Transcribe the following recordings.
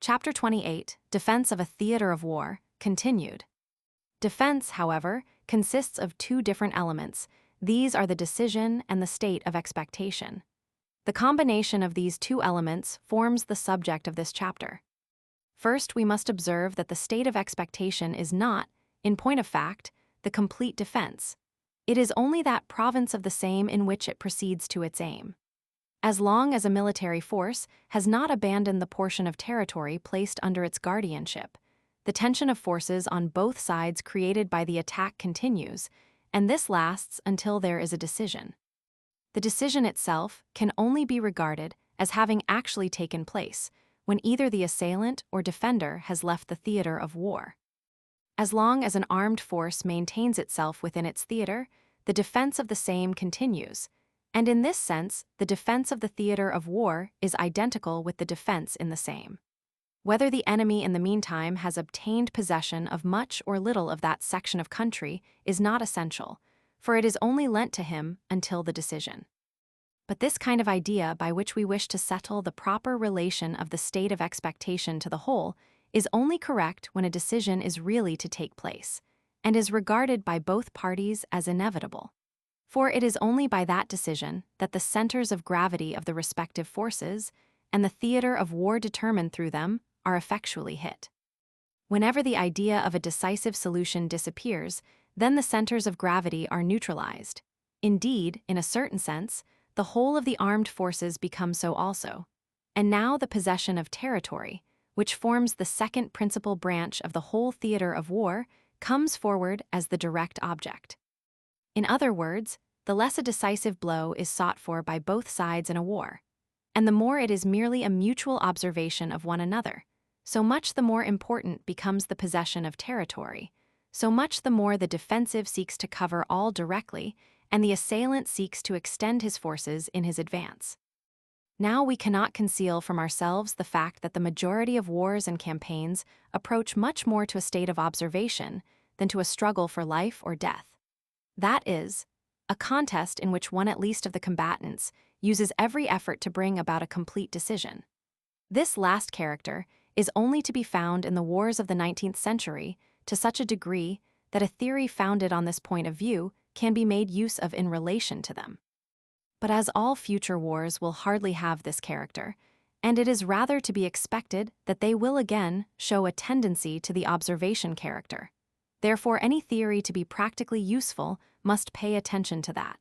Chapter 28, Defense of a Theater of War, continued. Defense, however, consists of two different elements. These are the decision and the state of expectation. The combination of these two elements forms the subject of this chapter. First, we must observe that the state of expectation is not, in point of fact, the complete defense. It is only that province of the same in which it proceeds to its aim. As long as a military force has not abandoned the portion of territory placed under its guardianship, the tension of forces on both sides created by the attack continues, and this lasts until there is a decision. The decision itself can only be regarded as having actually taken place when either the assailant or defender has left the theater of war. As long as an armed force maintains itself within its theater, the defense of the same continues, and in this sense, the defense of the theater of war is identical with the defense in the same. Whether the enemy in the meantime has obtained possession of much or little of that section of country is not essential, for it is only lent to him until the decision. But this kind of idea by which we wish to settle the proper relation of the state of expectation to the whole is only correct when a decision is really to take place, and is regarded by both parties as inevitable. For it is only by that decision that the centers of gravity of the respective forces, and the theater of war determined through them, are effectually hit. Whenever the idea of a decisive solution disappears, then the centers of gravity are neutralized. Indeed, in a certain sense, the whole of the armed forces become so also. And now the possession of territory, which forms the second principal branch of the whole theater of war, comes forward as the direct object. In other words, the less a decisive blow is sought for by both sides in a war, and the more it is merely a mutual observation of one another, so much the more important becomes the possession of territory, so much the more the defensive seeks to cover all directly, and the assailant seeks to extend his forces in his advance. Now we cannot conceal from ourselves the fact that the majority of wars and campaigns approach much more to a state of observation than to a struggle for life or death. That is, a contest in which one at least of the combatants uses every effort to bring about a complete decision. This last character is only to be found in the wars of the 19th century to such a degree that a theory founded on this point of view can be made use of in relation to them. But as all future wars will hardly have this character, and it is rather to be expected that they will again show a tendency to the observation character. Therefore, any theory to be practically useful must pay attention to that.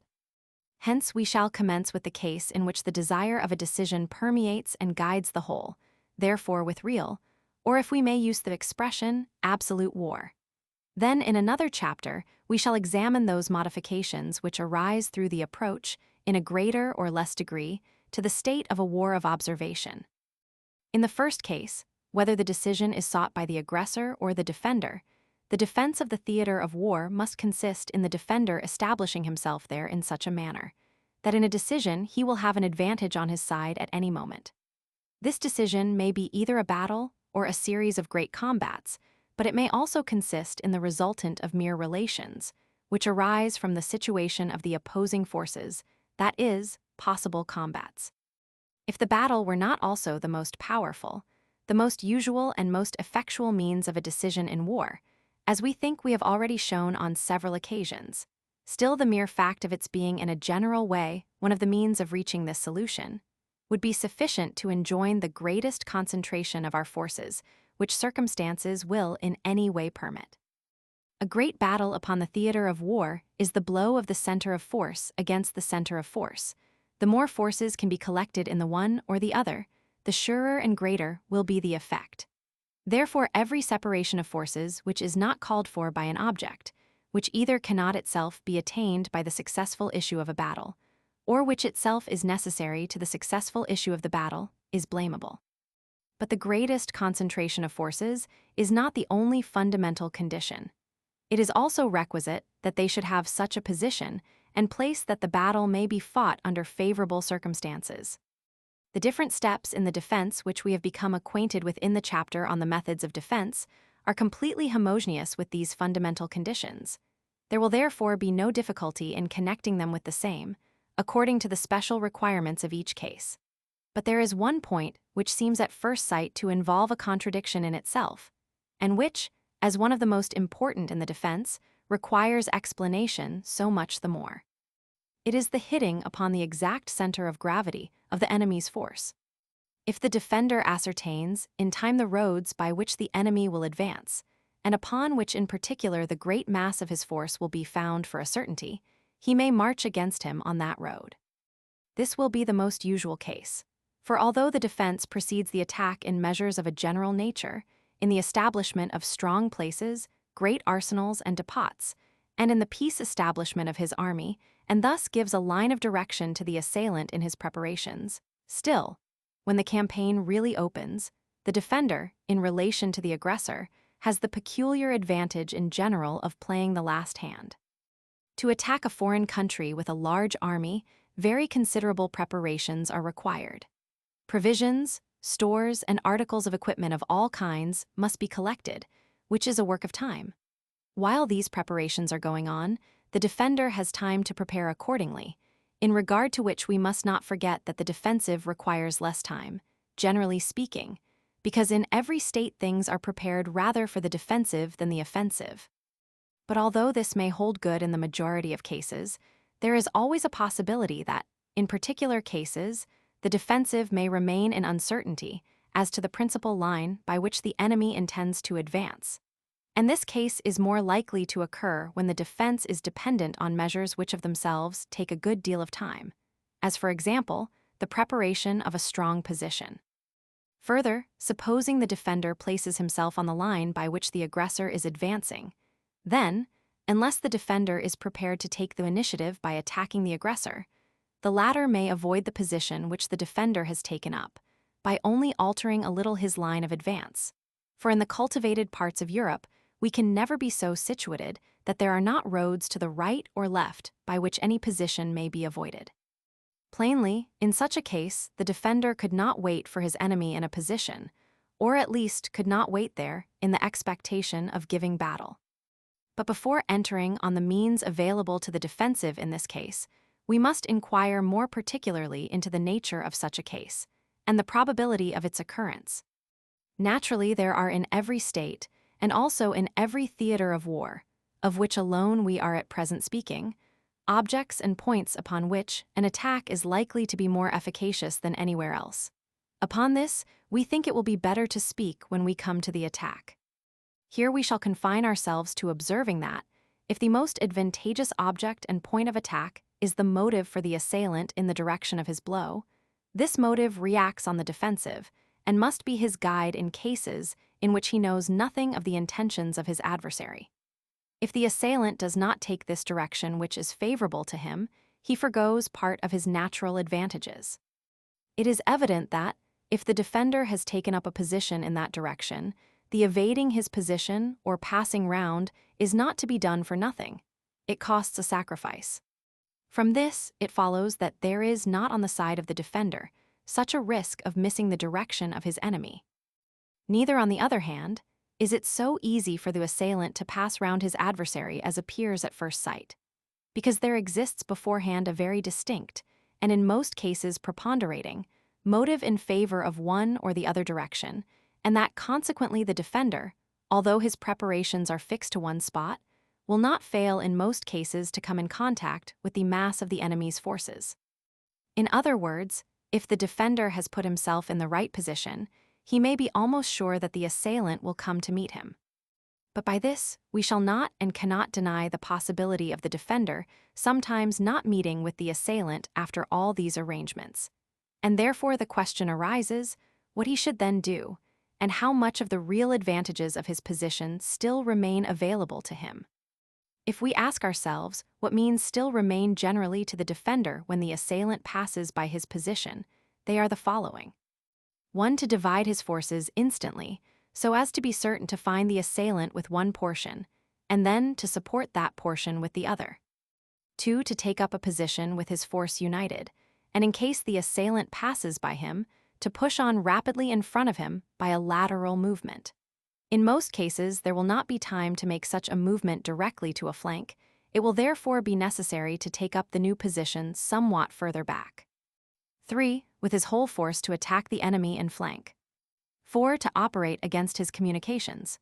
Hence, we shall commence with the case in which the desire of a decision permeates and guides the whole, therefore with real, or if we may use the expression, absolute war. Then, in another chapter, we shall examine those modifications which arise through the approach, in a greater or less degree, to the state of a war of observation. In the first case, whether the decision is sought by the aggressor or the defender, the defense of the theater of war must consist in the defender establishing himself there in such a manner that in a decision he will have an advantage on his side at any moment. This decision may be either a battle or a series of great combats, but it may also consist in the resultant of mere relations, which arise from the situation of the opposing forces, that is, possible combats. If the battle were not also the most powerful, the most usual and most effectual means of a decision in war, as we think we have already shown on several occasions, still the mere fact of its being in a general way one of the means of reaching this solution would be sufficient to enjoin the greatest concentration of our forces, which circumstances will in any way permit. A great battle upon the theater of war is the blow of the center of force against the center of force. The more forces can be collected in the one or the other, the surer and greater will be the effect. Therefore, every separation of forces which is not called for by an object, which either cannot itself be attained by the successful issue of a battle, or which itself is necessary to the successful issue of the battle, is blamable. But the greatest concentration of forces is not the only fundamental condition. It is also requisite that they should have such a position and place that the battle may be fought under favorable circumstances. The different steps in the defense which we have become acquainted with in the chapter on the methods of defense are completely homogeneous with these fundamental conditions. There will therefore be no difficulty in connecting them with the same, according to the special requirements of each case. But there is one point which seems at first sight to involve a contradiction in itself, and which, as one of the most important in the defense, requires explanation so much the more. It is the hitting upon the exact center of gravity of the enemy's force. If the defender ascertains in time the roads by which the enemy will advance, and upon which in particular the great mass of his force will be found for a certainty, he may march against him on that road. This will be the most usual case, for although the defense precedes the attack in measures of a general nature, in the establishment of strong places, great arsenals and depots, and in the peace establishment of his army, and thus gives a line of direction to the assailant in his preparations, still, when the campaign really opens, the defender, in relation to the aggressor, has the peculiar advantage in general of playing the last hand. To attack a foreign country with a large army, very considerable preparations are required. Provisions, stores, and articles of equipment of all kinds must be collected, which is a work of time. While these preparations are going on, the defender has time to prepare accordingly, in regard to which we must not forget that the defensive requires less time, generally speaking, because in every state things are prepared rather for the defensive than the offensive. But although this may hold good in the majority of cases, there is always a possibility that, in particular cases, the defensive may remain in uncertainty as to the principal line by which the enemy intends to advance. And this case is more likely to occur when the defense is dependent on measures which of themselves take a good deal of time, as for example, the preparation of a strong position. Further, supposing the defender places himself on the line by which the aggressor is advancing, then, unless the defender is prepared to take the initiative by attacking the aggressor, the latter may avoid the position which the defender has taken up, by only altering a little his line of advance. For in the cultivated parts of Europe, we can never be so situated that there are not roads to the right or left by which any position may be avoided. Plainly, in such a case, the defender could not wait for his enemy in a position, or at least could not wait there in the expectation of giving battle. But before entering on the means available to the defensive in this case, we must inquire more particularly into the nature of such a case, and the probability of its occurrence. Naturally, there are in every state, and also in every theater of war, of which alone we are at present speaking, objects and points upon which an attack is likely to be more efficacious than anywhere else. Upon this, we think it will be better to speak when we come to the attack. Here we shall confine ourselves to observing that, if the most advantageous object and point of attack is the motive for the assailant in the direction of his blow, this motive reacts on the defensive, and must be his guide in cases in which he knows nothing of the intentions of his adversary. If the assailant does not take this direction which is favorable to him, he forgoes part of his natural advantages. It is evident that, if the defender has taken up a position in that direction, the evading his position or passing round is not to be done for nothing. It costs a sacrifice. From this, it follows that there is not on the side of the defender such a risk of missing the direction of his enemy. Neither, on the other hand, is it so easy for the assailant to pass round his adversary as appears at first sight, because there exists beforehand a very distinct, and in most cases preponderating, motive in favor of one or the other direction, and that consequently the defender, although his preparations are fixed to one spot, will not fail in most cases to come in contact with the mass of the enemy's forces. In other words, if the defender has put himself in the right position, he may be almost sure that the assailant will come to meet him. But by this, we shall not and cannot deny the possibility of the defender sometimes not meeting with the assailant after all these arrangements. And therefore the question arises, what he should then do, and how much of the real advantages of his position still remain available to him. If we ask ourselves what means still remain generally to the defender when the assailant passes by his position, they are the following. 1. To divide his forces instantly, so as to be certain to find the assailant with one portion, and then to support that portion with the other. 2. To take up a position with his force united, and in case the assailant passes by him, to push on rapidly in front of him by a lateral movement. In most cases, there will not be time to make such a movement directly to a flank. It will therefore be necessary to take up the new position somewhat further back. 3. with his whole force to attack the enemy in flank. 4. To operate against his communications.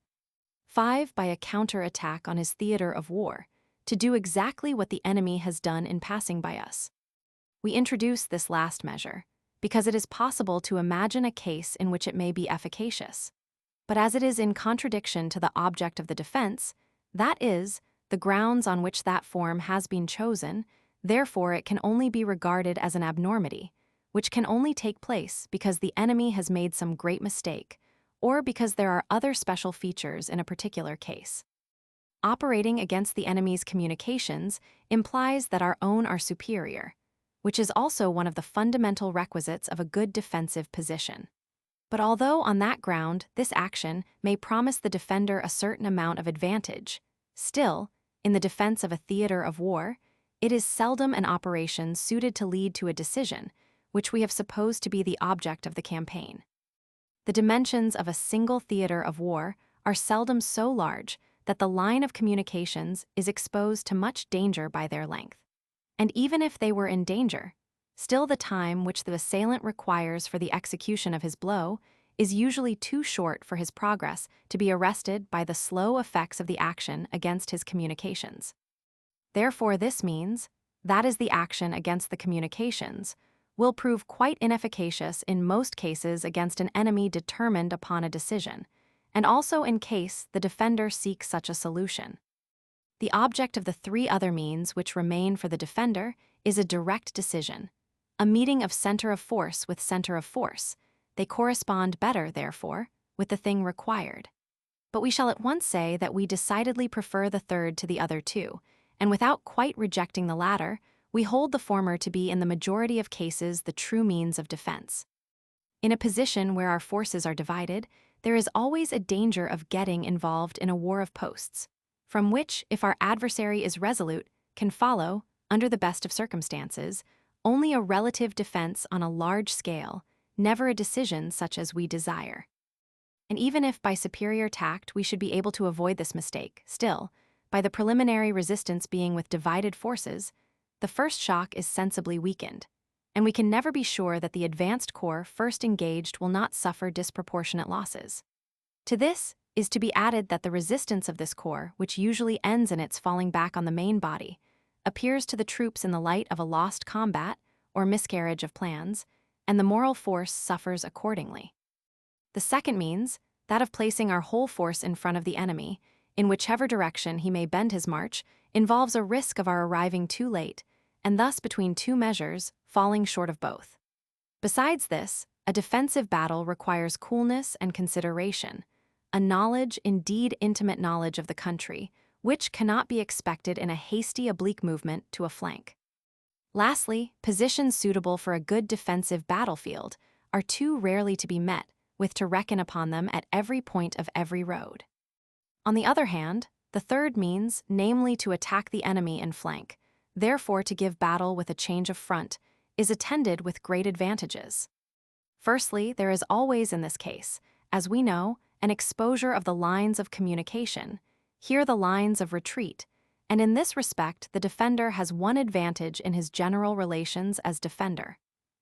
5. By a counter-attack on his theater of war, to do exactly what the enemy has done in passing by us. We introduce this last measure because it is possible to imagine a case in which it may be efficacious. But as it is in contradiction to the object of the defense, that is, the grounds on which that form has been chosen, therefore it can only be regarded as an abnormity, which can only take place because the enemy has made some great mistake, or because there are other special features in a particular case. Operating against the enemy's communications implies that our own are superior, which is also one of the fundamental requisites of a good defensive position. But although on that ground this action may promise the defender a certain amount of advantage, still, in the defense of a theater of war, it is seldom an operation suited to lead to a decision, which we have supposed to be the object of the campaign. The dimensions of a single theater of war are seldom so large that the line of communications is exposed to much danger by their length. And even if they were in danger, still the time which the assailant requires for the execution of his blow is usually too short for his progress to be arrested by the slow effects of the action against his communications. Therefore, this means that is the action against the communications will prove quite inefficacious in most cases against an enemy determined upon a decision, and also in case the defender seeks such a solution. The object of the 3 other means which remain for the defender is a direct decision, a meeting of center of force with center of force. They correspond better, therefore, with the thing required. But we shall at once say that we decidedly prefer the third to the other 2, and without quite rejecting the latter, we hold the former to be in the majority of cases the true means of defense. In a position where our forces are divided, there is always a danger of getting involved in a war of posts, from which, if our adversary is resolute, can follow, under the best of circumstances, only a relative defense on a large scale, never a decision such as we desire. And even if by superior tact we should be able to avoid this mistake, still, by the preliminary resistance being with divided forces, the first shock is sensibly weakened, and we can never be sure that the advanced corps first engaged will not suffer disproportionate losses. To this is to be added that the resistance of this corps, which usually ends in its falling back on the main body, appears to the troops in the light of a lost combat or miscarriage of plans, and the moral force suffers accordingly. The second means, that of placing our whole force in front of the enemy, in whichever direction he may bend his march, involves a risk of our arriving too late, and thus between 2 measures, falling short of both. Besides this, a defensive battle requires coolness and consideration, a knowledge, indeed intimate knowledge of the country, which cannot be expected in a hasty oblique movement to a flank. Lastly, positions suitable for a good defensive battlefield are too rarely to be met with to reckon upon them at every point of every road. On the other hand, the third means, namely to attack the enemy in flank, therefore to give battle with a change of front, is attended with great advantages. Firstly, there is always in this case, as we know, an exposure of the lines of communication, here the lines of retreat, and in this respect the defender has one advantage in his general relations as defender,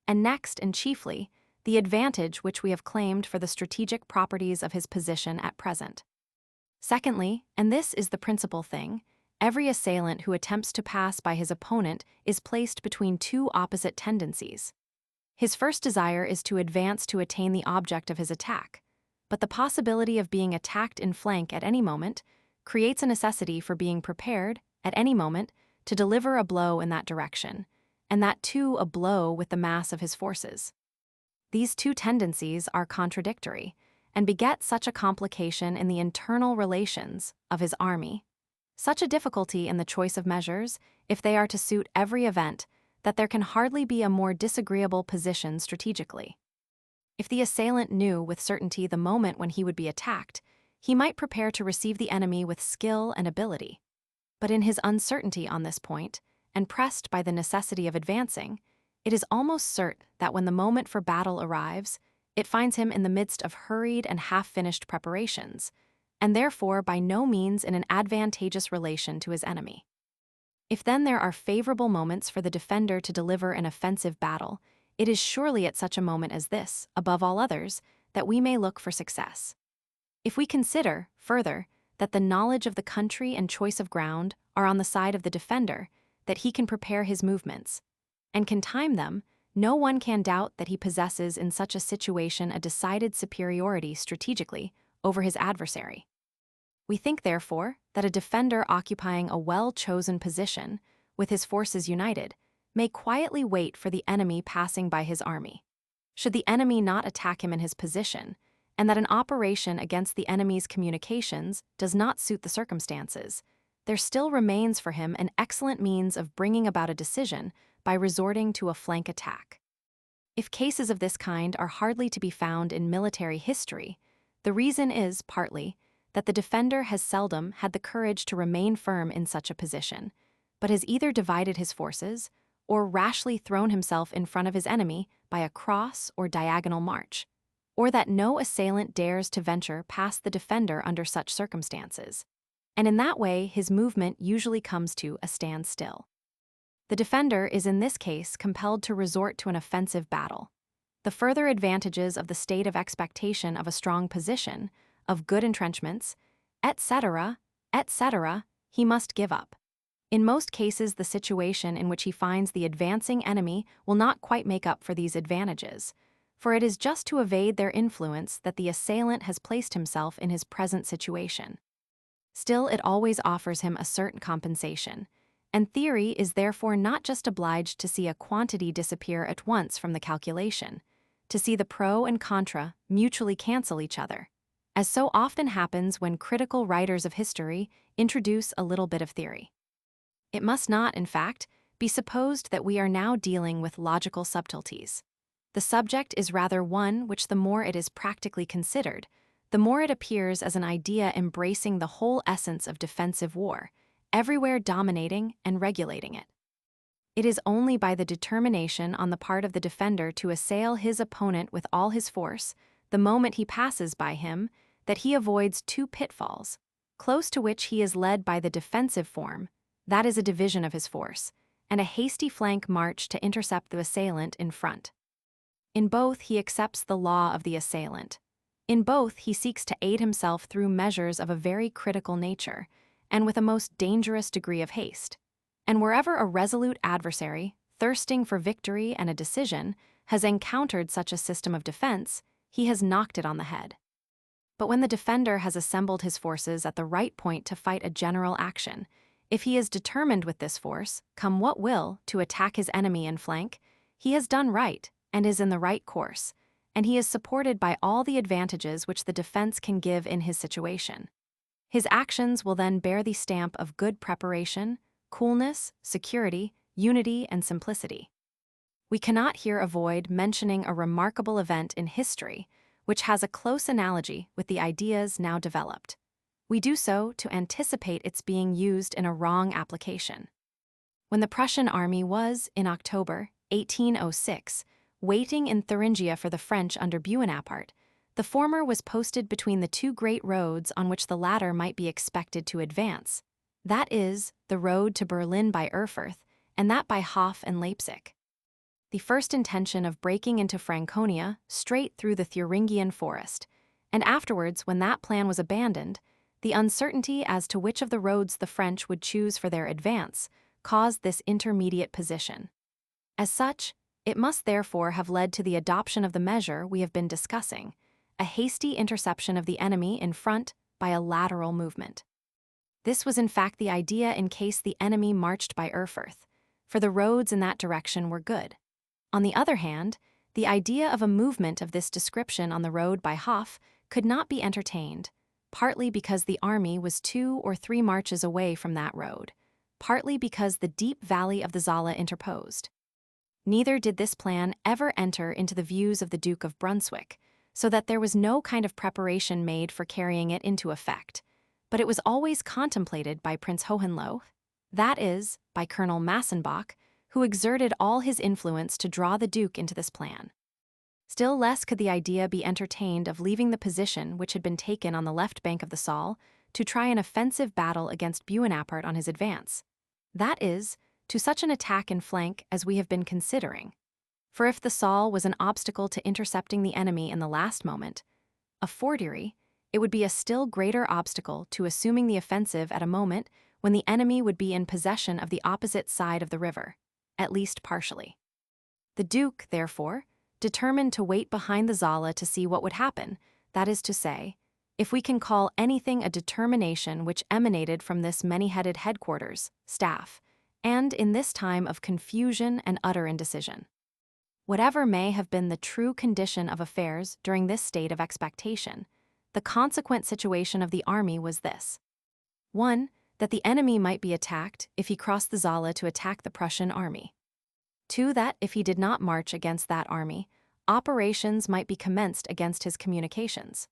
and next and chiefly, the advantage which we have claimed for the strategic properties of his position at present. Secondly, and this is the principal thing, every assailant who attempts to pass by his opponent is placed between 2 opposite tendencies. His first desire is to advance to attain the object of his attack, but the possibility of being attacked in flank at any moment creates a necessity for being prepared, at any moment, to deliver a blow in that direction, and that too a blow with the mass of his forces. These 2 tendencies are contradictory, and beget such a complication in the internal relations of his army, such a difficulty in the choice of measures, if they are to suit every event, that there can hardly be a more disagreeable position strategically. If the assailant knew with certainty the moment when he would be attacked, he might prepare to receive the enemy with skill and ability. But in his uncertainty on this point, and pressed by the necessity of advancing, it is almost certain that when the moment for battle arrives, it finds him in the midst of hurried and half-finished preparations, and therefore by no means in an advantageous relation to his enemy. If then there are favorable moments for the defender to deliver an offensive battle, It is surely at such a moment as this, above all others, that we may look for success. If we consider, further, that the knowledge of the country and choice of ground are on the side of the defender, that he can prepare his movements, and can time them, no one can doubt that he possesses in such a situation a decided superiority strategically over his adversary. We think, therefore, that a defender occupying a well-chosen position, with his forces united, may quietly wait for the enemy passing by his army. Should the enemy not attack him in his position, and that an operation against the enemy's communications does not suit the circumstances, there still remains for him an excellent means of bringing about a decision by resorting to a flank attack. If cases of this kind are hardly to be found in military history, the reason is, partly, that the defender has seldom had the courage to remain firm in such a position, but has either divided his forces or rashly thrown himself in front of his enemy by a cross or diagonal march, or that no assailant dares to venture past the defender under such circumstances, and in that way his movement usually comes to a standstill. The defender is in this case compelled to resort to an offensive battle. The further advantages of the state of expectation of a strong position, of good entrenchments, etc., he must give up. In most cases, the situation in which he finds the advancing enemy will not quite make up for these advantages, for it is just to evade their influence that the assailant has placed himself in his present situation. Still, it always offers him a certain compensation, and theory is therefore not just obliged to see a quantity disappear at once from the calculation, to see the pro and contra mutually cancel each other, as so often happens when critical writers of history introduce a little bit of theory. It must not, in fact, be supposed that we are now dealing with logical subtleties. The subject is rather one which, the more it is practically considered, the more it appears as an idea embracing the whole essence of defensive war, everywhere dominating and regulating it. It is only by the determination on the part of the defender to assail his opponent with all his force, the moment he passes by him, that he avoids two pitfalls, close to which he is led by the defensive form, that is a division of his force, and a hasty flank march to intercept the assailant in front. In both he accepts the law of the assailant. In both he seeks to aid himself through measures of a very critical nature, and with a most dangerous degree of haste. And wherever a resolute adversary, thirsting for victory and a decision, has encountered such a system of defense, he has knocked it on the head. But when the defender has assembled his forces at the right point to fight a general action, if he is determined with this force, come what will, to attack his enemy in flank, he has done right and is in the right course, and he is supported by all the advantages which the defense can give in his situation. His actions will then bear the stamp of good preparation, coolness, security, unity, and simplicity. We cannot here avoid mentioning a remarkable event in history, which has a close analogy with the ideas now developed. We do so to anticipate its being used in a wrong application. When the Prussian army was, in October 1806, waiting in Thuringia for the French under Buonaparte, the former was posted between the two great roads on which the latter might be expected to advance, that is, the road to Berlin by Erfurt, and that by Hof and Leipzig. The first intention of breaking into Franconia straight through the Thuringian forest, and afterwards, when that plan was abandoned, the uncertainty as to which of the roads the French would choose for their advance caused this intermediate position. As such, it must therefore have led to the adoption of the measure we have been discussing, a hasty interception of the enemy in front by a lateral movement. This was in fact the idea in case the enemy marched by Erfurt, for the roads in that direction were good. On the other hand, the idea of a movement of this description on the road by Hof could not be entertained, partly because the army was 2 or 3 marches away from that road, partly because the deep valley of the Saale interposed. Neither did this plan ever enter into the views of the Duke of Brunswick, so that there was no kind of preparation made for carrying it into effect, but it was always contemplated by Prince Hohenlohe, that is, by Colonel Massenbach, who exerted all his influence to draw the Duke into this plan. Still less could the idea be entertained of leaving the position which had been taken on the left bank of the Saale to try an offensive battle against Buonaparte on his advance, that is, to such an attack in flank as we have been considering. For if the Saal was an obstacle to intercepting the enemy in the last moment, a fortiori, it would be a still greater obstacle to assuming the offensive at a moment when the enemy would be in possession of the opposite side of the river, at least partially. The Duke, therefore, determined to wait behind the Zala to see what would happen, that is to say, if we can call anything a determination which emanated from this many-headed headquarters, staff, and in this time of confusion and utter indecision. Whatever may have been the true condition of affairs during this state of expectation, the consequent situation of the army was this. 1. That the enemy might be attacked if he crossed the Zala to attack the Prussian army. 2. That, if he did not march against that army, operations might be commenced against his communications.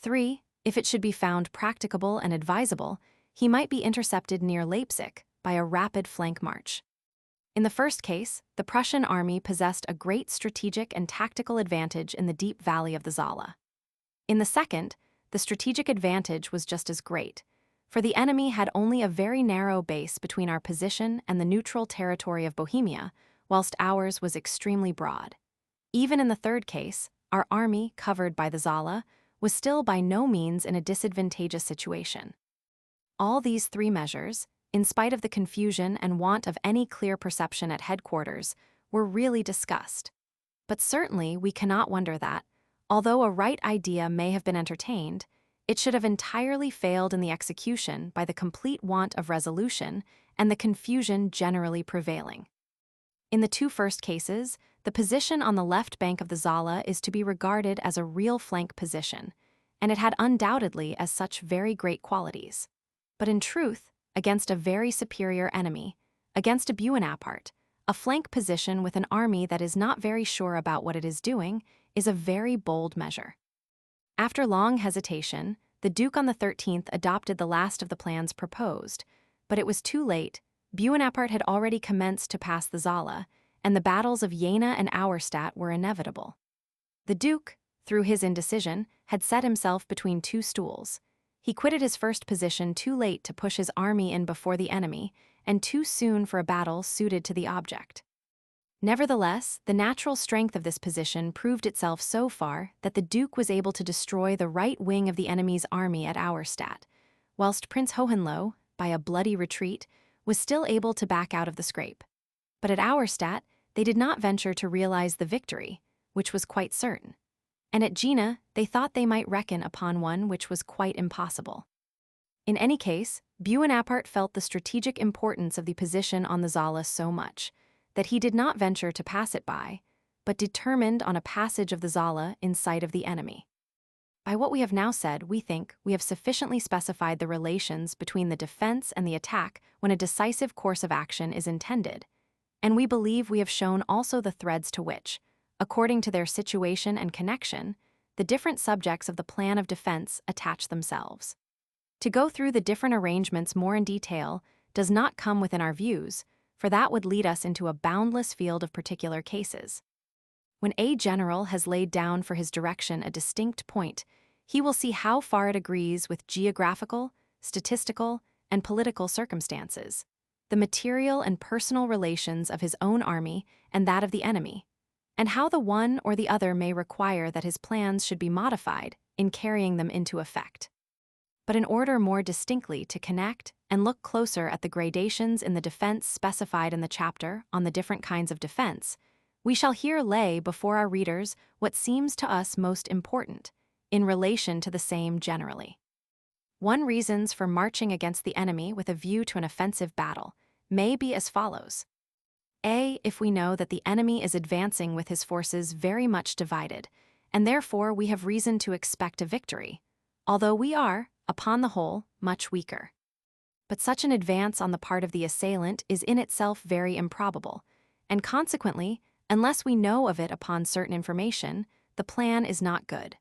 3. If it should be found practicable and advisable, he might be intercepted near Leipzig by a rapid flank march. In the first case, the Prussian army possessed a great strategic and tactical advantage in the deep valley of the Zala. In the second, the strategic advantage was just as great, for the enemy had only a very narrow base between our position and the neutral territory of Bohemia, whilst ours was extremely broad. Even in the third case, our army, covered by the Zala, was still by no means in a disadvantageous situation. All these three measures, in spite of the confusion and want of any clear perception at headquarters, were really discussed. But certainly we cannot wonder that, although a right idea may have been entertained, it should have entirely failed in the execution by the complete want of resolution and the confusion generally prevailing. In the two first cases, the position on the left bank of the Zala is to be regarded as a real flank position, and it had undoubtedly as such very great qualities. But in truth, against a very superior enemy, against a Buonaparte, a flank position with an army that is not very sure about what it is doing is a very bold measure. After long hesitation, the Duke on the 13th adopted the last of the plans proposed, but it was too late. Buonaparte had already commenced to pass the Zala, and the battles of Jena and Auerstadt were inevitable. The Duke, through his indecision, had set himself between two stools. He quitted his first position too late to push his army in before the enemy, and too soon for a battle suited to the object. Nevertheless, the natural strength of this position proved itself so far that the Duke was able to destroy the right wing of the enemy's army at Auerstadt, whilst Prince Hohenlohe, by a bloody retreat, was still able to back out of the scrape. But at Auerstadt, they did not venture to realize the victory, which was quite certain. And at Jena, they thought they might reckon upon one which was quite impossible. In any case, Buonaparte felt the strategic importance of the position on the Zala so much that he did not venture to pass it by, but determined on a passage of the Zala in sight of the enemy. By what we have now said, we think we have sufficiently specified the relations between the defense and the attack when a decisive course of action is intended, and we believe we have shown also the threads to which, according to their situation and connection, the different subjects of the plan of defense attach themselves. To go through the different arrangements more in detail does not come within our views, for that would lead us into a boundless field of particular cases. When a general has laid down for his direction a distinct point, he will see how far it agrees with geographical, statistical, and political circumstances, the material and personal relations of his own army and that of the enemy, and how the one or the other may require that his plans should be modified in carrying them into effect. But in order more distinctly to connect and look closer at the gradations in the defense specified in the chapter on the different kinds of defense, we shall here lay before our readers what seems to us most important, in relation to the same generally. One reasons for marching against the enemy with a view to an offensive battle may be as follows. A. If we know that the enemy is advancing with his forces very much divided, and therefore we have reason to expect a victory, although we are, upon the whole, much weaker. But such an advance on the part of the assailant is in itself very improbable, and consequently, unless we know of it upon certain information, the plan is not good.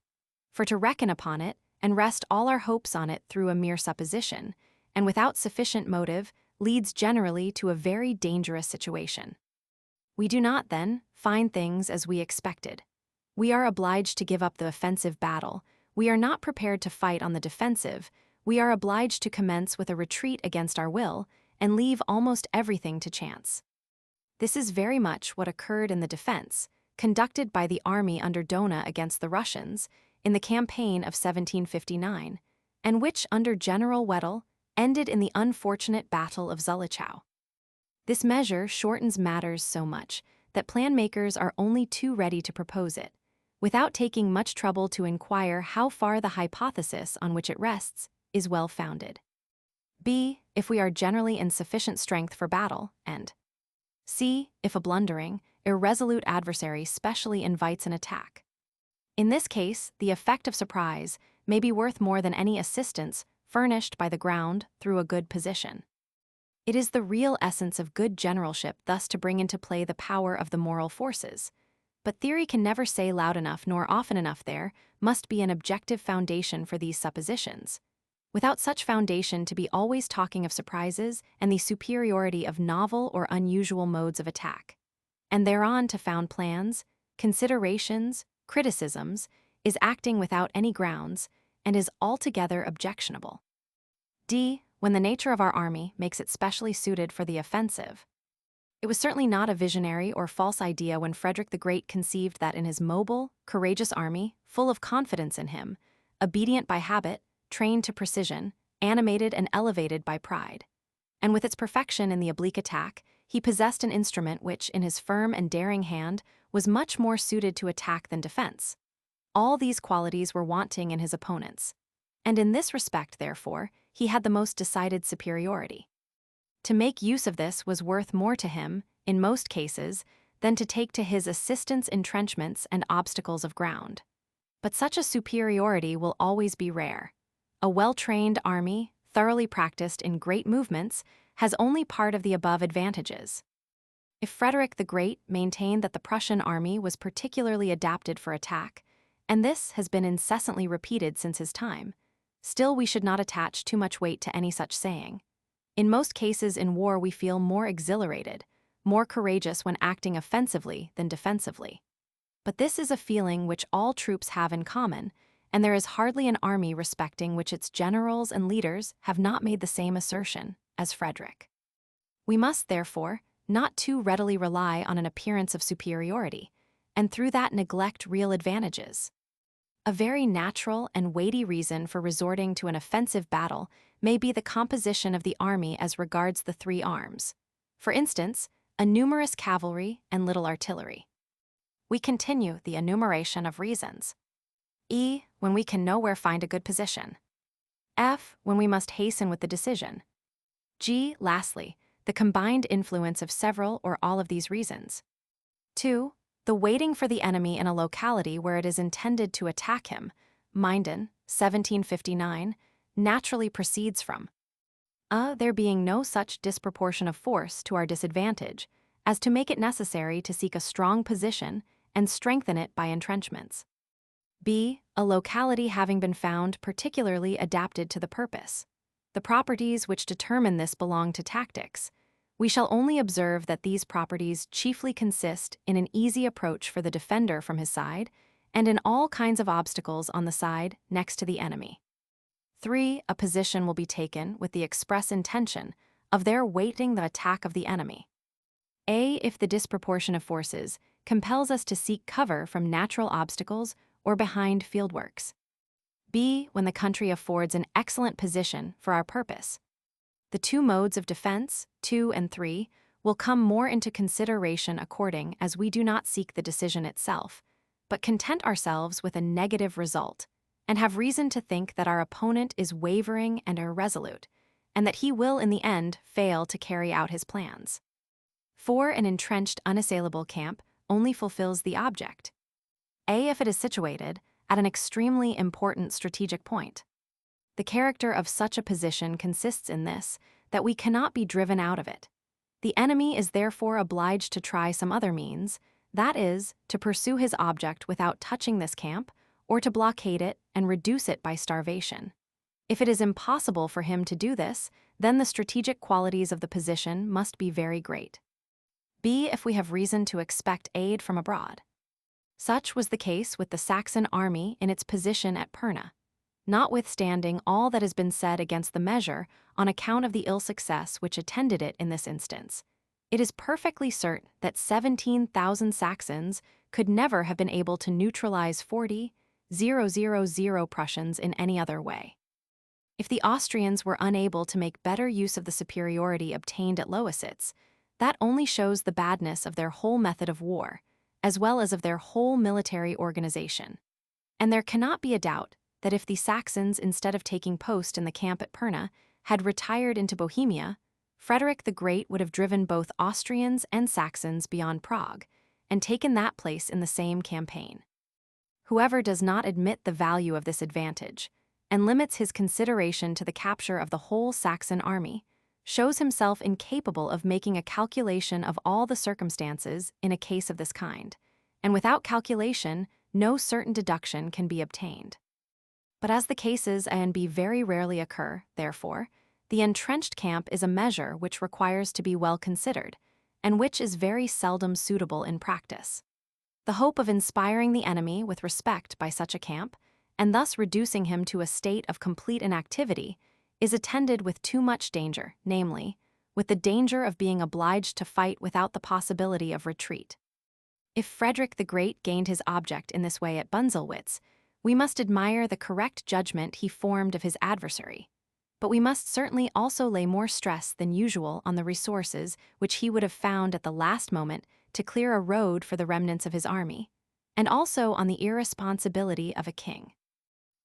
For to reckon upon it, and rest all our hopes on it through a mere supposition, and without sufficient motive, leads generally to a very dangerous situation. We do not, then, find things as we expected. We are obliged to give up the offensive battle. We are not prepared to fight on the defensive. We are obliged to commence with a retreat against our will, and leave almost everything to chance. This is very much what occurred in the defense, conducted by the army under Dohna against the Russians in the campaign of 1759, and which, under General Wedel, ended in the unfortunate Battle of Zolichow. This measure shortens matters so much that plan makers are only too ready to propose it, without taking much trouble to inquire how far the hypothesis on which it rests is well-founded. B. If we are generally in sufficient strength for battle, and C. If a blundering, irresolute adversary specially invites an attack. In this case, the effect of surprise may be worth more than any assistance furnished by the ground through a good position. It is the real essence of good generalship thus to bring into play the power of the moral forces. But theory can never say loud enough nor often enough there must be an objective foundation for these suppositions. Without such foundation to be always talking of surprises and the superiority of novel or unusual modes of attack, and thereon to found plans, considerations, criticisms, is acting without any grounds, and is altogether objectionable. D. When the nature of our army makes it specially suited for the offensive. It was certainly not a visionary or false idea when Frederick the Great conceived that in his mobile, courageous army, full of confidence in him, obedient by habit, trained to precision, animated and elevated by pride, and with its perfection in the oblique attack, he possessed an instrument which, in his firm and daring hand, was much more suited to attack than defense. All these qualities were wanting in his opponents, and in this respect, therefore, he had the most decided superiority. To make use of this was worth more to him, in most cases, than to take to his assistance entrenchments and obstacles of ground. But such a superiority will always be rare. A well-trained army, thoroughly practiced in great movements, has only part of the above advantages. If Frederick the Great maintained that the Prussian army was particularly adapted for attack, and this has been incessantly repeated since his time, still we should not attach too much weight to any such saying. In most cases in war we feel more exhilarated, more courageous when acting offensively than defensively. But this is a feeling which all troops have in common, and there is hardly an army respecting which its generals and leaders have not made the same assertion as Frederick. We must, therefore, not too readily rely on an appearance of superiority, and through that neglect real advantages. A very natural and weighty reason for resorting to an offensive battle may be the composition of the army as regards the three arms. For instance, a numerous cavalry and little artillery. We continue the enumeration of reasons. E. When we can nowhere find a good position. F. When we must hasten with the decision. G. Lastly, the combined influence of several or all of these reasons. 2. The waiting for the enemy in a locality where it is intended to attack him, Minden, 1759, naturally proceeds from there being no such disproportion of force to our disadvantage as to make it necessary to seek a strong position and strengthen it by entrenchments. B. A locality having been found particularly adapted to the purpose. The properties which determine this belong to tactics. We shall only observe that these properties chiefly consist in an easy approach for the defender from his side, and in all kinds of obstacles on the side next to the enemy. 3. A position will be taken with the express intention of their waiting the attack of the enemy. A. If the disproportion of forces compels us to seek cover from natural obstacles or behind fieldworks. B. When the country affords an excellent position for our purpose. The two modes of defense, 2 and 3, will come more into consideration according as we do not seek the decision itself, but content ourselves with a negative result, and have reason to think that our opponent is wavering and irresolute, and that he will in the end fail to carry out his plans. 4. An entrenched, unassailable camp only fulfills the object. A. If it is situated at an extremely important strategic point. The character of such a position consists in this, that we cannot be driven out of it. The enemy is therefore obliged to try some other means, that is, to pursue his object without touching this camp, or to blockade it and reduce it by starvation. If it is impossible for him to do this, then the strategic qualities of the position must be very great. B. If we have reason to expect aid from abroad. Such was the case with the Saxon army in its position at Pirna. Notwithstanding all that has been said against the measure on account of the ill success which attended it in this instance, It is perfectly certain that 17,000 Saxons could never have been able to neutralize 40,000 Prussians in any other way. If the Austrians were unable to make better use of the superiority obtained at Loisitz, that only shows the badness of their whole method of war, as well as of their whole military organization. And there cannot be a doubt that if the Saxons, instead of taking post in the camp at Pirna, had retired into Bohemia, Frederick the Great would have driven both Austrians and Saxons beyond Prague, and taken that place in the same campaign. Whoever does not admit the value of this advantage, and limits his consideration to the capture of the whole Saxon army, shows himself incapable of making a calculation of all the circumstances in a case of this kind, and without calculation, no certain deduction can be obtained. But as the cases A and B very rarely occur, therefore, the entrenched camp is a measure which requires to be well considered, and which is very seldom suitable in practice. The hope of inspiring the enemy with respect by such a camp, and thus reducing him to a state of complete inactivity, is attended with too much danger, namely, with the danger of being obliged to fight without the possibility of retreat. If Frederick the Great gained his object in this way at Bunzelwitz, we must admire the correct judgment he formed of his adversary, but we must certainly also lay more stress than usual on the resources which he would have found at the last moment to clear a road for the remnants of his army, and also on the irresponsibility of a king.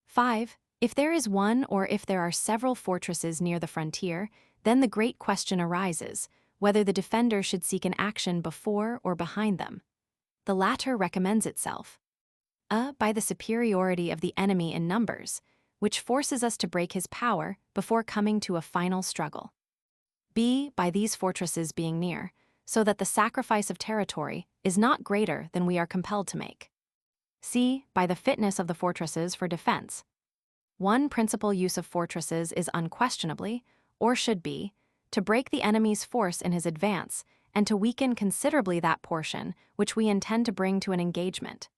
5. If there is one or if there are several fortresses near the frontier, then the great question arises whether the defender should seek an action before or behind them. The latter recommends itself. By the superiority of the enemy in numbers, which forces us to break his power before coming to a final struggle. B. By these fortresses being near, so that the sacrifice of territory is not greater than we are compelled to make. C. By the fitness of the fortresses for defense. One principal use of fortresses is unquestionably, or should be, to break the enemy's force in his advance and to weaken considerably that portion which we intend to bring to an engagement.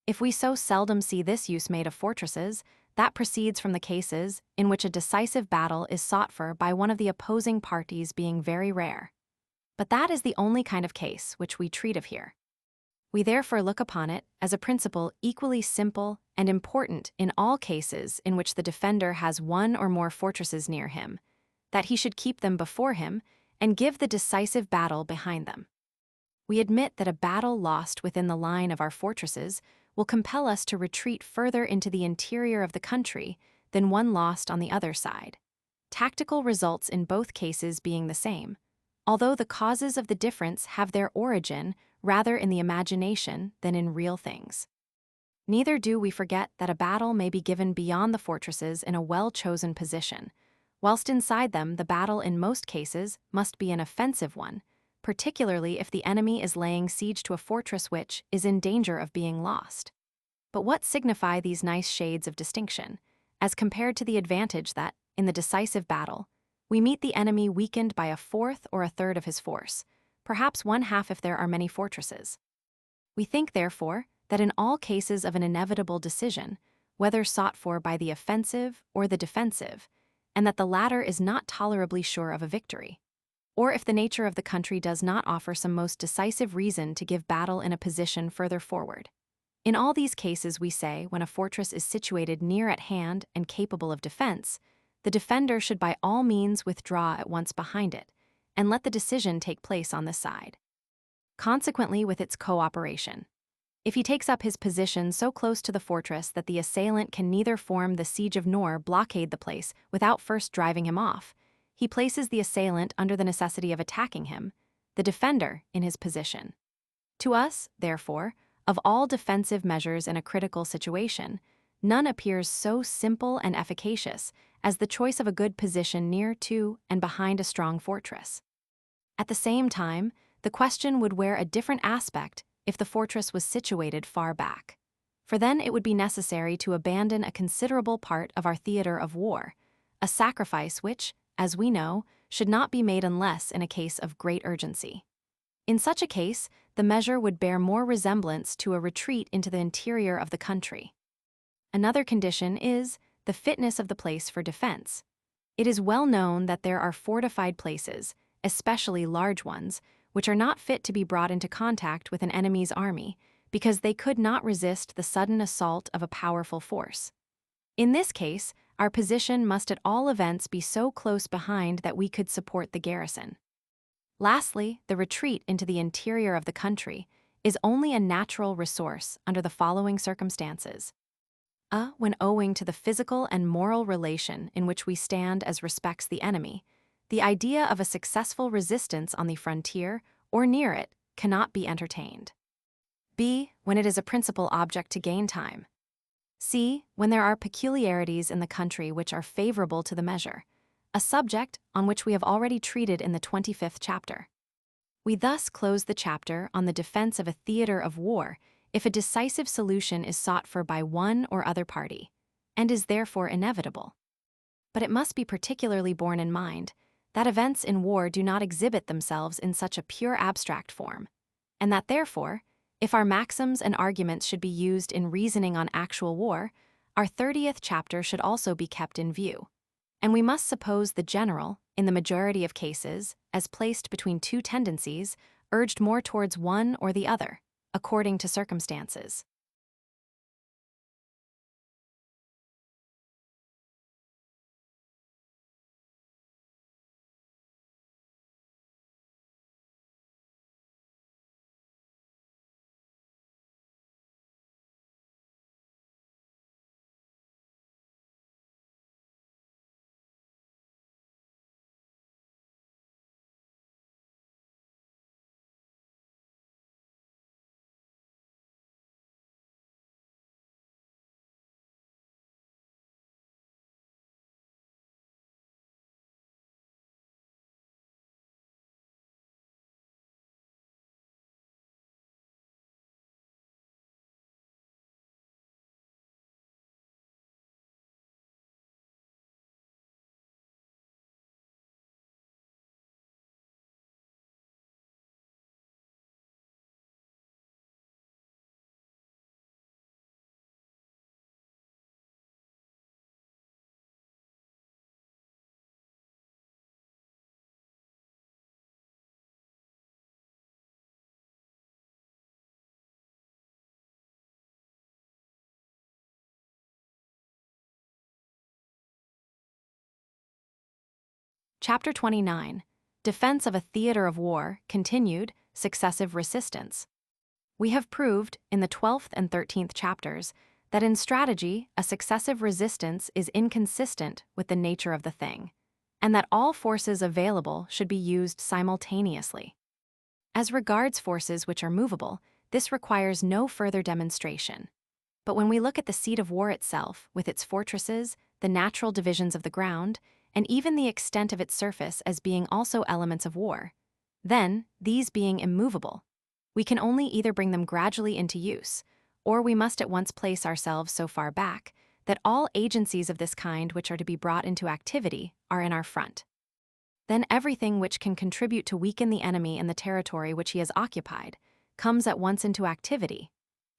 If we so seldom see this use made of fortresses, that proceeds from the cases in which a decisive battle is sought for by one of the opposing parties being very rare. But that is the only kind of case which we treat of here. We therefore look upon it as a principle equally simple and important in all cases in which the defender has one or more fortresses near him, that he should keep them before him and give the decisive battle behind them. We admit that a battle lost within the line of our fortresses will compel us to retreat further into the interior of the country than one lost on the other side, tactical results in both cases being the same, although the causes of the difference have their origin rather in the imagination than in real things. Neither do we forget that a battle may be given beyond the fortresses in a well-chosen position, whilst inside them the battle in most cases must be an offensive one, particularly if the enemy is laying siege to a fortress which is in danger of being lost. But what signify these nice shades of distinction, as compared to the advantage that, in the decisive battle, we meet the enemy weakened by a fourth or a third of his force, perhaps one half if there are many fortresses? We think, therefore, that in all cases of an inevitable decision, whether sought for by the offensive or the defensive, and that the latter is not tolerably sure of a victory, or if the nature of the country does not offer some most decisive reason to give battle in a position further forward. In all these cases, we say, when a fortress is situated near at hand and capable of defense, the defender should by all means withdraw at once behind it, and let the decision take place on this side. Consequently, with its cooperation, if he takes up his position so close to the fortress that the assailant can neither form the siege of nor blockade the place without first driving him off, he places the assailant under the necessity of attacking him, the defender in his position. To us, therefore, of all defensive measures in a critical situation, none appears so simple and efficacious as the choice of a good position near to and behind a strong fortress. At the same time, the question would wear a different aspect if the fortress was situated far back, for then it would be necessary to abandon a considerable part of our theater of war, a sacrifice which, as we know, should not be made unless in a case of great urgency. In such a case, the measure would bear more resemblance to a retreat into the interior of the country. Another condition is the fitness of the place for defense. It is well known that there are fortified places, especially large ones, which are not fit to be brought into contact with an enemy's army because they could not resist the sudden assault of a powerful force. In this case, our position must at all events be so close behind that we could support the garrison. Lastly, the retreat into the interior of the country is only a natural resource under the following circumstances. When owing to the physical and moral relation in which we stand as respects the enemy, the idea of a successful resistance on the frontier or near it cannot be entertained. B. When it is a principal object to gain time. C. When there are peculiarities in the country which are favorable to the measure, a subject on which we have already treated in the 25th chapter. We thus close the chapter on the defense of a theater of war if a decisive solution is sought for by one or other party, and is therefore inevitable. But it must be particularly borne in mind that events in war do not exhibit themselves in such a pure abstract form, and that therefore, if our maxims and arguments should be used in reasoning on actual war, our 30th chapter should also be kept in view, and we must suppose the general, in the majority of cases, as placed between two tendencies, urged more towards one or the other, according to circumstances. Chapter 29. Defense of a theater of war, continued, successive resistance. We have proved, in the 12th and 13th chapters, that in strategy, a successive resistance is inconsistent with the nature of the thing, and that all forces available should be used simultaneously. As regards forces which are movable, this requires no further demonstration. But when we look at the seat of war itself, with its fortresses, the natural divisions of the ground, and even the extent of its surface as being also elements of war, then, these being immovable, we can only either bring them gradually into use, or we must at once place ourselves so far back that all agencies of this kind which are to be brought into activity are in our front. Then everything which can contribute to weaken the enemy in the territory which he has occupied comes at once into activity,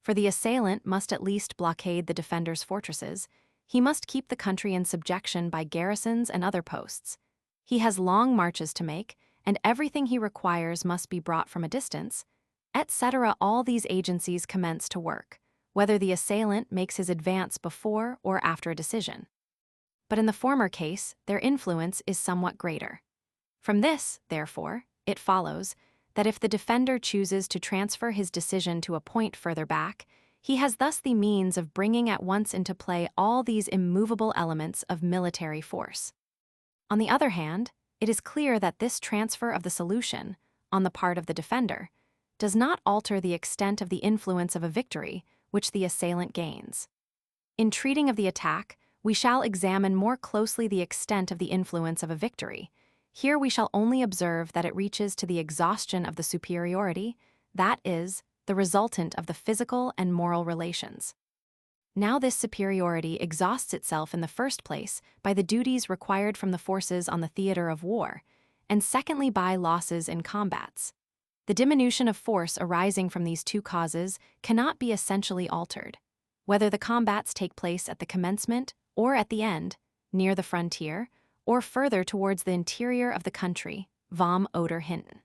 for the assailant must at least blockade the defender's fortresses. He must keep the country in subjection by garrisons and other posts. He has long marches to make, and everything he requires must be brought from a distance, etc. All these agencies commence to work, whether the assailant makes his advance before or after a decision. But in the former case, their influence is somewhat greater. From this, therefore, it follows that if the defender chooses to transfer his decision to a point further back, he has thus the means of bringing at once into play all these immovable elements of military force. On the other hand, it is clear that this transfer of the solution, on the part of the defender, does not alter the extent of the influence of a victory which the assailant gains. In treating of the attack, we shall examine more closely the extent of the influence of a victory. Here we shall only observe that it reaches to the exhaustion of the superiority, that is, the resultant of the physical and moral relations. Now this superiority exhausts itself in the first place by the duties required from the forces on the theater of war, and secondly by losses in combats. The diminution of force arising from these two causes cannot be essentially altered, whether the combats take place at the commencement or at the end, near the frontier, or further towards the interior of the country, vom oder hinten.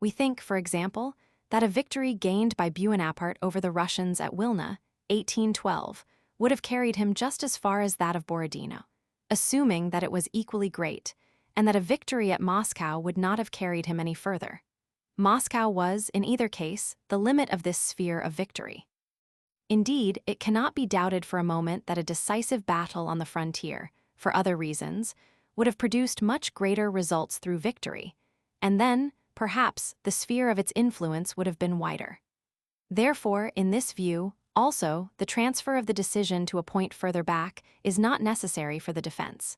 We think, for example, that a victory gained by Buonaparte over the Russians at Wilna, 1812, would have carried him just as far as that of Borodino, assuming that it was equally great, and that a victory at Moscow would not have carried him any further. Moscow was, in either case, the limit of this sphere of victory. Indeed, it cannot be doubted for a moment that a decisive battle on the frontier, for other reasons, would have produced much greater results through victory, and then, perhaps, the sphere of its influence would have been wider. Therefore, in this view, also, the transfer of the decision to a point further back is not necessary for the defense.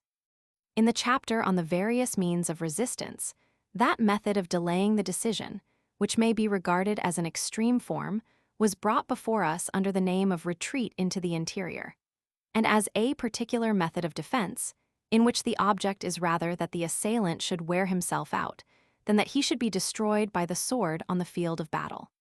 In the chapter on the various means of resistance, that method of delaying the decision, which may be regarded as an extreme form, was brought before us under the name of retreat into the interior, and as a particular method of defense, in which the object is rather that the assailant should wear himself out, than that he should be destroyed by the sword on the field of battle.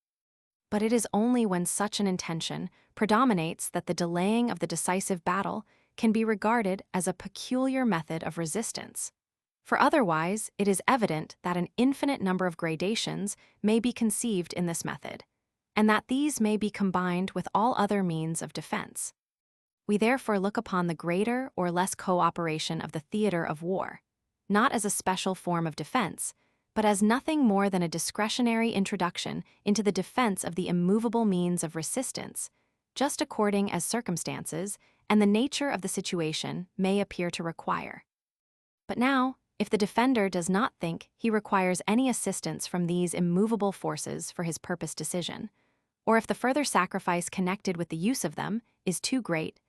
But it is only when such an intention predominates that the delaying of the decisive battle can be regarded as a peculiar method of resistance. For otherwise, it is evident that an infinite number of gradations may be conceived in this method, and that these may be combined with all other means of defense. We therefore look upon the greater or less cooperation of the theater of war, not as a special form of defense, but as nothing more than a discretionary introduction into the defense of the immovable means of resistance, just according as circumstances and the nature of the situation may appear to require. But now, if the defender does not think he requires any assistance from these immovable forces for his purpose decision, or if the further sacrifice connected with the use of them is too great,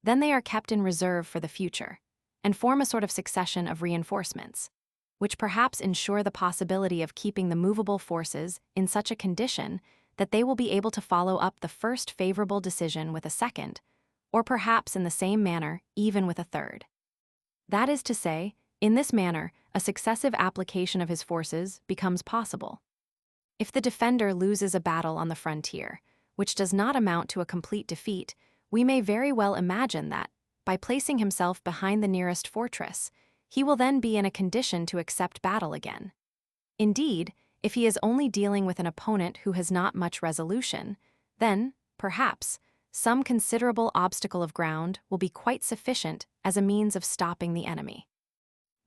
then they are kept in reserve for the future, and form a sort of succession of reinforcements, which perhaps ensure the possibility of keeping the movable forces in such a condition that they will be able to follow up the first favorable decision with a second, or perhaps in the same manner even with a third. That is to say, in this manner, a successive application of his forces becomes possible. If the defender loses a battle on the frontier, which does not amount to a complete defeat, we may very well imagine that, by placing himself behind the nearest fortress, he will then be in a condition to accept battle again. Indeed, if he is only dealing with an opponent who has not much resolution, then, perhaps, some considerable obstacle of ground will be quite sufficient as a means of stopping the enemy.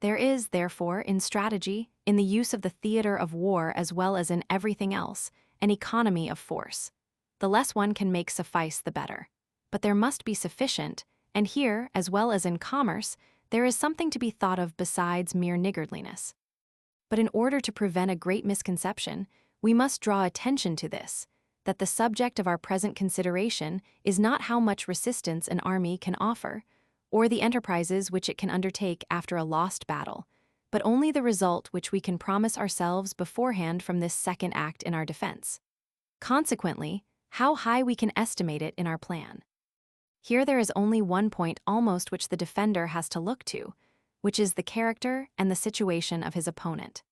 There is, therefore, in strategy, in the use of the theater of war as well as in everything else, an economy of force. The less one can make suffice, the better. But there must be sufficient, and here, as well as in commerce, there is something to be thought of besides mere niggardliness. But in order to prevent a great misconception, we must draw attention to this, that the subject of our present consideration is not how much resistance an army can offer, or the enterprises which it can undertake after a lost battle, but only the result which we can promise ourselves beforehand from this second act in our defense. Consequently, how high we can estimate it in our plan. Here there is only one point almost which the defender has to look to, which is the character and the situation of his opponent.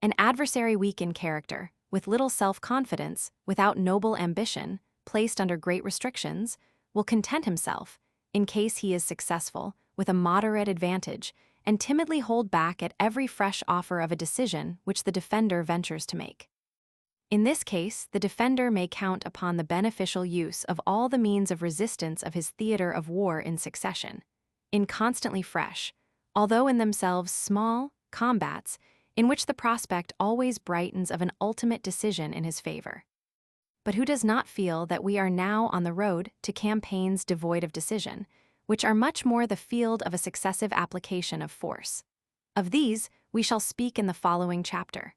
An adversary weak in character, with little self-confidence, without noble ambition, placed under great restrictions, will content himself, in case he is successful, with a moderate advantage, and timidly hold back at every fresh offer of a decision which the defender ventures to make. In this case, the defender may count upon the beneficial use of all the means of resistance of his theater of war in succession, in constantly fresh, although in themselves small, combats, in which the prospect always brightens of an ultimate decision in his favor. But who does not feel that we are now on the road to campaigns devoid of decision, which are much more the field of a successive application of force? Of these, we shall speak in the following chapter.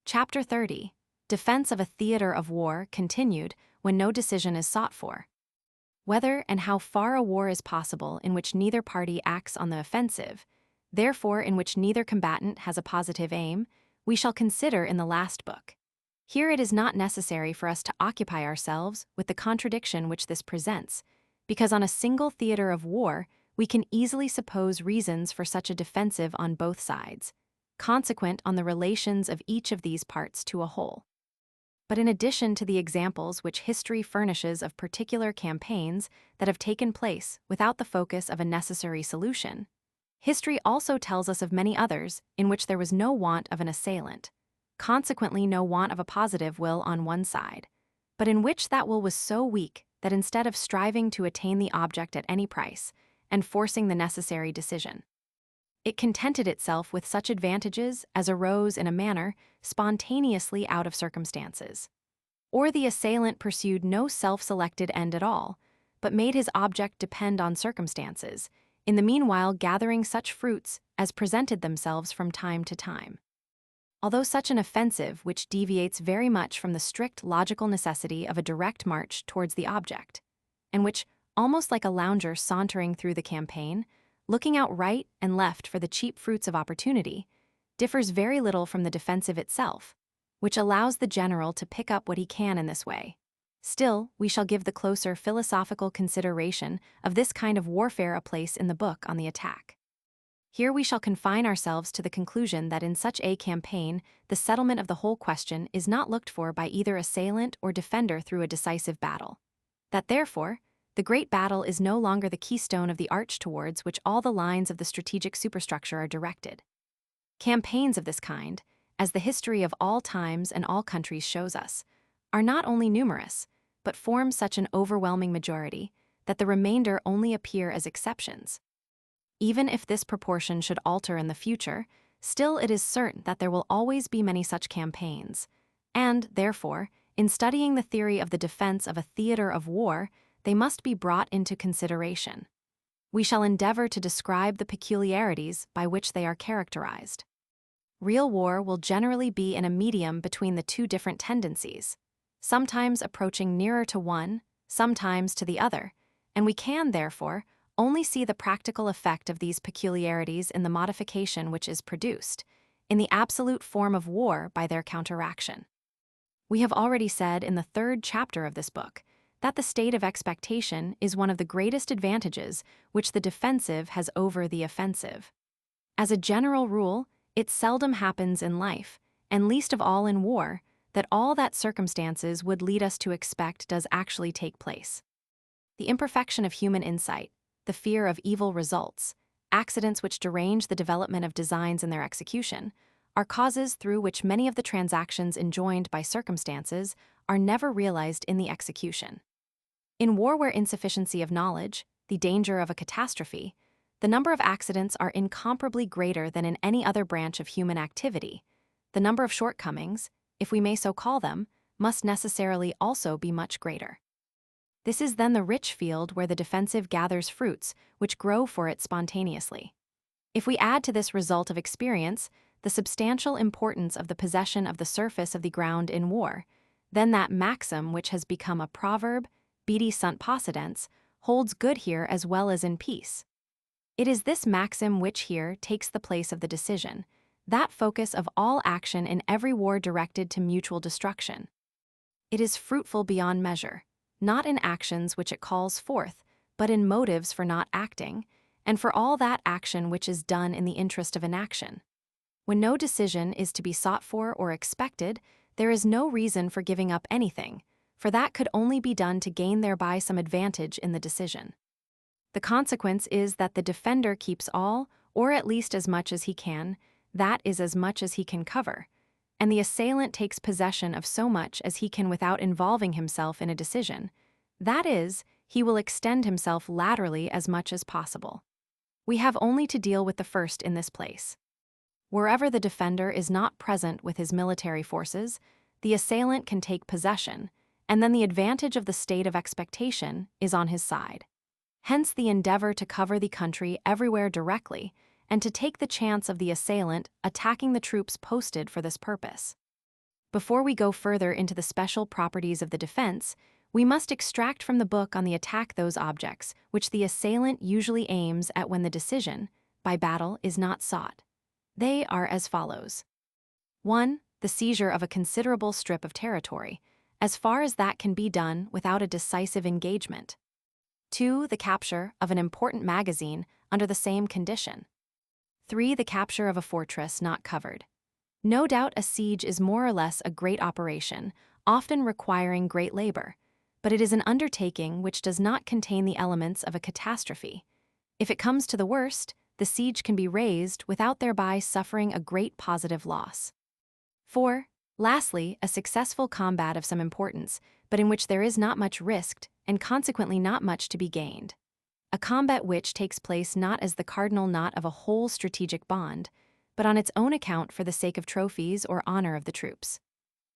Chapter 30. Defense of a theater of war continued when no decision is sought for. Whether and how far a war is possible in which neither party acts on the offensive, therefore in which neither combatant has a positive aim, we shall consider in the last book. Here it is not necessary for us to occupy ourselves with the contradiction which this presents, because on a single theater of war we can easily suppose reasons for such a defensive on both sides, consequent on the relations of each of these parts to a whole. But in addition to the examples which history furnishes of particular campaigns that have taken place without the focus of a necessary solution, history also tells us of many others in which there was no want of an assailant, consequently no want of a positive will on one side, but in which that will was so weak that instead of striving to attain the object at any price and forcing the necessary decision, it contented itself with such advantages as arose in a manner spontaneously out of circumstances. Or the assailant pursued no self-selected end at all, but made his object depend on circumstances, in the meanwhile gathering such fruits as presented themselves from time to time. Although such an offensive which deviates very much from the strict logical necessity of a direct march towards the object, and which, almost like a lounger sauntering through the campaign, looking out right and left for the cheap fruits of opportunity, differs very little from the defensive itself, which allows the general to pick up what he can in this way. Still, we shall give the closer philosophical consideration of this kind of warfare a place in the book on the attack. Here we shall confine ourselves to the conclusion that in such a campaign, the settlement of the whole question is not looked for by either assailant or defender through a decisive battle. That therefore, the great battle is no longer the keystone of the arch towards which all the lines of the strategic superstructure are directed. Campaigns of this kind, as the history of all times and all countries shows us, are not only numerous, but form such an overwhelming majority that the remainder only appear as exceptions. Even if this proportion should alter in the future, still it is certain that there will always be many such campaigns, and, therefore, in studying the theory of the defense of a theater of war, they must be brought into consideration. We shall endeavor to describe the peculiarities by which they are characterized. Real war will generally be in a medium between the two different tendencies, sometimes approaching nearer to one, sometimes to the other, and we can, therefore, only see the practical effect of these peculiarities in the modification which is produced, in the absolute form of war by their counteraction. We have already said in the 3rd chapter of this book that the state of expectation is one of the greatest advantages which the defensive has over the offensive. As a general rule, it seldom happens in life, and least of all in war, that all that circumstances would lead us to expect does actually take place. The imperfection of human insight, the fear of evil results, accidents which derange the development of designs in their execution, are causes through which many of the transactions enjoined by circumstances are never realized in the execution. In war where insufficiency of knowledge, the danger of a catastrophe, the number of accidents are incomparably greater than in any other branch of human activity, the number of shortcomings, if we may so call them, must necessarily also be much greater. This is then the rich field where the defensive gathers fruits which grow for it spontaneously. If we add to this result of experience the substantial importance of the possession of the surface of the ground in war, then that maxim which has become a proverb, Vidi sunt possidens, holds good here as well as in peace. It is this maxim which here takes the place of the decision, that focus of all action in every war directed to mutual destruction. It is fruitful beyond measure, not in actions which it calls forth, but in motives for not acting, and for all that action which is done in the interest of inaction. When no decision is to be sought for or expected, there is no reason for giving up anything, for that could only be done to gain thereby some advantage in the decision. The consequence is that the defender keeps all, or at least as much as he can, that is as much as he can cover, and the assailant takes possession of so much as he can without involving himself in a decision, that is, he will extend himself laterally as much as possible. We have only to deal with the first in this place. Wherever the defender is not present with his military forces, the assailant can take possession, and then the advantage of the state of expectation is on his side. Hence the endeavor to cover the country everywhere directly, and to take the chance of the assailant attacking the troops posted for this purpose. Before we go further into the special properties of the defense, we must extract from the book on the attack those objects which the assailant usually aims at when the decision, by battle, is not sought. They are as follows. 1. The seizure of a considerable strip of territory, as far as that can be done without a decisive engagement. 2. The capture of an important magazine under the same condition. 3. The capture of a fortress not covered. No doubt a siege is more or less a great operation, often requiring great labor, but it is an undertaking which does not contain the elements of a catastrophe. If it comes to the worst, the siege can be raised without thereby suffering a great positive loss. 4. Lastly, a successful combat of some importance, but in which there is not much risked and consequently not much to be gained. A combat which takes place not as the cardinal knot of a whole strategic bond, but on its own account for the sake of trophies or honor of the troops.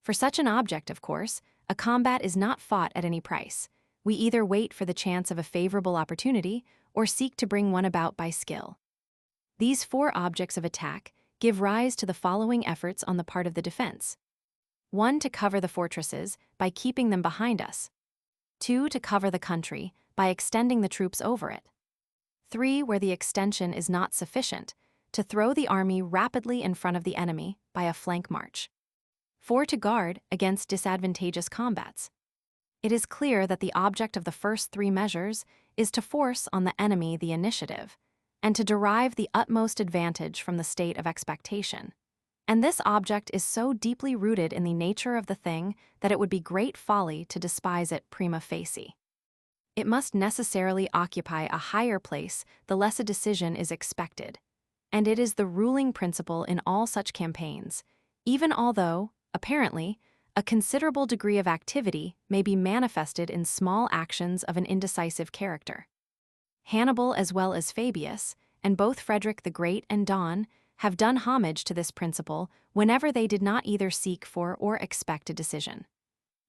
For such an object, of course, a combat is not fought at any price. We either wait for the chance of a favorable opportunity or seek to bring one about by skill. These 4 objects of attack give rise to the following efforts on the part of the defense. 1. To cover the fortresses by keeping them behind us. 2. To cover the country by extending the troops over it. 3. Where the extension is not sufficient, to throw the army rapidly in front of the enemy by a flank march. 4. To guard against disadvantageous combats. It is clear that the object of the first 3 measures is to force on the enemy the initiative, and to derive the utmost advantage from the state of expectation. And this object is so deeply rooted in the nature of the thing that it would be great folly to despise it prima facie. It must necessarily occupy a higher place the less a decision is expected, and it is the ruling principle in all such campaigns, even although, apparently, a considerable degree of activity may be manifested in small actions of an indecisive character. Hannibal as well as Fabius, and both Frederick the Great and Daun, have done homage to this principle whenever they did not either seek for or expect a decision.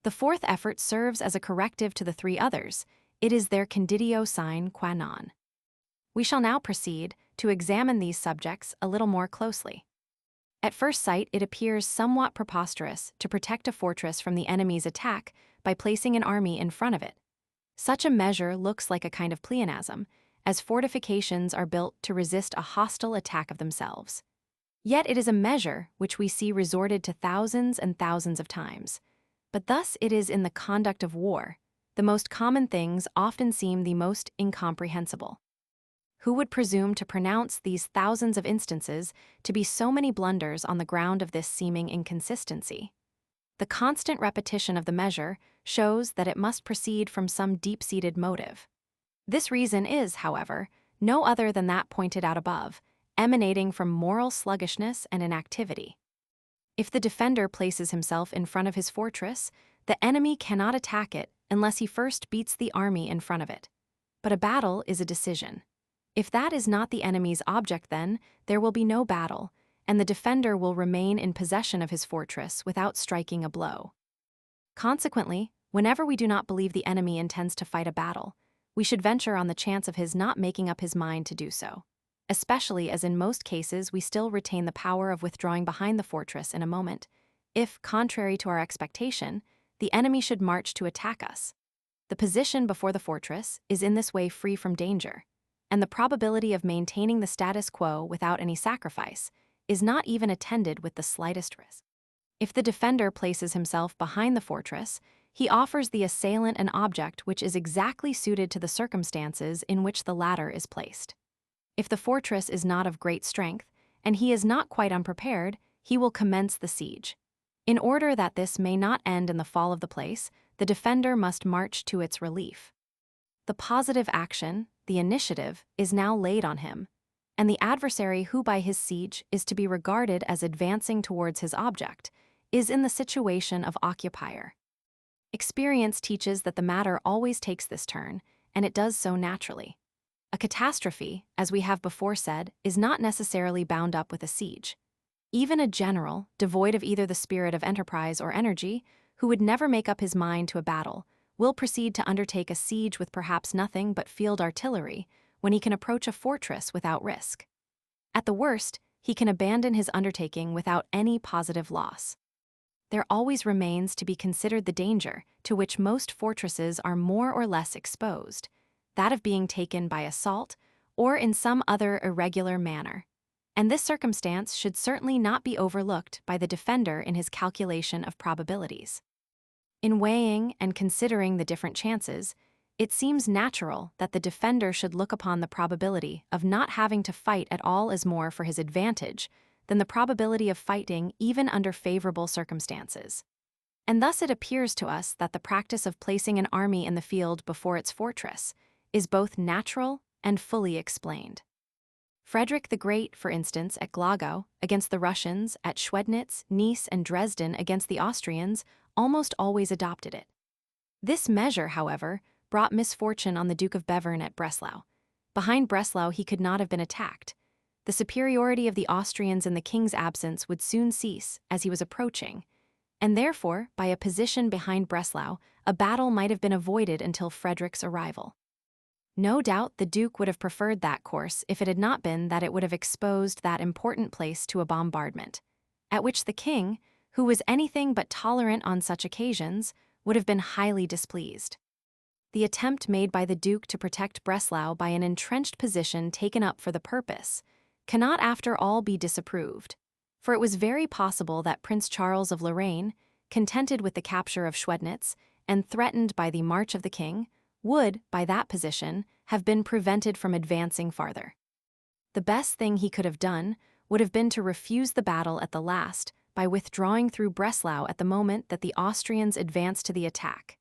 The 4th effort serves as a corrective to the 3 others. It is their conditio sine qua non. We shall now proceed to examine these subjects a little more closely. At first sight, it appears somewhat preposterous to protect a fortress from the enemy's attack by placing an army in front of it. Such a measure looks like a kind of pleonasm, as fortifications are built to resist a hostile attack of themselves. Yet it is a measure which we see resorted to thousands and thousands of times. But thus it is in the conduct of war. The most common things often seem the most incomprehensible. Who would presume to pronounce these thousands of instances to be so many blunders on the ground of this seeming inconsistency? The constant repetition of the measure shows that it must proceed from some deep-seated motive. This reason is, however, no other than that pointed out above, emanating from moral sluggishness and inactivity. If the defender places himself in front of his fortress, the enemy cannot attack it unless he first beats the army in front of it. But a battle is a decision. If that is not the enemy's object, then there will be no battle, and the defender will remain in possession of his fortress without striking a blow. Consequently, whenever we do not believe the enemy intends to fight a battle, we should venture on the chance of his not making up his mind to do so, especially as in most cases we still retain the power of withdrawing behind the fortress in a moment, if, contrary to our expectation, the enemy should march to attack us. The position before the fortress is in this way free from danger, and the probability of maintaining the status quo without any sacrifice is not even attended with the slightest risk. If the defender places himself behind the fortress, he offers the assailant an object which is exactly suited to the circumstances in which the latter is placed. If the fortress is not of great strength, and he is not quite unprepared, he will commence the siege. In order that this may not end in the fall of the place, the defender must march to its relief. The positive action, the initiative, is now laid on him, and the adversary who by his siege is to be regarded as advancing towards his object is in the situation of occupier. Experience teaches that the matter always takes this turn, and it does so naturally. A catastrophe, as we have before said, is not necessarily bound up with a siege. Even a general, devoid of either the spirit of enterprise or energy, who would never make up his mind to a battle, will proceed to undertake a siege with perhaps nothing but field artillery when he can approach a fortress without risk. At the worst, he can abandon his undertaking without any positive loss. there always remains to be considered the danger to which most fortresses are more or less exposed, that of being taken by assault or in some other irregular manner. And this circumstance should certainly not be overlooked by the defender in his calculation of probabilities. In weighing and considering the different chances, it seems natural that the defender should look upon the probability of not having to fight at all as more for his advantage than the probability of fighting even under favorable circumstances. And thus it appears to us that the practice of placing an army in the field before its fortress is both natural and fully explained. Frederick the Great, for instance, at Glagow against the Russians, at Schwednitz, Nice, and Dresden against the Austrians, almost always adopted it. This measure, however, brought misfortune on the Duke of Bevern at Breslau. Behind Breslau he could not have been attacked. The superiority of the Austrians in the king's absence would soon cease as he was approaching, and therefore, by a position behind Breslau, a battle might have been avoided until Frederick's arrival. No doubt the Duke would have preferred that course if it had not been that it would have exposed that important place to a bombardment, at which the king, who was anything but tolerant on such occasions, would have been highly displeased. The attempt made by the Duke to protect Breslau by an entrenched position taken up for the purpose cannot after all be disapproved, for it was very possible that Prince Charles of Lorraine, contented with the capture of Schwednitz and threatened by the march of the king, would, by that position, have been prevented from advancing farther. The best thing he could have done would have been to refuse the battle at the last by withdrawing through Breslau at the moment that the Austrians advanced to the attack.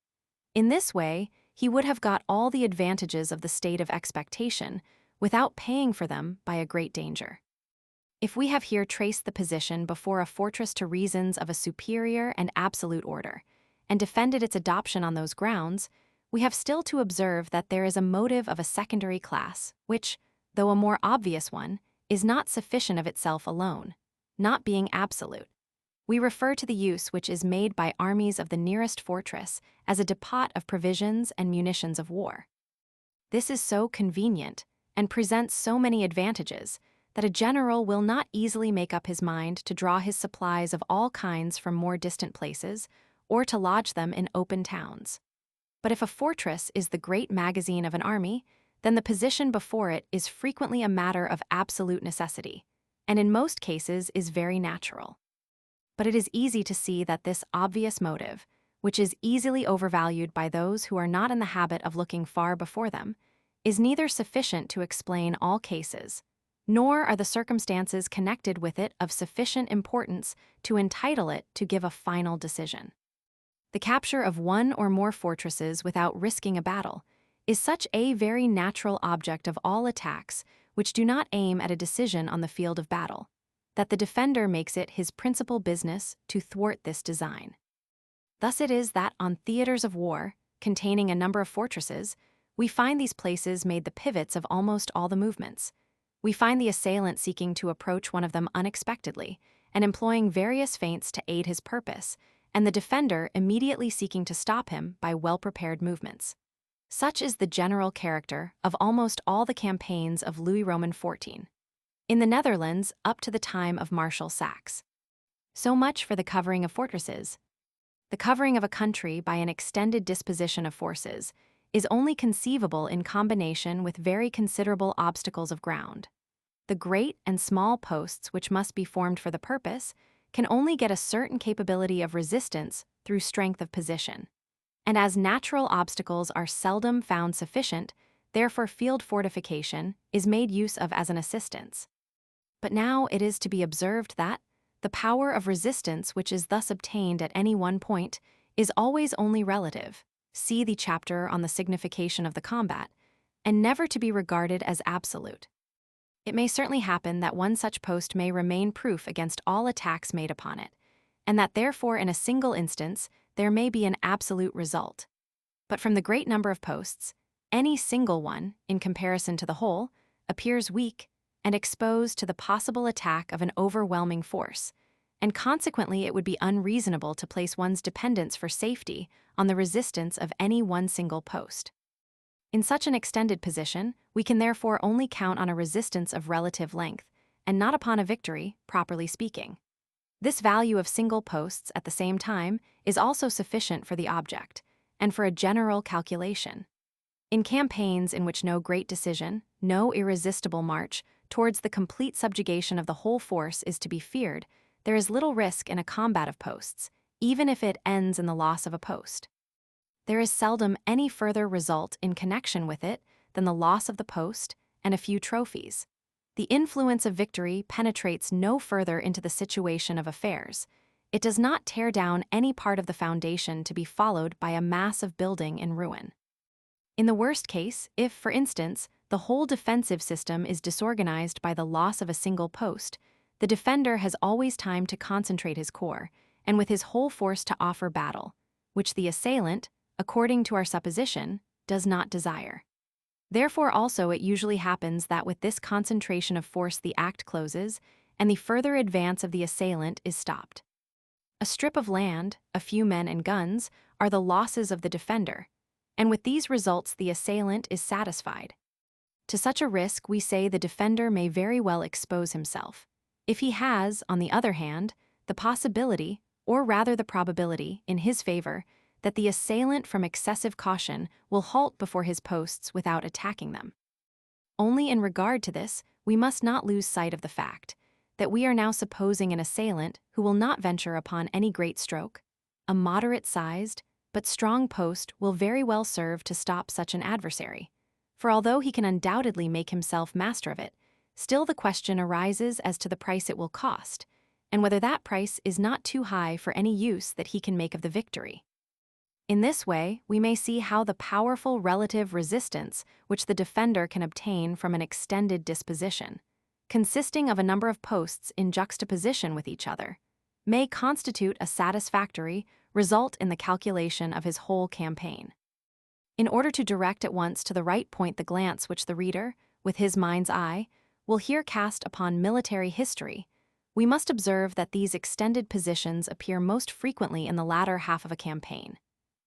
In this way, he would have got all the advantages of the state of expectation without paying for them by a great danger. If we have here traced the position before a fortress to reasons of a superior and absolute order, and defended its adoption on those grounds, we have still to observe that there is a motive of a secondary class, which, though a more obvious one, is not sufficient of itself alone, not being absolute. We refer to the use which is made by armies of the nearest fortress as a depot of provisions and munitions of war. This is so convenient, and presents so many advantages, that a general will not easily make up his mind to draw his supplies of all kinds from more distant places, or to lodge them in open towns. But if a fortress is the great magazine of an army, then the position before it is frequently a matter of absolute necessity, and in most cases is very natural. But it is easy to see that this obvious motive, which is easily overvalued by those who are not in the habit of looking far before them, is neither sufficient to explain all cases, nor are the circumstances connected with it of sufficient importance to entitle it to give a final decision. The capture of one or more fortresses without risking a battle is such a very natural object of all attacks which do not aim at a decision on the field of battle, that the defender makes it his principal business to thwart this design. Thus it is that on theaters of war, containing a number of fortresses, we find these places made the pivots of almost all the movements. We find the assailant seeking to approach one of them unexpectedly and employing various feints to aid his purpose, and the defender immediately seeking to stop him by well-prepared movements. Such is the general character of almost all the campaigns of Louis Roman XIV, in the Netherlands up to the time of Marshal Saxe. So much for the covering of fortresses. The covering of a country by an extended disposition of forces is only conceivable in combination with very considerable obstacles of ground. The great and small posts which must be formed for the purpose can only get a certain capability of resistance through strength of position. And as natural obstacles are seldom found sufficient, therefore field fortification is made use of as an assistance. But now it is to be observed that the power of resistance which is thus obtained at any one point is always only relative, see the chapter on the signification of the combat, and never to be regarded as absolute. It may certainly happen that one such post may remain proof against all attacks made upon it, and that therefore in a single instance there may be an absolute result. But from the great number of posts, any single one, in comparison to the whole, appears weak and exposed to the possible attack of an overwhelming force, and consequently it would be unreasonable to place one's dependence for safety on the resistance of any one single post. In such an extended position, we can therefore only count on a resistance of relative length, and not upon a victory, properly speaking. This value of single posts at the same time is also sufficient for the object, and for a general calculation. In campaigns in which no great decision, no irresistible march towards the complete subjugation of the whole force is to be feared, there is little risk in a combat of posts, even if it ends in the loss of a post. There is seldom any further result in connection with it than the loss of the post and a few trophies. The influence of victory penetrates no further into the situation of affairs. It does not tear down any part of the foundation to be followed by a mass of building in ruin. In the worst case, if, for instance, the whole defensive system is disorganized by the loss of a single post, the defender has always time to concentrate his corps, and with his whole force to offer battle, which the assailant, according to our supposition, does not desire. Therefore also it usually happens that with this concentration of force the act closes, and the further advance of the assailant is stopped. A strip of land, a few men and guns, are the losses of the defender, and with these results the assailant is satisfied. To such a risk we say the defender may very well expose himself, if he has, on the other hand, the possibility, or rather the probability, in his favor, that the assailant from excessive caution will halt before his posts without attacking them. Only in regard to this, we must not lose sight of the fact that we are now supposing an assailant who will not venture upon any great stroke. A moderate-sized, but strong post will very well serve to stop such an adversary, for although he can undoubtedly make himself master of it, still the question arises as to the price it will cost, and whether that price is not too high for any use that he can make of the victory. In this way, we may see how the powerful relative resistance which the defender can obtain from an extended disposition, consisting of a number of posts in juxtaposition with each other, may constitute a satisfactory result in the calculation of his whole campaign. In order to direct at once to the right point the glance which the reader, with his mind's eye, will here cast upon military history, we must observe that these extended positions appear most frequently in the latter half of a campaign,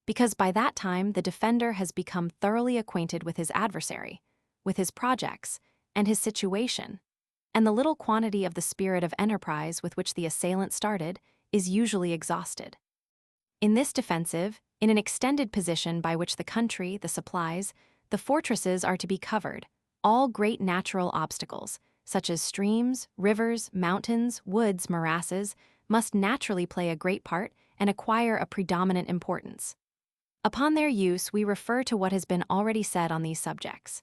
because by that time the defender has become thoroughly acquainted with his adversary, with his projects, and his situation, and the little quantity of the spirit of enterprise with which the assailant started is usually exhausted. In this defensive, in an extended position by which the country, the supplies, the fortresses are to be covered, all great natural obstacles, such as streams, rivers, mountains, woods, morasses, must naturally play a great part and acquire a predominant importance. Upon their use we refer to what has been already said on these subjects.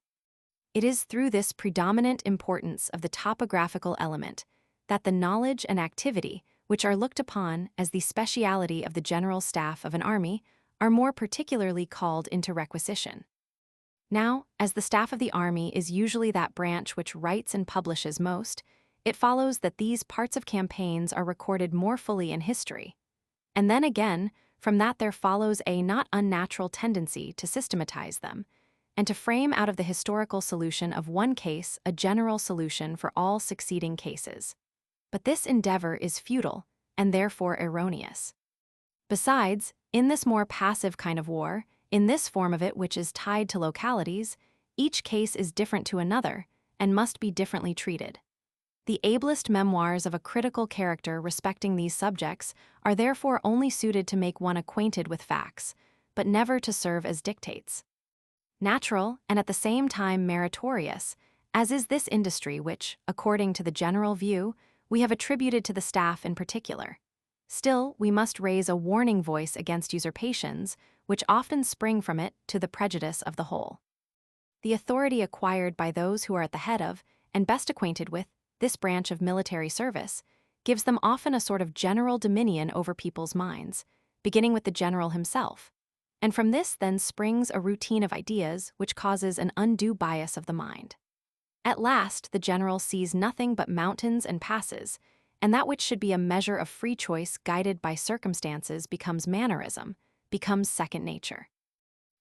It is through this predominant importance of the topographical element that the knowledge and activity, which are looked upon as the speciality of the general staff of an army, are more particularly called into requisition. Now, as the staff of the army is usually that branch which writes and publishes most, it follows that these parts of campaigns are recorded more fully in history. And then again, from that there follows a not unnatural tendency to systematize them, and to frame out of the historical solution of one case a general solution for all succeeding cases. But this endeavor is futile, and therefore erroneous. Besides, in this more passive kind of war, in this form of it which is tied to localities, each case is different to another, and must be differently treated. The ablest memoirs of a critical character respecting these subjects are therefore only suited to make one acquainted with facts, but never to serve as dictates. Natural, and at the same time meritorious, as is this industry which, according to the general view, we have attributed to the staff in particular. Still, we must raise a warning voice against usurpations, which often spring from it to the prejudice of the whole. The authority acquired by those who are at the head of, and best acquainted with, this branch of military service, gives them often a sort of general dominion over people's minds, beginning with the general himself, and from this then springs a routine of ideas which causes an undue bias of the mind. At last the general sees nothing but mountains and passes, and that which should be a measure of free choice guided by circumstances becomes mannerism, becomes second nature.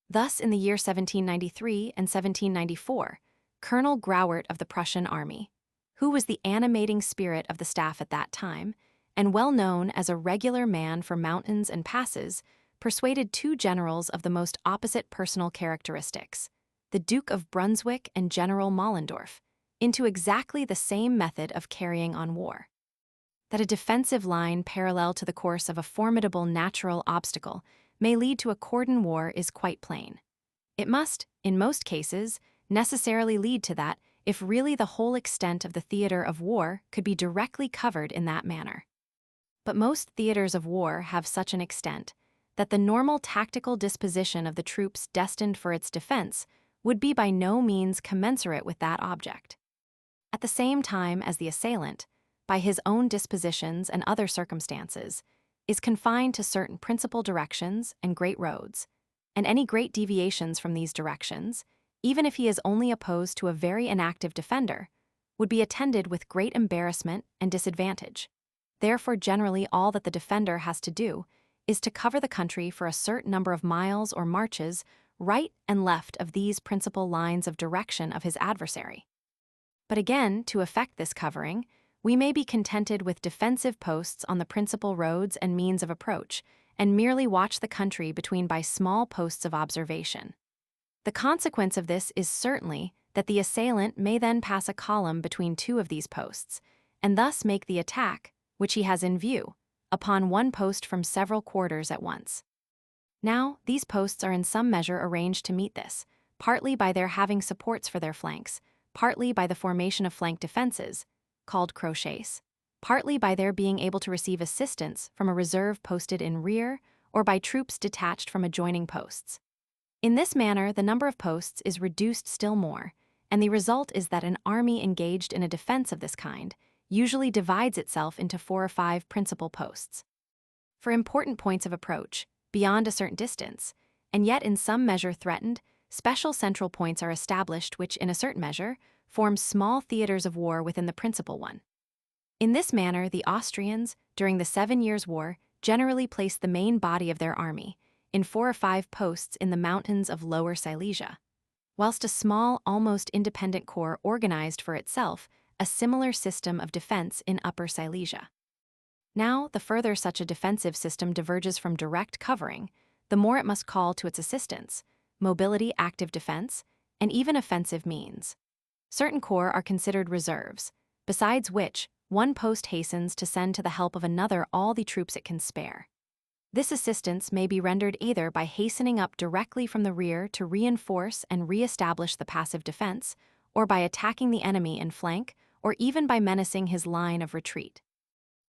Thus, in the year 1793 and 1794, Colonel Grauert of the Prussian army, who was the animating spirit of the staff at that time, and well known as a regular man for mountains and passes, persuaded two generals of the most opposite personal characteristics, the Duke of Brunswick and General Mollendorf, into exactly the same method of carrying on war. That a defensive line parallel to the course of a formidable natural obstacle may lead to a cordon war is quite plain. It must, in most cases, necessarily lead to that if really the whole extent of the theater of war could be directly covered in that manner. But most theaters of war have such an extent that the normal tactical disposition of the troops destined for its defense would be by no means commensurate with that object. At the same time as the assailant, by his own dispositions and other circumstances, is confined to certain principal directions and great roads, and any great deviations from these directions, even if he is only opposed to a very inactive defender, would be attended with great embarrassment and disadvantage. Therefore, generally all that the defender has to do is to cover the country for a certain number of miles or marches right and left of these principal lines of direction of his adversary. But again, to effect this covering, we may be contented with defensive posts on the principal roads and means of approach, and merely watch the country between by small posts of observation. The consequence of this is certainly that the assailant may then pass a column between two of these posts, and thus make the attack, which he has in view, upon one post from several quarters at once. Now, these posts are in some measure arranged to meet this, partly by their having supports for their flanks, partly by the formation of flank defenses, called crochets, partly by their being able to receive assistance from a reserve posted in rear or by troops detached from adjoining posts. In this manner, the number of posts is reduced still more, and the result is that an army engaged in a defense of this kind usually divides itself into 4 or 5 principal posts. For important points of approach, beyond a certain distance, and yet in some measure threatened, special central points are established which, in a certain measure, form small theaters of war within the principal one. In this manner, the Austrians, during the 7 Years' War, generally placed the main body of their army in 4 or 5 posts in the mountains of Lower Silesia, whilst a small, almost independent corps organized for itself a similar system of defense in Upper Silesia. Now, the further such a defensive system diverges from direct covering, the more it must call to its assistance mobility, active defense, and even offensive means. Certain corps are considered reserves, besides which, one post hastens to send to the help of another all the troops it can spare. This assistance may be rendered either by hastening up directly from the rear to reinforce and re-establish the passive defense, or by attacking the enemy in flank, or even by menacing his line of retreat.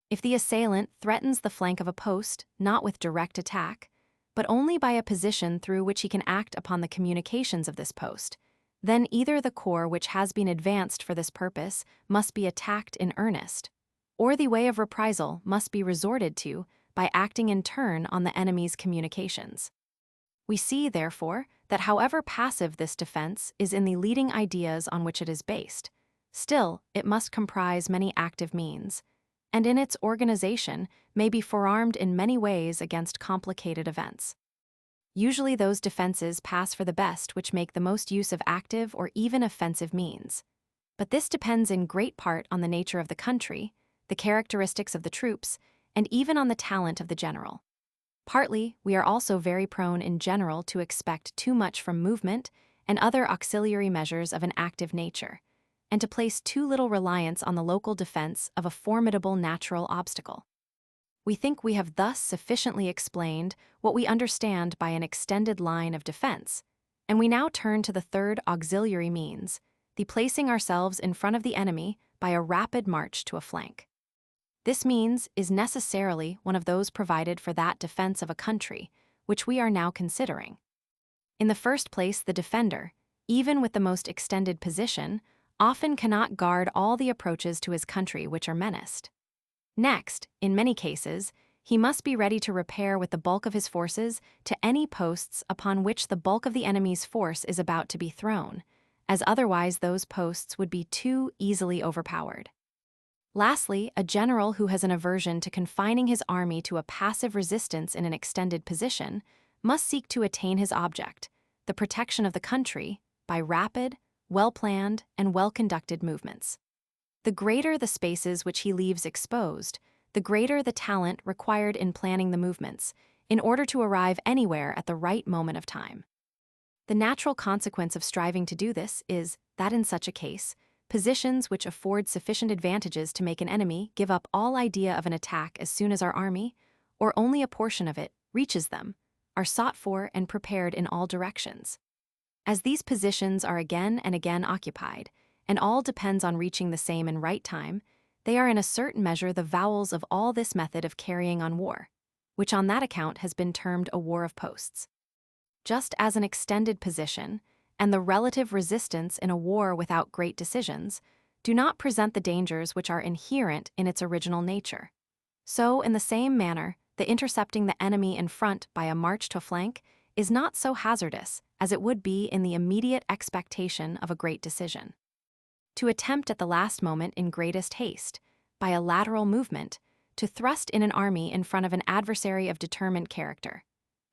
If the assailant threatens the flank of a post not with direct attack, but only by a position through which he can act upon the communications of this post, then either the corps which has been advanced for this purpose must be attacked in earnest, or the way of reprisal must be resorted to by acting in turn on the enemy's communications. We see, therefore, that however passive this defense is in the leading ideas on which it is based, still it must comprise many active means, and in its organization may be forearmed in many ways against complicated events. Usually those defenses pass for the best which make the most use of active or even offensive means. But this depends in great part on the nature of the country, the characteristics of the troops, and even on the talent of the general. Partly, we are also very prone in general to expect too much from movement and other auxiliary measures of an active nature, and to place too little reliance on the local defense of a formidable natural obstacle. We think we have thus sufficiently explained what we understand by an extended line of defense, and we now turn to the third auxiliary means, the placing ourselves in front of the enemy by a rapid march to a flank. This means is necessarily one of those provided for that defense of a country, which we are now considering. In the first place, the defender, even with the most extended position, often cannot guard all the approaches to his country which are menaced. Next, in many cases, he must be ready to repair with the bulk of his forces to any posts upon which the bulk of the enemy's force is about to be thrown, as otherwise those posts would be too easily overpowered. Lastly, a general who has an aversion to confining his army to a passive resistance in an extended position must seek to attain his object, the protection of the country, by rapid, well-planned, and well-conducted movements. The greater the spaces which he leaves exposed, the greater the talent required in planning the movements, in order to arrive anywhere at the right moment of time. The natural consequence of striving to do this is that in such a case, positions which afford sufficient advantages to make an enemy give up all idea of an attack as soon as our army, or only a portion of it, reaches them, are sought for and prepared in all directions. As these positions are again and again occupied, and all depends on reaching the same in right time, they are in a certain measure the vowels of all this method of carrying on war, which on that account has been termed a war of posts. Just as an extended position, and the relative resistance in a war without great decisions, do not present the dangers which are inherent in its original nature, so in the same manner, the intercepting the enemy in front by a march to flank is not so hazardous as it would be in the immediate expectation of a great decision. To attempt at the last moment in greatest haste, by a lateral movement, to thrust in an army in front of an adversary of determined character,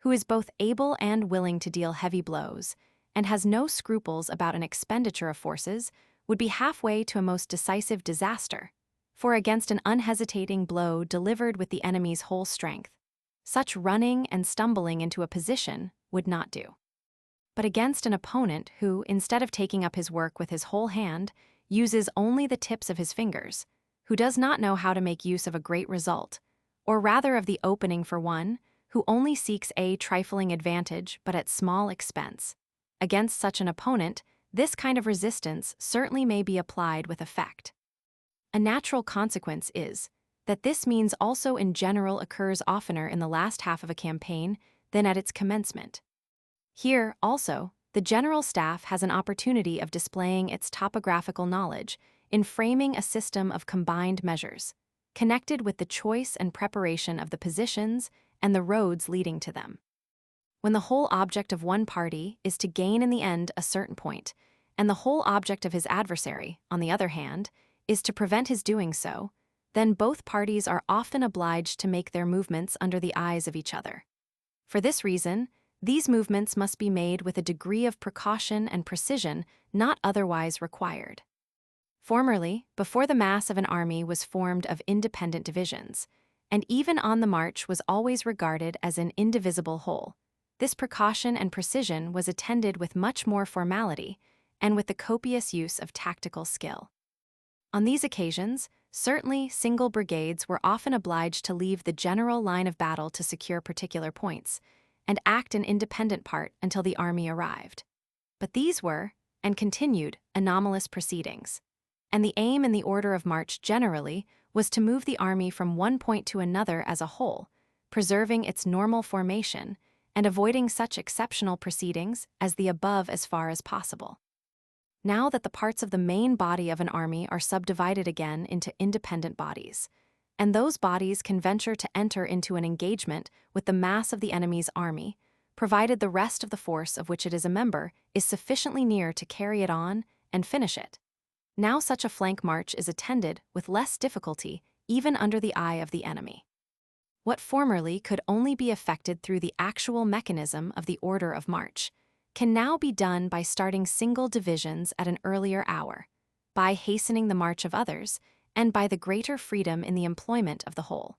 who is both able and willing to deal heavy blows, and has no scruples about an expenditure of forces, would be halfway to a most decisive disaster, for against an unhesitating blow delivered with the enemy's whole strength, such running and stumbling into a position would not do. But against an opponent who, instead of taking up his work with his whole hand, uses only the tips of his fingers, who does not know how to make use of a great result, or rather of the opening for one, who only seeks a trifling advantage but at small expense. Against such an opponent, this kind of resistance certainly may be applied with effect. A natural consequence is that this means also in general occurs oftener in the last half of a campaign than at its commencement. Here, also, the general staff has an opportunity of displaying its topographical knowledge in framing a system of combined measures, connected with the choice and preparation of the positions and the roads leading to them. When the whole object of one party is to gain in the end a certain point, and the whole object of his adversary, on the other hand, is to prevent his doing so, then both parties are often obliged to make their movements under the eyes of each other. For this reason, these movements must be made with a degree of precaution and precision not otherwise required. Formerly, before the mass of an army was formed of independent divisions, and even on the march was always regarded as an indivisible whole, this precaution and precision was attended with much more formality and with the copious use of tactical skill. On these occasions, certainly single brigades were often obliged to leave the general line of battle to secure particular points, and act an independent part until the army arrived. But these were, and continued, anomalous proceedings, and the aim in the order of march generally was to move the army from one point to another as a whole, preserving its normal formation, and avoiding such exceptional proceedings as the above as far as possible. Now that the parts of the main body of an army are subdivided again into independent bodies, and those bodies can venture to enter into an engagement with the mass of the enemy's army, provided the rest of the force of which it is a member is sufficiently near to carry it on and finish it. Now such a flank march is attended with less difficulty even under the eye of the enemy. What formerly could only be effected through the actual mechanism of the order of march can now be done by starting single divisions at an earlier hour, by hastening the march of others, and by the greater freedom in the employment of the whole.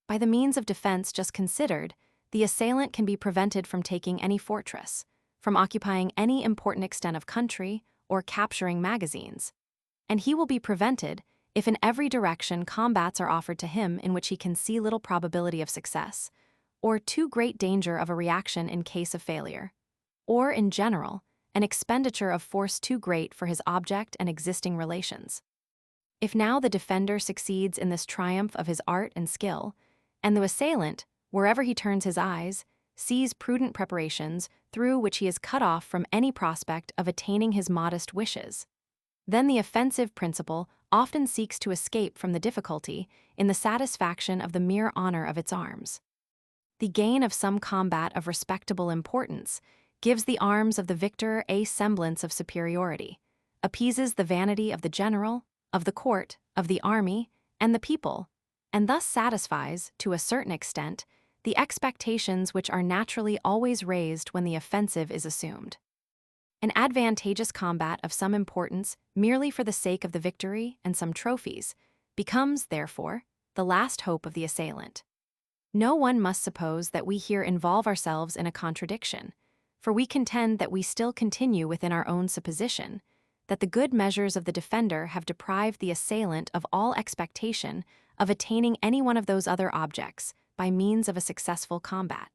By the means of defense just considered, the assailant can be prevented from taking any fortress, from occupying any important extent of country, or capturing magazines, and he will be prevented if in every direction combats are offered to him in which he can see little probability of success, or too great danger of a reaction in case of failure, or, in general, an expenditure of force too great for his object and existing relations. If now the defender succeeds in this triumph of his art and skill, and the assailant, wherever he turns his eyes, sees prudent preparations through which he is cut off from any prospect of attaining his modest wishes, then the offensive principle often seeks to escape from the difficulty in the satisfaction of the mere honor of its arms. The gain of some combat of respectable importance gives the arms of the victor a semblance of superiority, appeases the vanity of the general, of the court, of the army, and the people, and thus satisfies, to a certain extent, the expectations which are naturally always raised when the offensive is assumed. An advantageous combat of some importance merely for the sake of the victory and some trophies becomes, therefore, the last hope of the assailant. No one must suppose that we here involve ourselves in a contradiction, for we contend that we still continue within our own supposition, that the good measures of the defender have deprived the assailant of all expectation of attaining any one of those other objects by means of a successful combat.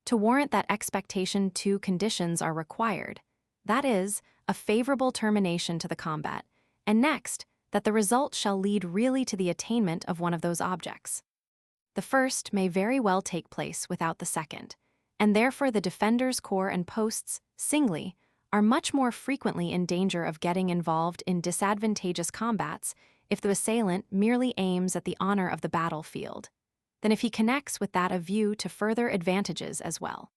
To warrant that expectation, two conditions are required. That is, a favorable termination to the combat, and next, that the result shall lead really to the attainment of one of those objects. The first may very well take place without the second, and therefore the defender's corps and posts, singly, are much more frequently in danger of getting involved in disadvantageous combats if the assailant merely aims at the honor of the battlefield, than if he connects with that of view to further advantages as well.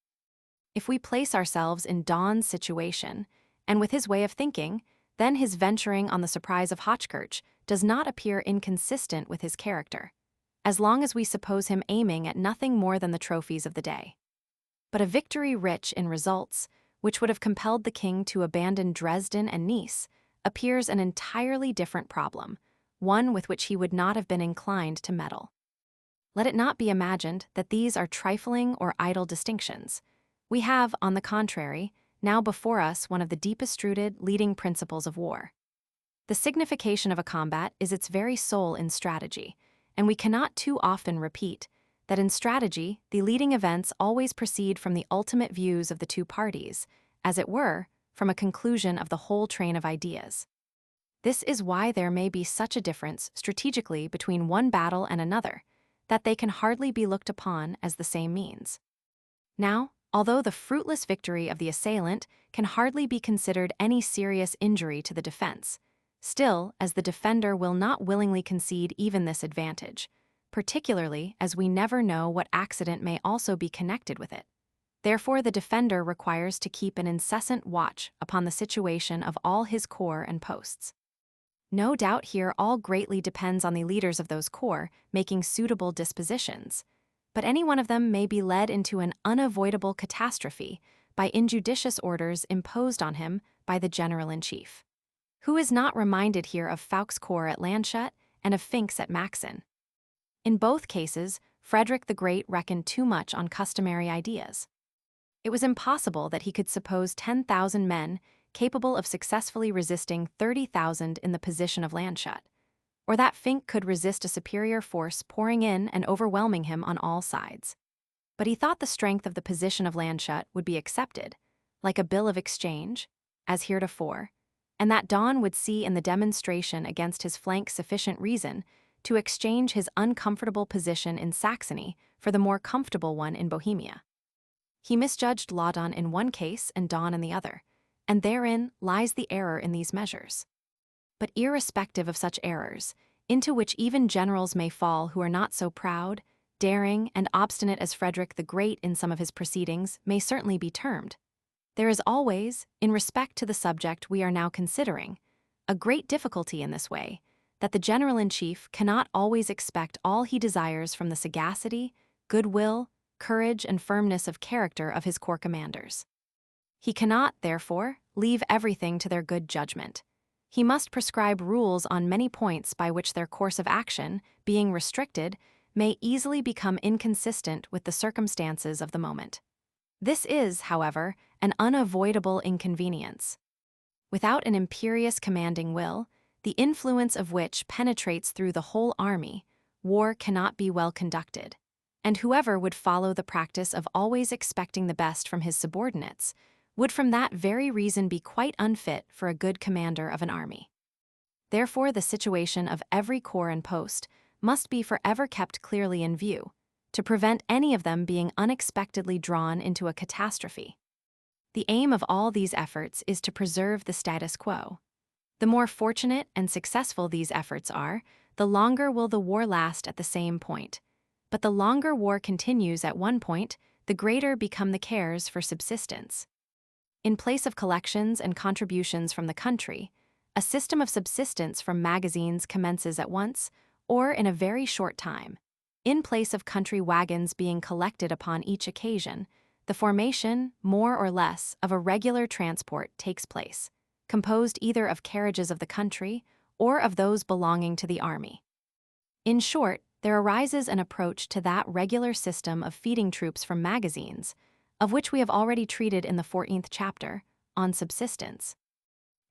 If we place ourselves in Don's situation, and with his way of thinking, then his venturing on the surprise of Hochkirch does not appear inconsistent with his character, as long as we suppose him aiming at nothing more than the trophies of the day. But a victory rich in results, which would have compelled the king to abandon Dresden and Nice, appears an entirely different problem, one with which he would not have been inclined to meddle. Let it not be imagined that these are trifling or idle distinctions. We have, on the contrary, now before us one of the deepest-rooted leading principles of war. The signification of a combat is its very soul in strategy, and we cannot too often repeat that in strategy the leading events always proceed from the ultimate views of the two parties, as it were, from a conclusion of the whole train of ideas. This is why there may be such a difference strategically between one battle and another, that they can hardly be looked upon as the same means. Now, although the fruitless victory of the assailant can hardly be considered any serious injury to the defense, still, as the defender will not willingly concede even this advantage, particularly as we never know what accident may also be connected with it. Therefore, the defender requires to keep an incessant watch upon the situation of all his corps and posts. No doubt here all greatly depends on the leaders of those corps making suitable dispositions, but any one of them may be led into an unavoidable catastrophe by injudicious orders imposed on him by the general-in-chief. Who is not reminded here of Fouque's corps at Landshut and of Fink's at Maxen? In both cases, Frederick the Great reckoned too much on customary ideas. It was impossible that he could suppose 10,000 men capable of successfully resisting 30,000 in the position of Landshut, or that Fink could resist a superior force pouring in and overwhelming him on all sides. But he thought the strength of the position of Landshut would be accepted, like a bill of exchange, as heretofore, and that Don would see in the demonstration against his flank sufficient reason to exchange his uncomfortable position in Saxony for the more comfortable one in Bohemia. He misjudged Laudon in one case and Don in the other, and therein lies the error in these measures. But irrespective of such errors, into which even generals may fall who are not so proud, daring, and obstinate as Frederick the Great in some of his proceedings may certainly be termed, there is always, in respect to the subject we are now considering, a great difficulty in this way, that the general-in-chief cannot always expect all he desires from the sagacity, goodwill, courage, and firmness of character of his corps commanders. He cannot, therefore, leave everything to their good judgment. He must prescribe rules on many points by which their course of action, being restricted, may easily become inconsistent with the circumstances of the moment. This is, however, an unavoidable inconvenience. Without an imperious commanding will, the influence of which penetrates through the whole army, war cannot be well conducted, and whoever would follow the practice of always expecting the best from his subordinates would from that very reason be quite unfit for a good commander of an army. Therefore, the situation of every corps and post must be forever kept clearly in view, to prevent any of them being unexpectedly drawn into a catastrophe. The aim of all these efforts is to preserve the status quo. The more fortunate and successful these efforts are, the longer will the war last at the same point. But the longer war continues at one point, the greater become the cares for subsistence. In place of collections and contributions from the country, a system of subsistence from magazines commences at once, or in a very short time. In place of country wagons being collected upon each occasion, the formation, more or less, of a regular transport takes place, composed either of carriages of the country or of those belonging to the army. In short, there arises an approach to that regular system of feeding troops from magazines, of which we have already treated in the 14th chapter, on subsistence.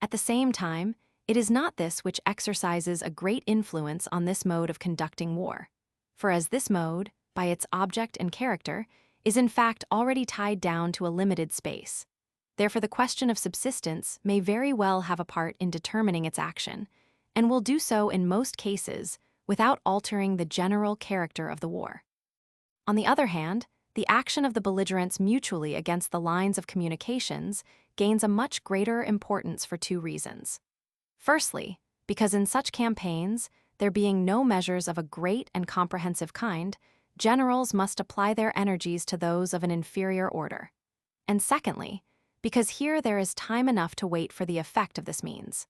At the same time, it is not this which exercises a great influence on this mode of conducting war. For as this mode, by its object and character, is in fact already tied down to a limited space. Therefore the question of subsistence may very well have a part in determining its action, and will do so in most cases without altering the general character of the war. On the other hand, the action of the belligerents mutually against the lines of communications gains a much greater importance for two reasons. Firstly, because in such campaigns, there being no measures of a great and comprehensive kind, generals must apply their energies to those of an inferior order. And secondly, because here there is time enough to wait for the effect of this means.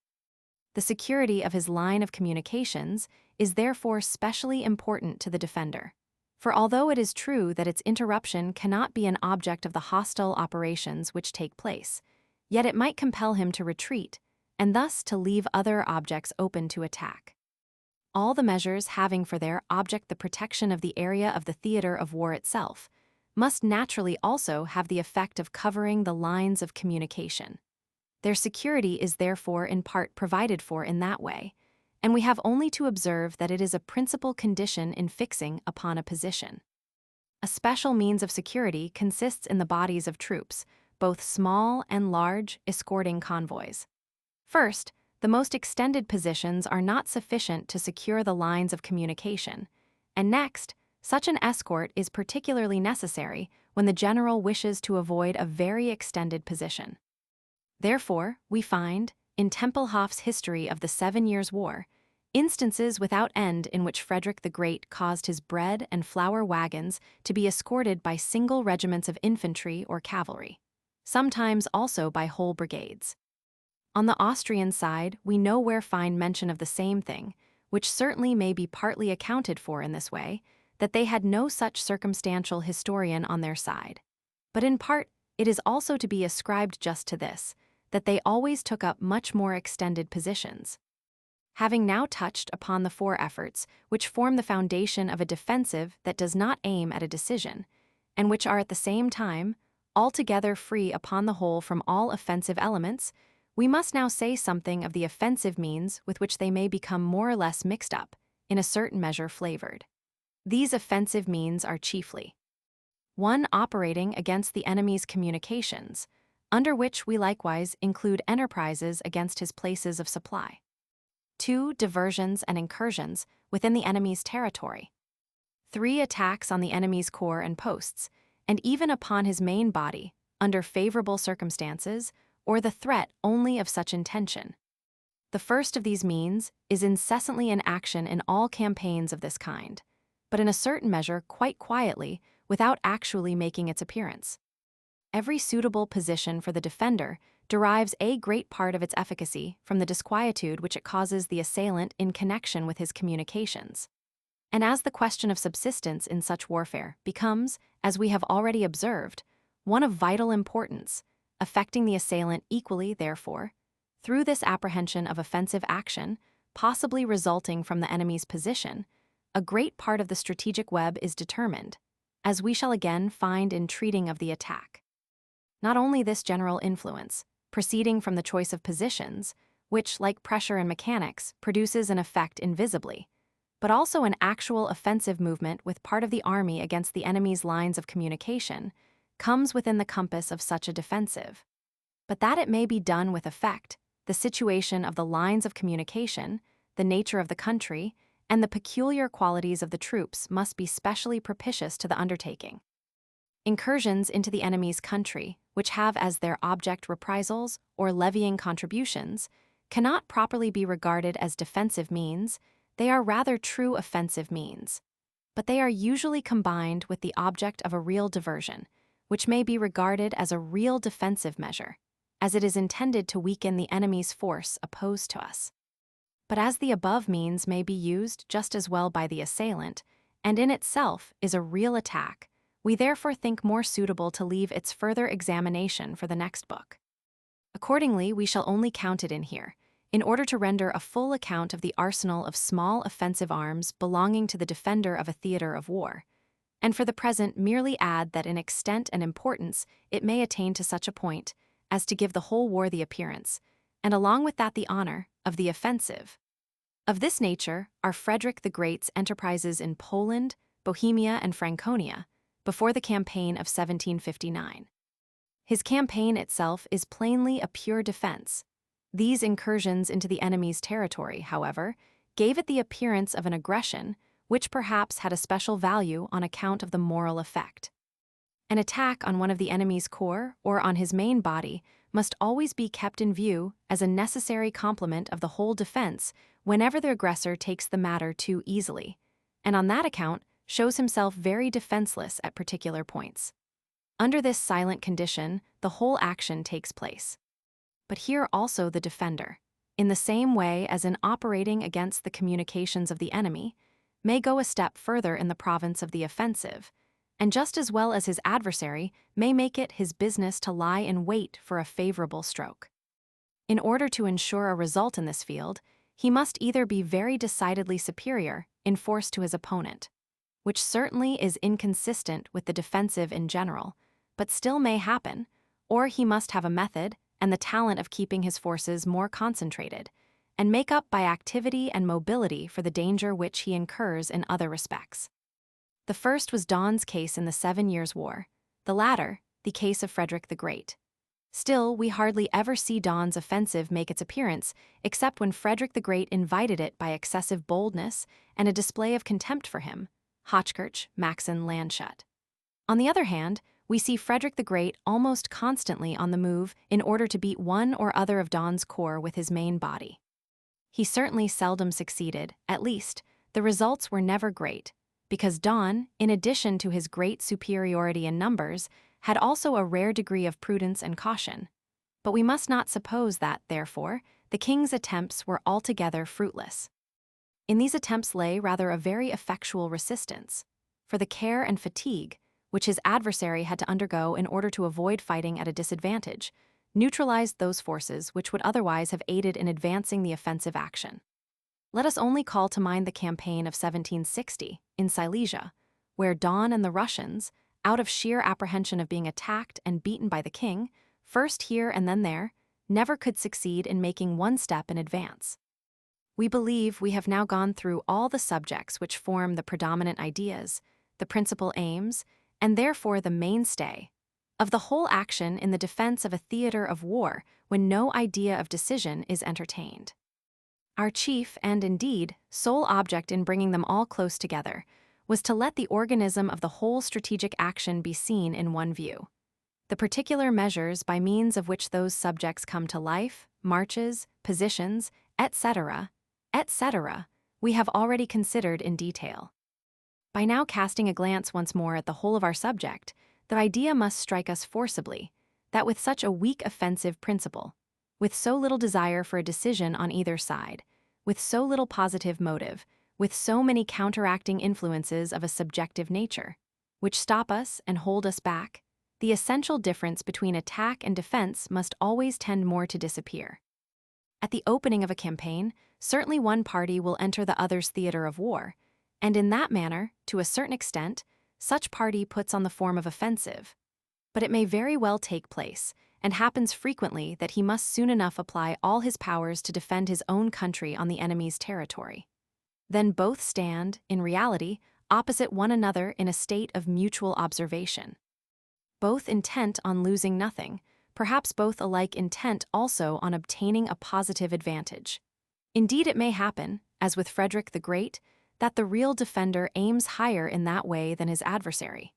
The security of his line of communications is therefore specially important to the defender. For although it is true that its interruption cannot be an object of the hostile operations which take place, yet it might compel him to retreat, and thus to leave other objects open to attack. All the measures having for their object the protection of the area of the theater of war itself must naturally also have the effect of covering the lines of communication. Their security is therefore in part provided for in that way, and we have only to observe that it is a principal condition in fixing upon a position. A special means of security consists in the bodies of troops, both small and large, escorting convoys. First, the most extended positions are not sufficient to secure the lines of communication, and next, such an escort is particularly necessary when the general wishes to avoid a very extended position. Therefore, we find, in Tempelhof's history of the 7 Years' War, instances without end in which Frederick the Great caused his bread and flour wagons to be escorted by single regiments of infantry or cavalry, sometimes also by whole brigades. On the Austrian side, we nowhere find mention of the same thing, which certainly may be partly accounted for in this way, that they had no such circumstantial historian on their side. But in part, it is also to be ascribed just to this, that they always took up much more extended positions. Having now touched upon the four efforts which form the foundation of a defensive that does not aim at a decision, and which are at the same time altogether free upon the whole from all offensive elements, we must now say something of the offensive means with which they may become more or less mixed up, in a certain measure flavored. These offensive means are chiefly: 1. Operating against the enemy's communications, under which we likewise include enterprises against his places of supply. 2. Diversions and incursions within the enemy's territory. 3. Attacks on the enemy's corps and posts, and even upon his main body, under favorable circumstances, or the threat only of such intention. The first of these means is incessantly in action in all campaigns of this kind, but in a certain measure quite quietly, without actually making its appearance. Every suitable position for the defender derives a great part of its efficacy from the disquietude which it causes the assailant in connection with his communications. And as the question of subsistence in such warfare becomes, as we have already observed, one of vital importance, affecting the assailant equally, therefore, through this apprehension of offensive action, possibly resulting from the enemy's position, a great part of the strategic web is determined, as we shall again find in treating of the attack. Not only this general influence, proceeding from the choice of positions, which, like pressure in mechanics, produces an effect invisibly, but also an actual offensive movement with part of the army against the enemy's lines of communication, comes within the compass of such a defensive. But that it may be done with effect, the situation of the lines of communication, the nature of the country, and the peculiar qualities of the troops must be specially propitious to the undertaking. Incursions into the enemy's country, which have as their object reprisals or levying contributions, cannot properly be regarded as defensive means, they are rather true offensive means. But they are usually combined with the object of a real diversion, which may be regarded as a real defensive measure, as it is intended to weaken the enemy's force opposed to us. But as the above means may be used just as well by the assailant, and in itself is a real attack, we therefore think more suitable to leave its further examination for the next book. Accordingly, we shall only count it in here, in order to render a full account of the arsenal of small offensive arms belonging to the defender of a theater of war, and for the present merely add that in extent and importance it may attain to such a point as to give the whole war the appearance, and along with that the honor, of the offensive. Of this nature are Frederick the Great's enterprises in Poland, Bohemia, and Franconia, before the campaign of 1759. His campaign itself is plainly a pure defense. These incursions into the enemy's territory, however, gave it the appearance of an aggression, which perhaps had a special value on account of the moral effect. An attack on one of the enemy's corps or on his main body must always be kept in view as a necessary complement of the whole defense whenever the aggressor takes the matter too easily, and on that account shows himself very defenseless at particular points. Under this silent condition, the whole action takes place. But here also the defender, in the same way as in operating against the communications of the enemy, may go a step further in the province of the offensive, and just as well as his adversary may make it his business to lie in wait for a favorable stroke. In order to ensure a result in this field, he must either be very decidedly superior in force to his opponent, which certainly is inconsistent with the defensive in general, but still may happen, or he must have a method and the talent of keeping his forces more concentrated, and make up by activity and mobility for the danger which he incurs in other respects. The first was Daun's case in the 7 Years' War, the latter, the case of Frederick the Great. Still, we hardly ever see Daun's offensive make its appearance, except when Frederick the Great invited it by excessive boldness and a display of contempt for him, Hochkirch, Maxen, Landshut. On the other hand, we see Frederick the Great almost constantly on the move in order to beat one or other of Daun's corps with his main body. He certainly seldom succeeded, at least, the results were never great, because Daun, in addition to his great superiority in numbers, had also a rare degree of prudence and caution. But we must not suppose that, therefore, the king's attempts were altogether fruitless. In these attempts lay rather a very effectual resistance, for the care and fatigue, which his adversary had to undergo in order to avoid fighting at a disadvantage, neutralized those forces which would otherwise have aided in advancing the offensive action. Let us only call to mind the campaign of 1760 in Silesia, where Daun and the Russians, out of sheer apprehension of being attacked and beaten by the king, first here and then there, never could succeed in making one step in advance. We believe we have now gone through all the subjects which form the predominant ideas, the principal aims, and therefore the mainstay of the whole action in the defense of a theater of war when no idea of decision is entertained. Our chief and, indeed, sole object in bringing them all close together was to let the organism of the whole strategic action be seen in one view. The particular measures by means of which those subjects come to life, marches, positions, etc., we have already considered in detail. By now casting a glance once more at the whole of our subject, the idea must strike us forcibly that with such a weak offensive principle, with so little desire for a decision on either side, with so little positive motive, with so many counteracting influences of a subjective nature, which stop us and hold us back, the essential difference between attack and defense must always tend more to disappear. At the opening of a campaign, certainly one party will enter the other's theater of war, and in that manner, to a certain extent, such party puts on the form of offensive. But it may very well take place, and happens frequently that he must soon enough apply all his powers to defend his own country on the enemy's territory. Then both stand, in reality, opposite one another in a state of mutual observation. Both intent on losing nothing, perhaps both alike intent also on obtaining a positive advantage. Indeed, it may happen, as with Frederick the Great, that the real defender aims higher in that way than his adversary.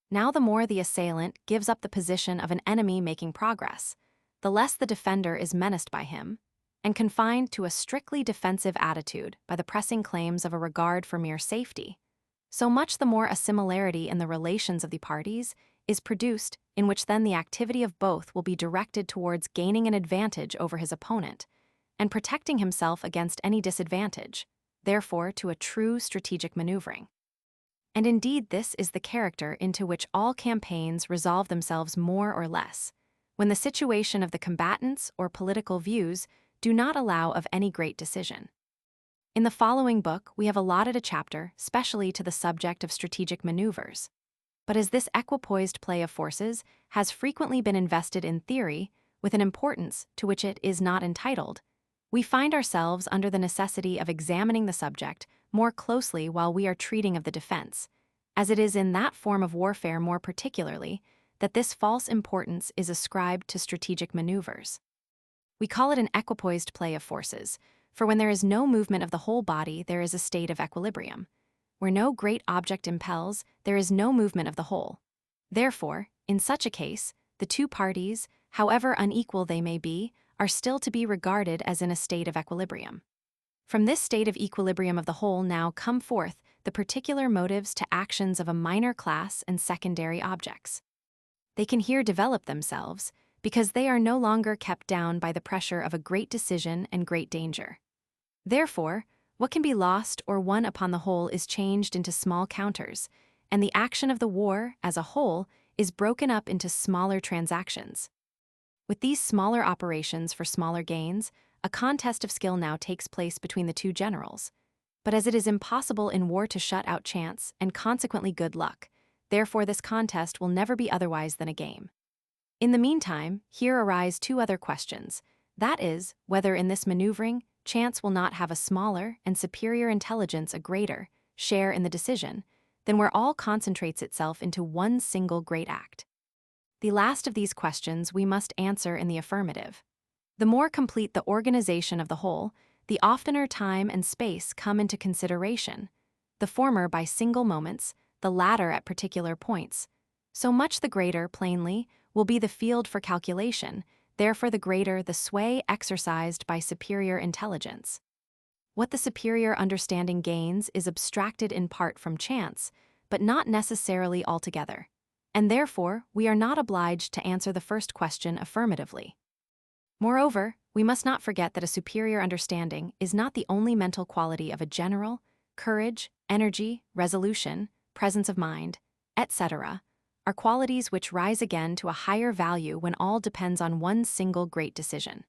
Now the more the assailant gives up the position of an enemy making progress, the less the defender is menaced by him, and confined to a strictly defensive attitude by the pressing claims of a regard for mere safety, so much the more a similarity in the relations of the parties is produced, in which then the activity of both will be directed towards gaining an advantage over his opponent, and protecting himself against any disadvantage, therefore to a true strategic maneuvering. And indeed this is the character into which all campaigns resolve themselves more or less, when the situation of the combatants or political views do not allow of any great decision. In the following book we have allotted a chapter specially to the subject of strategic maneuvers. But as this equipoised play of forces has frequently been invested in theory with an importance to which it is not entitled, we find ourselves under the necessity of examining the subject more closely while we are treating of the defense, as it is in that form of warfare more particularly that this false importance is ascribed to strategic maneuvers. We call it an equipoised play of forces, for when there is no movement of the whole body, there is a state of equilibrium. Where no great object impels, there is no movement of the whole. Therefore, in such a case, the two parties, however unequal they may be, are still to be regarded as in a state of equilibrium. From this state of equilibrium of the whole now come forth the particular motives to actions of a minor class and secondary objects. They can here develop themselves because they are no longer kept down by the pressure of a great decision and great danger. Therefore, what can be lost or won upon the whole is changed into small counters, and the action of the war, as a whole, is broken up into smaller transactions. With these smaller operations for smaller gains, a contest of skill now takes place between the two generals. But as it is impossible in war to shut out chance and consequently good luck, therefore this contest will never be otherwise than a game. In the meantime, here arise two other questions. That is, whether in this maneuvering, chance will not have a smaller and superior intelligence a greater share in the decision, than where all concentrates itself into one single great act. The last of these questions we must answer in the affirmative. The more complete the organization of the whole, the oftener time and space come into consideration, the former by single moments, the latter at particular points. So much the greater, plainly, will be the field for calculation, therefore the greater the sway exercised by superior intelligence. What the superior understanding gains is abstracted in part from chance, but not necessarily altogether, and therefore we are not obliged to answer the first question affirmatively. Moreover, we must not forget that a superior understanding is not the only mental quality of a general. Courage, energy, resolution, presence of mind, etc., are qualities which rise again to a higher value when all depends on one single great decision.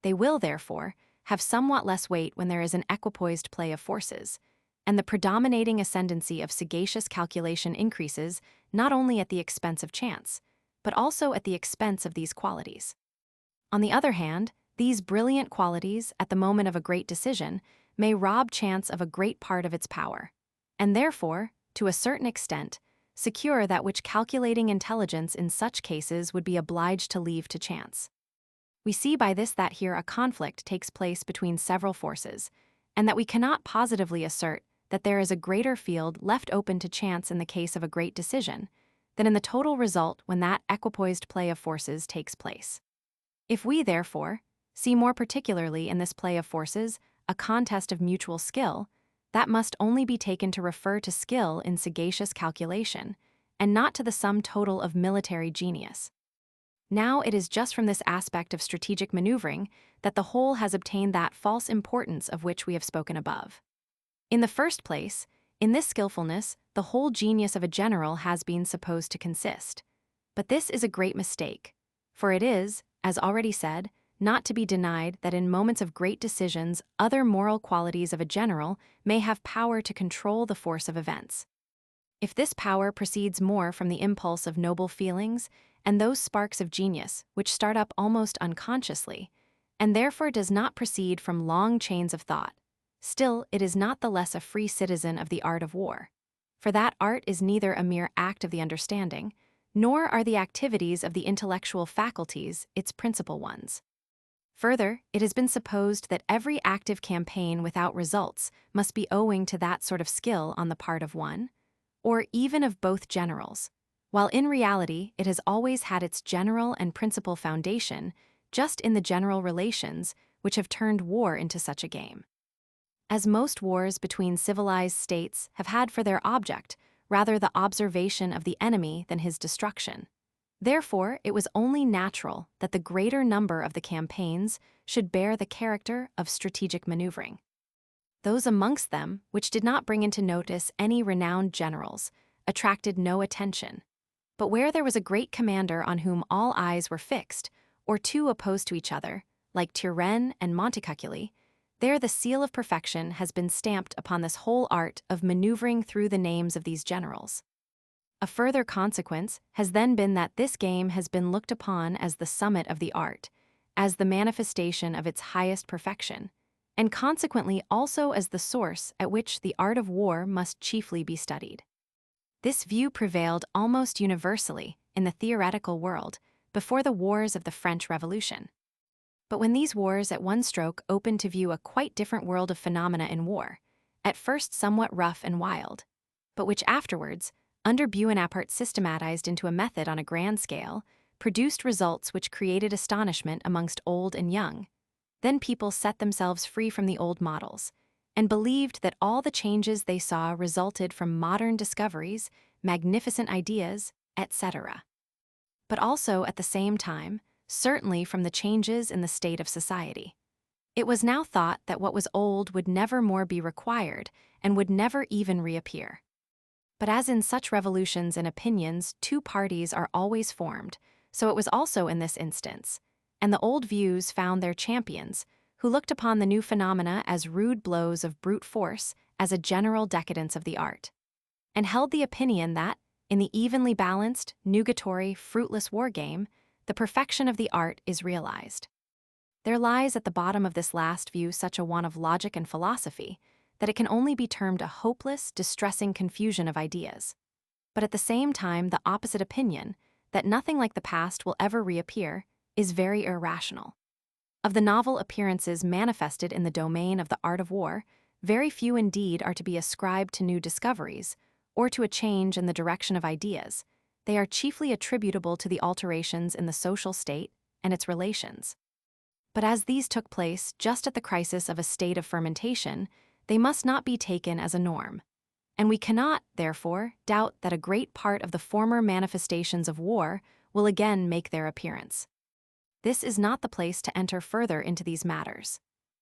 They will, therefore, have somewhat less weight when there is an equipoised play of forces, and the predominating ascendancy of sagacious calculation increases not only at the expense of chance, but also at the expense of these qualities. On the other hand, these brilliant qualities, at the moment of a great decision, may rob chance of a great part of its power, and therefore, to a certain extent, secure that which calculating intelligence in such cases would be obliged to leave to chance. We see by this that here a conflict takes place between several forces, and that we cannot positively assert that there is a greater field left open to chance in the case of a great decision than in the total result when that equipoised play of forces takes place. If we, therefore, see more particularly in this play of forces a contest of mutual skill, that must only be taken to refer to skill in sagacious calculation, and not to the sum total of military genius. Now it is just from this aspect of strategic maneuvering that the whole has obtained that false importance of which we have spoken above. In the first place, in this skillfulness, the whole genius of a general has been supposed to consist. But this is a great mistake, for it is, as already said, not to be denied that in moments of great decisions other moral qualities of a general may have power to control the force of events. If this power proceeds more from the impulse of noble feelings and those sparks of genius which start up almost unconsciously, and therefore does not proceed from long chains of thought, still it is not the less a free citizen of the art of war, for that art is neither a mere act of the understanding, nor are the activities of the intellectual faculties its principal ones. Further, it has been supposed that every active campaign without results must be owing to that sort of skill on the part of one, or even of both generals, while in reality it has always had its general and principal foundation just in the general relations which have turned war into such a game. As most wars between civilized states have had for their object rather the observation of the enemy than his destruction, therefore, it was only natural that the greater number of the campaigns should bear the character of strategic maneuvering. Those amongst them which did not bring into notice any renowned generals attracted no attention, but where there was a great commander on whom all eyes were fixed, or two opposed to each other, like Turenne and Montecuculi, there the seal of perfection has been stamped upon this whole art of maneuvering through the names of these generals. A further consequence has then been that this game has been looked upon as the summit of the art, as the manifestation of its highest perfection, and consequently also as the source at which the art of war must chiefly be studied. This view prevailed almost universally in the theoretical world before the wars of the French Revolution. But when these wars at one stroke opened to view a quite different world of phenomena in war, at first somewhat rough and wild, but which afterwards, under Buonaparte systematized into a method on a grand scale, produced results which created astonishment amongst old and young, then people set themselves free from the old models, and believed that all the changes they saw resulted from modern discoveries, magnificent ideas, etc. But also at the same time, certainly from the changes in the state of society. It was now thought that what was old would never more be required and would never even reappear. But as in such revolutions and opinions, two parties are always formed, so it was also in this instance, and the old views found their champions, who looked upon the new phenomena as rude blows of brute force as a general decadence of the art, and held the opinion that, in the evenly balanced, nugatory, fruitless war game, the perfection of the art is realized. There lies at the bottom of this last view such a want of logic and philosophy that it can only be termed a hopeless, distressing confusion of ideas. But at the same time, the opposite opinion, that nothing like the past will ever reappear, is very irrational. Of the novel appearances manifested in the domain of the art of war, very few indeed are to be ascribed to new discoveries, or to a change in the direction of ideas. They are chiefly attributable to the alterations in the social state and its relations. But as these took place just at the crisis of a state of fermentation, they must not be taken as a norm. And we cannot, therefore, doubt that a great part of the former manifestations of war will again make their appearance. This is not the place to enter further into these matters.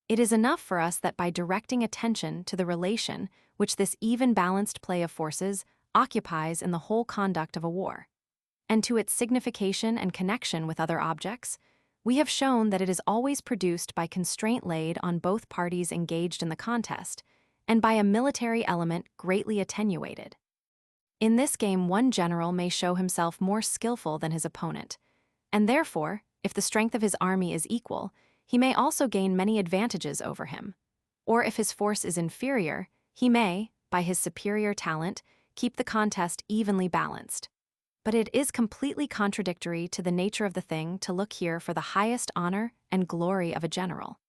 It is enough for us that by directing attention to the relation which this even-balanced play of forces occupies in the whole conduct of a war, and to its signification and connection with other objects, we have shown that it is always produced by constraint laid on both parties engaged in the contest, and by a military element greatly attenuated. In this game, one general may show himself more skillful than his opponent, and therefore, if the strength of his army is equal, he may also gain many advantages over him. Or if his force is inferior, he may, by his superior talent, keep the contest evenly balanced. But it is completely contradictory to the nature of the thing to look here for the highest honor and glory of a general.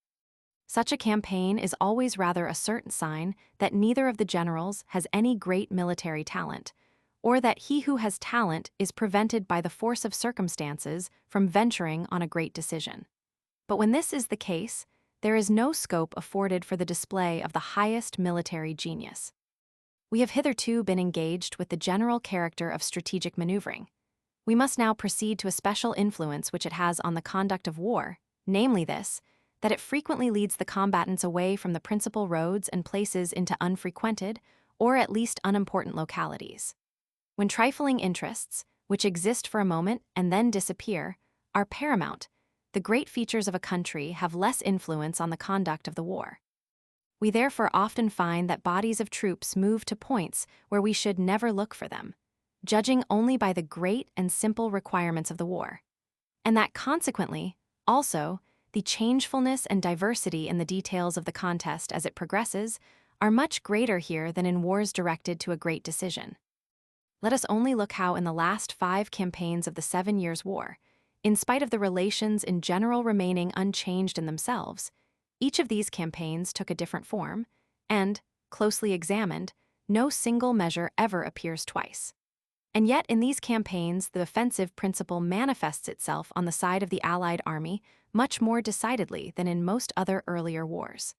Such a campaign is always rather a certain sign that neither of the generals has any great military talent, or that he who has talent is prevented by the force of circumstances from venturing on a great decision. But when this is the case, there is no scope afforded for the display of the highest military genius. We have hitherto been engaged with the general character of strategic maneuvering. We must now proceed to a special influence which it has on the conduct of war, namely this, that it frequently leads the combatants away from the principal roads and places into unfrequented, or at least unimportant localities. When trifling interests, which exist for a moment and then disappear, are paramount, the great features of a country have less influence on the conduct of the war. We therefore often find that bodies of troops move to points where we should never look for them, judging only by the great and simple requirements of the war, and that consequently, also, the changefulness and diversity in the details of the contest as it progresses are much greater here than in wars directed to a great decision. Let us only look how in the last 5 campaigns of the 7 Years' War, in spite of the relations in general remaining unchanged in themselves, each of these campaigns took a different form, and, closely examined, no single measure ever appears twice. And yet in these campaigns the offensive principle manifests itself on the side of the Allied army much more decidedly than in most other earlier wars.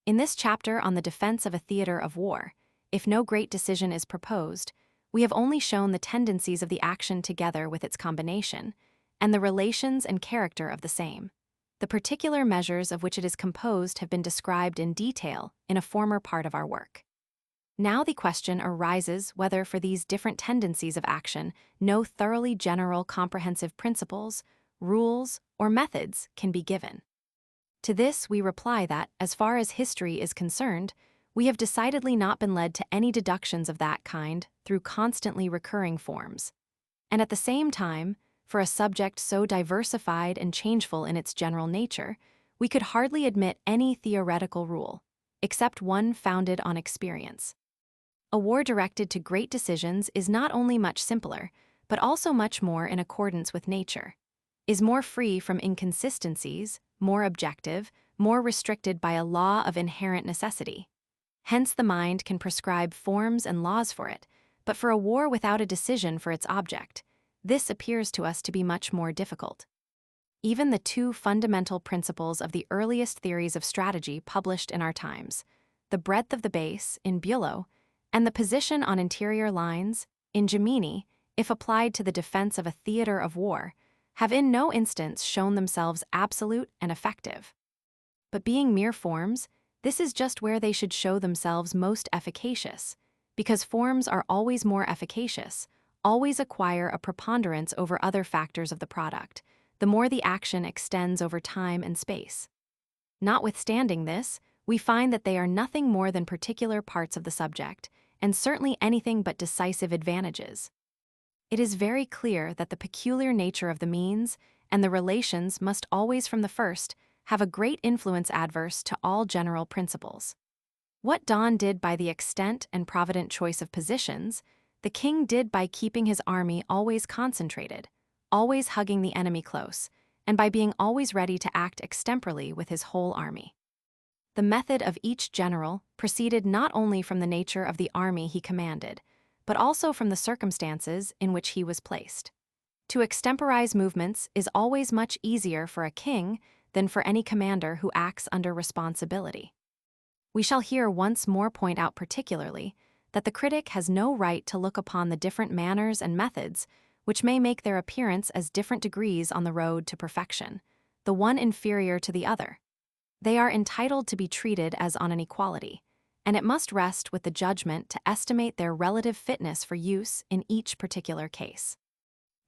In this chapter on the defense of a theater of war, if no great decision is proposed, we have only shown the tendencies of the action together with its combination, and the relations and character of the same. The particular measures of which it is composed have been described in detail in a former part of our work. Now the question arises whether for these different tendencies of action no thoroughly general comprehensive principles, rules, or methods can be given. To this we reply that, as far as history is concerned, We have decidedly not been led to any deductions of that kind through constantly recurring forms. And at the same time, for a subject so diversified and changeful in its general nature, we could hardly admit any theoretical rule, except one founded on experience. A war directed to great decisions is not only much simpler, but also much more in accordance with nature, is more free from inconsistencies, more objective, more restricted by a law of inherent necessity. Hence the mind can prescribe forms and laws for it, but for a war without a decision for its object, this appears to us to be much more difficult. Even the two fundamental principles of the earliest theories of strategy published in our times, the breadth of the base, in Bülow, and the position on interior lines, in Gemini, if applied to the defense of a theater of war, have in no instance shown themselves absolute and effective. But being mere forms, this is just where they should show themselves most efficacious, because forms are always more efficacious, always acquire a preponderance over other factors of the product, the more the action extends over time and space. Notwithstanding this, we find that they are nothing more than particular parts of the subject, and certainly anything but decisive advantages. It is very clear that the peculiar nature of the means and the relations must always from the first have a great influence adverse to all general principles. What Daun did by the extent and provident choice of positions, the king did by keeping his army always concentrated, always hugging the enemy close, and by being always ready to act extemporally with his whole army. The method of each general proceeded not only from the nature of the army he commanded, but also from the circumstances in which he was placed. To extemporize movements is always much easier for a king than for any commander who acts under responsibility. We shall here once more point out particularly that the critic has no right to look upon the different manners and methods which may make their appearance as different degrees on the road to perfection, the one inferior to the other. They are entitled to be treated as on an equality, and it must rest with the judgment to estimate their relative fitness for use in each particular case.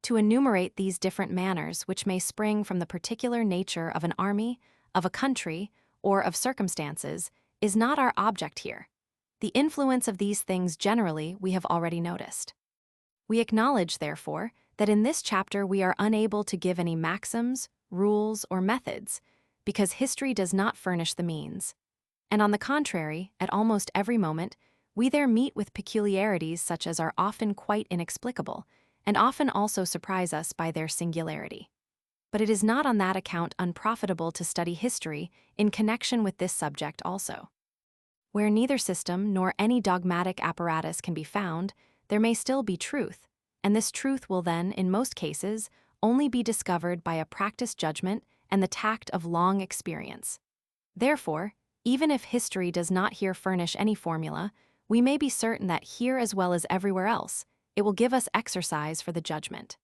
To enumerate these different manners which may spring from the particular nature of an army, of a country, or of circumstances, is not our object here. The influence of these things generally we have already noticed. We acknowledge, therefore, that in this chapter we are unable to give any maxims, rules, or methods, because history does not furnish the means. And on the contrary, at almost every moment, we there meet with peculiarities such as are often quite inexplicable, and often also surprise us by their singularity. But it is not on that account unprofitable to study history in connection with this subject also. Where neither system nor any dogmatic apparatus can be found, there may still be truth, and this truth will then, in most cases, only be discovered by a practiced judgment and the tact of long experience. Therefore, even if history does not here furnish any formula, we may be certain that here as well as everywhere else, it will give us exercise for the judgment.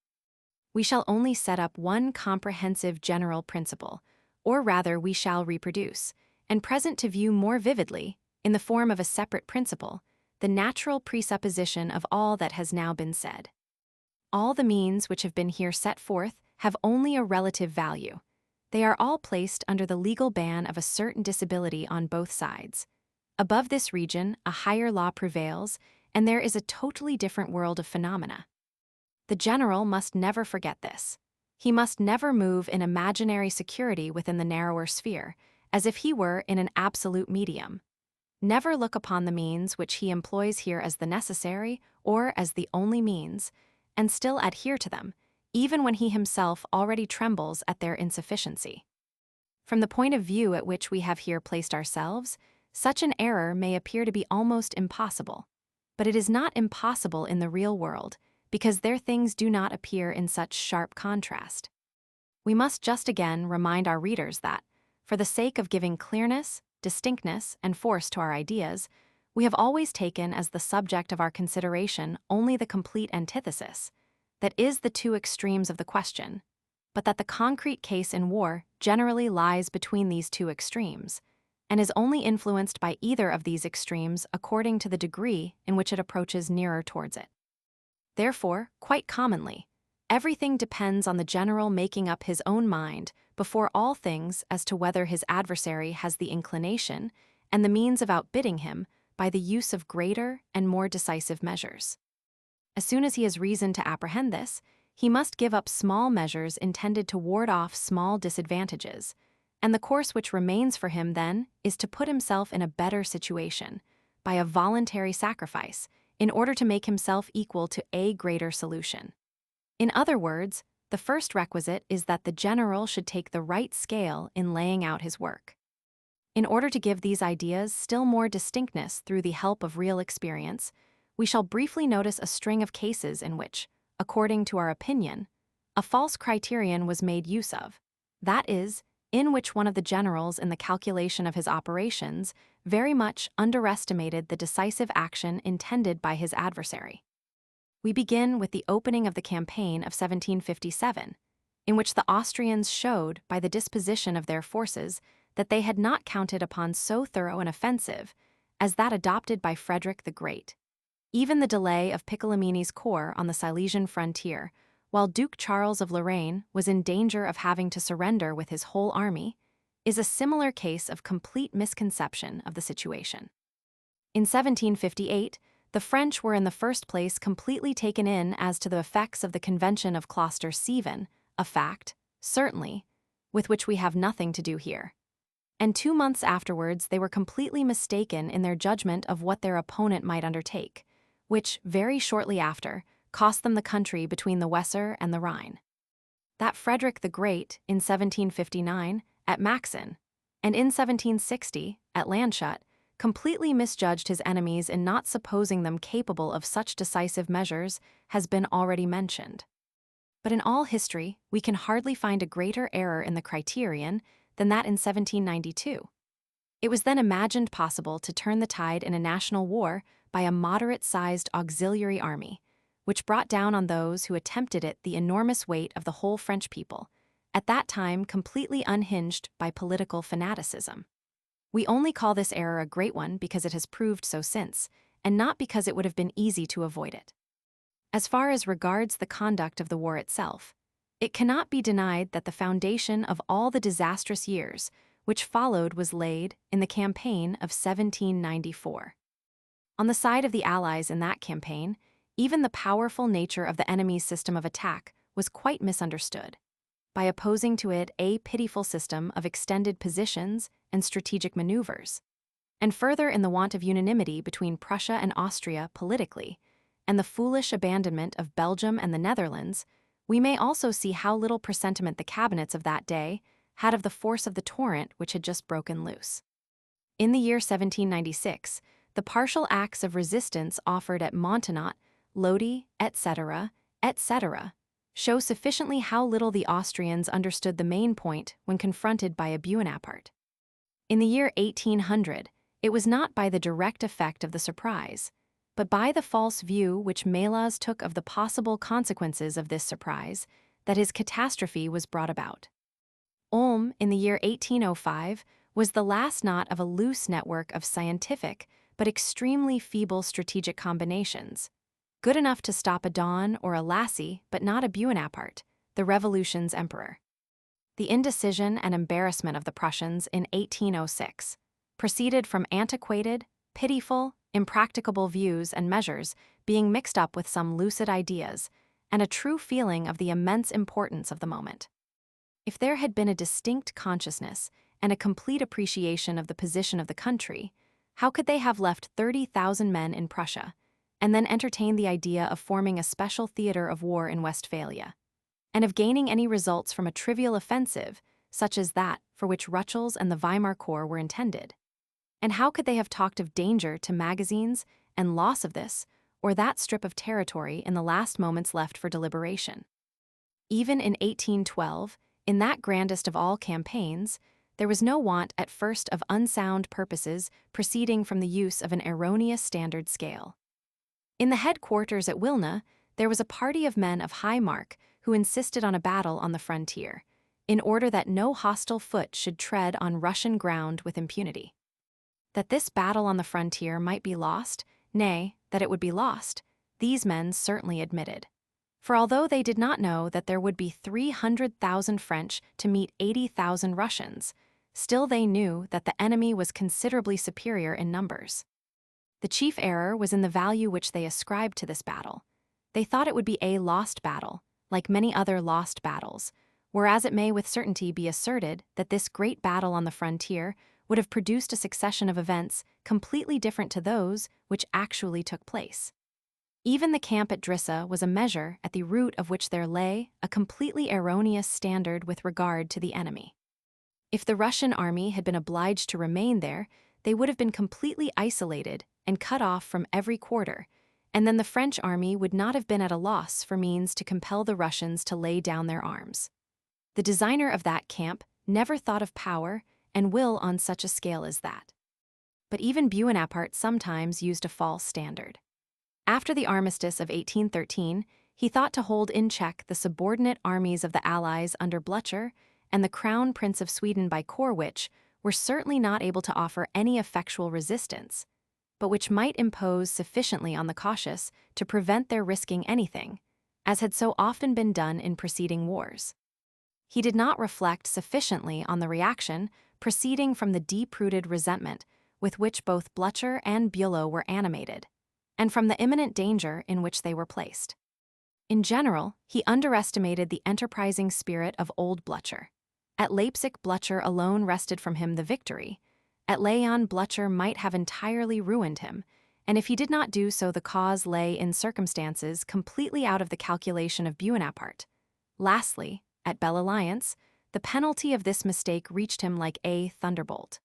We shall only set up one comprehensive general principle, or rather we shall reproduce, and present to view more vividly, in the form of a separate principle, the natural presupposition of all that has now been said. All the means which have been here set forth have only a relative value. They are all placed under the legal ban of a certain disability on both sides. Above this region, a higher law prevails, and there is a totally different world of phenomena. The general must never forget this. He must never move in imaginary security within the narrower sphere, as if he were in an absolute medium. Never look upon the means which he employs here as the necessary or as the only means, and still adhere to them, even when he himself already trembles at their insufficiency. From the point of view at which we have here placed ourselves, such an error may appear to be almost impossible. But it is not impossible in the real world, because there things do not appear in such sharp contrast. We must just again remind our readers that, for the sake of giving clearness, distinctness, and force to our ideas, we have always taken as the subject of our consideration only the complete antithesis, that is the two extremes of the question, but that the concrete case in war generally lies between these two extremes, and is only influenced by either of these extremes according to the degree in which it approaches nearer towards it. Therefore, quite commonly, everything depends on the general making up his own mind before all things as to whether his adversary has the inclination, and the means of outbidding him by the use of greater and more decisive measures. As soon as he has reason to apprehend this, he must give up small measures intended to ward off small disadvantages, and the course which remains for him then is to put himself in a better situation by a voluntary sacrifice in order to make himself equal to a greater solution. In other words, the first requisite is that the general should take the right scale in laying out his work. In order to give these ideas still more distinctness through the help of real experience, we shall briefly notice a string of cases in which, according to our opinion, a false criterion was made use of, that is, in which one of the generals in the calculation of his operations very much underestimated the decisive action intended by his adversary. We begin with the opening of the campaign of 1757, in which the Austrians showed by the disposition of their forces that they had not counted upon so thorough an offensive as that adopted by Frederick the Great. Even the delay of Piccolomini's corps on the Silesian frontier, while Duke Charles of Lorraine was in danger of having to surrender with his whole army, is a similar case of complete misconception of the situation. In 1758, the French were in the first place completely taken in as to the effects of the Convention of Kloster-Seven, a fact, certainly, with which we have nothing to do here. And 2 months afterwards they were completely mistaken in their judgment of what their opponent might undertake, which, very shortly after, cost them the country between the Weser and the Rhine. That Frederick the Great, in 1759, at Maxen, and in 1760, at Landshut, completely misjudged his enemies in not supposing them capable of such decisive measures has been already mentioned. But in all history, we can hardly find a greater error in the criterion than that in 1792. It was then imagined possible to turn the tide in a national war by a moderate-sized auxiliary army, which brought down on those who attempted it the enormous weight of the whole French people, at that time completely unhinged by political fanaticism. We only call this error a great one because it has proved so since, and not because it would have been easy to avoid it. As far as regards the conduct of the war itself, it cannot be denied that the foundation of all the disastrous years which followed was laid in the campaign of 1794. On the side of the Allies in that campaign, even the powerful nature of the enemy's system of attack was quite misunderstood, by opposing to it a pitiful system of extended positions and strategic maneuvers, and further in the want of unanimity between Prussia and Austria politically, and the foolish abandonment of Belgium and the Netherlands, we may also see how little presentiment the cabinets of that day had of the force of the torrent which had just broken loose. In the year 1796, the partial acts of resistance offered at Montenot, Lodi, etc., show sufficiently how little the Austrians understood the main point when confronted by a Buonaparte. In the year 1800, it was not by the direct effect of the surprise, but by the false view which Melas took of the possible consequences of this surprise, that his catastrophe was brought about. Ulm, in the year 1805, was the last knot of a loose network of scientific but extremely feeble strategic combinations, good enough to stop a Daun or a Lassie but not a Buonaparte, the Revolution's emperor. The indecision and embarrassment of the Prussians in 1806 proceeded from antiquated, pitiful, impracticable views and measures being mixed up with some lucid ideas and a true feeling of the immense importance of the moment. If there had been a distinct consciousness and a complete appreciation of the position of the country, how could they have left 30,000 men in Prussia and then entertained the idea of forming a special theater of war in Westphalia, and of gaining any results from a trivial offensive such as that for which Rutschel's and the Weimar Corps were intended? And how could they have talked of danger to magazines and loss of this or that strip of territory in the last moments left for deliberation? Even in 1812, in that grandest of all campaigns, there was no want at first of unsound purposes proceeding from the use of an erroneous standard scale. In the headquarters at Wilna, there was a party of men of high mark who insisted on a battle on the frontier, in order that no hostile foot should tread on Russian ground with impunity. That this battle on the frontier might be lost, nay, that it would be lost, these men certainly admitted. For although they did not know that there would be 300,000 French to meet 80,000 Russians, still they knew that the enemy was considerably superior in numbers. The chief error was in the value which they ascribed to this battle. They thought it would be a lost battle, like many other lost battles, whereas it may with certainty be asserted that this great battle on the frontier would have produced a succession of events completely different to those which actually took place. Even the camp at Drissa was a measure at the root of which there lay a completely erroneous standard with regard to the enemy. If the Russian army had been obliged to remain there, they would have been completely isolated and cut off from every quarter, and then the French army would not have been at a loss for means to compel the Russians to lay down their arms. The designer of that camp never thought of power and will on such a scale as that. But even Buonaparte sometimes used a false standard. After the armistice of 1813, he thought to hold in check the subordinate armies of the Allies under Blücher and the Crown Prince of Sweden by corps which were certainly not able to offer any effectual resistance, but which might impose sufficiently on the cautious to prevent their risking anything, as had so often been done in preceding wars. He did not reflect sufficiently on the reaction proceeding from the deep-rooted resentment with which both Blücher and Bülow were animated, and from the imminent danger in which they were placed. In general, he underestimated the enterprising spirit of old Blücher. At Leipzig, Blücher alone wrested from him the victory. At Laon, Blücher might have entirely ruined him, and if he did not do so, the cause lay in circumstances completely out of the calculation of Buonaparte. Lastly, at Belle Alliance, the penalty of this mistake reached him like a thunderbolt.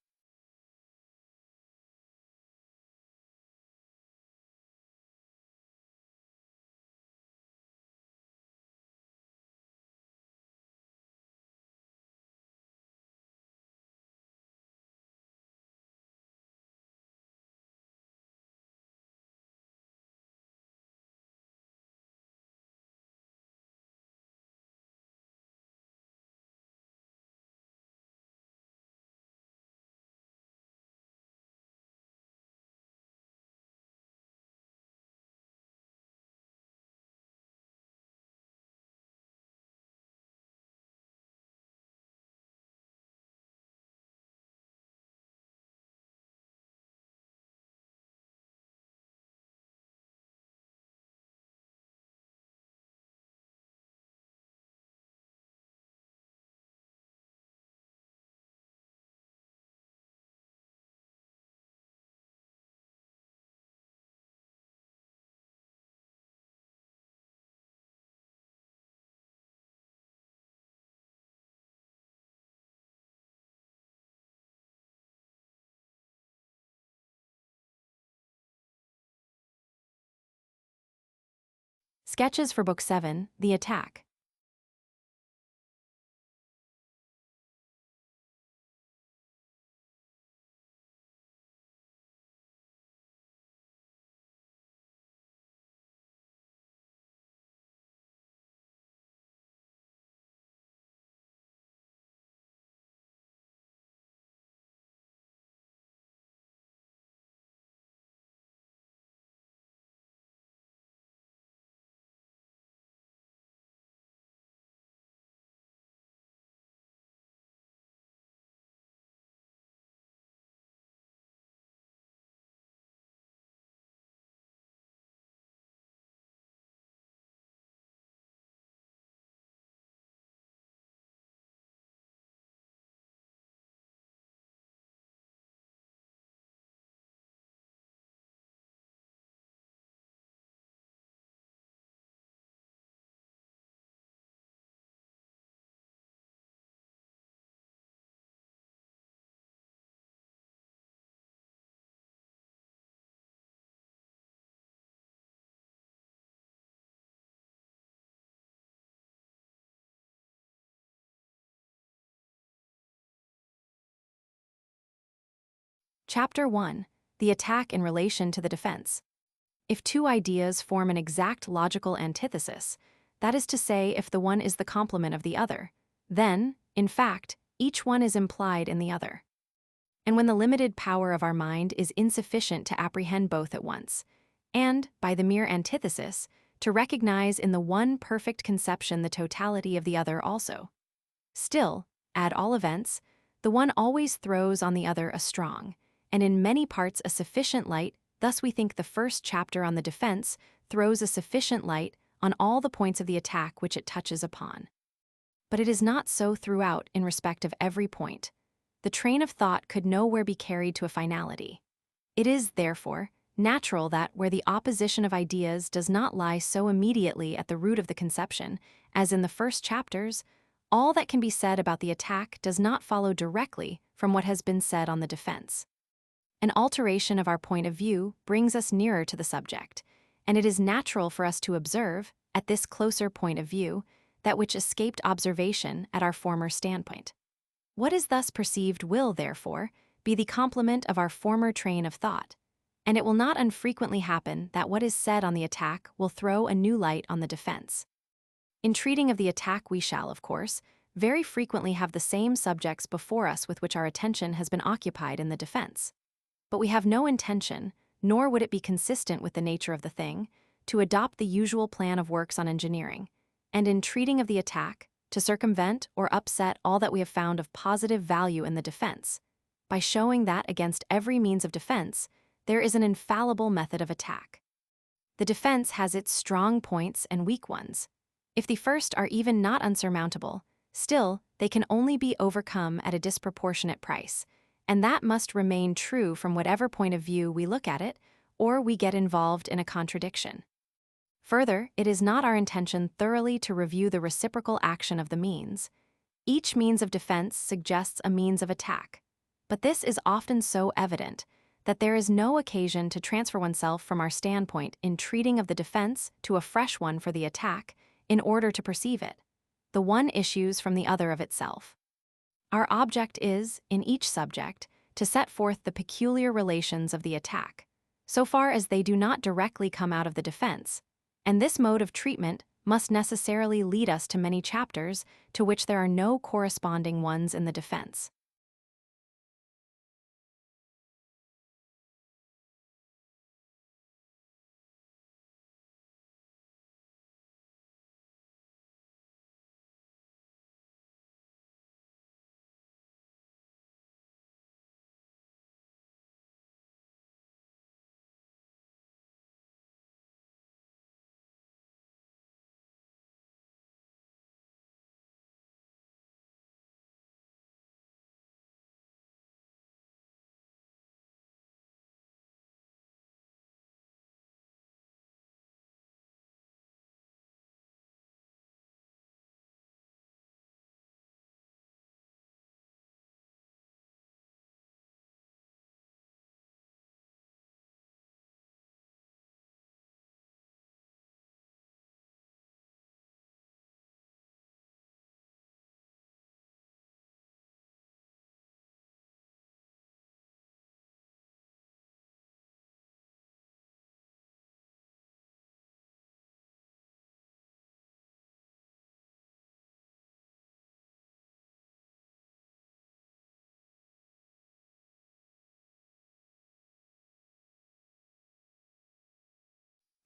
Sketches for Book 7, The Attack. Chapter 1. The Attack in Relation to the Defense. If two ideas form an exact logical antithesis, that is to say, if the one is the complement of the other, then, in fact, each one is implied in the other. And when the limited power of our mind is insufficient to apprehend both at once, and, by the mere antithesis, to recognize in the one perfect conception the totality of the other also. Still, at all events, the one always throws on the other a strong, and in many parts a sufficient light. Thus we think the first chapter on the defense throws a sufficient light on all the points of the attack which it touches upon. But it is not so throughout in respect of every point. The train of thought could nowhere be carried to a finality. It is, therefore, natural that where the opposition of ideas does not lie so immediately at the root of the conception, as in the first chapters, all that can be said about the attack does not follow directly from what has been said on the defense. An alteration of our point of view brings us nearer to the subject, and it is natural for us to observe, at this closer point of view, that which escaped observation at our former standpoint. What is thus perceived will, therefore, be the complement of our former train of thought, and it will not unfrequently happen that what is said on the attack will throw a new light on the defense. In treating of the attack we shall, of course, very frequently have the same subjects before us with which our attention has been occupied in the defense. But we have no intention, nor would it be consistent with the nature of the thing, to adopt the usual plan of works on engineering, and in treating of the attack, to circumvent or upset all that we have found of positive value in the defense, by showing that against every means of defense, there is an infallible method of attack. The defense has its strong points and weak ones. If the first are even not unsurmountable, still they can only be overcome at a disproportionate price, and that must remain true from whatever point of view we look at it, or we get involved in a contradiction. Further, it is not our intention thoroughly to review the reciprocal action of the means. Each means of defense suggests a means of attack, but this is often so evident that there is no occasion to transfer oneself from our standpoint in treating of the defense to a fresh one for the attack in order to perceive it. The one issues from the other of itself. Our object is, in each subject, to set forth the peculiar relations of the attack, so far as they do not directly come out of the defense, and this mode of treatment must necessarily lead us to many chapters to which there are no corresponding ones in the defense.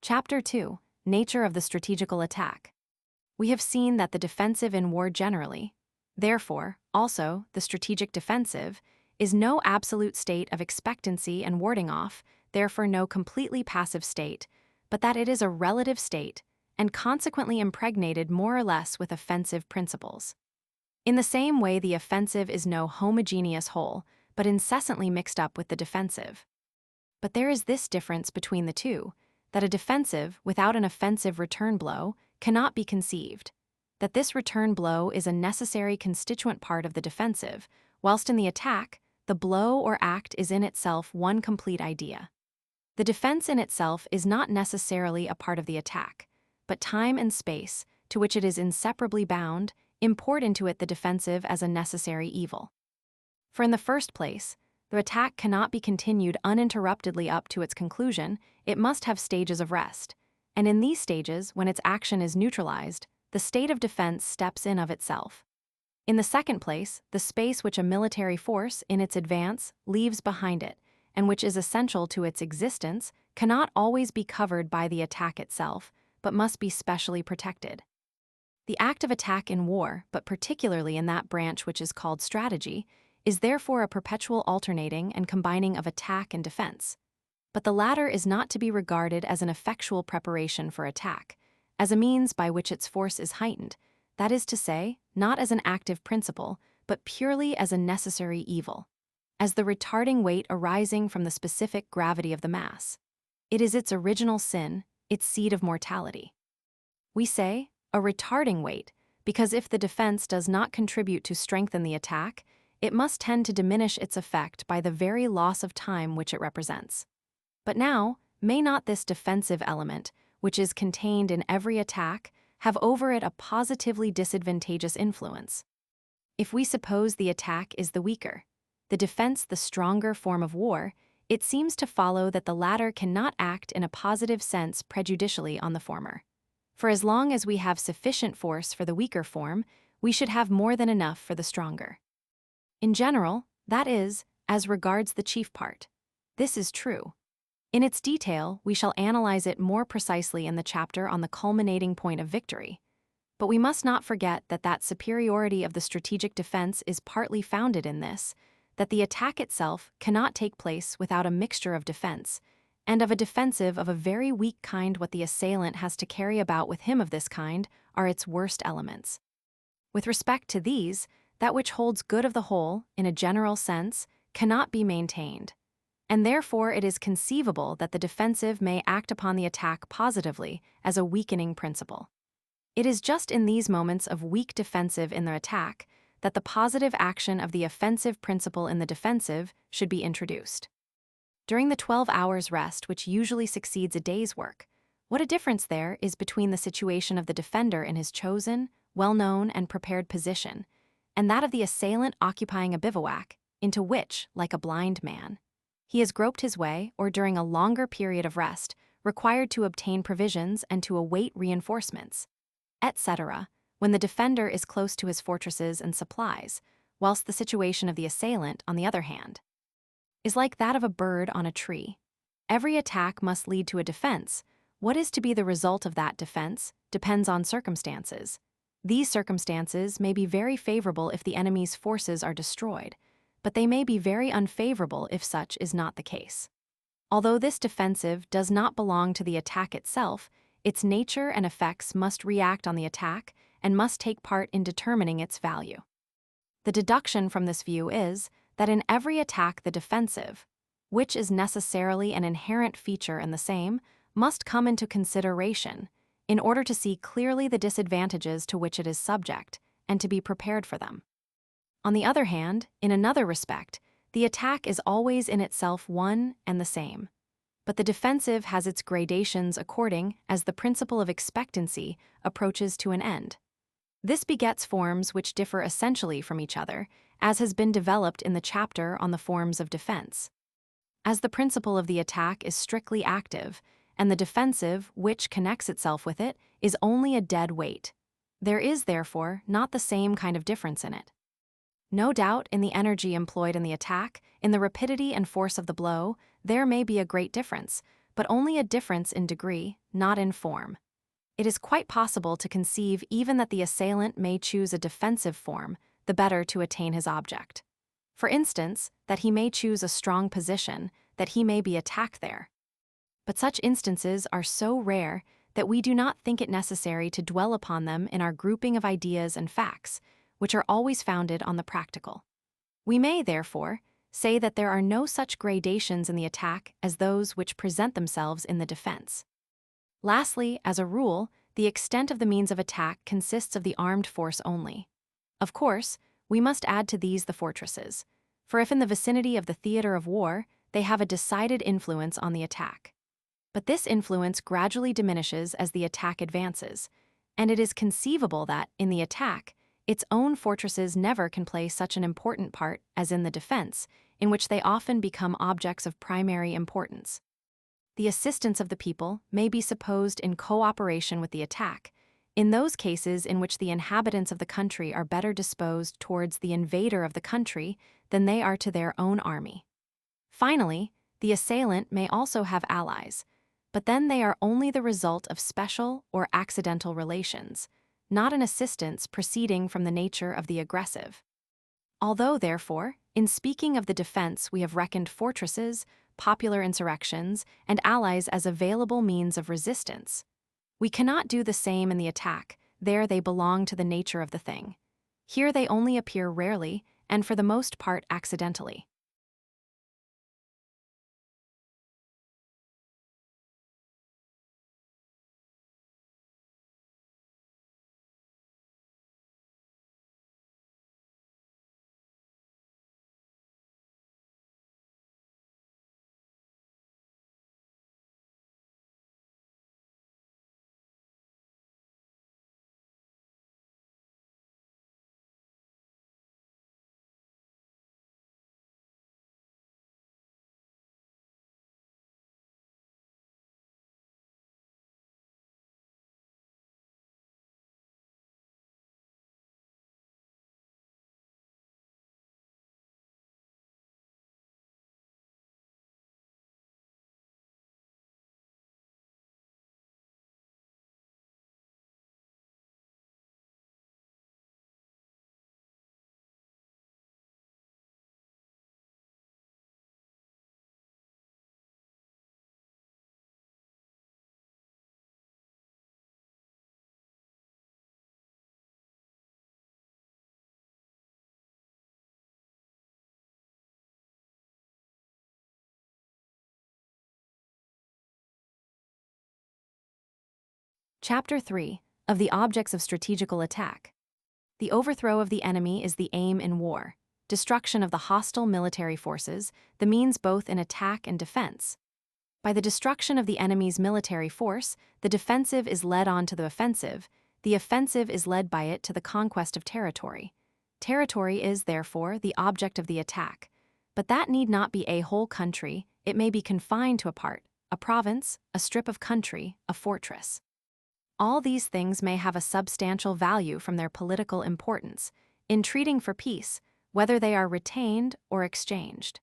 Chapter 2. Nature of the strategical attack. We have seen that the defensive in war generally, therefore, also the strategic defensive, is no absolute state of expectancy and warding off, therefore no completely passive state, but that it is a relative state, and consequently impregnated more or less with offensive principles. In the same way, the offensive is no homogeneous whole, but incessantly mixed up with the defensive. But there is this difference between the two, that a defensive without an offensive return blow cannot be conceived, that this return blow is a necessary constituent part of the defensive, whilst in the attack, the blow or act is in itself one complete idea. The defense in itself is not necessarily a part of the attack, but time and space, to which it is inseparably bound, import into it the defensive as a necessary evil. For in the first place, the attack cannot be continued uninterruptedly up to its conclusion, it must have stages of rest, and in these stages, when its action is neutralized, the state of defense steps in of itself. In the second place, the space which a military force, in its advance, leaves behind it, and which is essential to its existence, cannot always be covered by the attack itself, but must be specially protected. The act of attack in war, but particularly in that branch which is called strategy, is therefore a perpetual alternating and combining of attack and defense. But the latter is not to be regarded as an effectual preparation for attack, as a means by which its force is heightened, that is to say, not as an active principle, but purely as a necessary evil, as the retarding weight arising from the specific gravity of the mass. It is its original sin, its seed of mortality. We say, a retarding weight, because if the defense does not contribute to strengthen the attack, it must tend to diminish its effect by the very loss of time which it represents. But now, may not this defensive element, which is contained in every attack, have over it a positively disadvantageous influence? If we suppose the attack is the weaker, the defense the stronger form of war, it seems to follow that the latter cannot act in a positive sense prejudicially on the former. For as long as we have sufficient force for the weaker form, we should have more than enough for the stronger. In general, that is, as regards the chief part. This is true. In its detail, we shall analyze it more precisely in the chapter on the culminating point of victory. But we must not forget that superiority of the strategic defense is partly founded in this, that the attack itself cannot take place without a mixture of defense, and of a defensive of a very weak kind. What the assailant has to carry about with him of this kind are its worst elements. With respect to these, that which holds good of the whole, in a general sense, cannot be maintained, and therefore it is conceivable that the defensive may act upon the attack positively as a weakening principle. It is just in these moments of weak defensive in the attack that the positive action of the offensive principle in the defensive should be introduced. During the 12 hours rest which usually succeeds a day's work, what a difference there is between the situation of the defender in his chosen, well-known, and prepared position, and that of the assailant occupying a bivouac, into which, like a blind man, he has groped his way, or during a longer period of rest, required to obtain provisions and to await reinforcements, etc., when the defender is close to his fortresses and supplies, whilst the situation of the assailant, on the other hand, is like that of a bird on a tree. Every attack must lead to a defense. What is to be the result of that defense depends on circumstances. These circumstances may be very favorable if the enemy's forces are destroyed, but they may be very unfavorable if such is not the case. Although this defensive does not belong to the attack itself, its nature and effects must react on the attack and must take part in determining its value. The deduction from this view is that in every attack the defensive, which is necessarily an inherent feature in the same, must come into consideration in order to see clearly the disadvantages to which it is subject and to be prepared for them. On the other hand, in another respect, the attack is always in itself one and the same, but the defensive has its gradations according as the principle of expectancy approaches to an end. This begets forms which differ essentially from each other, as has been developed in the chapter on the forms of defense. As the principle of the attack is strictly active, and the defensive, which connects itself with it, is only a dead weight, there is, therefore, not the same kind of difference in it. No doubt, in the energy employed in the attack, in the rapidity and force of the blow, there may be a great difference, but only a difference in degree, not in form. It is quite possible to conceive even that the assailant may choose a defensive form, the better to attain his object. For instance, that he may choose a strong position, that he may be attacked there. But such instances are so rare that we do not think it necessary to dwell upon them in our grouping of ideas and facts, which are always founded on the practical. We may, therefore, say that there are no such gradations in the attack as those which present themselves in the defense. Lastly, as a rule, the extent of the means of attack consists of the armed force only. Of course, we must add to these the fortresses, for if in the vicinity of the theater of war, they have a decided influence on the attack. But this influence gradually diminishes as the attack advances, and it is conceivable that, in the attack, its own fortresses never can play such an important part as in the defense, in which they often become objects of primary importance. The assistance of the people may be supposed in cooperation with the attack, in those cases in which the inhabitants of the country are better disposed towards the invader of the country than they are to their own army. Finally, the assailant may also have allies, but then they are only the result of special or accidental relations, not an assistance proceeding from the nature of the aggressive. Although, therefore, in speaking of the defense we have reckoned fortresses, popular insurrections, and allies as available means of resistance, we cannot do the same in the attack. There they belong to the nature of the thing. Here they only appear rarely, and for the most part accidentally. Chapter 3 of the Objects of Strategical Attack. The overthrow of the enemy is the aim in war. Destruction of the hostile military forces, the means both in attack and defense. By the destruction of the enemy's military force, the defensive is led on to the offensive is led by it to the conquest of territory. Territory is, therefore, the object of the attack. But that need not be a whole country, it may be confined to a part, a province, a strip of country, a fortress. All these things may have a substantial value from their political importance, in treating for peace, whether they are retained or exchanged.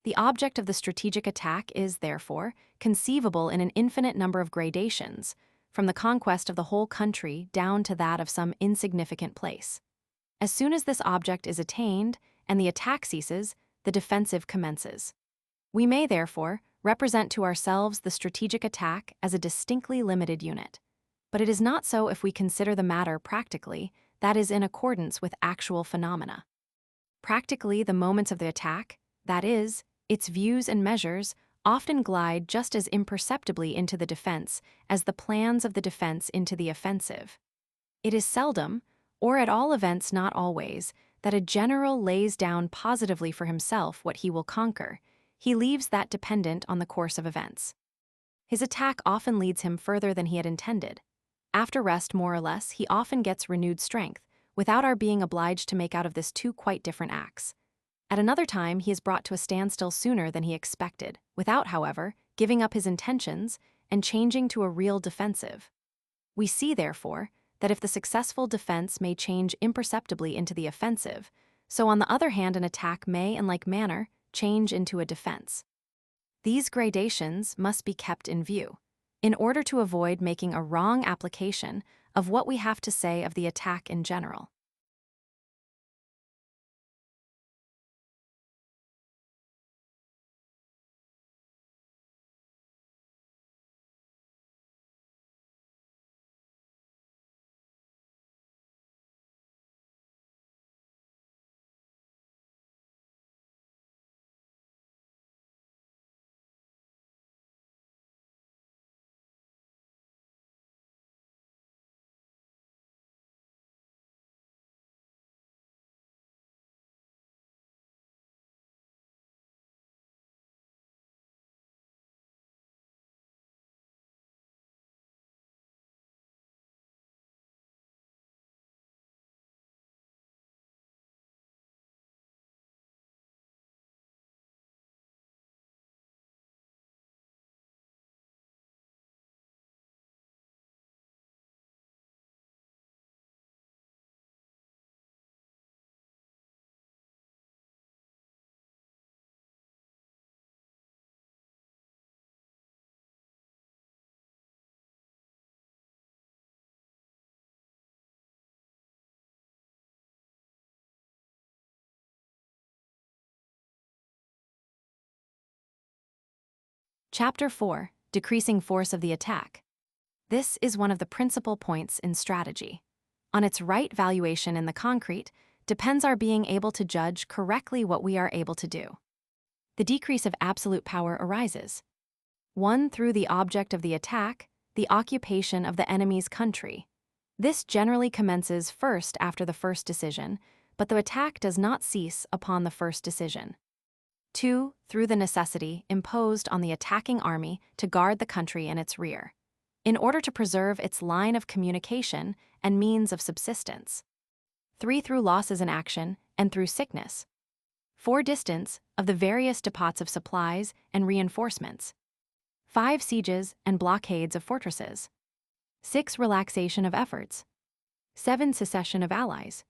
The object of the strategic attack is, therefore, conceivable in an infinite number of gradations, from the conquest of the whole country down to that of some insignificant place. As soon as this object is attained and the attack ceases, the defensive commences. We may, therefore, represent to ourselves the strategic attack as a distinctly limited unit. But it is not so if we consider the matter practically, that is, in accordance with actual phenomena. Practically, the moments of the attack, that is, its views and measures, often glide just as imperceptibly into the defense as the plans of the defense into the offensive. It is seldom, or at all events not always, that a general lays down positively for himself what he will conquer. He leaves that dependent on the course of events. His attack often leads him further than he had intended. After rest, more or less, he often gets renewed strength, without our being obliged to make out of this two quite different acts. At another time, he is brought to a standstill sooner than he expected, without, however, giving up his intentions and changing to a real defensive. We see, therefore, that if the successful defense may change imperceptibly into the offensive, so on the other hand an attack may, in like manner, change into a defense. These gradations must be kept in view, in order to avoid making a wrong application of what we have to say of the attack in general. Chapter 4. Decreasing force of the attack. This is one of the principal points in strategy. On its right valuation in the concrete depends our being able to judge correctly what we are able to do. The decrease of absolute power arises. 1. Through the object of the attack, the occupation of the enemy's country. This generally commences first after the first decision, but the attack does not cease upon the first decision. 2. Through the necessity imposed on the attacking army to guard the country in its rear, in order to preserve its line of communication and means of subsistence. 3. Through losses in action and through sickness. 4. Distance of the various depots of supplies and reinforcements. 5. Sieges and blockades of fortresses. 6. Relaxation of efforts. 7. Secession of allies.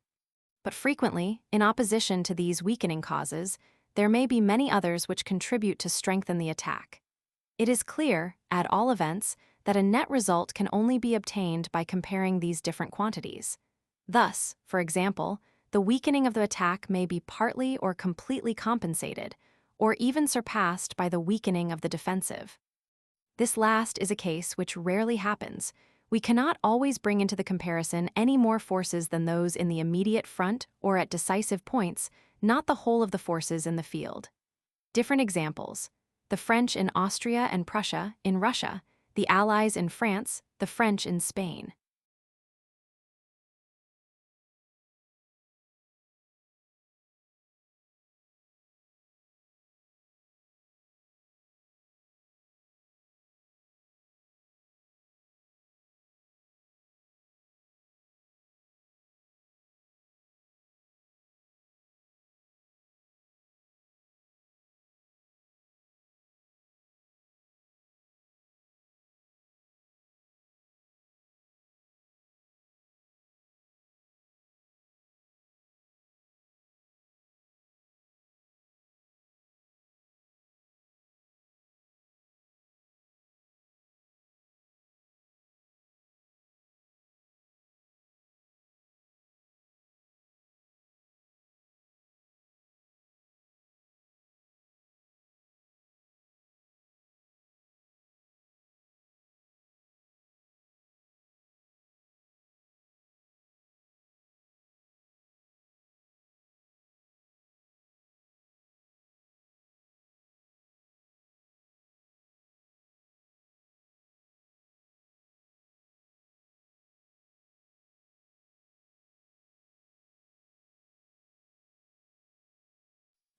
But frequently, in opposition to these weakening causes, there may be many others which contribute to strengthen the attack. It is clear, at all events, that a net result can only be obtained by comparing these different quantities. Thus, for example, the weakening of the attack may be partly or completely compensated, or even surpassed by the weakening of the defensive. This last is a case which rarely happens. We cannot always bring into the comparison any more forces than those in the immediate front or at decisive points, not the whole of the forces in the field. Different examples: the French in Austria and Prussia in Russia, the Allies in France, the French in Spain.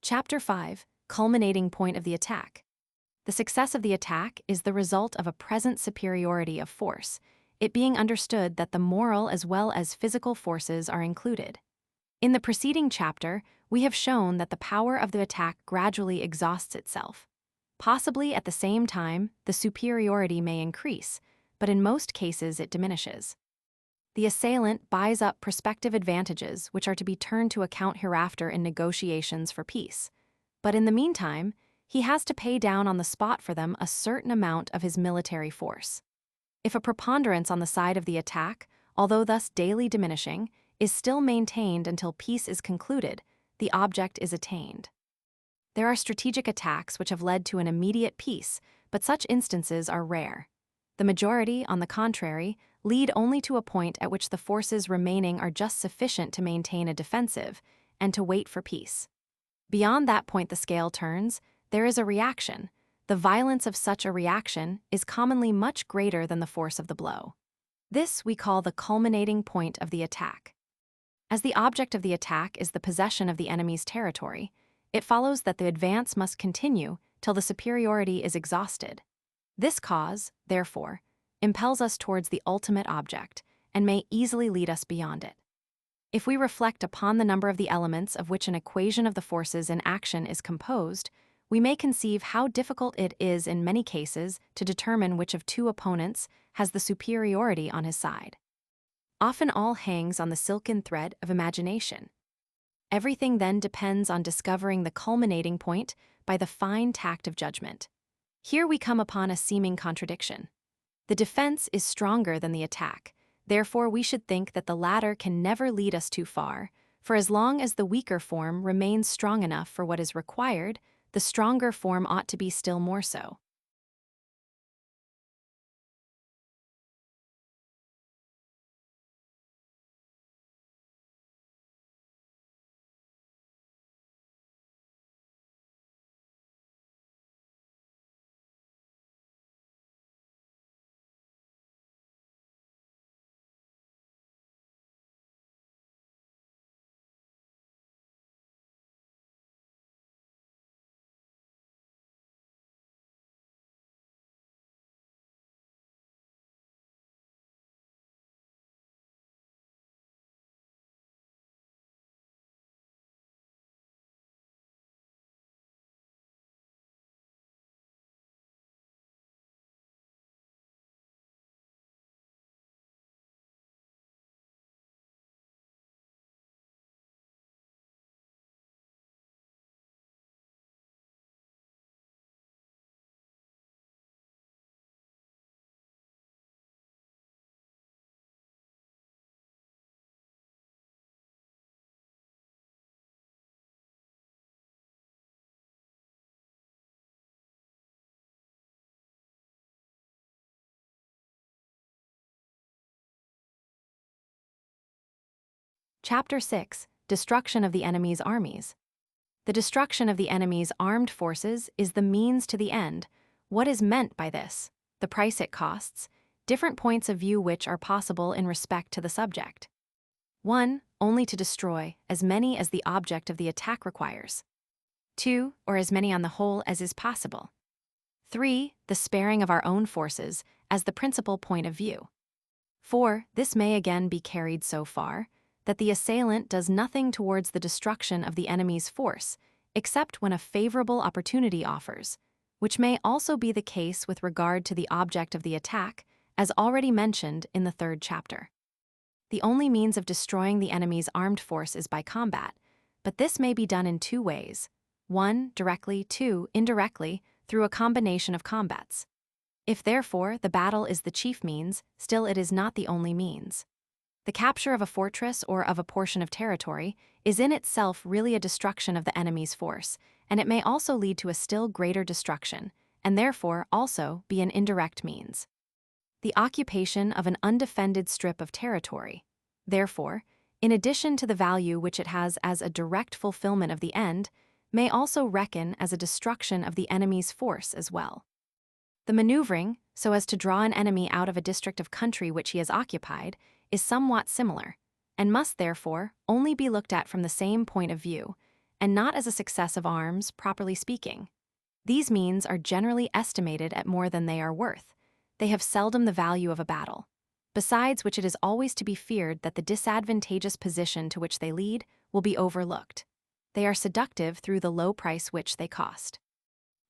Chapter 5. Culminating point of the attack. The success of the attack is the result of a present superiority of force, it being understood that the moral as well as physical forces are included. In the preceding chapter, we have shown that the power of the attack gradually exhausts itself. Possibly at the same time, the superiority may increase, but in most cases it diminishes. The assailant buys up prospective advantages which are to be turned to account hereafter in negotiations for peace. But in the meantime, he has to pay down on the spot for them a certain amount of his military force. If a preponderance on the side of the attack, although thus daily diminishing, is still maintained until peace is concluded, the object is attained. There are strategic attacks which have led to an immediate peace, but such instances are rare. The majority, on the contrary, lead only to a point at which the forces remaining are just sufficient to maintain a defensive and to wait for peace. Beyond that point the scale turns, there is a reaction. The violence of such a reaction is commonly much greater than the force of the blow. This we call the culminating point of the attack. As the object of the attack is the possession of the enemy's territory, it follows that the advance must continue till the superiority is exhausted. This cause, therefore, impels us towards the ultimate object and may easily lead us beyond it. If we reflect upon the number of the elements of which an equation of the forces in action is composed, we may conceive how difficult it is in many cases to determine which of two opponents has the superiority on his side. Often all hangs on the silken thread of imagination. Everything then depends on discovering the culminating point by the fine tact of judgment. Here we come upon a seeming contradiction. The defense is stronger than the attack, therefore we should think that the latter can never lead us too far, for as long as the weaker form remains strong enough for what is required, the stronger form ought to be still more so. Chapter 6. Destruction of the enemy's armies. The destruction of the enemy's armed forces is the means to the end. What is meant by this? The price it costs, different points of view which are possible in respect to the subject. 1. Only to destroy as many as the object of the attack requires. 2. Or as many on the whole as is possible. 3. The sparing of our own forces as the principal point of view. 4. This may again be carried so far that the assailant does nothing towards the destruction of the enemy's force, except when a favorable opportunity offers, which may also be the case with regard to the object of the attack, as already mentioned in the 3rd chapter. The only means of destroying the enemy's armed force is by combat, but this may be done in 2 ways. 1. Directly, 2. Indirectly, through a combination of combats. If therefore the battle is the chief means, still it is not the only means. The capture of a fortress or of a portion of territory is in itself really a destruction of the enemy's force, and it may also lead to a still greater destruction, and therefore also be an indirect means. The occupation of an undefended strip of territory, therefore, in addition to the value which it has as a direct fulfillment of the end, may also reckon as a destruction of the enemy's force as well. The maneuvering, so as to draw an enemy out of a district of country which he has occupied, is somewhat similar, and must therefore only be looked at from the same point of view, and not as a success of arms, properly speaking. These means are generally estimated at more than they are worth. They have seldom the value of a battle. Besides which it is always to be feared that the disadvantageous position to which they lead will be overlooked. They are seductive through the low price which they cost.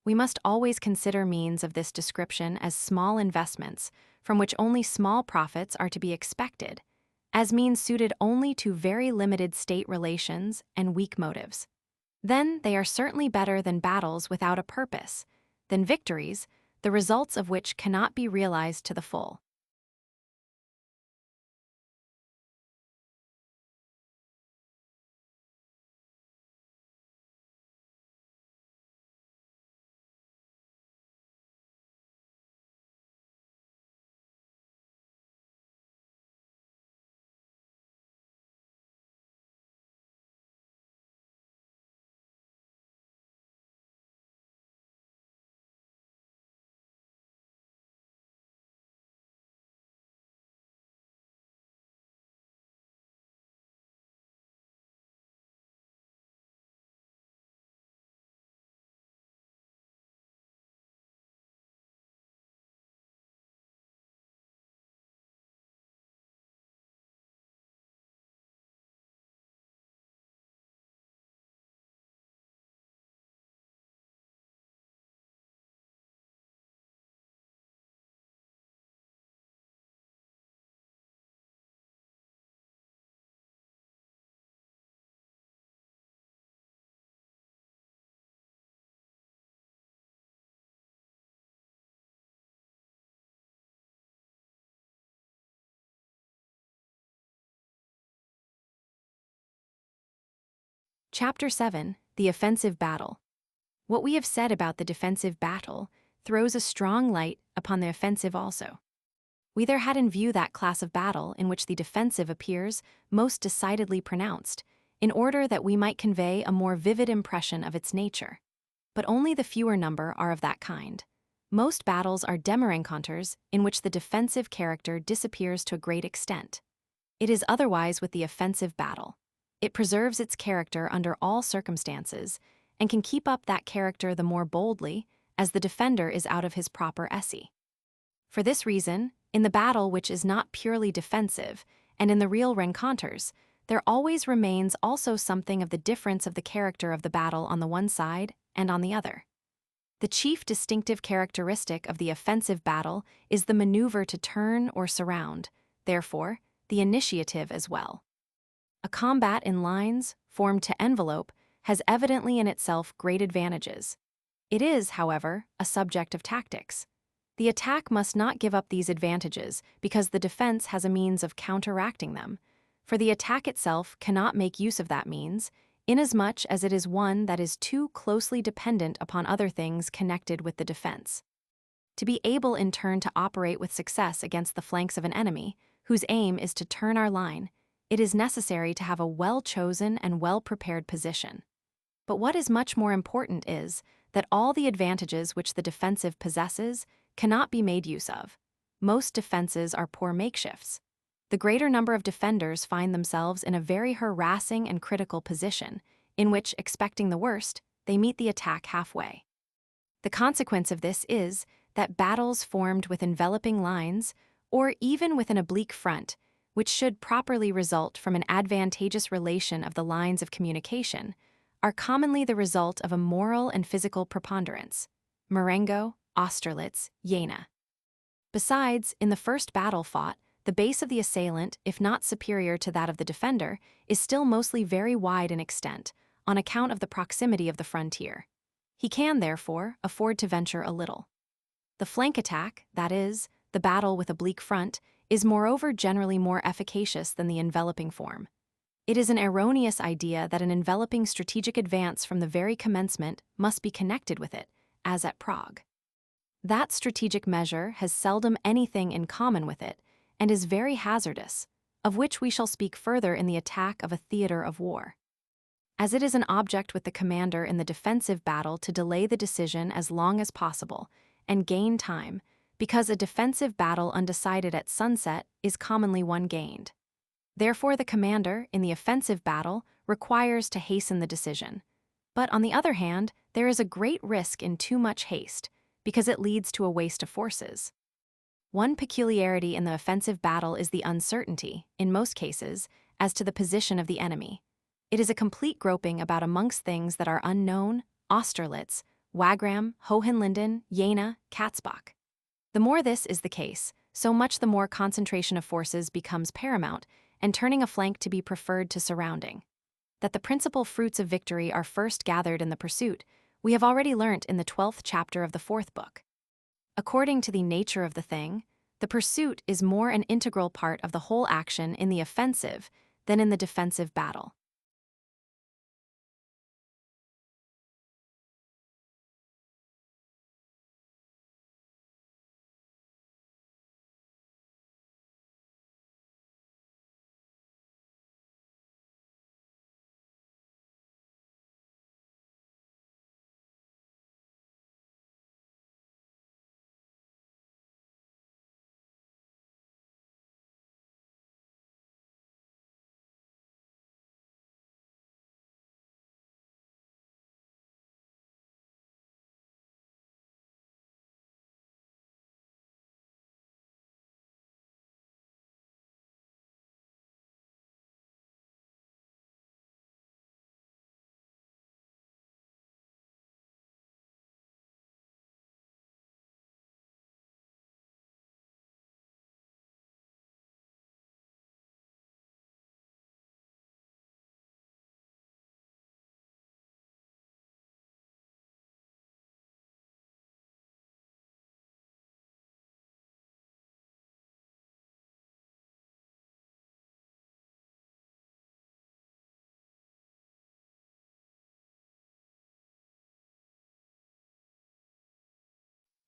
We must always consider means of this description as small investments, from which only small profits are to be expected, as means suited only to very limited state relations and weak motives. Then they are certainly better than battles without a purpose, than victories, the results of which cannot be realized to the full. Chapter 7. The Offensive Battle. What we have said about the defensive battle throws a strong light upon the offensive also. We there had in view that class of battle in which the defensive appears most decidedly pronounced, in order that we might convey a more vivid impression of its nature. But only the fewer number are of that kind. Most battles are demi-rencontres in which the defensive character disappears to a great extent. It is otherwise with the offensive battle. It preserves its character under all circumstances, and can keep up that character the more boldly, as the defender is out of his proper esse. For this reason, in the battle which is not purely defensive, and in the real rencontres, there always remains also something of the difference of the character of the battle on the one side and on the other. The chief distinctive characteristic of the offensive battle is the maneuver to turn or surround, therefore, the initiative as well. A combat in lines, formed to envelope, has evidently in itself great advantages. It is, however, a subject of tactics. The attack must not give up these advantages because the defense has a means of counteracting them, for the attack itself cannot make use of that means, inasmuch as it is one that is too closely dependent upon other things connected with the defense. To be able in turn to operate with success against the flanks of an enemy, whose aim is to turn our line, it is necessary to have a well-chosen and well-prepared position. But what is much more important is that all the advantages which the defensive possesses cannot be made use of. Most defenses are poor makeshifts. The greater number of defenders find themselves in a very harassing and critical position, in which, expecting the worst, they meet the attack halfway. The consequence of this is that battles formed with enveloping lines, or even with an oblique front, which should properly result from an advantageous relation of the lines of communication, are commonly the result of a moral and physical preponderance. Marengo, Austerlitz, Jena. Besides, in the first battle fought, the base of the assailant, if not superior to that of the defender, is still mostly very wide in extent, on account of the proximity of the frontier. He can, therefore, afford to venture a little. The flank attack, that is, the battle with oblique front, is moreover generally more efficacious than the enveloping form. It is an erroneous idea that an enveloping strategic advance from the very commencement must be connected with it, as at Prague. That strategic measure has seldom anything in common with it, and is very hazardous, of which we shall speak further in the attack of a theater of war. As it is an object with the commander in the defensive battle to delay the decision as long as possible, and gain time, because a defensive battle undecided at sunset is commonly one gained. Therefore, the commander, in the offensive battle, requires to hasten the decision. But on the other hand, there is a great risk in too much haste, because it leads to a waste of forces. One peculiarity in the offensive battle is the uncertainty, in most cases, as to the position of the enemy. It is a complete groping about amongst things that are unknown, Austerlitz, Wagram, Hohenlinden, Jena, Katzbach. The more this is the case, so much the more concentration of forces becomes paramount, and turning a flank to be preferred to surrounding. That the principal fruits of victory are first gathered in the pursuit, we have already learnt in the 12th chapter of the 4th book. According to the nature of the thing, the pursuit is more an integral part of the whole action in the offensive than in the defensive battle.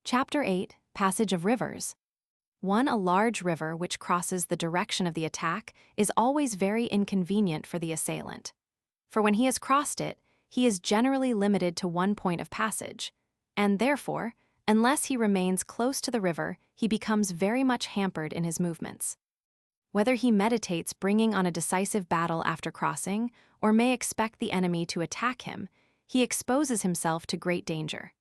Chapter 8, Passage of Rivers. A large river which crosses the direction of the attack is always very inconvenient for the assailant. For when he has crossed it, he is generally limited to one point of passage, and therefore, unless he remains close to the river, he becomes very much hampered in his movements. Whether he meditates bringing on a decisive battle after crossing, or may expect the enemy to attack him, he exposes himself to great danger.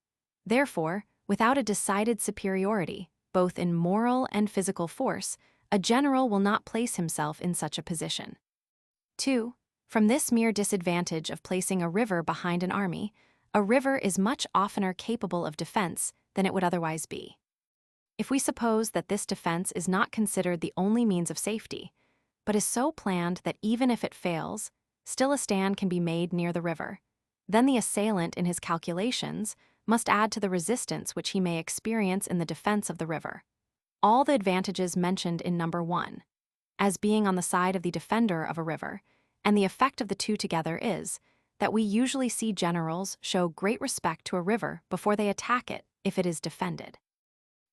Therefore, without a decided superiority, both in moral and physical force, a general will not place himself in such a position. 2. From this mere disadvantage of placing a river behind an army, a river is much oftener capable of defense than it would otherwise be. If we suppose that this defense is not considered the only means of safety, but is so planned that even if it fails, still a stand can be made near the river, then the assailant in his calculations must add to the resistance which he may experience in the defense of the river all the advantages mentioned in number 1, as being on the side of the defender of a river, and the effect of the two together is that we usually see generals show great respect to a river before they attack it if it is defended.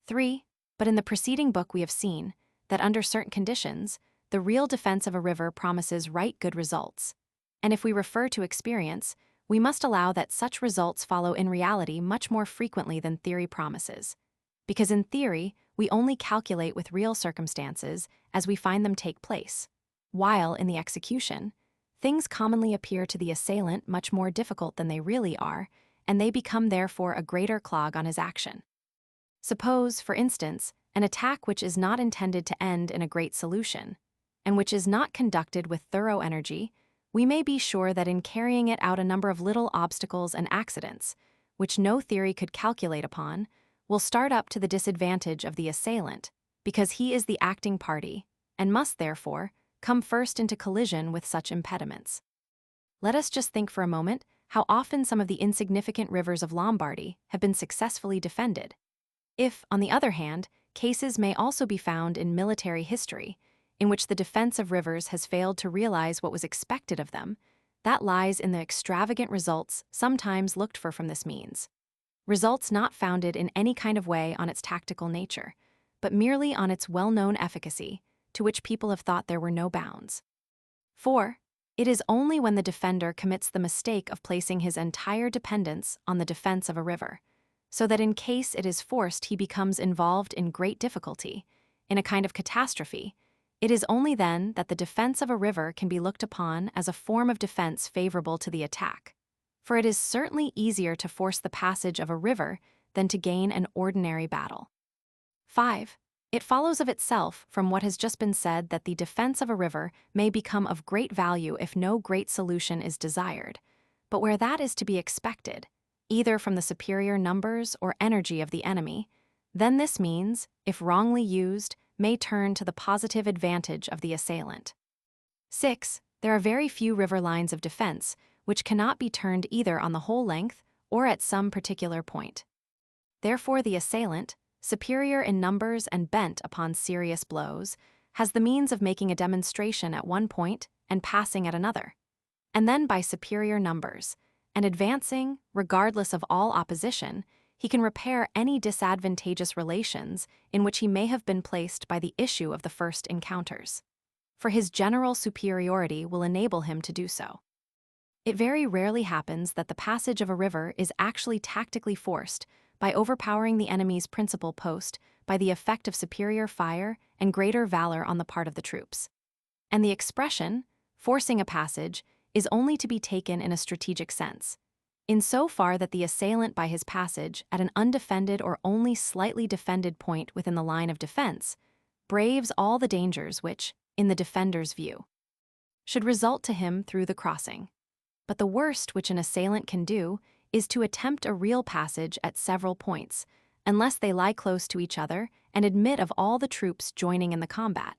3. But in the preceding book we have seen that under certain conditions, the real defense of a river promises right good results. And if we refer to experience, we must allow that such results follow in reality much more frequently than theory promises. Because in theory, we only calculate with real circumstances as we find them take place, while in the execution, things commonly appear to the assailant much more difficult than they really are, and they become therefore a greater clog on his action. Suppose, for instance, an attack which is not intended to end in a great solution, and which is not conducted with thorough energy, we may be sure that in carrying it out a number of little obstacles and accidents, which no theory could calculate upon, will start up to the disadvantage of the assailant, because he is the acting party, and must therefore come first into collision with such impediments. Let us just think for a moment how often some of the insignificant rivers of Lombardy have been successfully defended. If, on the other hand, cases may also be found in military history, in which the defense of rivers has failed to realize what was expected of them, that lies in the extravagant results sometimes looked for from this means. Results not founded in any kind of way on its tactical nature, but merely on its well-known efficacy, to which people have thought there were no bounds. 4. It is only when the defender commits the mistake of placing his entire dependence on the defense of a river, so that in case it is forced he becomes involved in great difficulty, in a kind of catastrophe, it is only then that the defense of a river can be looked upon as a form of defense favorable to the attack. For it is certainly easier to force the passage of a river than to gain an ordinary battle. 5. It follows of itself from what has just been said that the defense of a river may become of great value if no great solution is desired, but where that is to be expected, either from the superior numbers or energy of the enemy, then this means, if wrongly used, may turn to the positive advantage of the assailant. 6. There are very few river lines of defense which cannot be turned either on the whole length or at some particular point. Therefore the assailant, superior in numbers and bent upon serious blows, has the means of making a demonstration at one point and passing at another, and then by superior numbers, and advancing, regardless of all opposition, he can repair any disadvantageous relations in which he may have been placed by the issue of the first encounters. For his general superiority will enable him to do so. It very rarely happens that the passage of a river is actually tactically forced by overpowering the enemy's principal post by the effect of superior fire and greater valor on the part of the troops. And the expression, forcing a passage, is only to be taken in a strategic sense, in so far that the assailant by his passage at an undefended or only slightly defended point within the line of defense, braves all the dangers which, in the defender's view, should result to him through the crossing. But the worst which an assailant can do is to attempt a real passage at several points, unless they lie close to each other and admit of all the troops joining in the combat.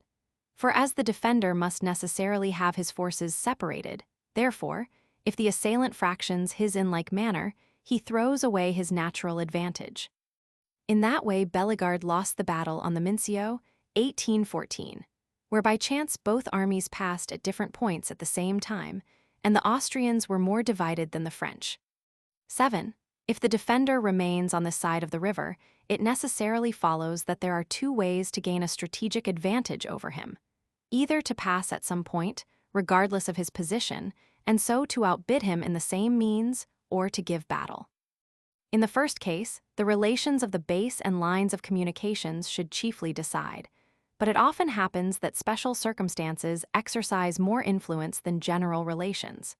For as the defender must necessarily have his forces separated, therefore, if the assailant fractions his in like manner, he throws away his natural advantage. In that way Bellegarde lost the battle on the Mincio, 1814, where by chance both armies passed at different points at the same time, and the Austrians were more divided than the French. 7. If the defender remains on the side of the river, it necessarily follows that there are two ways to gain a strategic advantage over him, either to pass at some point, regardless of his position, and so to outbid him in the same means, or to give battle. In the first case, the relations of the base and lines of communications should chiefly decide, but it often happens that special circumstances exercise more influence than general relations.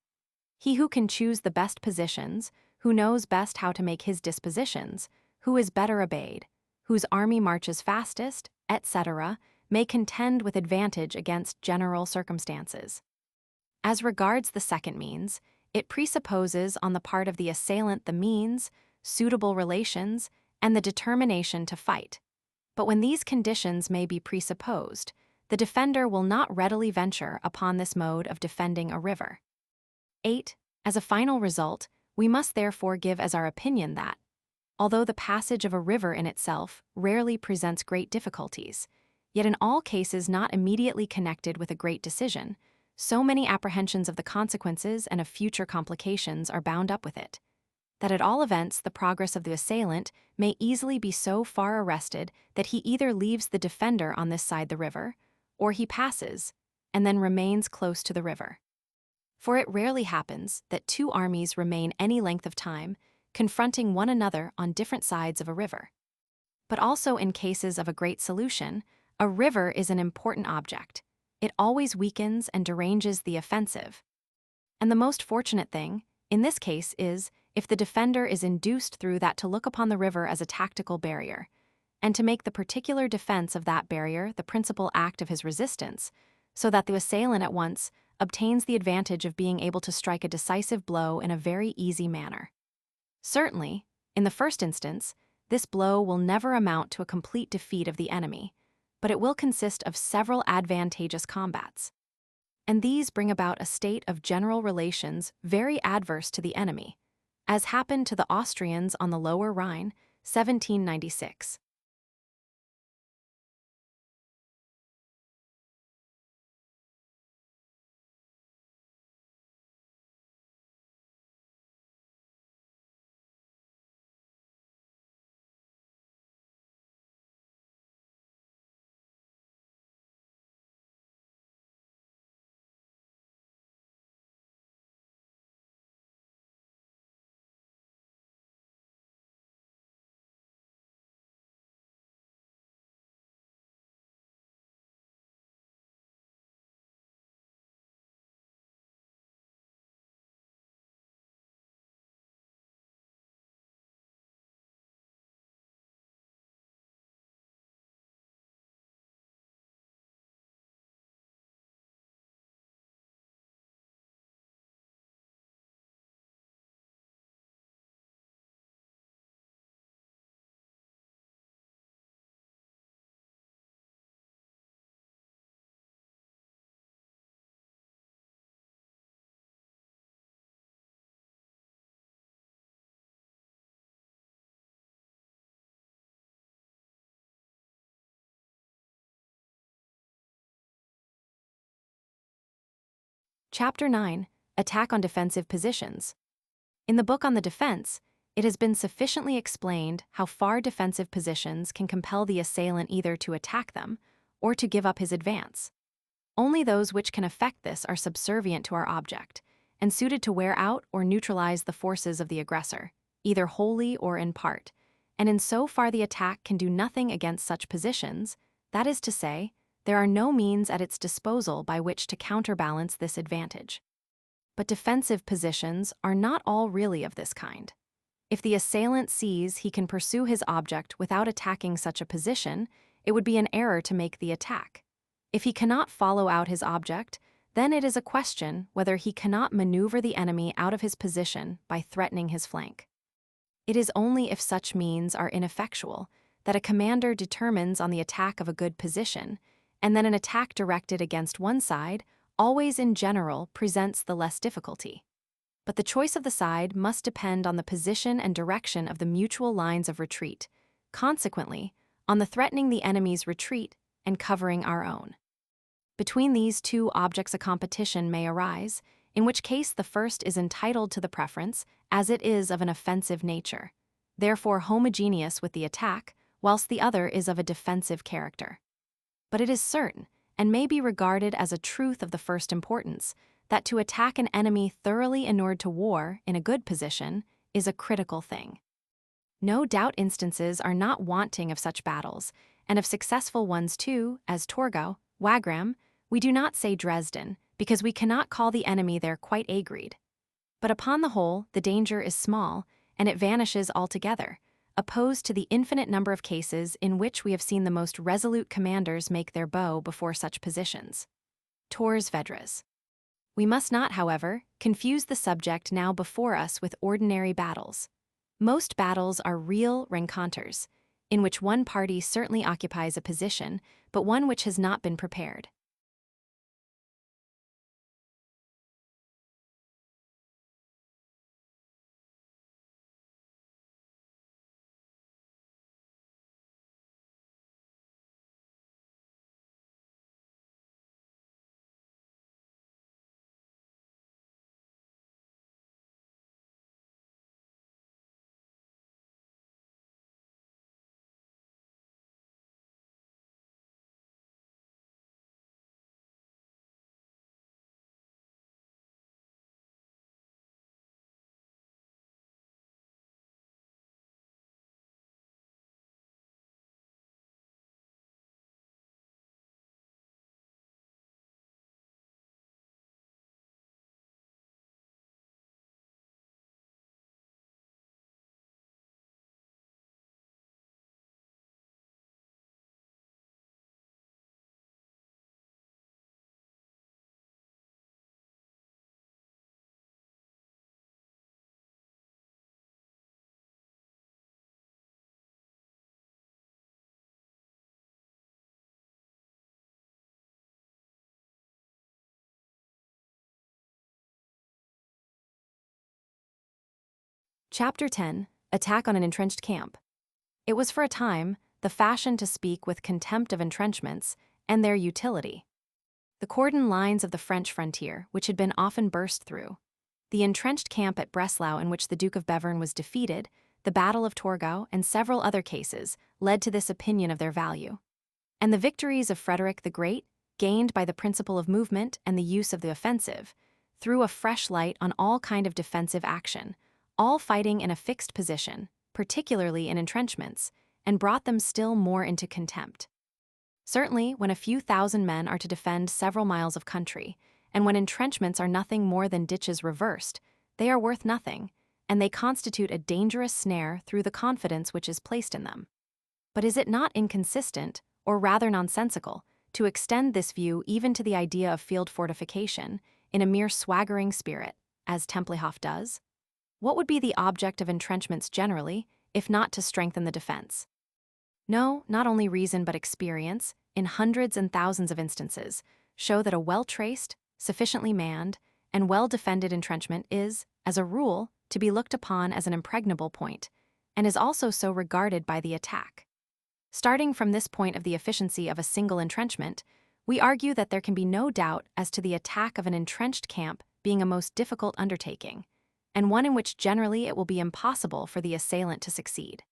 He who can choose the best positions, who knows best how to make his dispositions, who is better obeyed, whose army marches fastest, etc., may contend with advantage against general circumstances. As regards the second means, it presupposes on the part of the assailant the means, suitable relations, and the determination to fight. But when these conditions may be presupposed, the defender will not readily venture upon this mode of defending a river. 8. As a final result, we must therefore give as our opinion that, although the passage of a river in itself rarely presents great difficulties, yet in all cases not immediately connected with a great decision, so many apprehensions of the consequences and of future complications are bound up with it, that at all events the progress of the assailant may easily be so far arrested that he either leaves the defender on this side the river, or he passes, and then remains close to the river. For it rarely happens that two armies remain any length of time, confronting one another on different sides of a river. But also in cases of a great solution, a river is an important object. It always weakens and deranges the offensive. And the most fortunate thing, in this case, is if the defender is induced through that to look upon the river as a tactical barrier, and to make the particular defense of that barrier the principal act of his resistance, so that the assailant at once obtains the advantage of being able to strike a decisive blow in a very easy manner. Certainly, in the first instance, this blow will never amount to a complete defeat of the enemy, but it will consist of several advantageous combats. And these bring about a state of general relations very adverse to the enemy, as happened to the Austrians on the Lower Rhine, 1796. Chapter 9, Attack on Defensive Positions. In the book on the defense, it has been sufficiently explained how far defensive positions can compel the assailant either to attack them or to give up his advance. Only those which can effect this are subservient to our object, and suited to wear out or neutralize the forces of the aggressor, either wholly or in part, and in so far the attack can do nothing against such positions, that is to say, there are no means at its disposal by which to counterbalance this advantage. But defensive positions are not all really of this kind. If the assailant sees he can pursue his object without attacking such a position, it would be an error to make the attack. If he cannot follow out his object, then it is a question whether he cannot maneuver the enemy out of his position by threatening his flank. It is only if such means are ineffectual that a commander determines on the attack of a good position, and then an attack directed against one side always in general presents the less difficulty. But the choice of the side must depend on the position and direction of the mutual lines of retreat, consequently, on the threatening the enemy's retreat and covering our own. Between these two objects a competition may arise, in which case the first is entitled to the preference, as it is of an offensive nature, therefore homogeneous with the attack, whilst the other is of a defensive character. But it is certain, and may be regarded as a truth of the first importance, that to attack an enemy thoroughly inured to war in a good position is a critical thing. No doubt instances are not wanting of such battles, and of successful ones too, as Torgau, Wagram. We do not say Dresden, because we cannot call the enemy there quite agreed. But upon the whole, the danger is small, and it vanishes altogether, opposed to the infinite number of cases in which we have seen the most resolute commanders make their bow before such positions. Tours Vedras. We must not, however, confuse the subject now before us with ordinary battles. Most battles are real rencontres, in which one party certainly occupies a position, but one which has not been prepared. Chapter 10. Attack on an entrenched camp. It was for a time the fashion to speak with contempt of entrenchments and their utility. The cordon lines of the French frontier, which had been often burst through, the entrenched camp at Breslau in which the Duke of Bevern was defeated, the Battle of Torgau, and several other cases led to this opinion of their value. And the victories of Frederick the Great, gained by the principle of movement and the use of the offensive, threw a fresh light on all kind of defensive action, all fighting in a fixed position, particularly in entrenchments, and brought them still more into contempt. Certainly, when a few thousand men are to defend several miles of country, and when entrenchments are nothing more than ditches reversed, they are worth nothing, and they constitute a dangerous snare through the confidence which is placed in them. But is it not inconsistent, or rather nonsensical, to extend this view even to the idea of field fortification, in a mere swaggering spirit, as Templehof does? What would be the object of entrenchments generally, if not to strengthen the defense? No, not only reason but experience, in hundreds and thousands of instances, show that a well-traced, sufficiently manned, and well-defended entrenchment is, as a rule, to be looked upon as an impregnable point, and is also so regarded by the attack. Starting from this point of the efficiency of a single entrenchment, we argue that there can be no doubt as to the attack of an entrenched camp being a most difficult undertaking, and one in which generally it will be impossible for the assailant to succeed.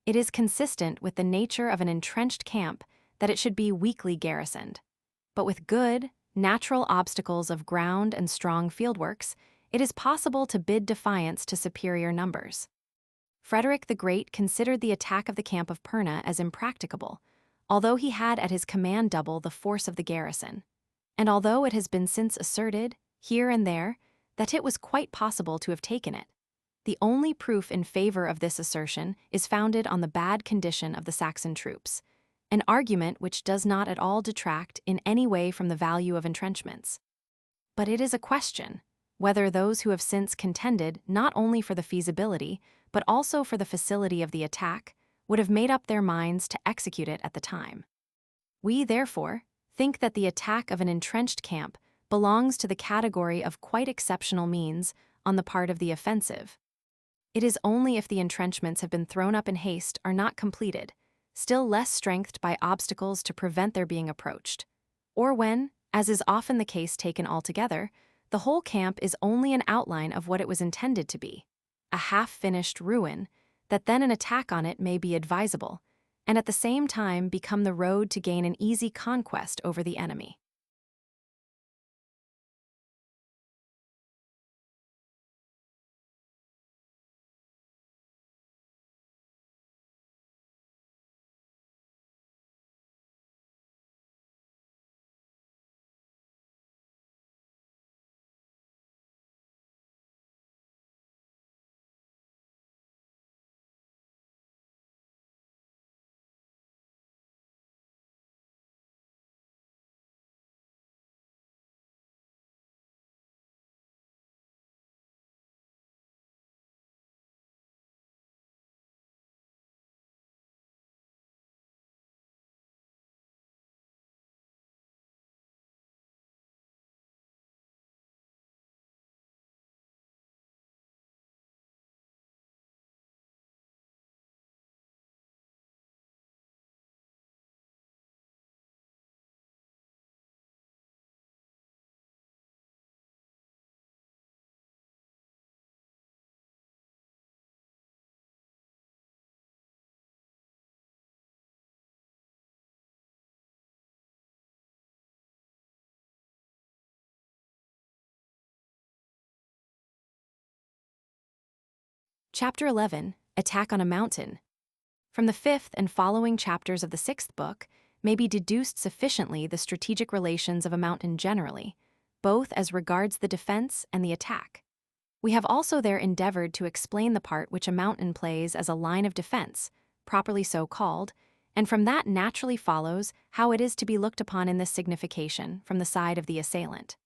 It is consistent with the nature of an entrenched camp that it should be weakly garrisoned. But with good, natural obstacles of ground and strong fieldworks, it is possible to bid defiance to superior numbers. Frederick the Great considered the attack of the camp of Pirna as impracticable, although he had at his command double the force of the garrison, and although it has been since asserted, here and there, that it was quite possible to have taken it. The only proof in favor of this assertion is founded on the bad condition of the Saxon troops, an argument which does not at all detract in any way from the value of entrenchments. But it is a question whether those who have since contended not only for the feasibility, but also for the facility of the attack, would have made up their minds to execute it at the time. We, therefore, think that the attack of an entrenched camp belongs to the category of quite exceptional means on the part of the offensive. It is only if the entrenchments have been thrown up in haste are not completed, still less strengthened by obstacles to prevent their being approached, or when, as is often the case taken altogether, the whole camp is only an outline of what it was intended to be, a half-finished ruin, that then an attack on it may be advisable, and at the same time become the road to gain an easy conquest over the enemy. Chapter 11. Attack on a mountain. From the 5th and following chapters of the 6th book may be deduced sufficiently the strategic relations of a mountain generally, both as regards the defense and the attack. We have also there endeavored to explain the part which a mountain plays as a line of defense, properly so called, and from that naturally follows how it is to be looked upon in this signification from the side of the assailant.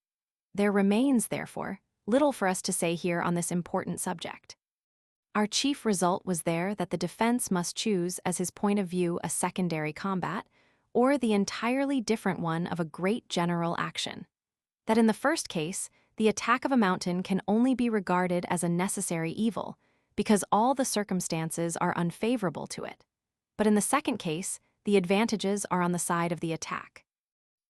There remains, therefore, little for us to say here on this important subject. Our chief result was there that the defense must choose as his point of view a secondary combat, or the entirely different one of a great general action. That in the first case, the attack of a mountain can only be regarded as a necessary evil, because all the circumstances are unfavorable to it. But in the second case, the advantages are on the side of the attack.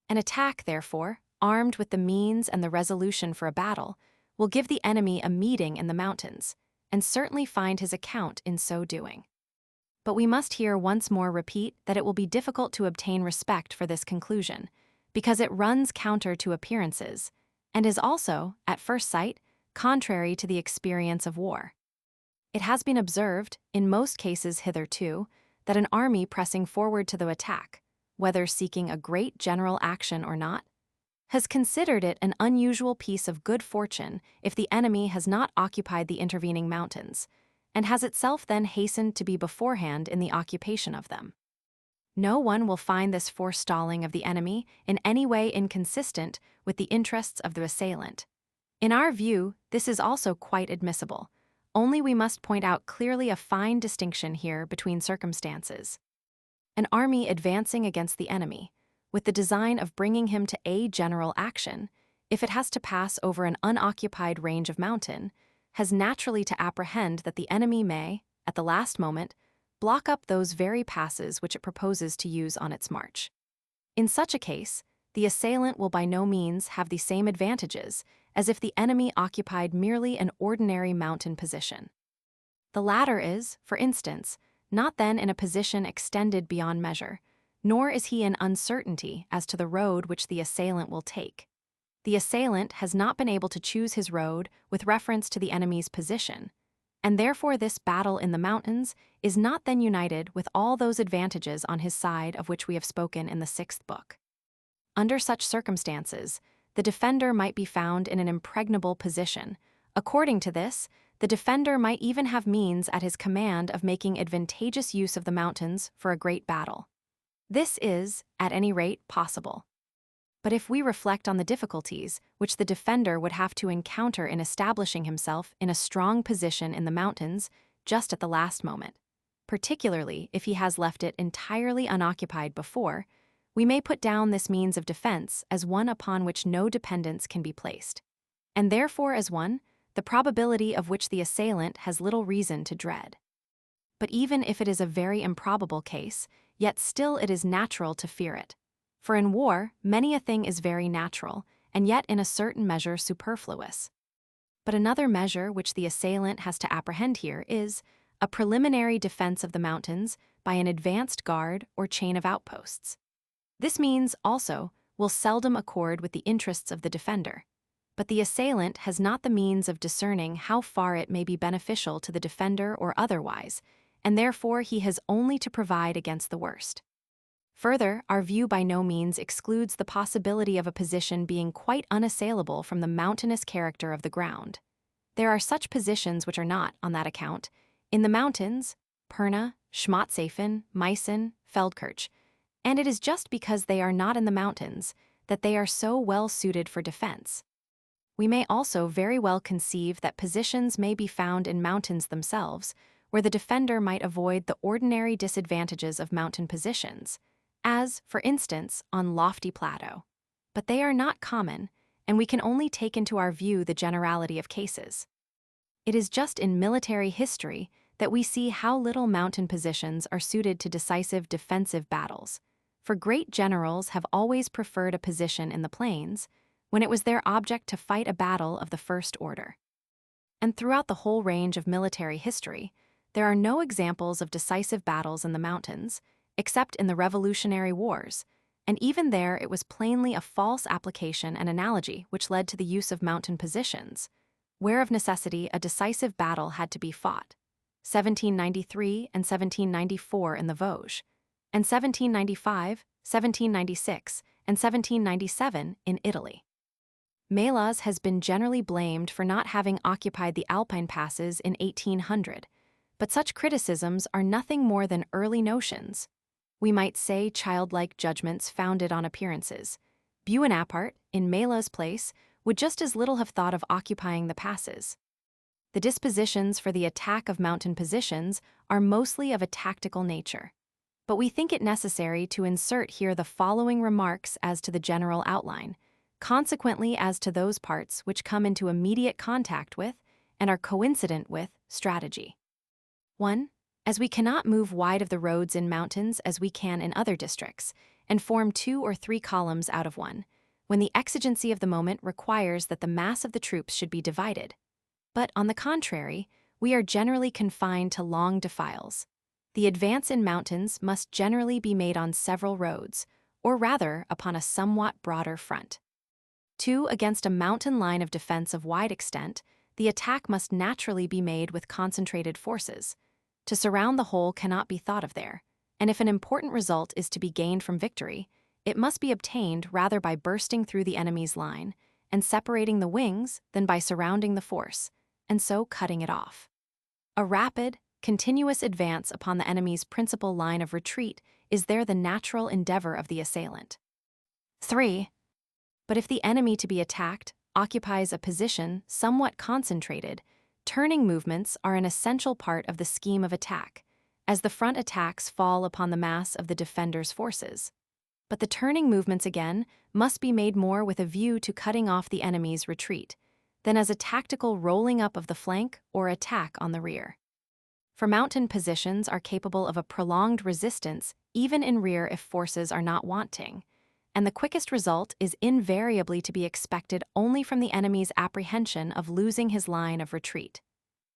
An attack, therefore, armed with the means and the resolution for a battle, will give the enemy a meeting in the mountains, and certainly find his account in so doing. But we must here once more repeat that it will be difficult to obtain respect for this conclusion, because it runs counter to appearances, and is also, at first sight, contrary to the experience of war. It has been observed, in most cases hitherto, that an army pressing forward to the attack, whether seeking a great general action or not, has considered it an unusual piece of good fortune if the enemy has not occupied the intervening mountains, and has itself then hastened to be beforehand in the occupation of them. No one will find this forestalling of the enemy in any way inconsistent with the interests of the assailant. In our view, this is also quite admissible, only we must point out clearly a fine distinction here between circumstances. An army advancing against the enemy, with the design of bringing him to a general action, if it has to pass over an unoccupied range of mountain, has naturally to apprehend that the enemy may, at the last moment, block up those very passes which it proposes to use on its march. In such a case, the assailant will by no means have the same advantages as if the enemy occupied merely an ordinary mountain position. The latter is, for instance, not then in a position extended beyond measure, nor is he in uncertainty as to the road which the assailant will take. The assailant has not been able to choose his road with reference to the enemy's position, and therefore this battle in the mountains is not then united with all those advantages on his side of which we have spoken in the 6th book. Under such circumstances, the defender might be found in an impregnable position. According to this, the defender might even have means at his command of making advantageous use of the mountains for a great battle. This is, at any rate, possible. But if we reflect on the difficulties which the defender would have to encounter in establishing himself in a strong position in the mountains just at the last moment, particularly if he has left it entirely unoccupied before, we may put down this means of defense as one upon which no dependence can be placed, and therefore as one, the probability of which the assailant has little reason to dread. But even if it is a very improbable case, yet still it is natural to fear it. For in war, many a thing is very natural, and yet in a certain measure superfluous. But another measure which the assailant has to apprehend here is a preliminary defense of the mountains by an advanced guard or chain of outposts. This means, also, will seldom accord with the interests of the defender, but the assailant has not the means of discerning how far it may be beneficial to the defender or otherwise, and therefore he has only to provide against the worst. Further, our view by no means excludes the possibility of a position being quite unassailable from the mountainous character of the ground. There are such positions which are not, on that account, in the mountains, Pirna, Schmotshafen, Meissen, Feldkirch, and it is just because they are not in the mountains that they are so well suited for defense. We may also very well conceive that positions may be found in mountains themselves, where the defender might avoid the ordinary disadvantages of mountain positions, as, for instance, on lofty plateau. But they are not common, and we can only take into our view the generality of cases. It is just in military history that we see how little mountain positions are suited to decisive defensive battles, for great generals have always preferred a position in the plains when it was their object to fight a battle of the first order. And throughout the whole range of military history, there are no examples of decisive battles in the mountains, except in the Revolutionary Wars, and even there it was plainly a false application and analogy which led to the use of mountain positions, where of necessity a decisive battle had to be fought, 1793 and 1794 in the Vosges, and 1795, 1796, and 1797 in Italy. Melas has been generally blamed for not having occupied the Alpine passes in 1800, but such criticisms are nothing more than early notions. We might say childlike judgments founded on appearances. Buonaparte, in Melas' place, would just as little have thought of occupying the passes. The dispositions for the attack of mountain positions are mostly of a tactical nature. But we think it necessary to insert here the following remarks as to the general outline, consequently as to those parts which come into immediate contact with and are coincident with strategy. 1. As we cannot move wide of the roads in mountains as we can in other districts, and form 2 or 3 columns out of one, when the exigency of the moment requires that the mass of the troops should be divided. But, on the contrary, we are generally confined to long defiles. The advance in mountains must generally be made on several roads, or rather upon a somewhat broader front. 2. Against a mountain line of defense of wide extent, the attack must naturally be made with concentrated forces. To surround the whole cannot be thought of there, and if an important result is to be gained from victory, it must be obtained rather by bursting through the enemy's line and separating the wings than by surrounding the force, and so cutting it off. A rapid, continuous advance upon the enemy's principal line of retreat is there the natural endeavor of the assailant. 3. But if the enemy to be attacked occupies a position somewhat concentrated, turning movements are an essential part of the scheme of attack, as the front attacks fall upon the mass of the defender's forces. But the turning movements again must be made more with a view to cutting off the enemy's retreat than as a tactical rolling up of the flank or attack on the rear. For mountain positions are capable of a prolonged resistance even in rear if forces are not wanting, and the quickest result is invariably to be expected only from the enemy's apprehension of losing his line of retreat.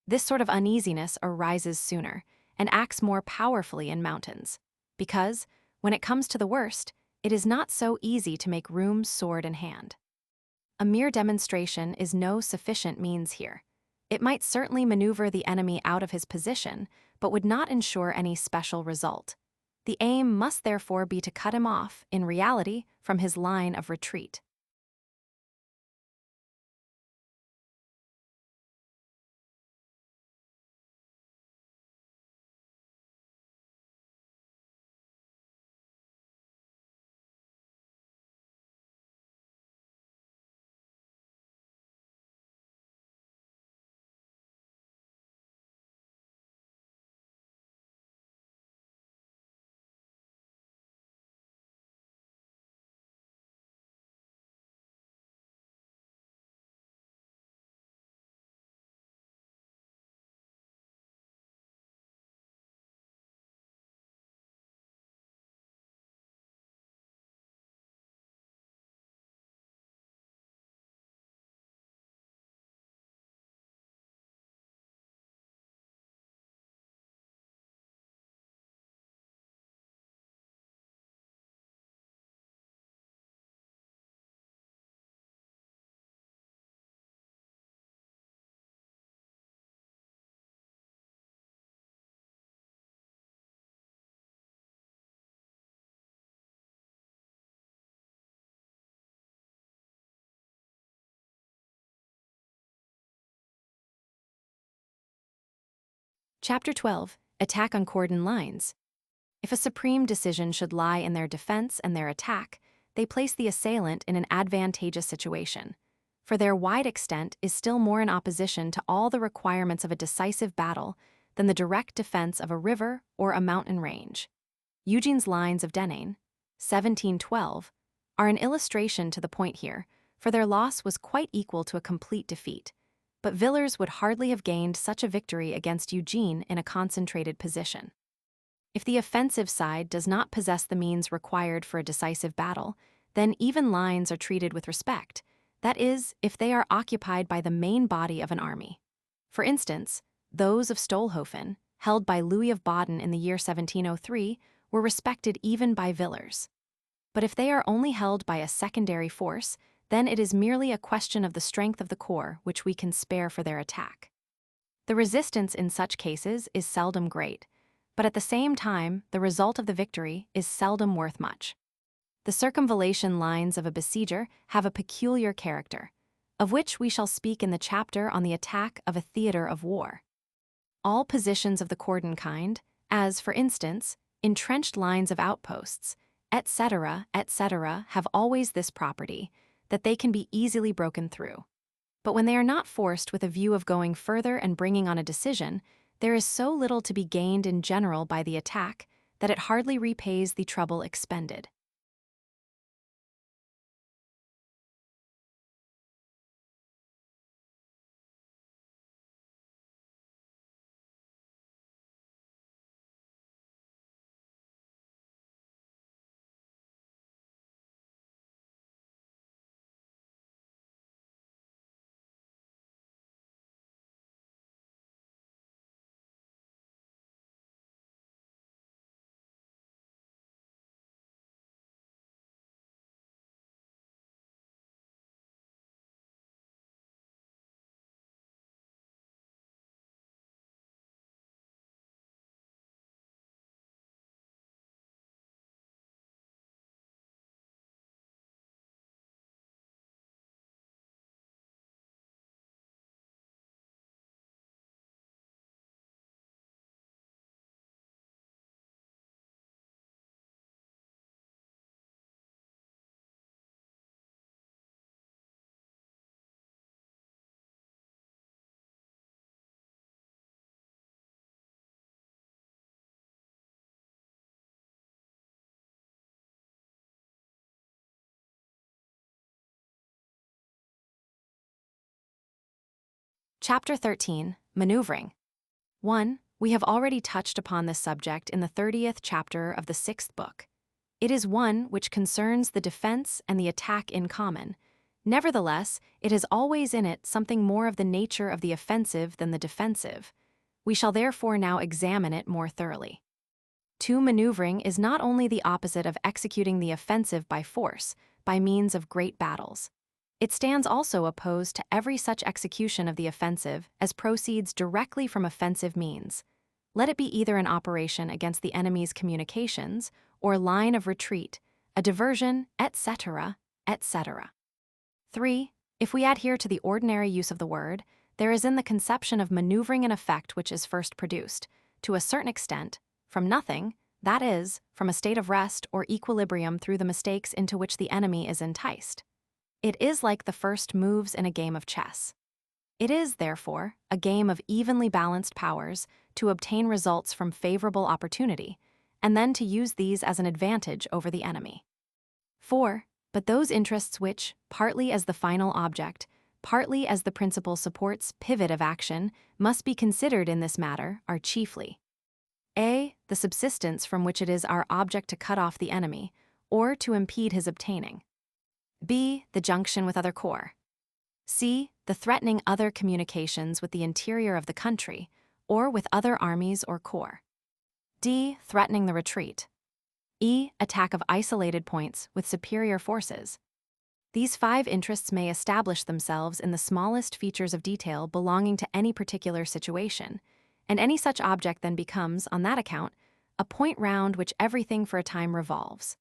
This sort of uneasiness arises sooner and acts more powerfully in mountains, because, when it comes to the worst, it is not so easy to make room sword in hand. A mere demonstration is no sufficient means here. It might certainly maneuver the enemy out of his position, but would not ensure any special result. The aim must therefore be to cut him off, in reality, from his line of retreat. Chapter 12. Attack on cordon lines. If a supreme decision should lie in their defense and their attack, they place the assailant in an advantageous situation, for their wide extent is still more in opposition to all the requirements of a decisive battle than the direct defense of a river or a mountain range. Eugene's lines of Denain, 1712, are an illustration to the point here, for their loss was quite equal to a complete defeat. But Villars would hardly have gained such a victory against Eugene in a concentrated position. If the offensive side does not possess the means required for a decisive battle, then even lines are treated with respect, that is, if they are occupied by the main body of an army. For instance, those of Stolhofen, held by Louis of Baden in the year 1703, were respected even by Villars. But if they are only held by a secondary force, then it is merely a question of the strength of the corps which we can spare for their attack. The resistance in such cases is seldom great, but at the same time, the result of the victory is seldom worth much. The circumvallation lines of a besieger have a peculiar character, of which we shall speak in the chapter on the attack of a theater of war. All positions of the cordon kind, as, for instance, entrenched lines of outposts, etc., have always this property, that they can be easily broken through. But when they are not forced with a view of going further and bringing on a decision, there is so little to be gained in general by the attack that it hardly repays the trouble expended. Chapter 13, Maneuvering. 1. We have already touched upon this subject in the 30th chapter of the 6th book. It is one which concerns the defense and the attack in common. Nevertheless, it has always in it something more of the nature of the offensive than the defensive. We shall therefore now examine it more thoroughly. 2. Maneuvering is not only the opposite of executing the offensive by force, by means of great battles. It stands also opposed to every such execution of the offensive as proceeds directly from offensive means. Let it be either an operation against the enemy's communications, or line of retreat, a diversion, etc., etc. 3. If we adhere to the ordinary use of the word, there is in the conception of maneuvering an effect which is first produced, to a certain extent, from nothing, that is, from a state of rest or equilibrium through the mistakes into which the enemy is enticed. It is like the first moves in a game of chess. It is, therefore, a game of evenly balanced powers to obtain results from favorable opportunity, and then to use these as an advantage over the enemy. 4. But those interests which, partly as the final object, partly as the principal supports pivot of action, must be considered in this matter are chiefly a. The subsistence from which it is our object to cut off the enemy, or to impede his obtaining. B. The junction with other corps. C. The threatening other communications with the interior of the country, or with other armies or corps. D. Threatening the retreat. E. Attack of isolated points with superior forces. These 5 interests may establish themselves in the smallest features of detail belonging to any particular situation, and any such object then becomes, on that account, a point round which everything for a time revolves.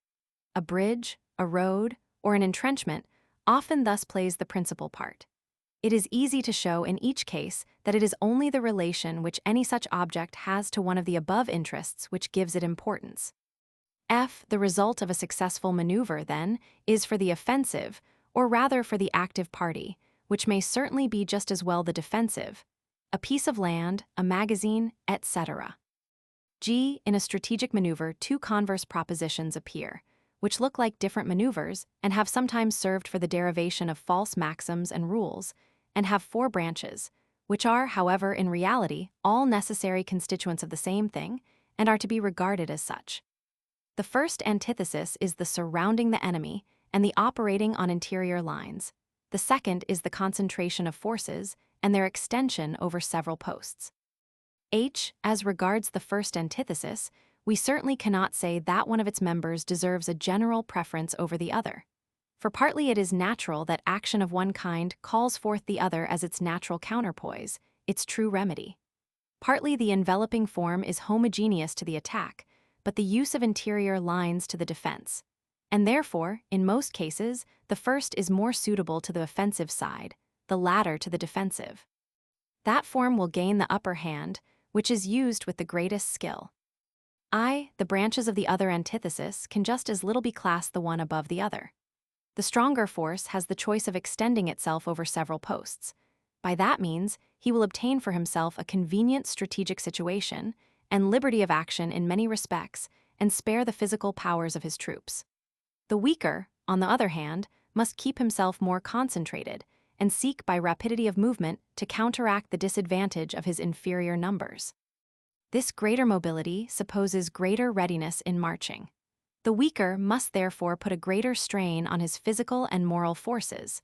A bridge, a road, or an entrenchment often thus plays the principal part. It is easy to show in each case that it is only the relation which any such object has to one of the above interests which gives it importance. F. The result of a successful maneuver, then, is for the offensive, or rather for the active party, which may certainly be just as well the defensive, a piece of land, a magazine, etc. G. In a strategic maneuver, 2 converse propositions appear, which look like different maneuvers and have sometimes served for the derivation of false maxims and rules, and have 4 branches, which are, however, in reality, all necessary constituents of the same thing, and are to be regarded as such. The first antithesis is the surrounding the enemy and the operating on interior lines. The second is the concentration of forces and their extension over several posts. H. As regards the first antithesis, we certainly cannot say that one of its members deserves a general preference over the other. For partly it is natural that action of one kind calls forth the other as its natural counterpoise, its true remedy. Partly the enveloping form is homogeneous to the attack, but the use of interior lines to the defense. And therefore, in most cases, the first is more suitable to the offensive side, the latter to the defensive. That form will gain the upper hand, which is used with the greatest skill. The branches of the other antithesis can just as little be classed the one above the other. The stronger force has the choice of extending itself over several posts. By that means, he will obtain for himself a convenient strategic situation and liberty of action in many respects, and spare the physical powers of his troops. The weaker, on the other hand, must keep himself more concentrated, and seek by rapidity of movement to counteract the disadvantage of his inferior numbers. This greater mobility supposes greater readiness in marching. The weaker must therefore put a greater strain on his physical and moral forces,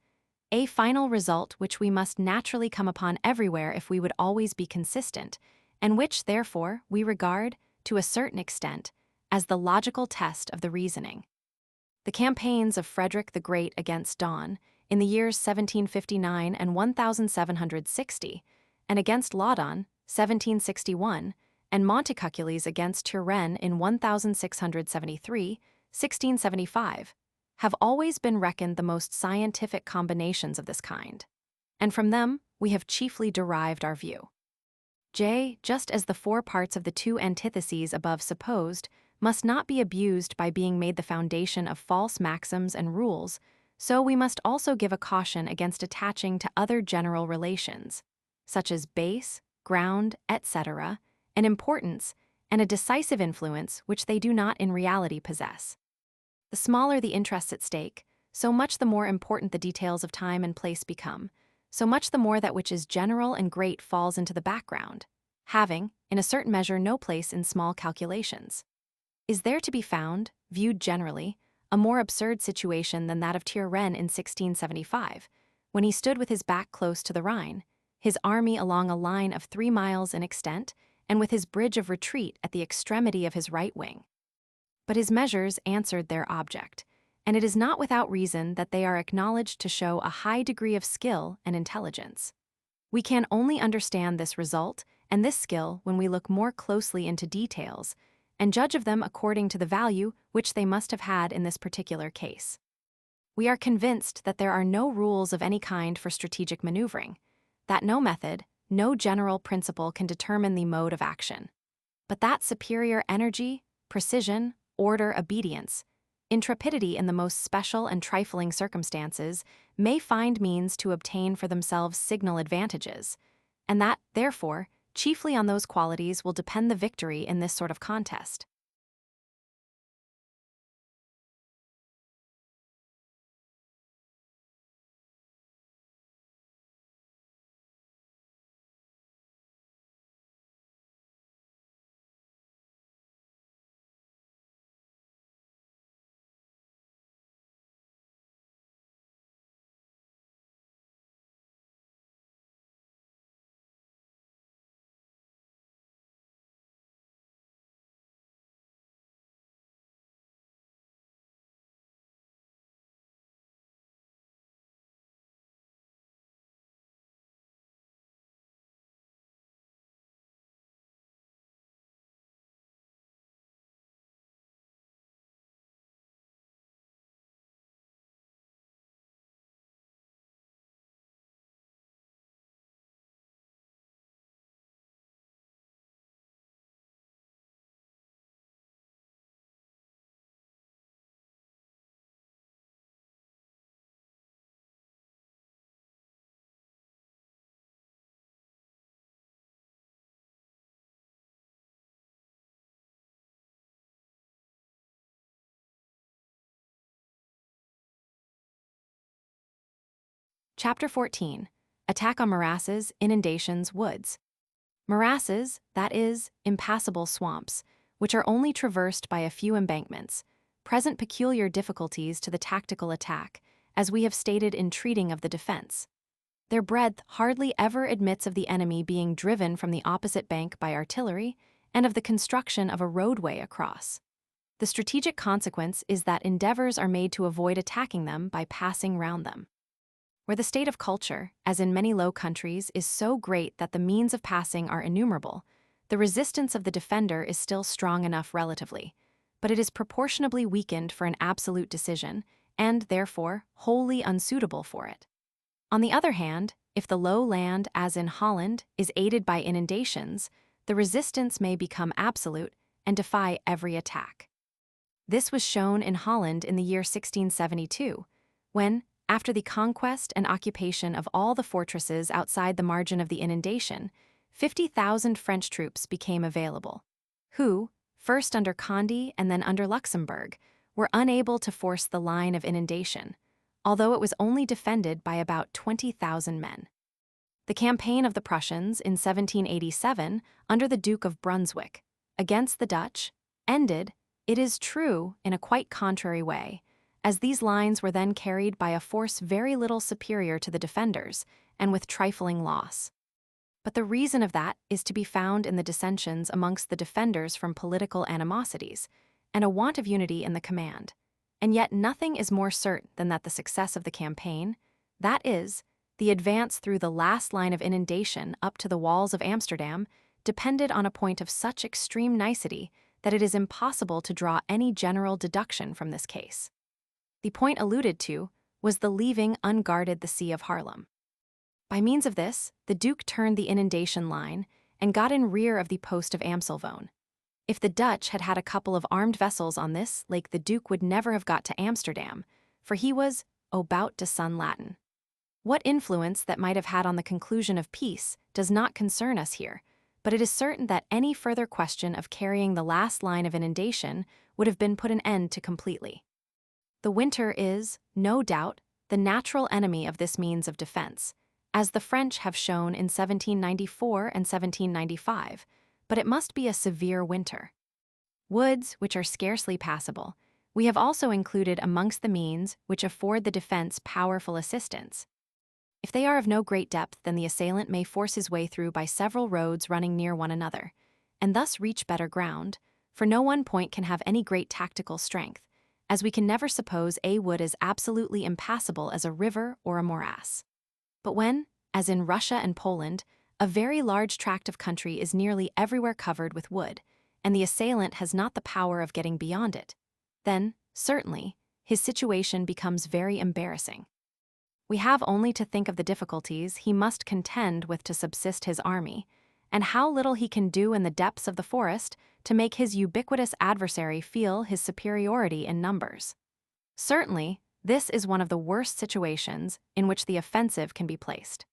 a final result which we must naturally come upon everywhere if we would always be consistent, and which, therefore, we regard, to a certain extent, as the logical test of the reasoning. The campaigns of Frederick the Great against Daun, in the years 1759 and 1760, and against Laudon, 1761, and Montecucules against Turenne in 1673, 1675, have always been reckoned the most scientific combinations of this kind, and from them we have chiefly derived our view. J. Just as the 4 parts of the 2 antitheses above supposed must not be abused by being made the foundation of false maxims and rules, so we must also give a caution against attaching to other general relations, such as base, ground, etc., an importance and a decisive influence which they do not in reality possess. The smaller the interests at stake, so much the more important the details of time and place become, so much the more that which is general and great falls into the background, having, in a certain measure, no place in small calculations. Is there to be found, viewed generally, a more absurd situation than that of Turenne in 1675, when he stood with his back close to the Rhine, his army along a line of 3 miles in extent, and with his bridge of retreat at the extremity of his right wing? But his measures answered their object, and it is not without reason that they are acknowledged to show a high degree of skill and intelligence. We can only understand this result and this skill when we look more closely into details and judge of them according to the value which they must have had in this particular case. We are convinced that there are no rules of any kind for strategic maneuvering, that no method, no general principle can determine the mode of action, but that superior energy, precision, order, obedience, intrepidity in the most special and trifling circumstances may find means to obtain for themselves signal advantages, and that, therefore, chiefly on those qualities will depend the victory in this sort of contest. Chapter 14. Attack on morasses, inundations, woods. Morasses, that is, impassable swamps, which are only traversed by a few embankments, present peculiar difficulties to the tactical attack, as we have stated in treating of the defense. Their breadth hardly ever admits of the enemy being driven from the opposite bank by artillery, and of the construction of a roadway across. The strategic consequence is that endeavors are made to avoid attacking them by passing round them. Where the state of culture, as in many low countries, is so great that the means of passing are innumerable, the resistance of the defender is still strong enough relatively, but it is proportionably weakened for an absolute decision, and, therefore, wholly unsuitable for it. On the other hand, if the low land, as in Holland, is aided by inundations, the resistance may become absolute and defy every attack. This was shown in Holland in the year 1672, when, after the conquest and occupation of all the fortresses outside the margin of the inundation, 50,000 French troops became available, who, first under Conde and then under Luxembourg, were unable to force the line of inundation, although it was only defended by about 20,000 men. The campaign of the Prussians in 1787, under the Duke of Brunswick, against the Dutch, ended, it is true, in a quite contrary way, as these lines were then carried by a force very little superior to the defenders, and with trifling loss. But the reason of that is to be found in the dissensions amongst the defenders from political animosities, and a want of unity in the command. And yet nothing is more certain than that the success of the campaign, that is, the advance through the last line of inundation up to the walls of Amsterdam, depended on a point of such extreme nicety that it is impossible to draw any general deduction from this case. The point alluded to was the leaving unguarded the Sea of Haarlem. By means of this, the Duke turned the inundation line and got in rear of the post of Amstelveen. If the Dutch had had a couple of armed vessels on this lake, the Duke would never have got to Amsterdam, for he was about to sun Latin. What influence that might have had on the conclusion of peace does not concern us here, but it is certain that any further question of carrying the last line of inundation would have been put an end to completely. The winter is, no doubt, the natural enemy of this means of defense, as the French have shown in 1794 and 1795, but it must be a severe winter. Woods, which are scarcely passable, we have also included amongst the means which afford the defense powerful assistance. If they are of no great depth, then the assailant may force his way through by several roads running near one another, and thus reach better ground, for no one point can have any great tactical strength, as we can never suppose a wood as absolutely impassable as a river or a morass. But when, as in Russia and Poland, a very large tract of country is nearly everywhere covered with wood, and the assailant has not the power of getting beyond it, then, certainly, his situation becomes very embarrassing. We have only to think of the difficulties he must contend with to subsist his army, and how little he can do in the depths of the forest to make his ubiquitous adversary feel his superiority in numbers. Certainly, this is one of the worst situations in which the offensive can be placed.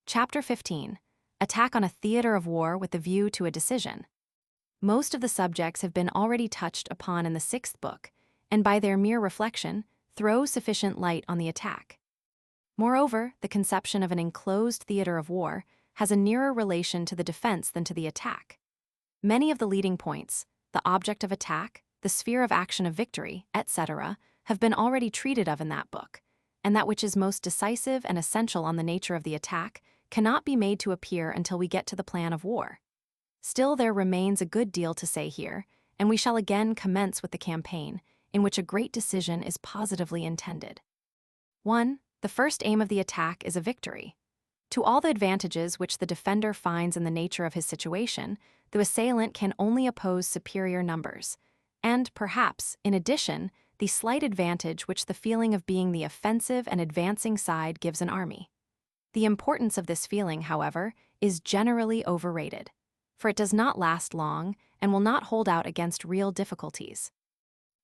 Chapter 15. Attack on a theater of war with the view to a decision. Most of the subjects have been already touched upon in the 6th book, and by their mere reflection, throw sufficient light on the attack. Moreover, the conception of an enclosed theater of war has a nearer relation to the defense than to the attack. Many of the leading points, the object of attack, the sphere of action of victory, etc., have been already treated of in that book, and that which is most decisive and essential on the nature of the attack cannot be made to appear until we get to the plan of war. Still, there remains a good deal to say here, and we shall again commence with the campaign, in which a great decision is positively intended. 1. The first aim of the attack is a victory. To all the advantages which the defender finds in the nature of his situation, the assailant can only oppose superior numbers, and perhaps, in addition, the slight advantage which the feeling of being the offensive and advancing side gives an army. The importance of this feeling, however, is generally overrated, for it does not last long and will not hold out against real difficulties.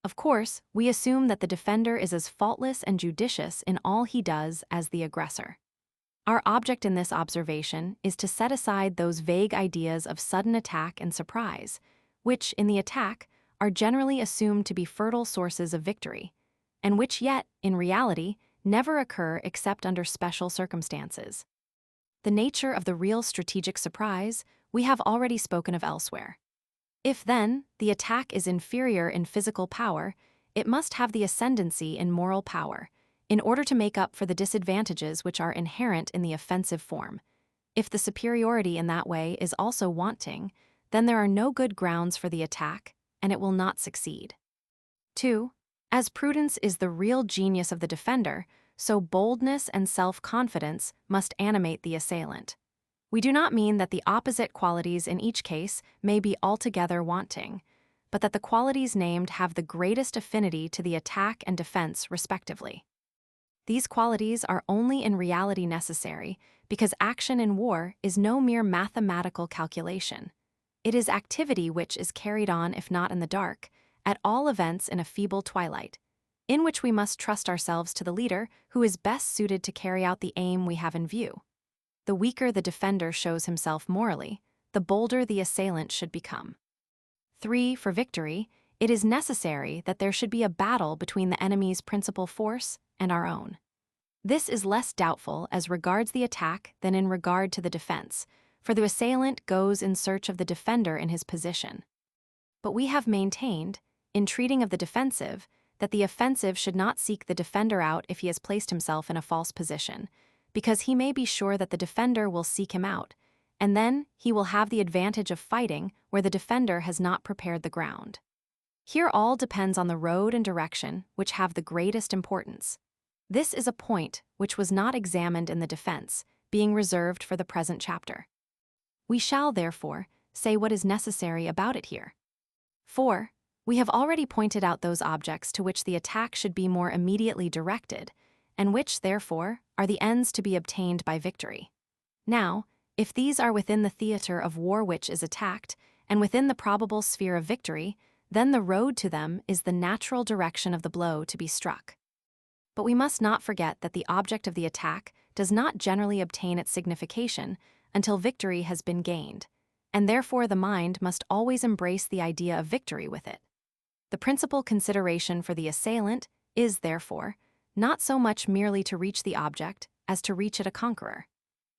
Of course, we assume that the defender is as faultless and judicious in all he does as the aggressor. Our object in this observation is to set aside those vague ideas of sudden attack and surprise, which, in the attack, are generally assumed to be fertile sources of victory, and which yet, in reality, never occur except under special circumstances. The nature of the real strategic surprise we have already spoken of elsewhere. If, then, the attack is inferior in physical power, it must have the ascendancy in moral power, in order to make up for the disadvantages which are inherent in the offensive form. If the superiority in that way is also wanting, then there are no good grounds for the attack, and it will not succeed. 2. As prudence is the real genius of the defender, so boldness and self-confidence must animate the assailant. We do not mean that the opposite qualities in each case may be altogether wanting, but that the qualities named have the greatest affinity to the attack and defense respectively. These qualities are only in reality necessary because action in war is no mere mathematical calculation. It is activity which is carried on, if not in the dark, at all events in a feeble twilight, in which we must trust ourselves to the leader who is best suited to carry out the aim we have in view. The weaker the defender shows himself morally, the bolder the assailant should become. 3. For victory, it is necessary that there should be a battle between the enemy's principal force and our own. This is less doubtful as regards the attack than in regard to the defense, for the assailant goes in search of the defender in his position. But we have maintained, in treating of the defensive, that the offensive should not seek the defender out if he has placed himself in a false position, because he may be sure that the defender will seek him out, and then he will have the advantage of fighting where the defender has not prepared the ground. Here all depends on the road and direction, which have the greatest importance. This is a point which was not examined in the defense, being reserved for the present chapter. We shall, therefore, say what is necessary about it here. 4. We have already pointed out those objects to which the attack should be more immediately directed, and which, therefore, are the ends to be obtained by victory. Now, if these are within the theater of war which is attacked, and within the probable sphere of victory, then the road to them is the natural direction of the blow to be struck. But we must not forget that the object of the attack does not generally obtain its signification until victory has been gained, and therefore the mind must always embrace the idea of victory with it. The principal consideration for the assailant is, therefore, not so much merely to reach the object as to reach it a conqueror.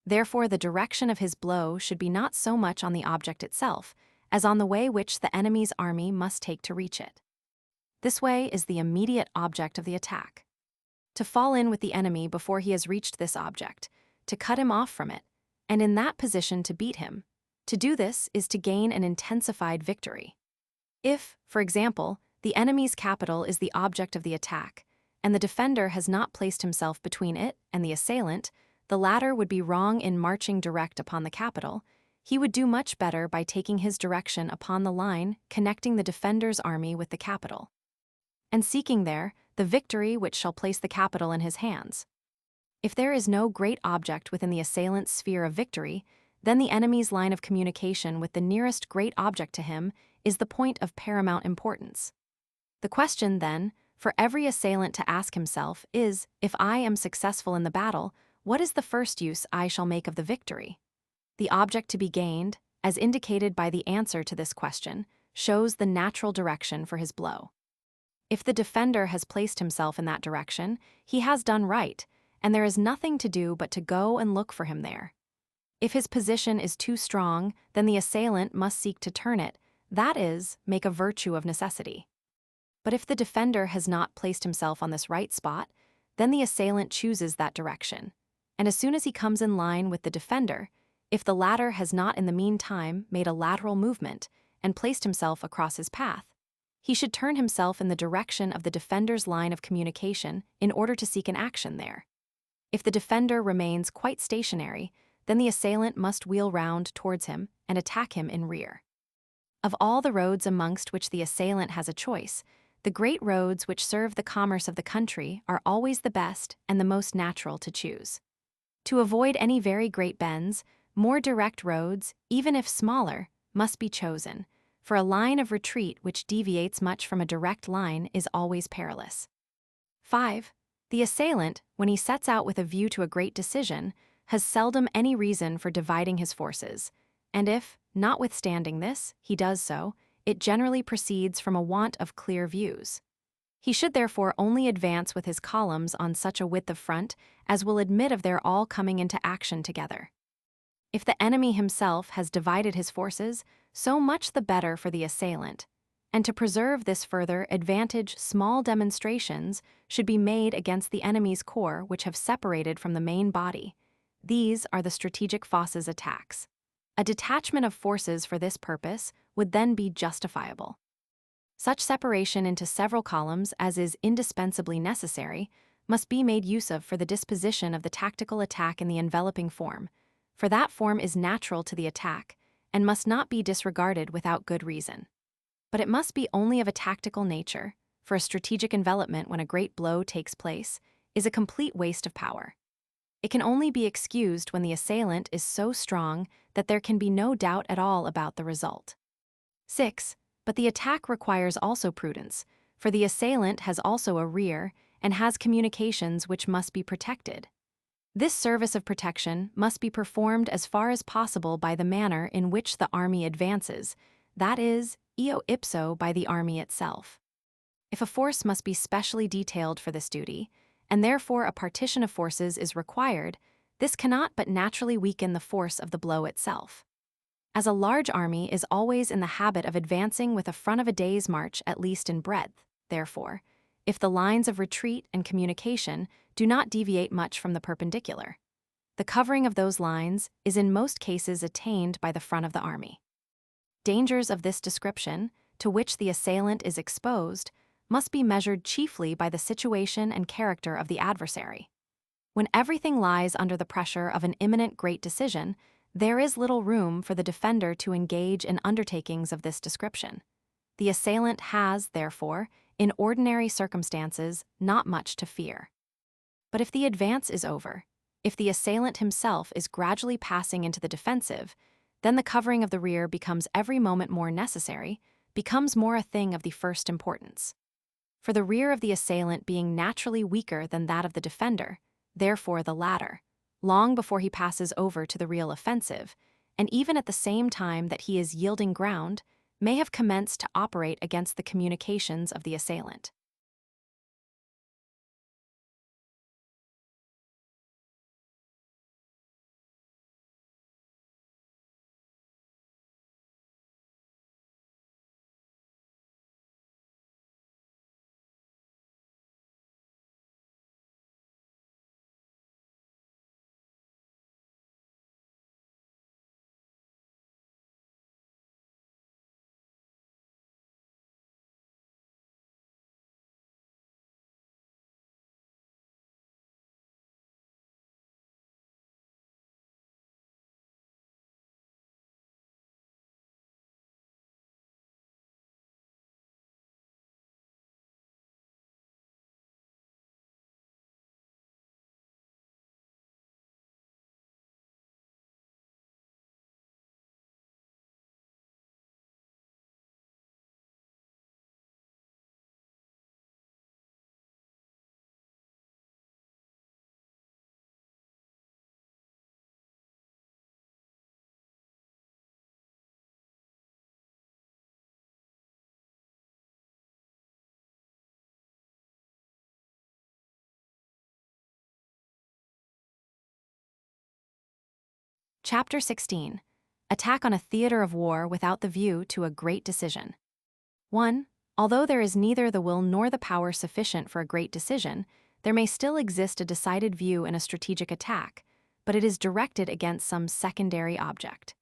Therefore the direction of his blow should be not so much on the object itself as on the way which the enemy's army must take to reach it. This way is the immediate object of the attack. To fall in with the enemy before he has reached this object, to cut him off from it, and in that position to beat him. To do this is to gain an intensified victory. If, for example, the enemy's capital is the object of the attack, and the defender has not placed himself between it and the assailant, the latter would be wrong in marching direct upon the capital. He would do much better by taking his direction upon the line connecting the defender's army with the capital, and seeking there the victory which shall place the capital in his hands. If there is no great object within the assailant's sphere of victory, then the enemy's line of communication with the nearest great object to him is the point of paramount importance. The question, then, for every assailant to ask himself is, if I am successful in the battle, what is the first use I shall make of the victory? The object to be gained, as indicated by the answer to this question, shows the natural direction for his blow. If the defender has placed himself in that direction, he has done right, and there is nothing to do but to go and look for him there. If his position is too strong, then the assailant must seek to turn it, that is, make a virtue of necessity. But if the defender has not placed himself on this right spot, then the assailant chooses that direction, and as soon as he comes in line with the defender, if the latter has not in the meantime made a lateral movement and placed himself across his path, he should turn himself in the direction of the defender's line of communication in order to seek an action there. If the defender remains quite stationary, then the assailant must wheel round towards him and attack him in rear. Of all the roads amongst which the assailant has a choice, the great roads which serve the commerce of the country are always the best and the most natural to choose. To avoid any very great bends, more direct roads, even if smaller, must be chosen, for a line of retreat which deviates much from a direct line is always perilous. 5. The assailant, when he sets out with a view to a great decision, has seldom any reason for dividing his forces, and if, notwithstanding this, he does so, it generally proceeds from a want of clear views. He should therefore only advance with his columns on such a width of front as will admit of their all coming into action together. If the enemy himself has divided his forces, so much the better for the assailant, and to preserve this further advantage small demonstrations should be made against the enemy's corps which have separated from the main body. These are the strategic forces attacks. A detachment of forces for this purpose would then be justifiable. Such separation into several columns as is indispensably necessary must be made use of for the disposition of the tactical attack in the enveloping form, for that form is natural to the attack and must not be disregarded without good reason. But it must be only of a tactical nature, for a strategic envelopment when a great blow takes place is a complete waste of power. It can only be excused when the assailant is so strong that there can be no doubt at all about the result. 6. But the attack requires also prudence, for the assailant has also a rear and has communications which must be protected. This service of protection must be performed as far as possible by the manner in which the army advances, that is, eo ipso by the army itself. If a force must be specially detailed for this duty, and therefore a partition of forces is required, this cannot but naturally weaken the force of the blow itself. As a large army is always in the habit of advancing with a front of a day's march at least in breadth, therefore, if the lines of retreat and communication do not deviate much from the perpendicular, the covering of those lines is in most cases attained by the front of the army. Dangers of this description, to which the assailant is exposed, must be measured chiefly by the situation and character of the adversary. When everything lies under the pressure of an imminent great decision, there is little room for the defender to engage in undertakings of this description. The assailant has, therefore, in ordinary circumstances, not much to fear. But if the advance is over, if the assailant himself is gradually passing into the defensive, then the covering of the rear becomes every moment more necessary, becomes more a thing of the first importance. For the rear of the assailant being naturally weaker than that of the defender, therefore the latter, long before he passes over to the real offensive, and even at the same time that he is yielding ground, may have commenced to operate against the communications of the assailant. Chapter 16. Attack on a theater of war without the view to a great decision. 1. Although there is neither the will nor the power sufficient for a great decision, there may still exist a decided view in a strategic attack, but it is directed against some secondary object.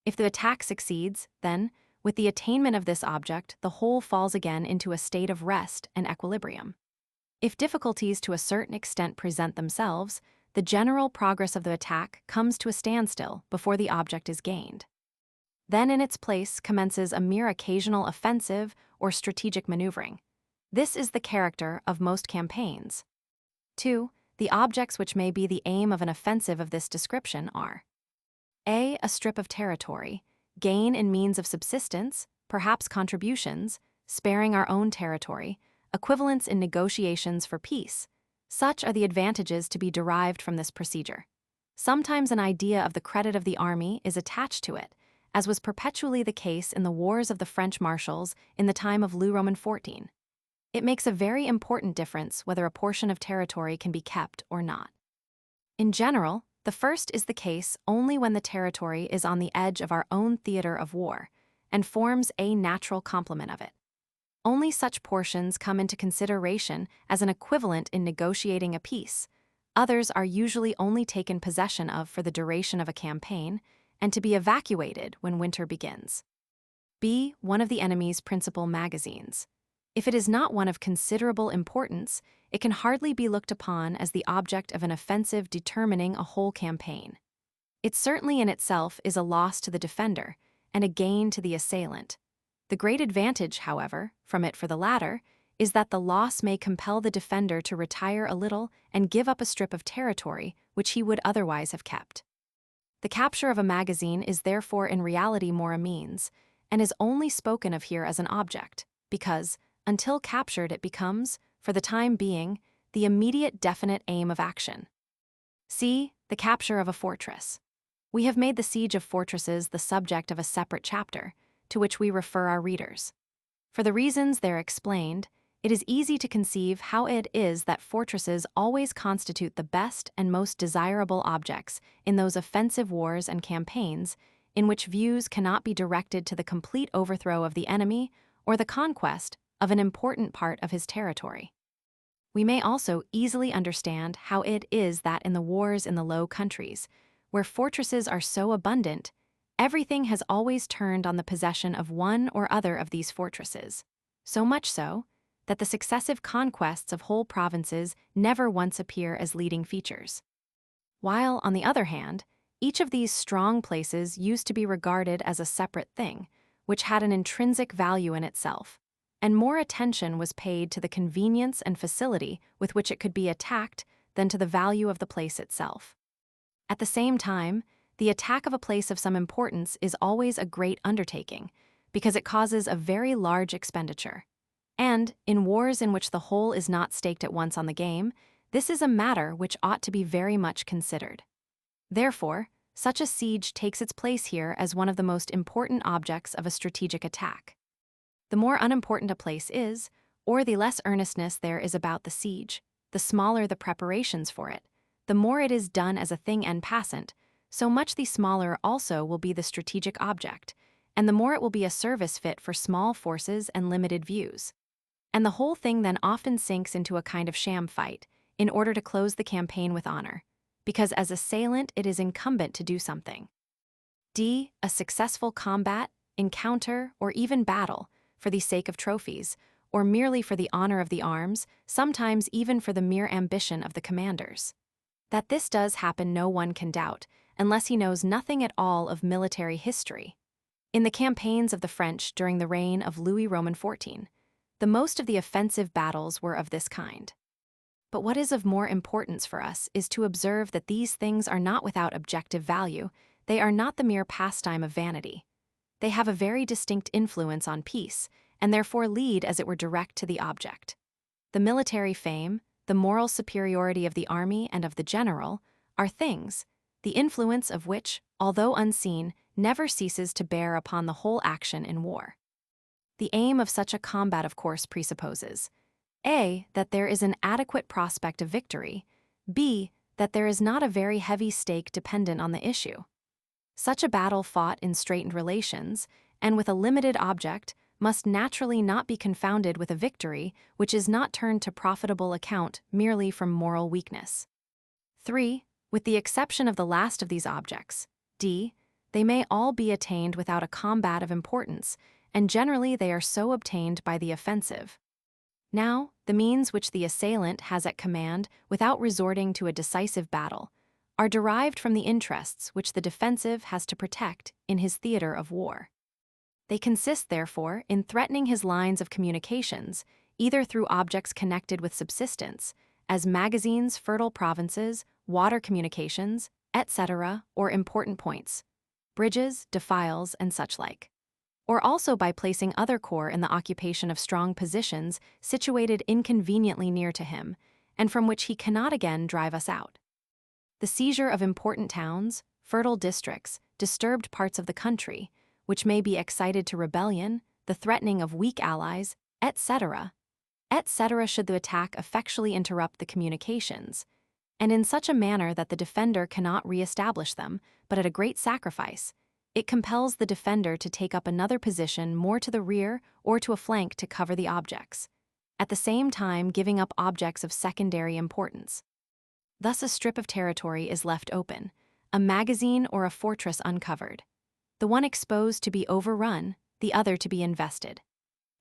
If the attack succeeds, then, with the attainment of this object, the whole falls again into a state of rest and equilibrium. If difficulties to a certain extent present themselves, the general progress of the attack comes to a standstill before the object is gained. Then in its place commences a mere occasional offensive or strategic maneuvering. This is the character of most campaigns. 2. The objects which may be the aim of an offensive of this description are a strip of territory, gain in means of subsistence, perhaps contributions, sparing our own territory, equivalence in negotiations for peace. Such are the advantages to be derived from this procedure. Sometimes an idea of the credit of the army is attached to it, as was perpetually the case in the wars of the French marshals in the time of Louis Roman XIV. It makes a very important difference whether a portion of territory can be kept or not. In general, the first is the case only when the territory is on the edge of our own theater of war, and forms a natural complement of it. Only such portions come into consideration as an equivalent in negotiating a peace. Others are usually only taken possession of for the duration of a campaign, and to be evacuated when winter begins. B. One of the enemy's principal magazines. If it is not one of considerable importance, it can hardly be looked upon as the object of an offensive determining a whole campaign. It certainly in itself is a loss to the defender, and a gain to the assailant. The great advantage, however, from it for the latter, is that the loss may compel the defender to retire a little and give up a strip of territory which he would otherwise have kept. The capture of a magazine is therefore in reality more a means, and is only spoken of here as an object, because, until captured it becomes, for the time being, the immediate definite aim of action. C. The capture of a fortress. We have made the siege of fortresses the subject of a separate chapter, to which we refer our readers. For the reasons there explained, it is easy to conceive how it is that fortresses always constitute the best and most desirable objects in those offensive wars and campaigns in which views cannot be directed to the complete overthrow of the enemy or the conquest of an important part of his territory. We may also easily understand how it is that in the wars in the Low Countries, where fortresses are so abundant, everything has always turned on the possession of one or other of these fortresses, so much so that the successive conquests of whole provinces never once appear as leading features. While, on the other hand, each of these strong places used to be regarded as a separate thing, which had an intrinsic value in itself, and more attention was paid to the convenience and facility with which it could be attacked than to the value of the place itself. At the same time, the attack of a place of some importance is always a great undertaking, because it causes a very large expenditure. And, in wars in which the whole is not staked at once on the game, this is a matter which ought to be very much considered. Therefore, such a siege takes its place here as one of the most important objects of a strategic attack. The more unimportant a place is, or the less earnestness there is about the siege, the smaller the preparations for it, the more it is done as a thing en passant, so much the smaller also will be the strategic object, and the more it will be a service fit for small forces and limited views. And the whole thing then often sinks into a kind of sham fight, in order to close the campaign with honor, because as assailant it is incumbent to do something. D. A successful combat, encounter, or even battle, for the sake of trophies, or merely for the honor of the arms, sometimes even for the mere ambition of the commanders. That this does happen no one can doubt, unless he knows nothing at all of military history. In the campaigns of the French during the reign of Louis Roman XIV, the most of the offensive battles were of this kind. But what is of more importance for us is to observe that these things are not without objective value. They are not the mere pastime of vanity. They have a very distinct influence on peace, and therefore lead as it were direct to the object. The military fame, the moral superiority of the army and of the general, are things, the influence of which, although unseen, never ceases to bear upon the whole action in war. The aim of such a combat, of course, presupposes A. That there is an adequate prospect of victory, B. That there is not a very heavy stake dependent on the issue. Such a battle fought in straitened relations, and with a limited object, must naturally not be confounded with a victory which is not turned to profitable account merely from moral weakness. 3. With the exception of the last of these objects, D. They may all be attained without a combat of importance, and generally they are so obtained by the offensive. Now, the means which the assailant has at command without resorting to a decisive battle are derived from the interests which the defensive has to protect in his theater of war. They consist, therefore, in threatening his lines of communications, either through objects connected with subsistence, as magazines, fertile provinces, water communications, etc., or important points, bridges, defiles, and such like, or also by placing other corps in the occupation of strong positions situated inconveniently near to him, and from which he cannot again drive us out. The seizure of important towns, fertile districts, disturbed parts of the country, which may be excited to rebellion, the threatening of weak allies, etc., should the attack effectually interrupt the communications, and in such a manner that the defender cannot re-establish them, but at a great sacrifice, it compels the defender to take up another position more to the rear or to a flank to cover the objects, at the same time giving up objects of secondary importance. Thus a strip of territory is left open, a magazine or a fortress uncovered, the one exposed to be overrun, the other to be invested.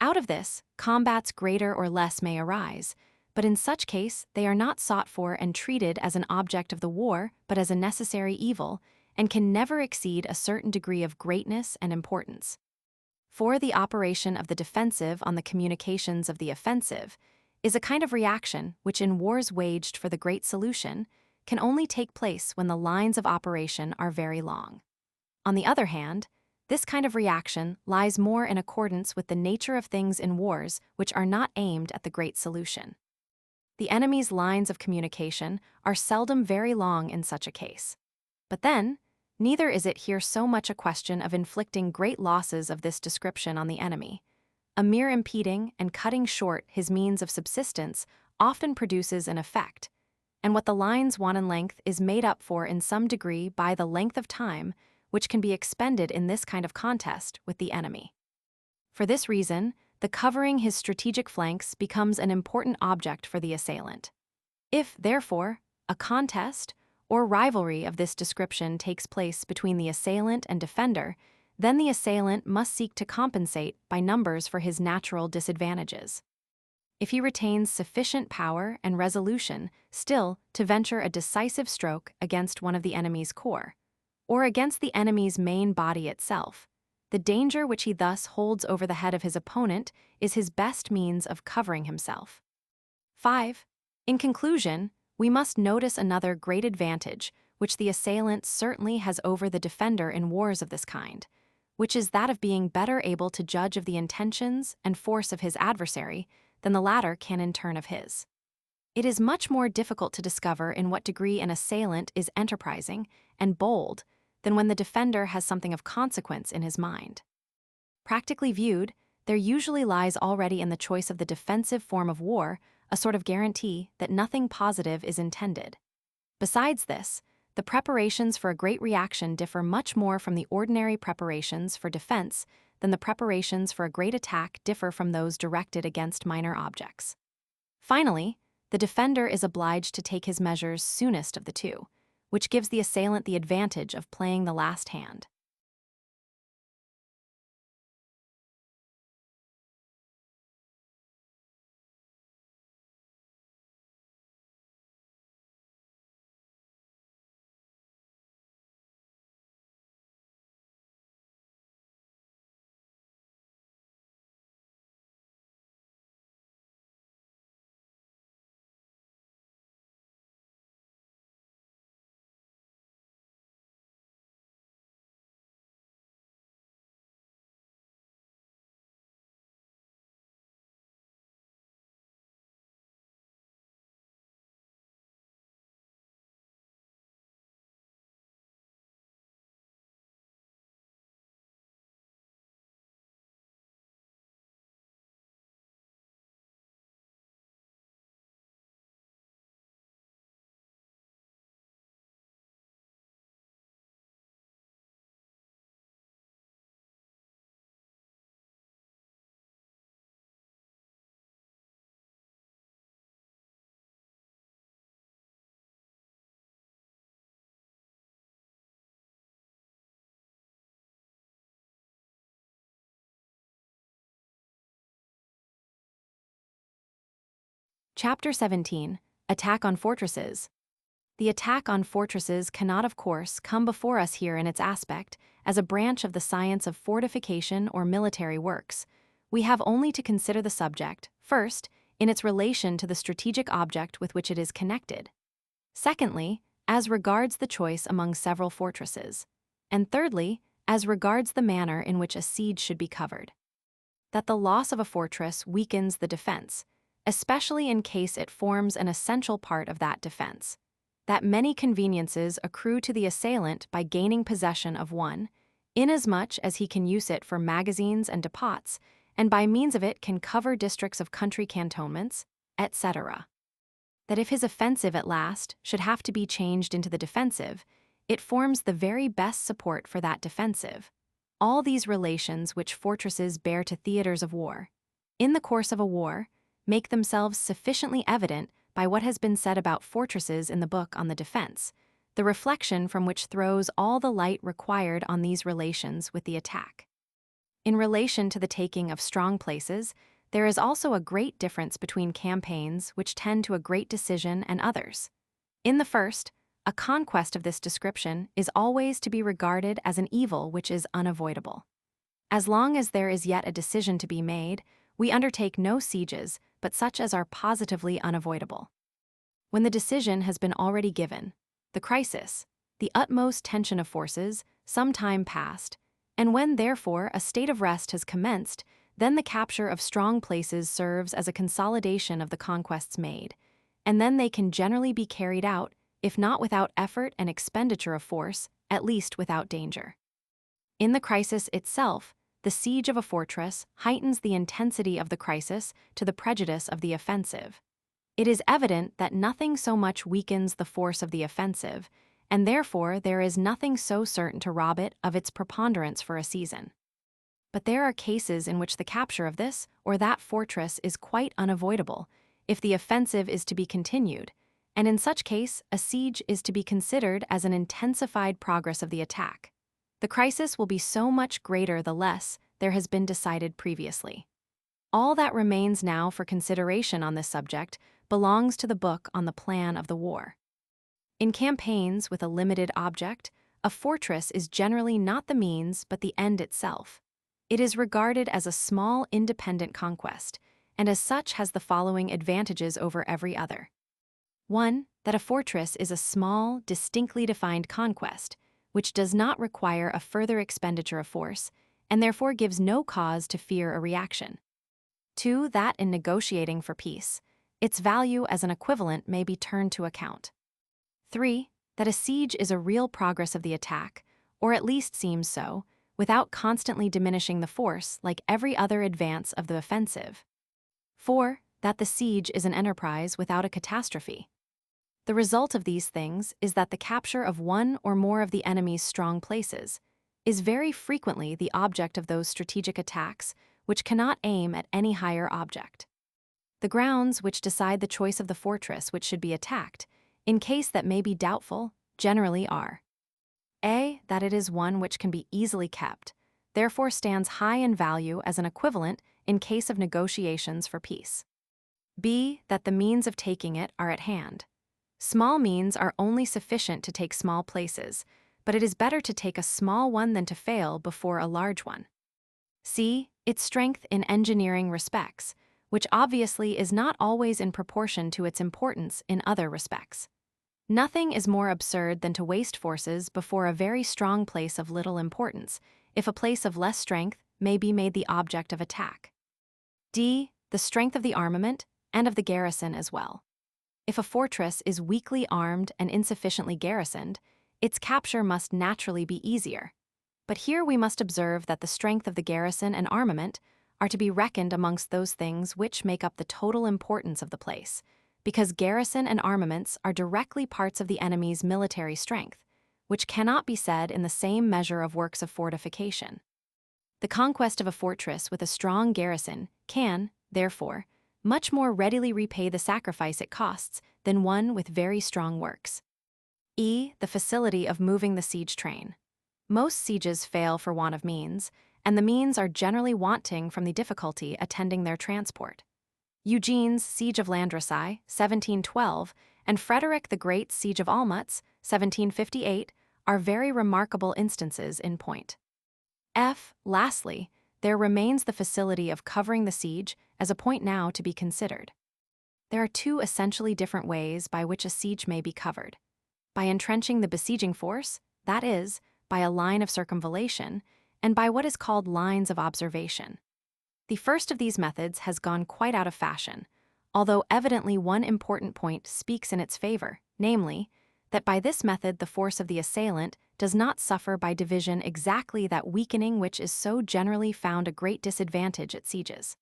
Out of this, combats greater or less may arise, but in such case they are not sought for and treated as an object of the war, but as a necessary evil, and can never exceed a certain degree of greatness and importance. For the operation of the defensive on the communications of the offensive is a kind of reaction which in wars waged for the great solution can only take place when the lines of operation are very long. On the other hand, this kind of reaction lies more in accordance with the nature of things in wars which are not aimed at the great solution. The enemy's lines of communication are seldom very long in such a case. But then, Neither is it here so much a question of inflicting great losses of this description on the enemy. A mere impeding and cutting short his means of subsistence often produces an effect, and what the lines want in length is made up for in some degree by the length of time which can be expended in this kind of contest with the enemy. For this reason, the covering his strategic flanks becomes an important object for the assailant. If, therefore, a contest or rivalry of this description takes place between the assailant and defender, then the assailant must seek to compensate by numbers for his natural disadvantages. If he retains sufficient power and resolution still to venture a decisive stroke against one of the enemy's corps, or against the enemy's main body itself, the danger which he thus holds over the head of his opponent is his best means of covering himself. 5. In conclusion, we must notice another great advantage which the assailant certainly has over the defender in wars of this kind, which is that of being better able to judge of the intentions and force of his adversary than the latter can in turn of his. It is much more difficult to discover in what degree an assailant is enterprising and bold than when the defender has something of consequence in his mind. Practically viewed, there usually lies already in the choice of the defensive form of war a sort of guarantee that nothing positive is intended. Besides this, the preparations for a great reaction differ much more from the ordinary preparations for defense than the preparations for a great attack differ from those directed against minor objects. Finally, the defender is obliged to take his measures soonest of the two, which gives the assailant the advantage of playing the last hand. Chapter 17. Attack on Fortresses. The attack on fortresses cannot, of course, come before us here in its aspect as a branch of the science of fortification or military works. We have only to consider the subject, first, in its relation to the strategic object with which it is connected. Secondly, as regards the choice among several fortresses. And thirdly, as regards the manner in which a siege should be covered. That the loss of a fortress weakens the defense, especially in case it forms an essential part of that defense. That many conveniences accrue to the assailant by gaining possession of one, inasmuch as he can use it for magazines and depots, and by means of it can cover districts of country cantonments, etc. That if his offensive at last should have to be changed into the defensive, it forms the very best support for that defensive. All these relations which fortresses bear to theaters of war, in the course of a war, make themselves sufficiently evident by what has been said about fortresses in the book on the defense, the reflection from which throws all the light required on these relations with the attack. In relation to the taking of strong places, there is also a great difference between campaigns which tend to a great decision and others. In the first, a conquest of this description is always to be regarded as an evil which is unavoidable. As long as there is yet a decision to be made, we undertake no sieges but such as are positively unavoidable. When the decision has been already given, the crisis, the utmost tension of forces, some time past, and when therefore a state of rest has commenced, then the capture of strong places serves as a consolidation of the conquests made, and then they can generally be carried out, if not without effort and expenditure of force, at least without danger. In the crisis itself, the siege of a fortress heightens the intensity of the crisis to the prejudice of the offensive. It is evident that nothing so much weakens the force of the offensive, and therefore there is nothing so certain to rob it of its preponderance for a season. But there are cases in which the capture of this or that fortress is quite unavoidable if the offensive is to be continued, and in such case, a siege is to be considered as an intensified progress of the attack. The crisis will be so much greater the less there has been decided previously. All that remains now for consideration on this subject belongs to the book on the plan of the war. In campaigns with a limited object, a fortress is generally not the means but the end itself. It is regarded as a small independent conquest, and as such has the following advantages over every other. 1. That a fortress is a small, distinctly defined conquest, which does not require a further expenditure of force, and therefore gives no cause to fear a reaction. 2. That in negotiating for peace, its value as an equivalent may be turned to account. 3. That a siege is a real progress of the attack, or at least seems so, without constantly diminishing the force like every other advance of the offensive. 4. That the siege is an enterprise without a catastrophe. The result of these things is that the capture of one or more of the enemy's strong places is very frequently the object of those strategic attacks which cannot aim at any higher object. The grounds which decide the choice of the fortress which should be attacked, in case that may be doubtful, generally are: A. That it is one which can be easily kept, therefore stands high in value as an equivalent in case of negotiations for peace. B. That the means of taking it are at hand. Small means are only sufficient to take small places, but it is better to take a small one than to fail before a large one. C. Its strength in engineering respects, which obviously is not always in proportion to its importance in other respects. Nothing is more absurd than to waste forces before a very strong place of little importance, if a place of less strength may be made the object of attack. D. The strength of the armament and of the garrison as well. If a fortress is weakly armed and insufficiently garrisoned, its capture must naturally be easier. But here we must observe that the strength of the garrison and armament are to be reckoned amongst those things which make up the total importance of the place, because garrison and armaments are directly parts of the enemy's military strength, which cannot be said in the same measure of works of fortification. The conquest of a fortress with a strong garrison can, therefore, much more readily repay the sacrifice it costs than one with very strong works. E. The facility of moving the siege train. Most sieges fail for want of means, and the means are generally wanting from the difficulty attending their transport. Eugene's Siege of Landrecies, 1712, and Frederick the Great's Siege of Olmütz, 1758, are very remarkable instances in point. F. Lastly, there remains the facility of covering the siege as a point now to be considered. There are two essentially different ways by which a siege may be covered: by entrenching the besieging force, that is, by a line of circumvallation, and by what is called lines of observation. The first of these methods has gone quite out of fashion, although evidently one important point speaks in its favor, namely, that by this method the force of the assailant does not suffer by division exactly that weakening which is so generally found a great disadvantage at sieges.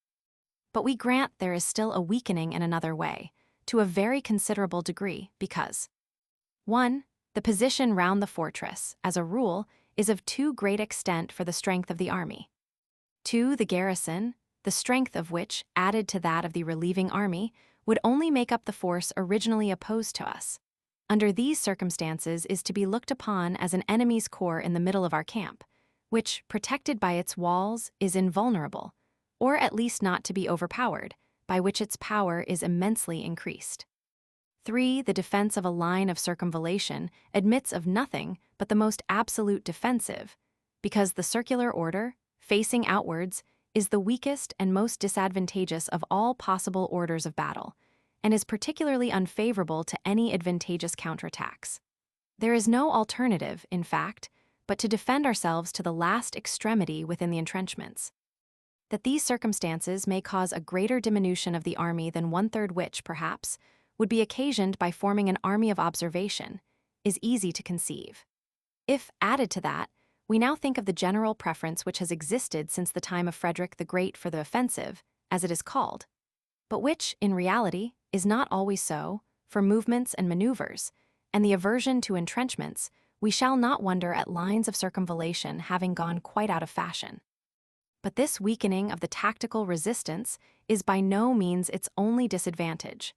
But we grant there is still a weakening in another way, to a very considerable degree, because 1. The position round the fortress, as a rule, is of too great extent for the strength of the army. 2. The garrison, the strength of which, added to that of the relieving army, would only make up the force originally opposed to us. Under these circumstances is to be looked upon as an enemy's corps in the middle of our camp, which, protected by its walls, is invulnerable, or at least not to be overpowered, by which its power is immensely increased. 3. The defense of a line of circumvallation admits of nothing but the most absolute defensive, because the circular order, facing outwards, is the weakest and most disadvantageous of all possible orders of battle, and is particularly unfavorable to any advantageous counterattacks. There is no alternative, in fact, but to defend ourselves to the last extremity within the entrenchments. That these circumstances may cause a greater diminution of the army than 1/3 which, perhaps, would be occasioned by forming an army of observation, is easy to conceive. If, added to that, we now think of the general preference which has existed since the time of Frederick the Great for the offensive, as it is called, but which, in reality, is not always so, for movements and maneuvers, and the aversion to entrenchments, we shall not wonder at lines of circumvallation having gone quite out of fashion. But this weakening of the tactical resistance is by no means its only disadvantage,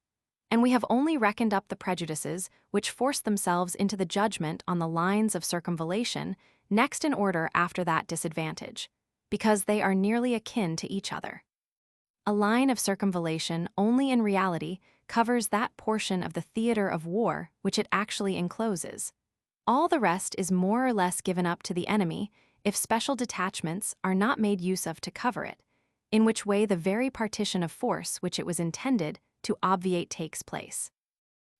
and we have only reckoned up the prejudices which force themselves into the judgment on the lines of circumvallation next in order after that disadvantage, because they are nearly akin to each other. A line of circumvallation only in reality covers that portion of the theater of war which it actually encloses. All the rest is more or less given up to the enemy if special detachments are not made use of to cover it, in which way the very partition of force which it was intended to obviate takes place.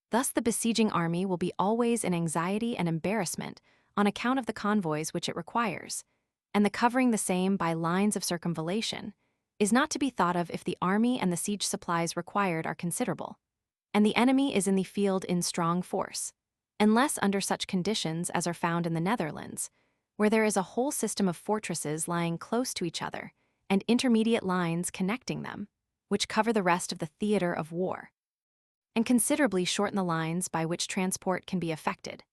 Thus the besieging army will be always in anxiety and embarrassment on account of the convoys which it requires, and the covering the same by lines of circumvallation is not to be thought of if the army and the siege supplies required are considerable, and the enemy is in the field in strong force, unless under such conditions as are found in the Netherlands, where there is a whole system of fortresses lying close to each other and intermediate lines connecting them, which cover the rest of the theater of war, and considerably shorten the lines by which transport can be effected.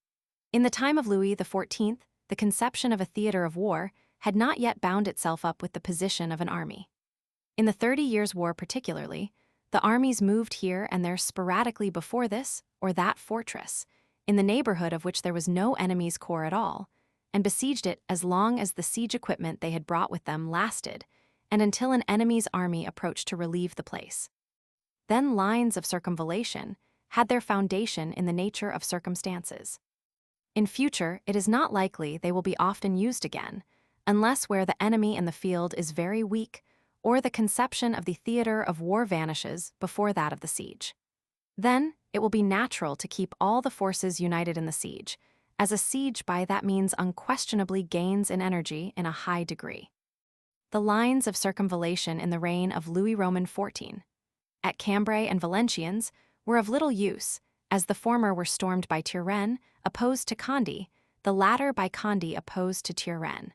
In the time of Louis XIV, the conception of a theater of war had not yet bound itself up with the position of an army. In the 30 Years' War particularly, the armies moved here and there sporadically before this or that fortress, in the neighborhood of which there was no enemy's corps at all, and besieged it as long as the siege equipment they had brought with them lasted, and until an enemy's army approached to relieve the place. Then lines of circumvallation had their foundation in the nature of circumstances. In future, it is not likely they will be often used again, unless where the enemy in the field is very weak, or the conception of the theater of war vanishes before that of the siege. Then it will be natural to keep all the forces united in the siege, as a siege by that means unquestionably gains in energy in a high degree. The lines of circumvallation in the reign of Louis Roman XIV, at Cambrai and Valenciennes, were of little use, as the former were stormed by Turenne, opposed to Conde, the latter by Conde opposed to Turenne.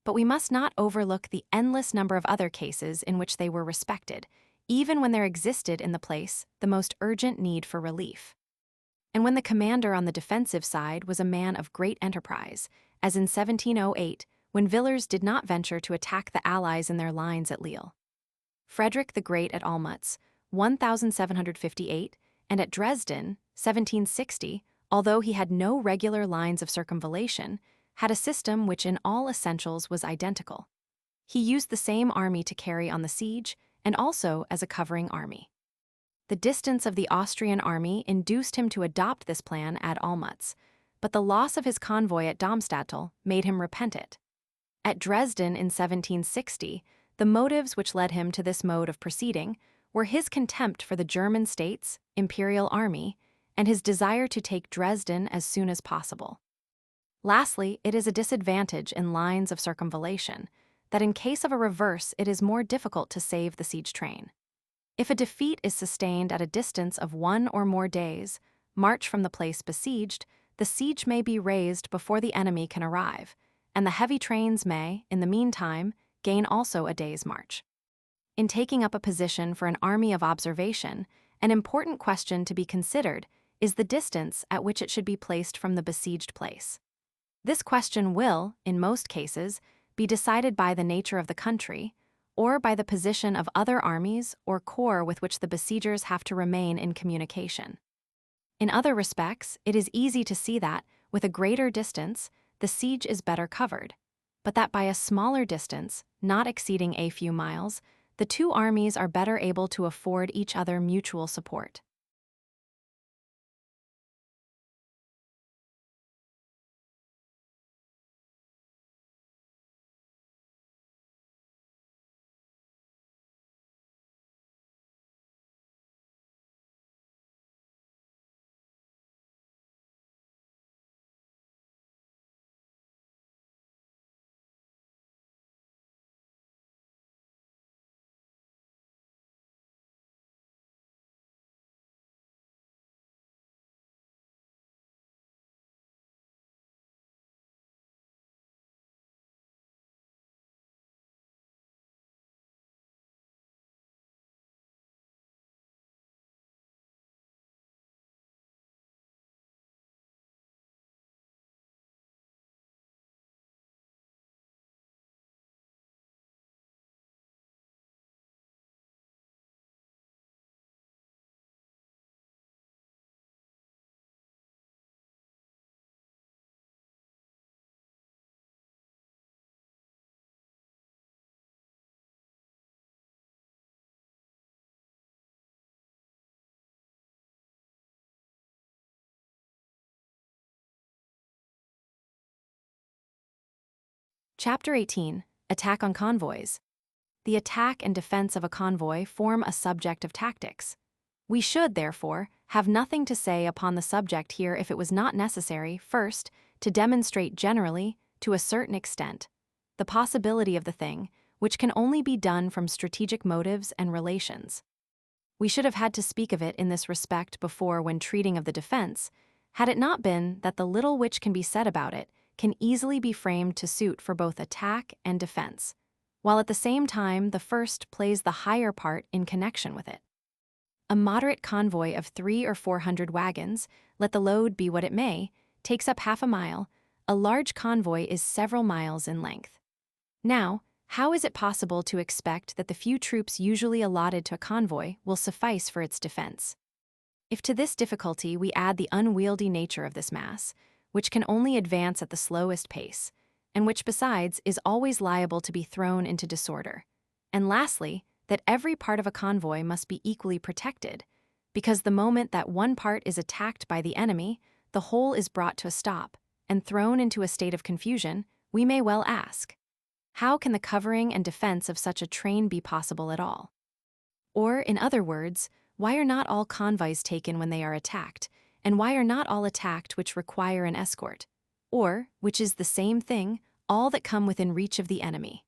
But we must not overlook the endless number of other cases in which they were respected, even when there existed in the place the most urgent need for relief. And when the commander on the defensive side was a man of great enterprise, as in 1708, when Villars did not venture to attack the Allies in their lines at Lille. Frederick the Great at Olmütz, 1758, and at Dresden, 1760, although he had no regular lines of circumvallation, had a system which in all essentials was identical. He used the same army to carry on the siege, and also as a covering army. The distance of the Austrian army induced him to adopt this plan at Olmütz, but the loss of his convoy at Darmstadt made him repent it. At Dresden in 1760, the motives which led him to this mode of proceeding were his contempt for the German states, imperial army, and his desire to take Dresden as soon as possible. Lastly, it is a disadvantage in lines of circumvallation that in case of a reverse it is more difficult to save the siege train. If a defeat is sustained at a distance of 1 or more days' march from the place besieged, the siege may be raised before the enemy can arrive, and the heavy trains may, in the meantime, gain also a day's march. In taking up a position for an army of observation, an important question to be considered is the distance at which it should be placed from the besieged place. This question will, in most cases, be decided by the nature of the country, or by the position of other armies or corps with which the besiegers have to remain in communication. In other respects, it is easy to see that, with a greater distance, the siege is better covered, but that by a smaller distance, not exceeding a few miles, the two armies are better able to afford each other mutual support. Chapter 18. Attack on convoys. The attack and defense of a convoy form a subject of tactics. We should, therefore, have nothing to say upon the subject here if it was not necessary, first, to demonstrate generally, to a certain extent, the possibility of the thing, which can only be done from strategic motives and relations. We should have had to speak of it in this respect before when treating of the defense, had it not been that the little which can be said about it can easily be framed to suit for both attack and defense, while at the same time the first plays the higher part in connection with it. A moderate convoy of 300 or 400 wagons, let the load be what it may, takes up half a mile. A large convoy is several miles in length. Now, how is it possible to expect that the few troops usually allotted to a convoy will suffice for its defense? If to this difficulty we add the unwieldy nature of this mass, which can only advance at the slowest pace, and which besides is always liable to be thrown into disorder, and lastly, that every part of a convoy must be equally protected, because the moment that one part is attacked by the enemy, the whole is brought to a stop, and thrown into a state of confusion, we may well ask, how can the covering and defense of such a train be possible at all? Or, in other words, why are not all convoys taken when they are attacked, and why are not all attacked which require an escort, or, which is the same thing, all that come within reach of the enemy?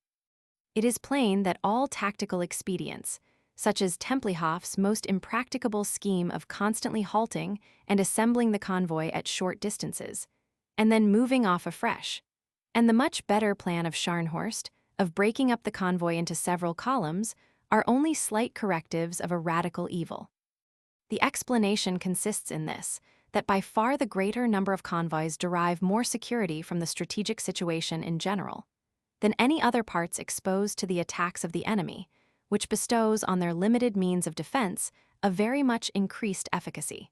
It is plain that all tactical expedients, such as Templehof's most impracticable scheme of constantly halting and assembling the convoy at short distances, and then moving off afresh, and the much better plan of Scharnhorst, of breaking up the convoy into several columns, are only slight correctives of a radical evil. The explanation consists in this, that by far the greater number of convoys derive more security from the strategic situation in general than any other parts exposed to the attacks of the enemy, which bestows on their limited means of defense a very much increased efficacy.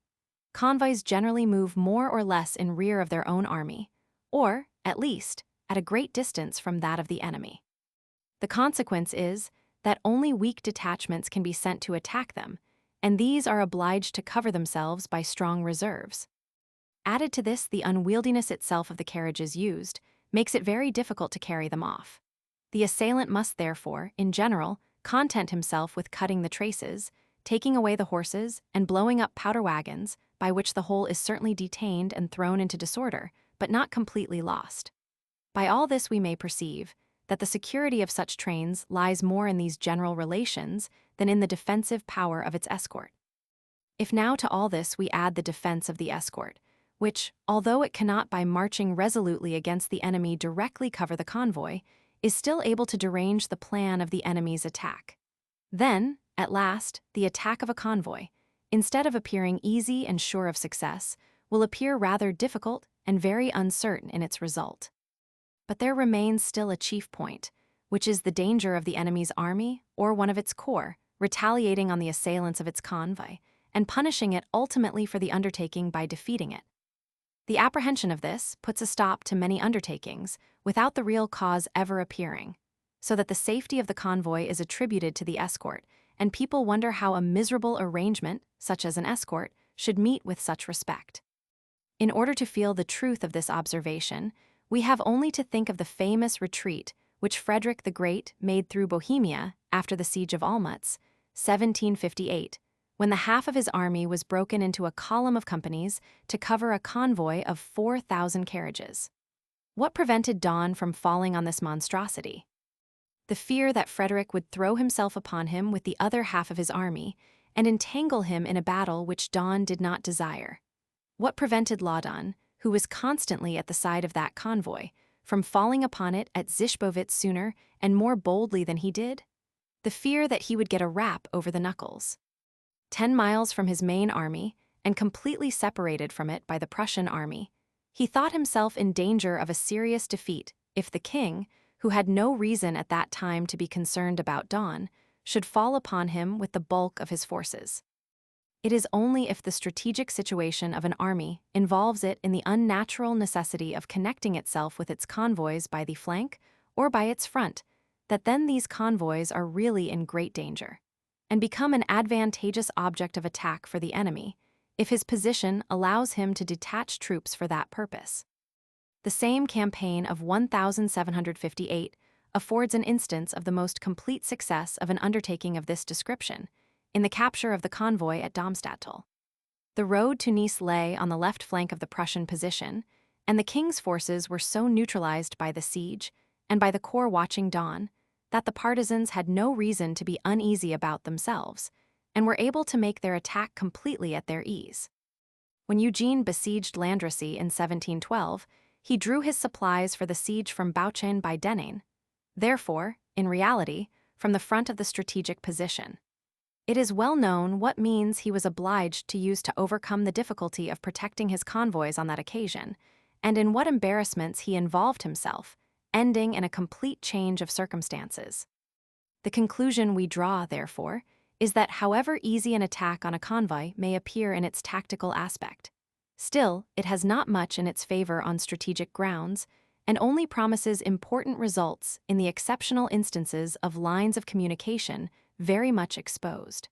Convoys generally move more or less in rear of their own army, or, at least, at a great distance from that of the enemy. The consequence is that only weak detachments can be sent to attack them, and these are obliged to cover themselves by strong reserves. Added to this, the unwieldiness itself of the carriages used makes it very difficult to carry them off. The assailant must therefore, in general, content himself with cutting the traces, taking away the horses, and blowing up powder wagons, by which the whole is certainly detained and thrown into disorder, but not completely lost. By all this we may perceive that the security of such trains lies more in these general relations than in the defensive power of its escort. If now to all this we add the defense of the escort, which, although it cannot by marching resolutely against the enemy directly cover the convoy, is still able to derange the plan of the enemy's attack, then, at last, the attack of a convoy, instead of appearing easy and sure of success, will appear rather difficult and very uncertain in its result. But there remains still a chief point, which is the danger of the enemy's army or one of its corps retaliating on the assailants of its convoy and punishing it ultimately for the undertaking by defeating it. The apprehension of this puts a stop to many undertakings without the real cause ever appearing, so that the safety of the convoy is attributed to the escort, and people wonder how a miserable arrangement, such as an escort, should meet with such respect. In order to feel the truth of this observation, we have only to think of the famous retreat which Frederick the Great made through Bohemia after the siege of Olmütz, 1758, when the half of his army was broken into a column of companies to cover a convoy of 4,000 carriages. What prevented Daun from falling on this monstrosity? The fear that Frederick would throw himself upon him with the other half of his army and entangle him in a battle which Daun did not desire. What prevented Laudon, who was constantly at the side of that convoy, from falling upon it at Zischbowitz sooner and more boldly than he did? The fear that he would get a rap over the knuckles. 10 miles from his main army, and completely separated from it by the Prussian army, he thought himself in danger of a serious defeat if the king, who had no reason at that time to be concerned about Daun, should fall upon him with the bulk of his forces. It is only if the strategic situation of an army involves it in the unnatural necessity of connecting itself with its convoys by the flank or by its front, that then these convoys are really in great danger, and become an advantageous object of attack for the enemy, if his position allows him to detach troops for that purpose. The same campaign of 1758 affords an instance of the most complete success of an undertaking of this description, in the capture of the convoy at Darmstadtel. The road to Nice lay on the left flank of the Prussian position, and the king's forces were so neutralized by the siege and by the corps watching dawn that the partisans had no reason to be uneasy about themselves, and were able to make their attack completely at their ease. When Eugene besieged Landrecy in 1712, he drew his supplies for the siege from Bautzen by Denning, therefore, in reality, from the front of the strategic position. It is well known what means he was obliged to use to overcome the difficulty of protecting his convoys on that occasion, and in what embarrassments he involved himself, ending in a complete change of circumstances. The conclusion we draw, therefore, is that however easy an attack on a convoy may appear in its tactical aspect, still it has not much in its favor on strategic grounds, and only promises important results in the exceptional instances of lines of communication very much exposed.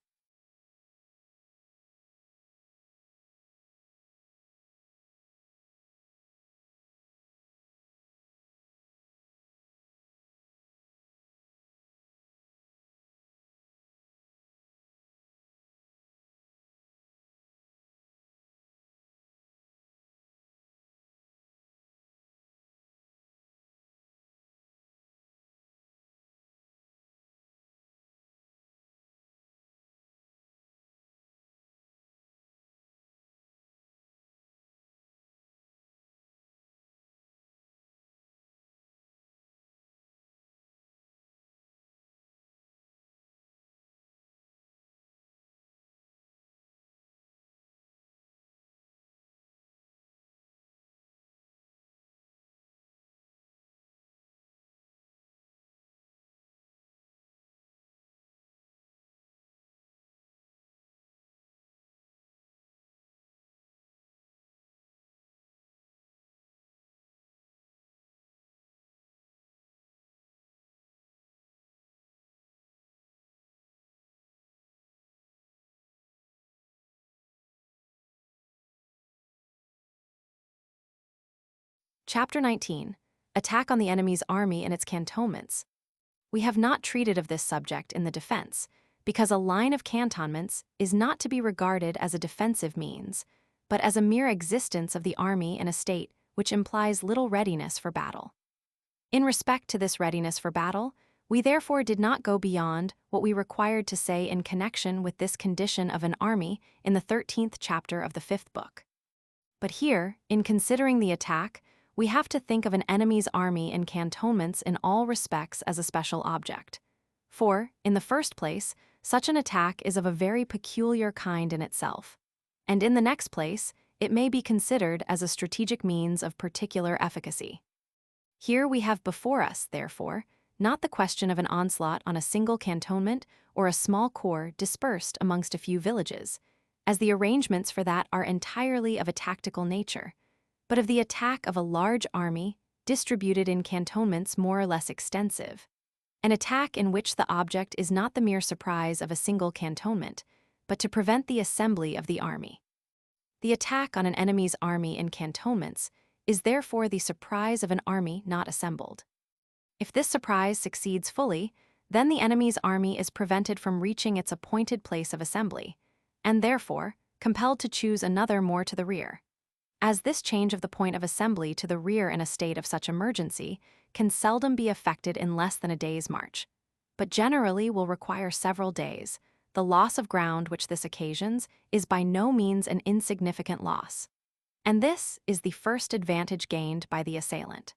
Chapter 19. Attack on the enemy's army and its cantonments. We have not treated of this subject in the defense, because a line of cantonments is not to be regarded as a defensive means, but as a mere existence of the army in a state which implies little readiness for battle. In respect to this readiness for battle, we therefore did not go beyond what we required to say in connection with this condition of an army in the 13th chapter of the 5th book. But here, in considering the attack, we have to think of an enemy's army and cantonments in all respects as a special object. For, in the first place, such an attack is of a very peculiar kind in itself, and in the next place, it may be considered as a strategic means of particular efficacy. Here we have before us, therefore, not the question of an onslaught on a single cantonment or a small corps dispersed amongst a few villages, as the arrangements for that are entirely of a tactical nature, but of the attack of a large army distributed in cantonments more or less extensive, an attack in which the object is not the mere surprise of a single cantonment, but to prevent the assembly of the army. The attack on an enemy's army in cantonments is therefore the surprise of an army not assembled. If this surprise succeeds fully, then the enemy's army is prevented from reaching its appointed place of assembly, and therefore compelled to choose another more to the rear. As this change of the point of assembly to the rear in a state of such emergency can seldom be effected in less than a day's march, but generally will require several days, the loss of ground which this occasions is by no means an insignificant loss. And this is the first advantage gained by the assailant.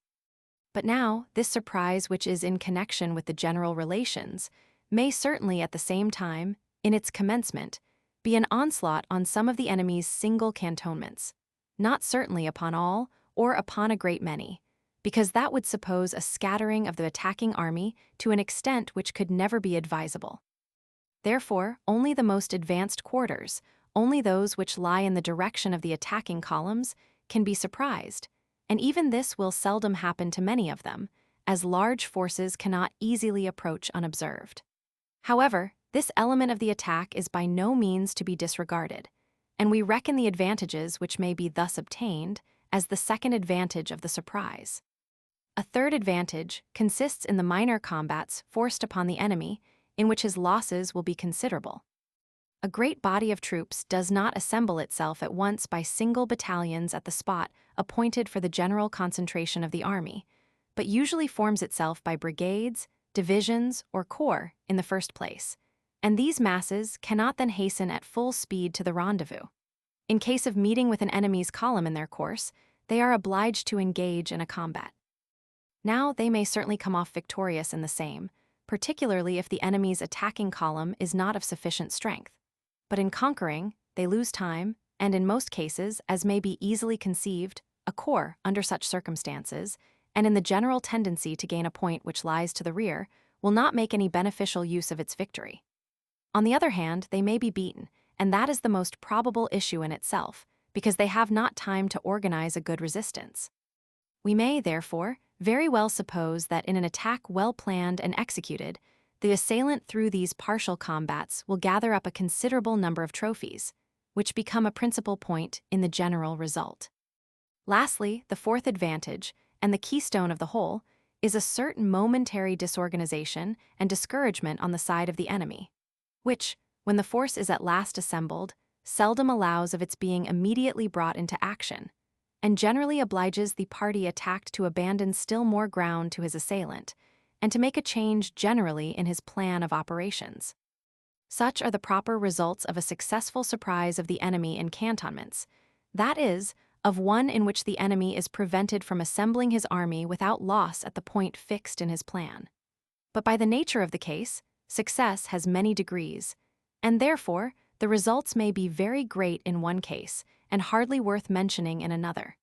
But now, this surprise which is in connection with the general relations may certainly at the same time, in its commencement, be an onslaught on some of the enemy's single cantonments, not certainly upon all or upon a great many, because that would suppose a scattering of the attacking army to an extent which could never be advisable. Therefore, only the most advanced quarters, only those which lie in the direction of the attacking columns, can be surprised, and even this will seldom happen to many of them, as large forces cannot easily approach unobserved. However, this element of the attack is by no means to be disregarded, and we reckon the advantages which may be thus obtained as the second advantage of the surprise. A third advantage consists in the minor combats forced upon the enemy, in which his losses will be considerable. A great body of troops does not assemble itself at once by single battalions at the spot appointed for the general concentration of the army, but usually forms itself by brigades, divisions, or corps in the first place, and these masses cannot then hasten at full speed to the rendezvous. In case of meeting with an enemy's column in their course, they are obliged to engage in a combat. Now they may certainly come off victorious in the same, particularly if the enemy's attacking column is not of sufficient strength. But in conquering, they lose time, and in most cases, as may be easily conceived, a corps, under such circumstances, and in the general tendency to gain a point which lies to the rear, will not make any beneficial use of its victory. On the other hand, they may be beaten, and that is the most probable issue in itself, because they have not time to organize a good resistance. We may, therefore, very well suppose that in an attack well planned and executed, the assailant through these partial combats will gather up a considerable number of trophies, which become a principal point in the general result. Lastly, the fourth advantage, and the keystone of the whole, is a certain momentary disorganization and discouragement on the side of the enemy, which, when the force is at last assembled, seldom allows of its being immediately brought into action, and generally obliges the party attacked to abandon still more ground to his assailant, and to make a change generally in his plan of operations. Such are the proper results of a successful surprise of the enemy in cantonments, that is, of one in which the enemy is prevented from assembling his army without loss at the point fixed in his plan. But by the nature of the case, success has many degrees, and therefore the results may be very great in one case and hardly worth mentioning in another.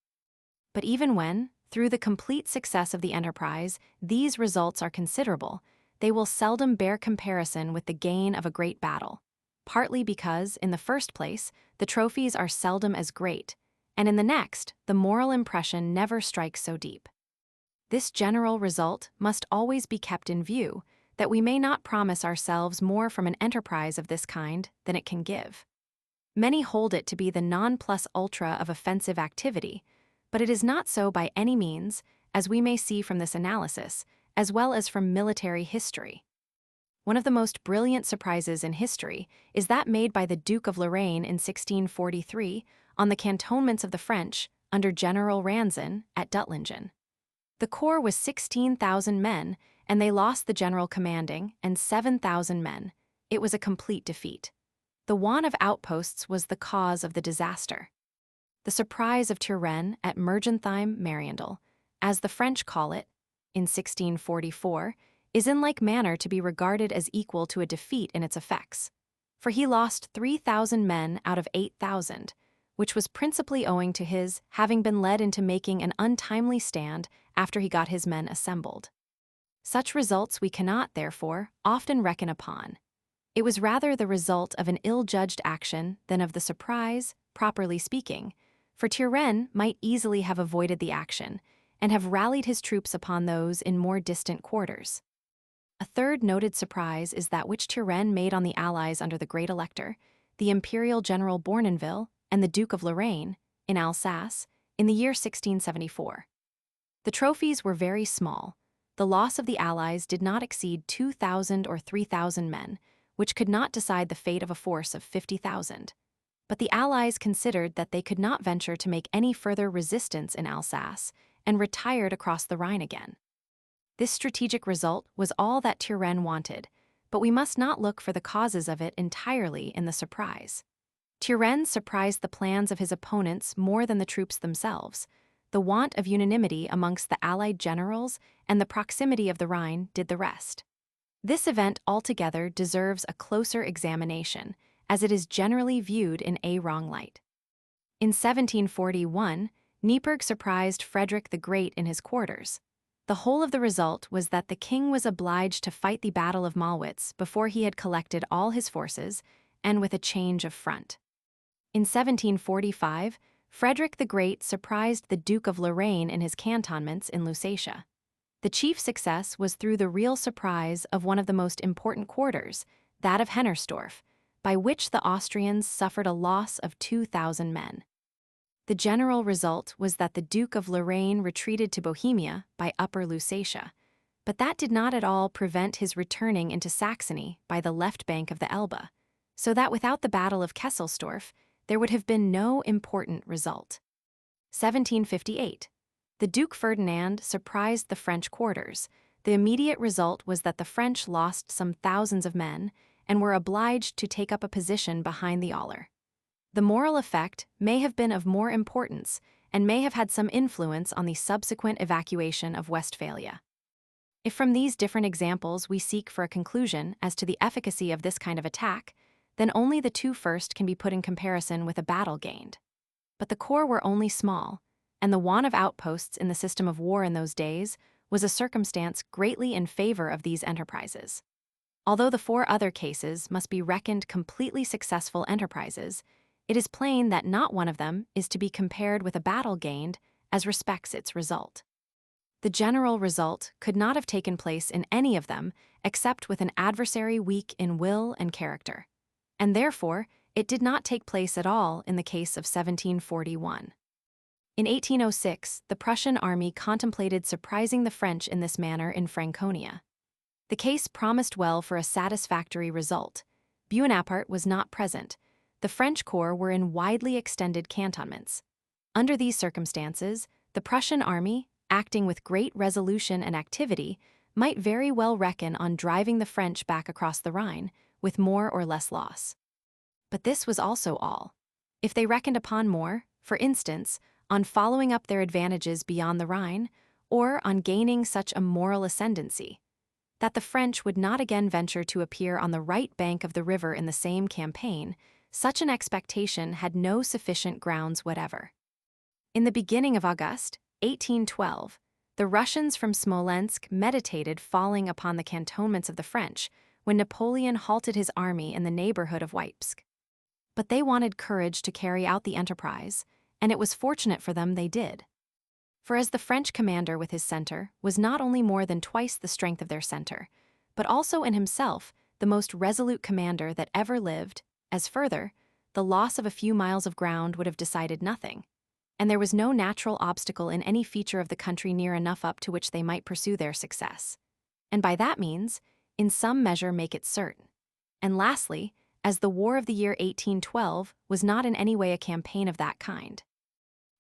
But even when, through the complete success of the enterprise, these results are considerable, they will seldom bear comparison with the gain of a great battle, partly because, in the first place, the trophies are seldom as great, and in the next, the moral impression never strikes so deep. This general result must always be kept in view, that we may not promise ourselves more from an enterprise of this kind than it can give. Many hold it to be the non plus ultra of offensive activity, but it is not so by any means, as we may see from this analysis, as well as from military history. One of the most brilliant surprises in history is that made by the Duke of Lorraine in 1643 on the cantonments of the French under General Ranzan at Duttlingen. The corps was 16,000 men, and they lost the general commanding and 7,000 men. It was a complete defeat. The want of outposts was the cause of the disaster. The surprise of Turenne at Mergentheim Mariendal, as the French call it, in 1644, is in like manner to be regarded as equal to a defeat in its effects, for he lost 3,000 men out of 8,000, which was principally owing to his having been led into making an untimely stand after he got his men assembled. Such results we cannot, therefore, often reckon upon. It was rather the result of an ill-judged action than of the surprise, properly speaking, for Turenne might easily have avoided the action and have rallied his troops upon those in more distant quarters. A third noted surprise is that which Turenne made on the Allies under the Great Elector, the Imperial General Bournonville, and the Duke of Lorraine, in Alsace, in the year 1674. The trophies were very small. The loss of the Allies did not exceed 2,000 or 3,000 men, which could not decide the fate of a force of 50,000. But the Allies considered that they could not venture to make any further resistance in Alsace, and retired across the Rhine again. This strategic result was all that Turenne wanted, but we must not look for the causes of it entirely in the surprise. Turenne surprised the plans of his opponents more than the troops themselves. The want of unanimity amongst the Allied generals and the proximity of the Rhine did the rest. This event altogether deserves a closer examination, as it is generally viewed in a wrong light. In 1741, Neipperg surprised Frederick the Great in his quarters. The whole of the result was that the king was obliged to fight the Battle of Malwitz before he had collected all his forces, and with a change of front. In 1745, Frederick the Great surprised the Duke of Lorraine in his cantonments in Lusatia. The chief success was through the real surprise of one of the most important quarters, that of Hennersdorf, by which the Austrians suffered a loss of 2,000 men. The general result was that the Duke of Lorraine retreated to Bohemia by Upper Lusatia, but that did not at all prevent his returning into Saxony by the left bank of the Elbe, so that without the Battle of Kesselsdorf, there would have been no important result. 1758. The Duke Ferdinand surprised the French quarters. The immediate result was that the French lost some thousands of men and were obliged to take up a position behind the Aller. The moral effect may have been of more importance and may have had some influence on the subsequent evacuation of Westphalia. If from these different examples we seek for a conclusion as to the efficacy of this kind of attack, then only the two first can be put in comparison with a battle gained. But the corps were only small, and the want of outposts in the system of war in those days was a circumstance greatly in favor of these enterprises. Although the four other cases must be reckoned completely successful enterprises, it is plain that not one of them is to be compared with a battle gained as respects its result. The general result could not have taken place in any of them except with an adversary weak in will and character, and therefore it did not take place at all in the case of 1741. In 1806, the Prussian army contemplated surprising the French in this manner in Franconia. The case promised well for a satisfactory result. Buonaparte was not present. The French corps were in widely extended cantonments. Under these circumstances, the Prussian army, acting with great resolution and activity, might very well reckon on driving the French back across the Rhine, with more or less loss. But this was also all. If they reckoned upon more, for instance, on following up their advantages beyond the Rhine, or on gaining such a moral ascendancy, that the French would not again venture to appear on the right bank of the river in the same campaign, such an expectation had no sufficient grounds whatever. In the beginning of August, 1812, the Russians from Smolensk meditated falling upon the cantonments of the French when Napoleon halted his army in the neighborhood of Wipsk. But they wanted courage to carry out the enterprise, and it was fortunate for them they did. For as the French commander with his center was not only more than twice the strength of their center, but also in himself the most resolute commander that ever lived, as further, the loss of a few miles of ground would have decided nothing, and there was no natural obstacle in any feature of the country near enough up to which they might pursue their success, and by that means, in some measure make it certain. And lastly, as the War of the year 1812 was not in any way a campaign of that kind,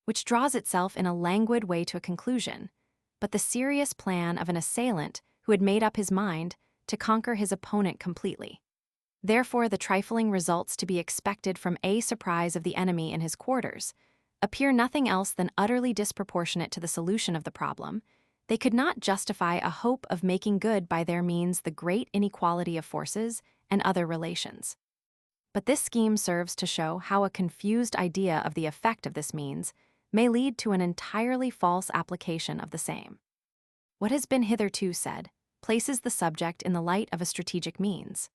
which draws itself in a languid way to a conclusion, but the serious plan of an assailant who had made up his mind to conquer his opponent completely. Therefore, the trifling results to be expected from a surprise of the enemy in his quarters appear nothing else than utterly disproportionate to the solution of the problem. They could not justify a hope of making good by their means the great inequality of forces and other relations. But this scheme serves to show how a confused idea of the effect of this means may lead to an entirely false application of the same. What has been hitherto said places the subject in the light of a strategic means,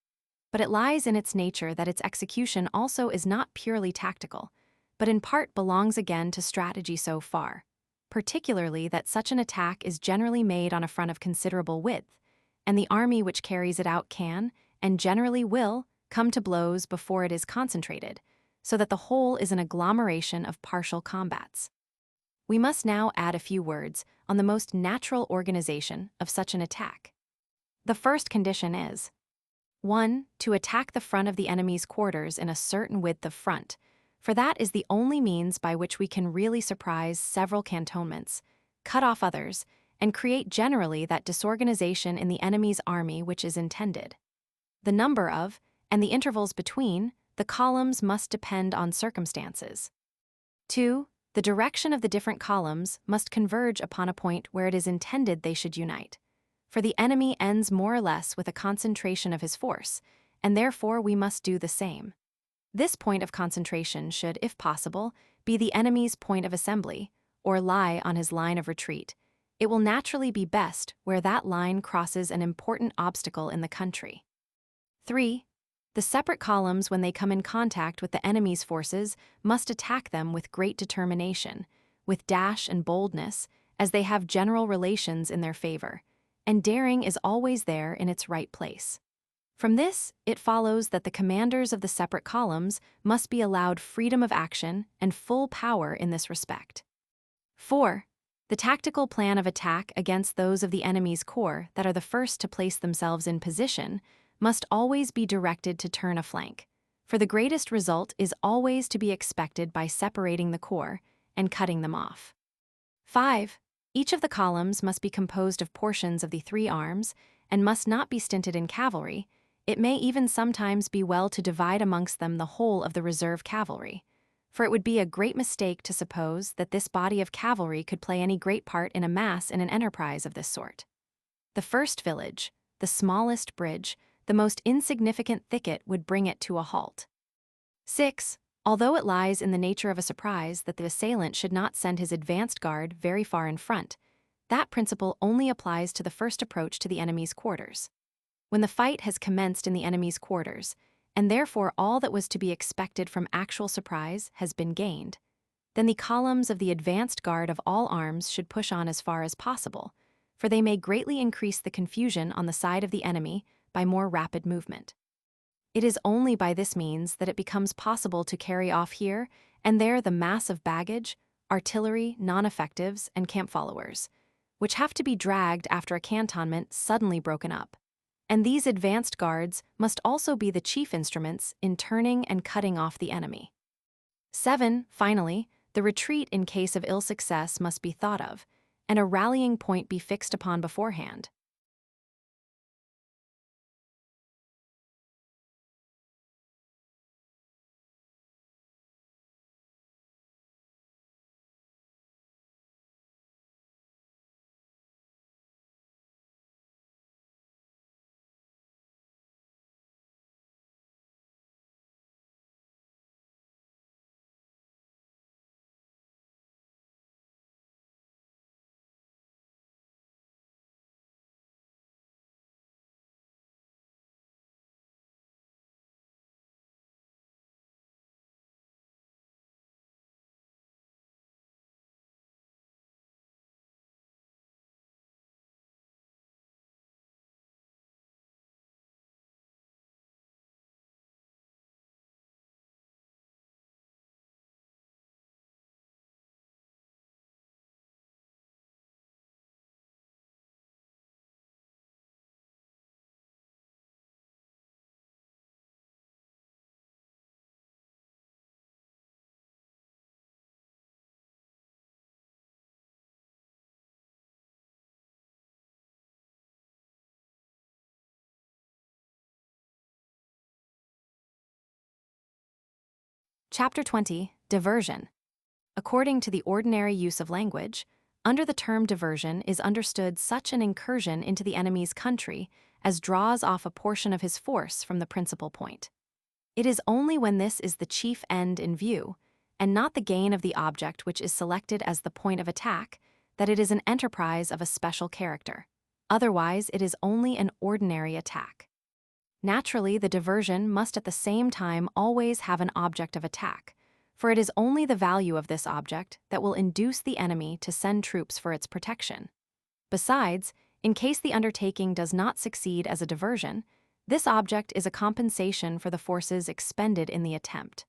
but it lies in its nature that its execution also is not purely tactical, but in part belongs again to strategy so far, particularly that such an attack is generally made on a front of considerable width, and the army which carries it out can, and generally will, come to blows before it is concentrated, so that the whole is an agglomeration of partial combats. We must now add a few words on the most natural organization of such an attack. The first condition is 1. To attack the front of the enemy's quarters in a certain width of front, for that is the only means by which we can really surprise several cantonments, cut off others, and create generally that disorganization in the enemy's army which is intended. The number of, and the intervals between, the columns must depend on circumstances. 2. The direction of the different columns must converge upon a point where it is intended they should unite, for the enemy ends more or less with a concentration of his force, and therefore we must do the same. This point of concentration should, if possible, be the enemy's point of assembly, or lie on his line of retreat. It will naturally be best where that line crosses an important obstacle in the country. 3. The separate columns, when they come in contact with the enemy's forces, must attack them with great determination, with dash and boldness, as they have general relations in their favor, and daring is always there in its right place. From this, it follows that the commanders of the separate columns must be allowed freedom of action and full power in this respect. 4. The tactical plan of attack against those of the enemy's corps that are the first to place themselves in position must always be directed to turn a flank, for the greatest result is always to be expected by separating the corps and cutting them off. 5. Each of the columns must be composed of portions of the three arms and must not be stinted in cavalry. It may even sometimes be well to divide amongst them the whole of the reserve cavalry, for it would be a great mistake to suppose that this body of cavalry could play any great part in a mass in an enterprise of this sort. The first village, the smallest bridge, the most insignificant thicket would bring it to a halt. 6. Although it lies in the nature of a surprise that the assailant should not send his advanced guard very far in front, that principle only applies to the first approach to the enemy's quarters. When the fight has commenced in the enemy's quarters, and therefore all that was to be expected from actual surprise has been gained, then the columns of the advanced guard of all arms should push on as far as possible, for they may greatly increase the confusion on the side of the enemy by more rapid movement. It is only by this means that it becomes possible to carry off here and there the mass of baggage, artillery, non-effectives, and camp followers, which have to be dragged after a cantonment suddenly broken up. And these advanced guards must also be the chief instruments in turning and cutting off the enemy. 7. Finally, the retreat in case of ill success must be thought of, and a rallying point be fixed upon beforehand. Chapter 20. Diversion. According to the ordinary use of language, under the term diversion is understood such an incursion into the enemy's country as draws off a portion of his force from the principal point. It is only when this is the chief end in view, and not the gain of the object which is selected as the point of attack, that it is an enterprise of a special character. Otherwise, it is only an ordinary attack. Naturally, the diversion must at the same time always have an object of attack, for it is only the value of this object that will induce the enemy to send troops for its protection. Besides, in case the undertaking does not succeed as a diversion, this object is a compensation for the forces expended in the attempt.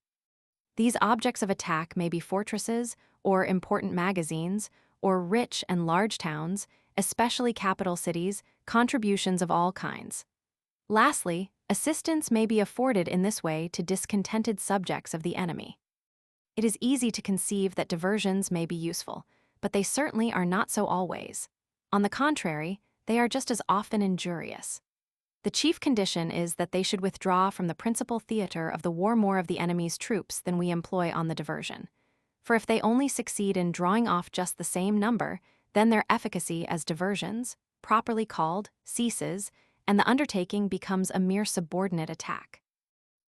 These objects of attack may be fortresses, or important magazines, or rich and large towns, especially capital cities, contributions of all kinds. Lastly, assistance may be afforded in this way to discontented subjects of the enemy. It is easy to conceive that diversions may be useful, but they certainly are not so always. On the contrary, they are just as often injurious. The chief condition is that they should withdraw from the principal theater of the war more of the enemy's troops than we employ on the diversion. For if they only succeed in drawing off just the same number, then their efficacy as diversions, properly called, ceases, and the undertaking becomes a mere subordinate attack.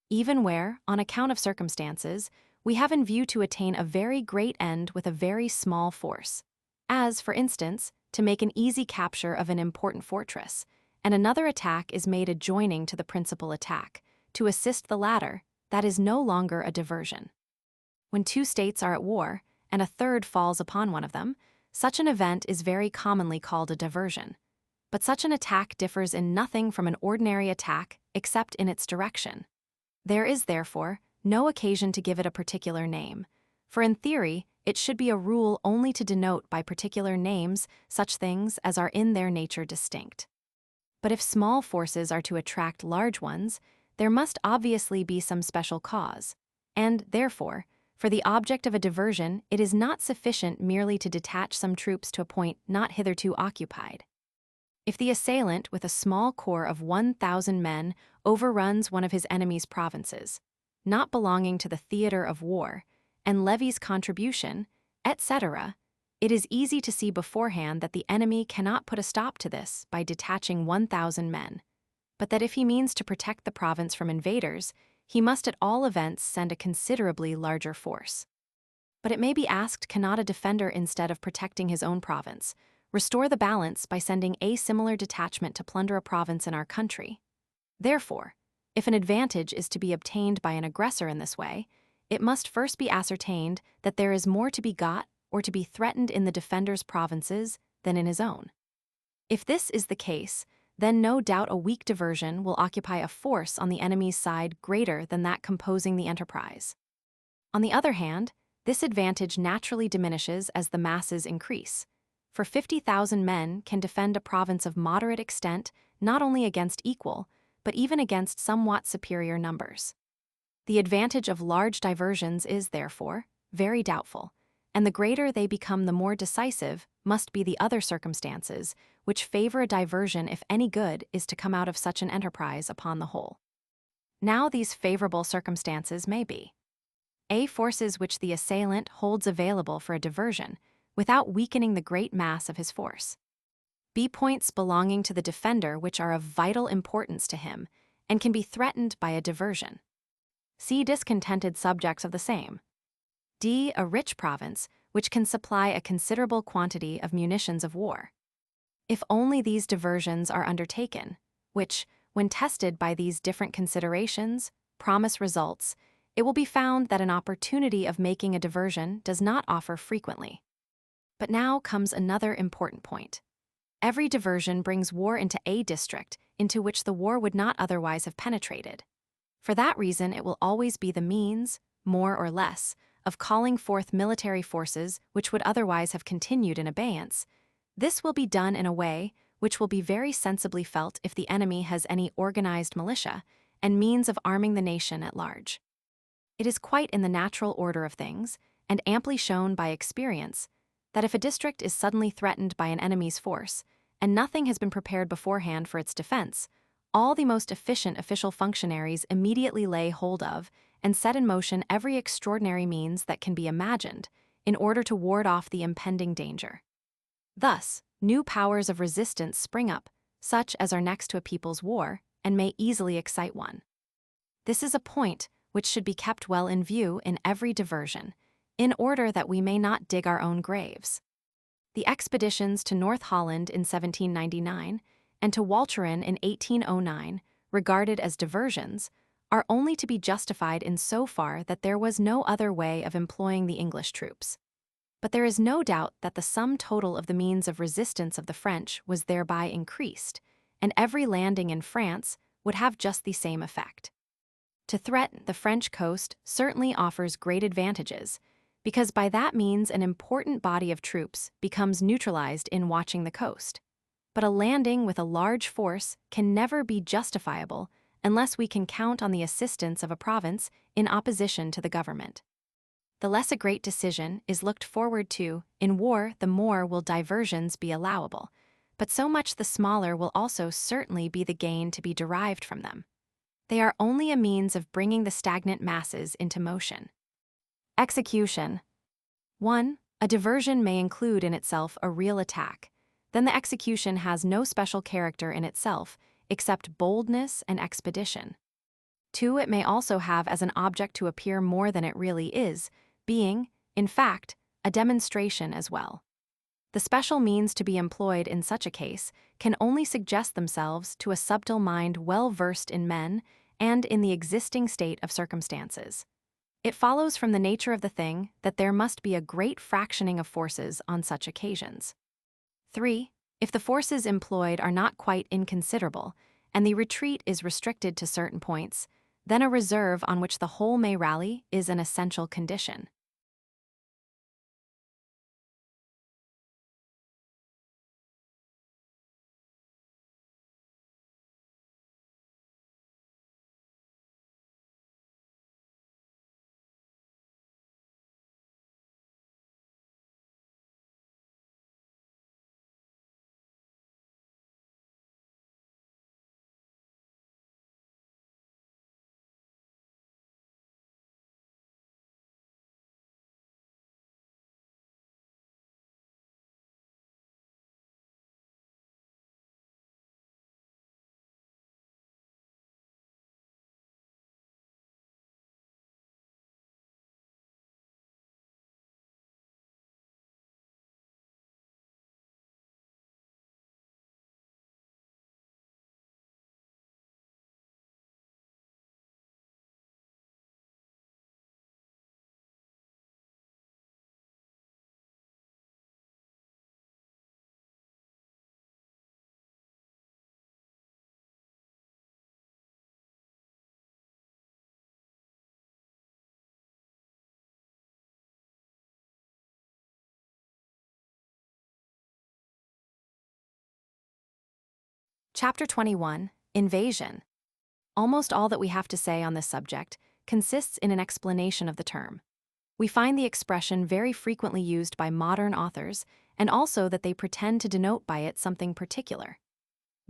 Even where, on account of circumstances, we have in view to attain a very great end with a very small force, as, for instance, to make an easy capture of an important fortress, and another attack is made adjoining to the principal attack, to assist the latter, that is no longer a diversion. When two states are at war, and a third falls upon one of them, such an event is very commonly called a diversion. But such an attack differs in nothing from an ordinary attack except in its direction. There is, therefore, no occasion to give it a particular name, for in theory, it should be a rule only to denote by particular names such things as are in their nature distinct. But if small forces are to attract large ones, there must obviously be some special cause, and, therefore, for the object of a diversion, it is not sufficient merely to detach some troops to a point not hitherto occupied. If the assailant with a small corps of 1,000 men overruns one of his enemy's provinces, not belonging to the theater of war, and levies contribution, etc., it is easy to see beforehand that the enemy cannot put a stop to this by detaching 1,000 men, but that if he means to protect the province from invaders, he must at all events send a considerably larger force. But it may be asked, cannot a defender, instead of protecting his own province, restore the balance by sending a similar detachment to plunder a province in our country? Therefore, if an advantage is to be obtained by an aggressor in this way, it must first be ascertained that there is more to be got or to be threatened in the defender's provinces than in his own. If this is the case, then no doubt a weak diversion will occupy a force on the enemy's side greater than that composing the enterprise. On the other hand, this advantage naturally diminishes as the masses increase, for 50,000 men can defend a province of moderate extent not only against equal, but even against somewhat superior numbers. The advantage of large diversions is, therefore, very doubtful, and the greater they become, the more decisive must be the other circumstances which favor a diversion if any good is to come out of such an enterprise upon the whole. Now these favorable circumstances may be: A. Forces which the assailant holds available for a diversion, without weakening the great mass of his force. B. Points belonging to the defender which are of vital importance to him, and can be threatened by a diversion. C. Discontented subjects of the same. D. A rich province, which can supply a considerable quantity of munitions of war. If only these diversions are undertaken, which, when tested by these different considerations, promise results, it will be found that an opportunity of making a diversion does not offer frequently. But now comes another important point. Every diversion brings war into a district into which the war would not otherwise have penetrated. For that reason, it will always be the means, more or less, of calling forth military forces which would otherwise have continued in abeyance. This will be done in a way which will be very sensibly felt if the enemy has any organized militia and means of arming the nation at large. It is quite in the natural order of things, and amply shown by experience, that if a district is suddenly threatened by an enemy's force, and nothing has been prepared beforehand for its defense, all the most efficient official functionaries immediately lay hold of and set in motion every extraordinary means that can be imagined in order to ward off the impending danger. Thus, new powers of resistance spring up, such as are next to a people's war, and may easily excite one. This is a point which should be kept well in view in every diversion, in order that we may not dig our own graves. The expeditions to North Holland in 1799 and to Walcheren in 1809, regarded as diversions, are only to be justified in so far that there was no other way of employing the English troops. But there is no doubt that the sum total of the means of resistance of the French was thereby increased, and every landing in France would have just the same effect. To threaten the French coast certainly offers great advantages, because by that means an important body of troops becomes neutralized in watching the coast. But a landing with a large force can never be justifiable unless we can count on the assistance of a province in opposition to the government. The less a great decision is looked forward to in war, the more will diversions be allowable, but so much the smaller will also certainly be the gain to be derived from them. They are only a means of bringing the stagnant masses into motion. Execution. 1. A diversion may include in itself a real attack. Then the execution has no special character in itself, except boldness and expedition. 2. It may also have as an object to appear more than it really is, being, in fact, a demonstration as well. The special means to be employed in such a case can only suggest themselves to a subtle mind well versed in men and in the existing state of circumstances. It follows from the nature of the thing that there must be a great fractioning of forces on such occasions. 3. If the forces employed are not quite inconsiderable, and the retreat is restricted to certain points, then a reserve on which the whole may rally is an essential condition. Chapter 21, Invasion. Almost all that we have to say on this subject consists in an explanation of the term. We find the expression very frequently used by modern authors, and also that they pretend to denote by it something particular.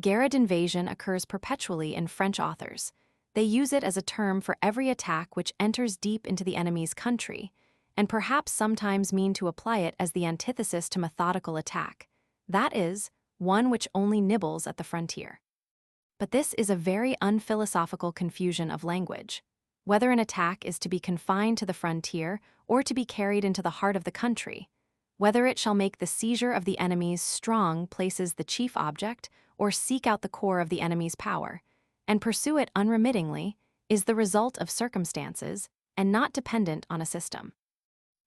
Guerrilla invasion occurs perpetually in French authors. They use it as a term for every attack which enters deep into the enemy's country, and perhaps sometimes mean to apply it as the antithesis to methodical attack, that is, one which only nibbles at the frontier. But this is a very unphilosophical confusion of language. Whether an attack is to be confined to the frontier or to be carried into the heart of the country, whether it shall make the seizure of the enemy's strong places the chief object or seek out the core of the enemy's power, and pursue it unremittingly, is the result of circumstances and not dependent on a system.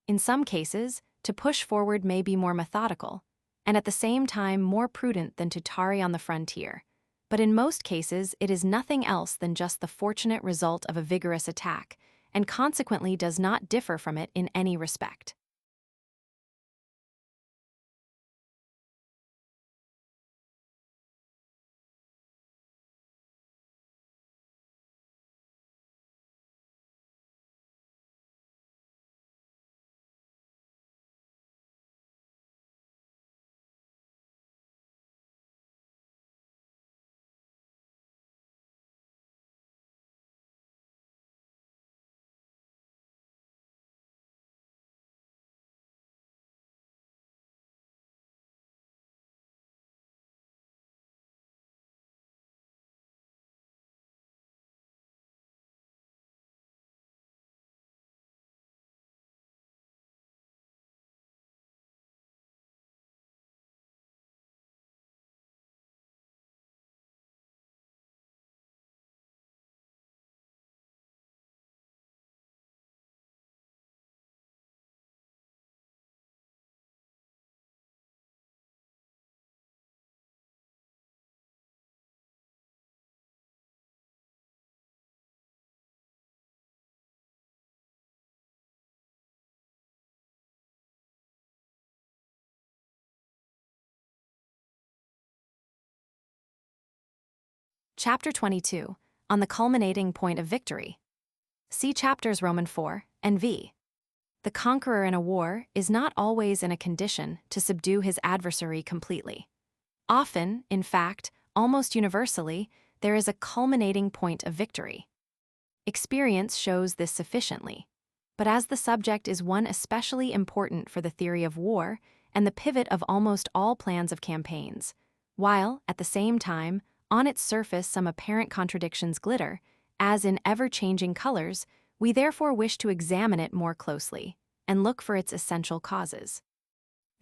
In some cases, to push forward may be more methodical, and at the same time more prudent than to tarry on the frontier. But in most cases, it is nothing else than just the fortunate result of a vigorous attack, and consequently does not differ from it in any respect. Chapter 22, on the culminating point of victory. See chapters Roman 4 and v. The conqueror in a war is not always in a condition to subdue his adversary completely. Often, in fact, almost universally, there is a culminating point of victory. Experience shows this sufficiently. But as the subject is one especially important for the theory of war and the pivot of almost all plans of campaigns, while, at the same time, on its surface some apparent contradictions glitter, as in ever-changing colors, we therefore wish to examine it more closely and look for its essential causes.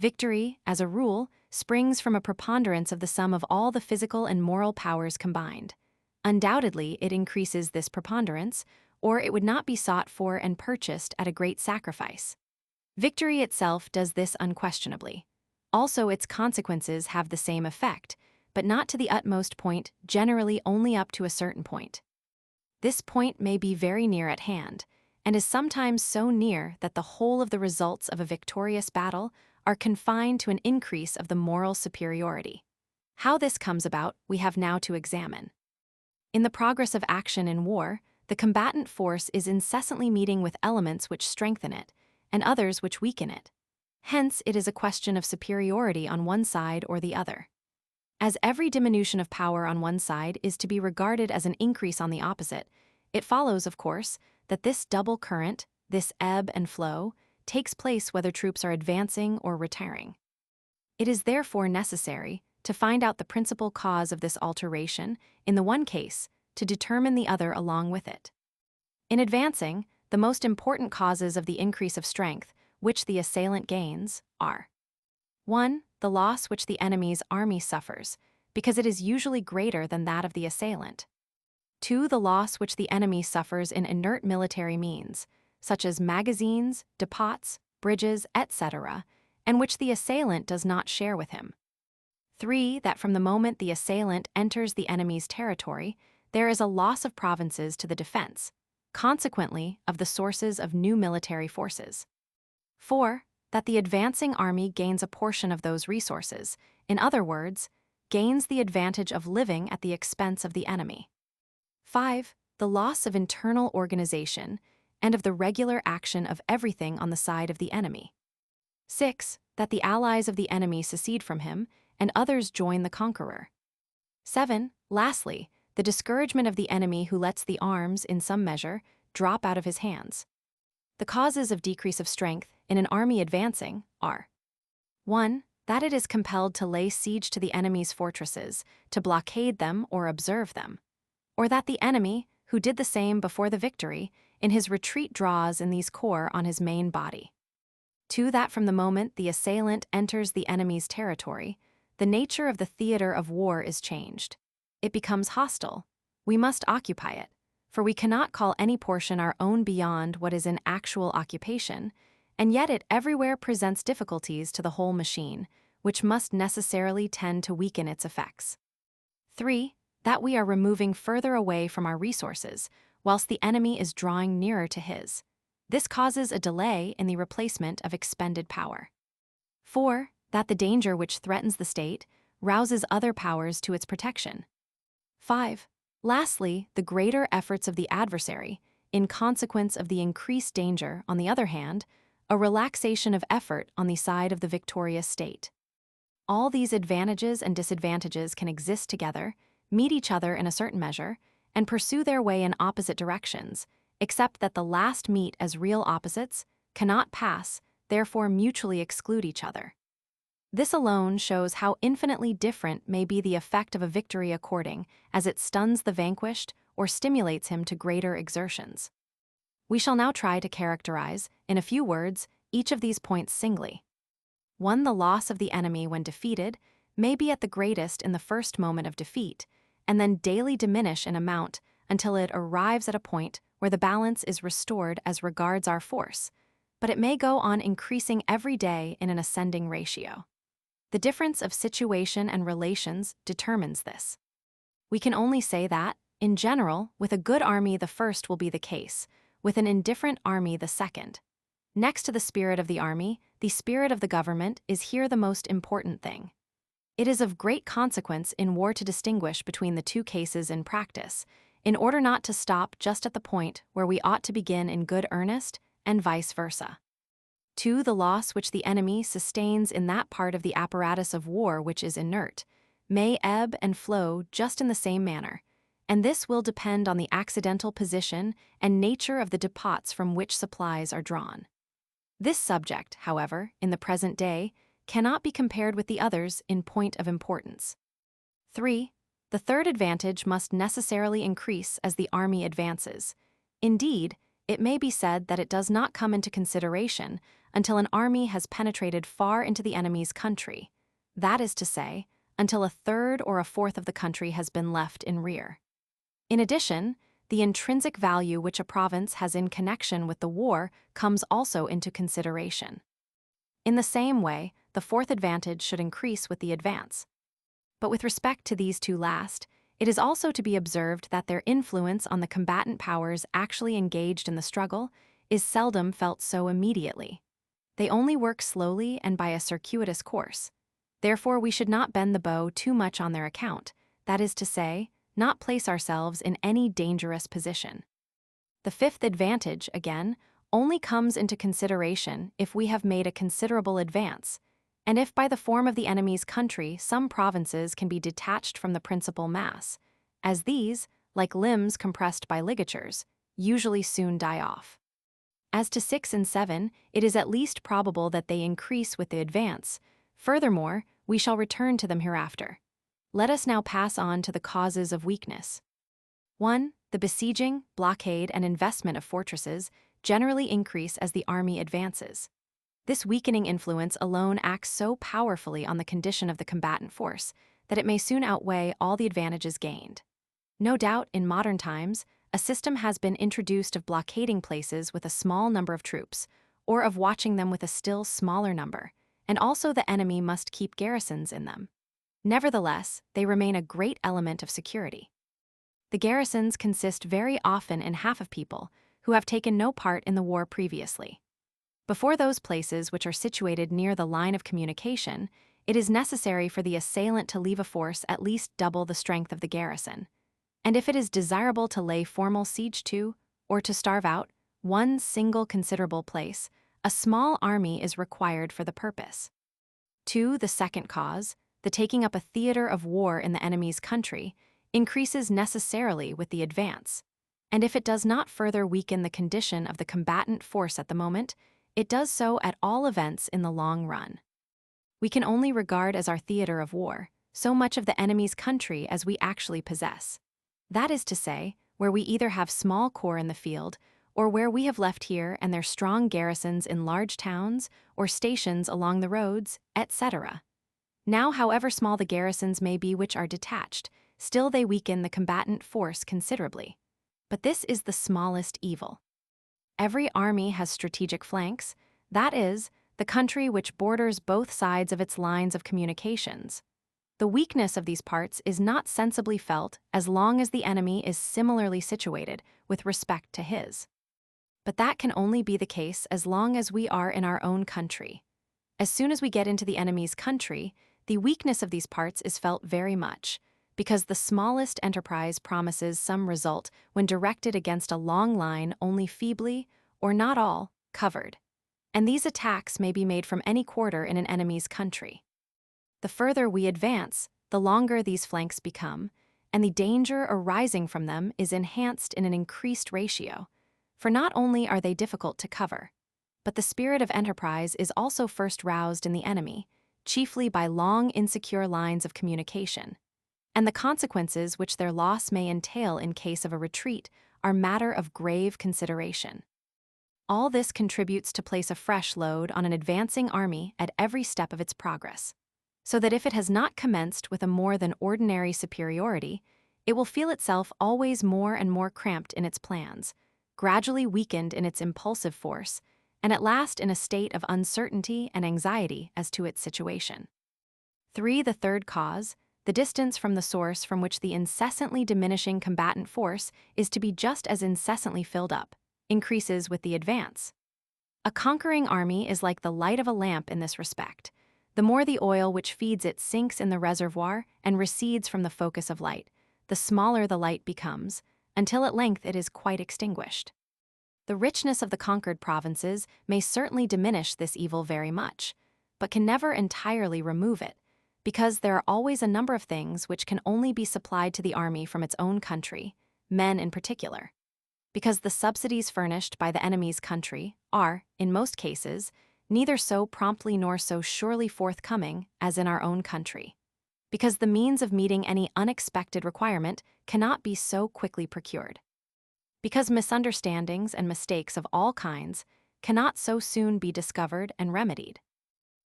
Victory, as a rule, springs from a preponderance of the sum of all the physical and moral powers combined. Undoubtedly, it increases this preponderance, or it would not be sought for and purchased at a great sacrifice. Victory itself does this unquestionably. Also, its consequences have the same effect, but not to the utmost point, generally only up to a certain point. This point may be very near at hand, and is sometimes so near that the whole of the results of a victorious battle are confined to an increase of the moral superiority. How this comes about, we have now to examine. In the progress of action in war, the combatant force is incessantly meeting with elements which strengthen it, and others which weaken it. Hence, it is a question of superiority on one side or the other. As every diminution of power on one side is to be regarded as an increase on the opposite, it follows, of course, that this double current, this ebb and flow, takes place whether troops are advancing or retiring. It is therefore necessary to find out the principal cause of this alteration in the one case, to determine the other along with it. In advancing, the most important causes of the increase of strength which the assailant gains are: 1. The loss which the enemy's army suffers, because it is usually greater than that of the assailant. 2. The loss which the enemy suffers in inert military means, such as magazines, depots, bridges, etc., and which the assailant does not share with him. 3. That from the moment the assailant enters the enemy's territory, there is a loss of provinces to the defense, consequently of the sources of new military forces. 4. That the advancing army gains a portion of those resources, in other words, gains the advantage of living at the expense of the enemy. 5. The loss of internal organization and of the regular action of everything on the side of the enemy. 6. That the allies of the enemy secede from him, and others join the conqueror. 7. Lastly, the discouragement of the enemy who lets the arms, in some measure, drop out of his hands. The causes of decrease of strength in an army advancing are: 1. That it is compelled to lay siege to the enemy's fortresses, to blockade them or observe them, or that the enemy, who did the same before the victory, in his retreat draws in these corps on his main body. 2. That from the moment the assailant enters the enemy's territory, the nature of the theater of war is changed. It becomes hostile. We must occupy it, for we cannot call any portion our own beyond what is in actual occupation, and yet it everywhere presents difficulties to the whole machine, which must necessarily tend to weaken its effects. 3. That we are removing further away from our resources, whilst the enemy is drawing nearer to his. This causes a delay in the replacement of expended power. 4. That the danger which threatens the state rouses other powers to its protection. 5. Lastly, the greater efforts of the adversary, in consequence of the increased danger, on the other hand, a relaxation of effort on the side of the victorious state. All these advantages and disadvantages can exist together, meet each other in a certain measure, and pursue their way in opposite directions, except that the last meet as real opposites, cannot pass, therefore mutually exclude each other. This alone shows how infinitely different may be the effect of a victory according as it stuns the vanquished or stimulates him to greater exertions. We shall now try to characterize, in a few words, each of these points singly. 1. The loss of the enemy when defeated may be at the greatest in the first moment of defeat, and then daily diminish in amount until it arrives at a point where the balance is restored as regards our force, but it may go on increasing every day in an ascending ratio. The difference of situation and relations determines this. We can only say that, in general, with a good army the first will be the case, with an indifferent army the second. Next to the spirit of the army, the spirit of the government is here the most important thing. It is of great consequence in war to distinguish between the two cases in practice, in order not to stop just at the point where we ought to begin in good earnest, and vice versa. 2. The loss which the enemy sustains in that part of the apparatus of war which is inert may ebb and flow just in the same manner, and this will depend on the accidental position and nature of the depots from which supplies are drawn. This subject, however, in the present day, cannot be compared with the others in point of importance. 3. The third advantage must necessarily increase as the army advances. Indeed, it may be said that it does not come into consideration until an army has penetrated far into the enemy's country, that is to say, until a third or a fourth of the country has been left in rear. In addition, the intrinsic value which a province has in connection with the war comes also into consideration. In the same way, the fourth advantage should increase with the advance. But with respect to these two last, it is also to be observed that their influence on the combatant powers actually engaged in the struggle is seldom felt so immediately. They only work slowly and by a circuitous course. Therefore, we should not bend the bow too much on their account, that is to say, not place ourselves in any dangerous position. The fifth advantage, again, only comes into consideration if we have made a considerable advance, and if by the form of the enemy's country some provinces can be detached from the principal mass, as these, like limbs compressed by ligatures, usually soon die off. As to 6 and 7, it is at least probable that they increase with the advance. Furthermore, we shall return to them hereafter. Let us now pass on to the causes of weakness. 1. The besieging, blockade, and investment of fortresses generally increase as the army advances. This weakening influence alone acts so powerfully on the condition of the combatant force that it may soon outweigh all the advantages gained. No doubt, in modern times, a system has been introduced of blockading places with a small number of troops, or of watching them with a still smaller number, and also the enemy must keep garrisons in them. Nevertheless, they remain a great element of security. The garrisons consist very often in half of people who have taken no part in the war previously. Before those places which are situated near the line of communication, it is necessary for the assailant to leave a force at least double the strength of the garrison. And if it is desirable to lay formal siege to, or to starve out, one single considerable place, a small army is required for the purpose. 2. The second cause, the taking up a theater of war in the enemy's country, increases necessarily with the advance, and if it does not further weaken the condition of the combatant force at the moment, it does so at all events in the long run. We can only regard as our theater of war so much of the enemy's country as we actually possess. That is to say, where we either have small corps in the field, or where we have left here and their strong garrisons in large towns or stations along the roads, etc. Now, however small the garrisons may be which are detached, still they weaken the combatant force considerably. But this is the smallest evil. Every army has strategic flanks, that is, the country which borders both sides of its lines of communications. The weakness of these parts is not sensibly felt as long as the enemy is similarly situated with respect to his. But that can only be the case as long as we are in our own country. As soon as we get into the enemy's country, the weakness of these parts is felt very much, because the smallest enterprise promises some result when directed against a long line only feebly, or not all, covered. And these attacks may be made from any quarter in an enemy's country. The further we advance, the longer these flanks become, and the danger arising from them is enhanced in an increased ratio, for not only are they difficult to cover, but the spirit of enterprise is also first roused in the enemy, chiefly by long insecure lines of communication, and the consequences which their loss may entail in case of a retreat are matter of grave consideration. All this contributes to place a fresh load on an advancing army at every step of its progress, so that if it has not commenced with a more than ordinary superiority, it will feel itself always more and more cramped in its plans, gradually weakened in its impulsive force, and at last in a state of uncertainty and anxiety as to its situation. 3. The third cause, the distance from the source from which the incessantly diminishing combatant force is to be just as incessantly filled up, increases with the advance. A conquering army is like the light of a lamp in this respect. The more the oil which feeds it sinks in the reservoir and recedes from the focus of light, the smaller the light becomes, until at length it is quite extinguished. The richness of the conquered provinces may certainly diminish this evil very much, but can never entirely remove it, because there are always a number of things which can only be supplied to the army from its own country, men in particular, because the subsidies furnished by the enemy's country are, in most cases, neither so promptly nor so surely forthcoming as in our own country, because the means of meeting any unexpected requirement cannot be so quickly procured, because misunderstandings and mistakes of all kinds cannot so soon be discovered and remedied.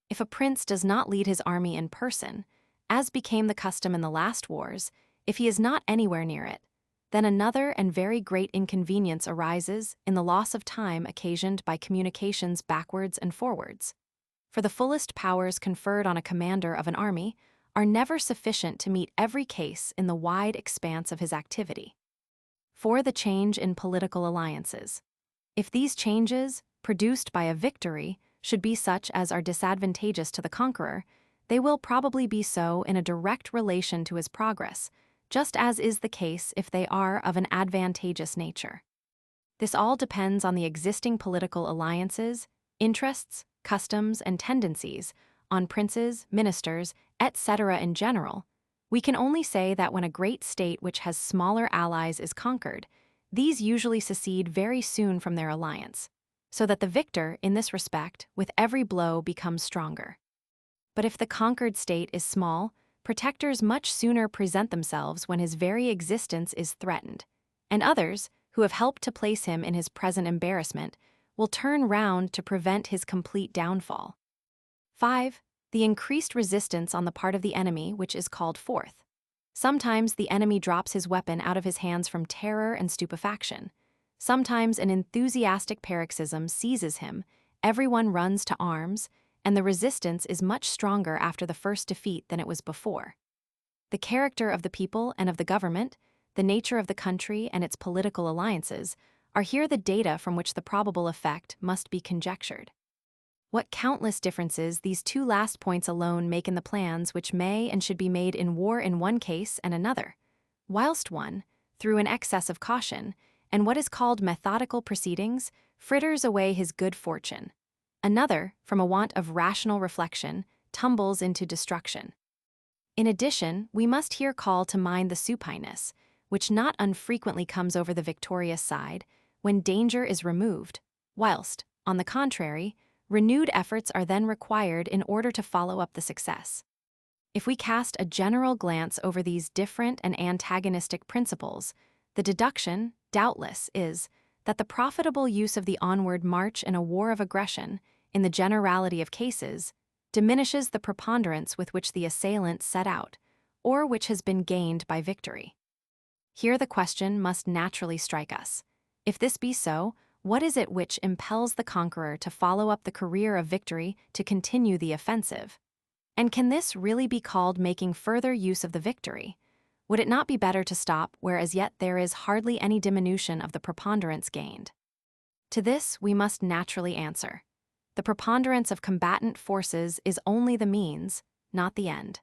If a prince does not lead his army in person, as became the custom in the last wars, if he is not anywhere near it, then another and very great inconvenience arises in the loss of time occasioned by communications backwards and forwards. For the fullest powers conferred on a commander of an army are never sufficient to meet every case in the wide expanse of his activity. 4. The change in political alliances. If these changes, produced by a victory, should be such as are disadvantageous to the conqueror, they will probably be so in a direct relation to his progress, just as is the case if they are of an advantageous nature. This all depends on the existing political alliances, interests, customs, and tendencies, on princes, ministers, etc. in general. We can only say that when a great state which has smaller allies is conquered, these usually secede very soon from their alliance, so that the victor, in this respect, with every blow becomes stronger. But if the conquered state is small, protectors much sooner present themselves when his very existence is threatened, and others, who have helped to place him in his present embarrassment, will turn round to prevent his complete downfall. 5. The increased resistance on the part of the enemy, which is called forth. Sometimes the enemy drops his weapon out of his hands from terror and stupefaction. Sometimes an enthusiastic paroxysm seizes him, everyone runs to arms, and the resistance is much stronger after the first defeat than it was before. The character of the people and of the government, the nature of the country and its political alliances, are here the data from which the probable effect must be conjectured. What countless differences these two last points alone make in the plans which may and should be made in war in one case and another, whilst one, through an excess of caution, and what is called methodical proceedings, fritters away his good fortune. Another, from a want of rational reflection, tumbles into destruction. In addition, we must here call to mind the supineness, which not unfrequently comes over the victorious side, when danger is removed, whilst, on the contrary, renewed efforts are then required in order to follow up the success. If we cast a general glance over these different and antagonistic principles, the deduction, doubtless, is that the profitable use of the onward march in a war of aggression, in the generality of cases, diminishes the preponderance with which the assailant set out, or which has been gained by victory. Here the question must naturally strike us. If this be so, what is it which impels the conqueror to follow up the career of victory to continue the offensive? And can this really be called making further use of the victory? Would it not be better to stop where as yet there is hardly any diminution of the preponderance gained? To this we must naturally answer. The preponderance of combatant forces is only the means, not the end.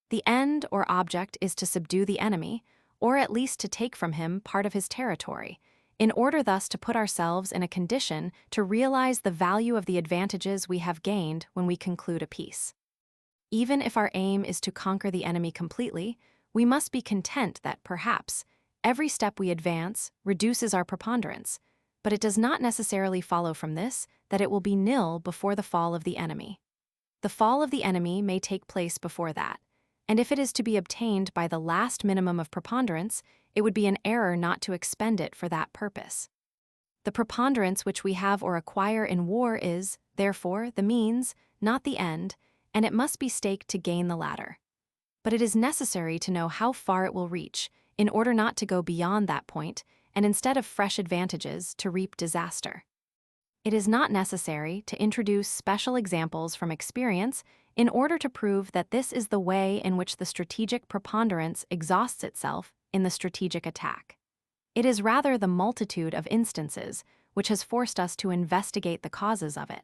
The end or object is to subdue the enemy, or at least to take from him part of his territory, in order thus to put ourselves in a condition to realize the value of the advantages we have gained when we conclude a peace. Even if our aim is to conquer the enemy completely, we must be content that, perhaps, every step we advance reduces our preponderance, but it does not necessarily follow from this that it will be nil before the fall of the enemy. The fall of the enemy may take place before that, and if it is to be obtained by the last minimum of preponderance, it would be an error not to expend it for that purpose. The preponderance which we have or acquire in war is, therefore, the means, not the end, and it must be staked to gain the latter. But it is necessary to know how far it will reach, in order not to go beyond that point, and instead of fresh advantages, to reap disaster. It is not necessary to introduce special examples from experience in order to prove that this is the way in which the strategic preponderance exhausts itself in the strategic attack. It is rather the multitude of instances which has forced us to investigate the causes of it.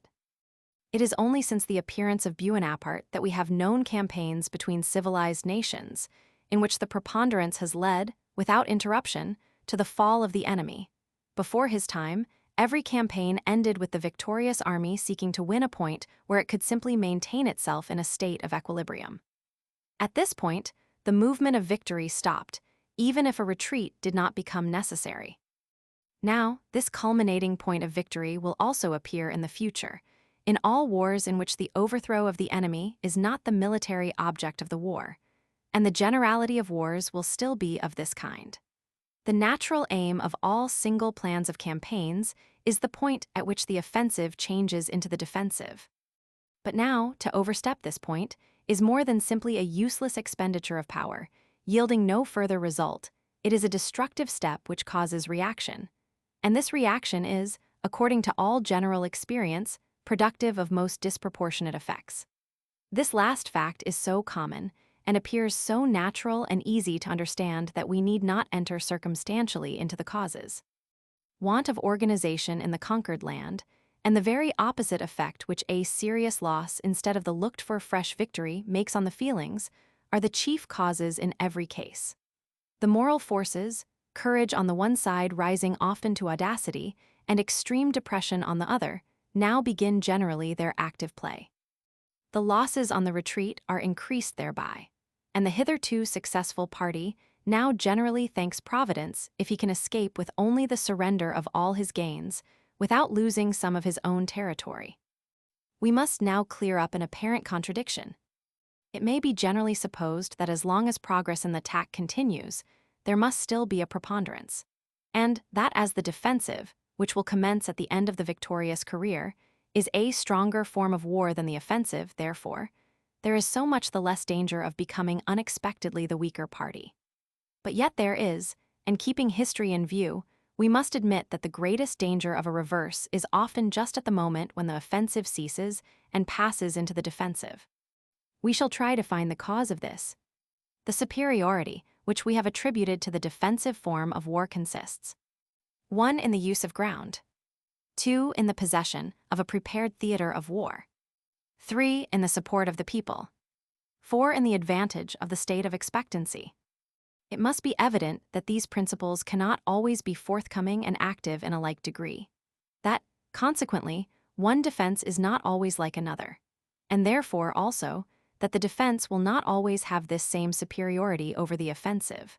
It is only since the appearance of Buonaparte that we have known campaigns between civilized nations, in which the preponderance has led, without interruption, to the fall of the enemy. Before his time, every campaign ended with the victorious army seeking to win a point where it could simply maintain itself in a state of equilibrium. At this point, the movement of victory stopped, even if a retreat did not become necessary. Now, this culminating point of victory will also appear in the future, in all wars in which the overthrow of the enemy is not the military object of the war, and the generality of wars will still be of this kind. The natural aim of all single plans of campaigns is the point at which the offensive changes into the defensive. But now, to overstep this point is more than simply a useless expenditure of power, yielding no further result. It is a destructive step which causes reaction. And this reaction is, according to all general experience, productive of most disproportionate effects. This last fact is so common, and appears so natural and easy to understand that we need not enter circumstantially into the causes. Want of organization in the conquered land, and the very opposite effect which a serious loss instead of the looked-for fresh victory makes on the feelings, are the chief causes in every case. The moral forces, courage on the one side rising often to audacity, and extreme depression on the other, now begin generally their active play. The losses on the retreat are increased thereby, and the hitherto successful party now generally thanks Providence if he can escape with only the surrender of all his gains, without losing some of his own territory. We must now clear up an apparent contradiction. It may be generally supposed that as long as progress in the attack continues, there must still be a preponderance, and that as the defensive, which will commence at the end of the victorious career, is a stronger form of war than the offensive, therefore, there is so much the less danger of becoming unexpectedly the weaker party. But yet there is, and keeping history in view, we must admit that the greatest danger of a reverse is often just at the moment when the offensive ceases and passes into the defensive. We shall try to find the cause of this. The superiority, which we have attributed to the defensive form of war consists: 1. In the use of ground. 2. In the possession of a prepared theater of war. 3. In the support of the people. 4. In the advantage of the state of expectancy. It must be evident that these principles cannot always be forthcoming and active in a like degree. That, consequently, one defense is not always like another, and therefore also that the defense will not always have this same superiority over the offensive.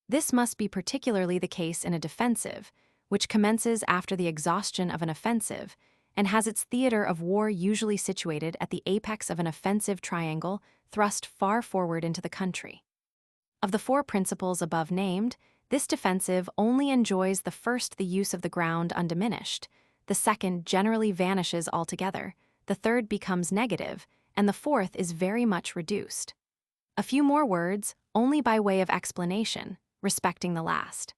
This must be particularly the case in a defensive, which commences after the exhaustion of an offensive, and has its theater of war usually situated at the apex of an offensive triangle thrust far forward into the country. Of the 4 principles above named, this defensive only enjoys the first the use of the ground undiminished, the second generally vanishes altogether, the third becomes negative, and the fourth is very much reduced. A few more words, only by way of explanation, respecting the last.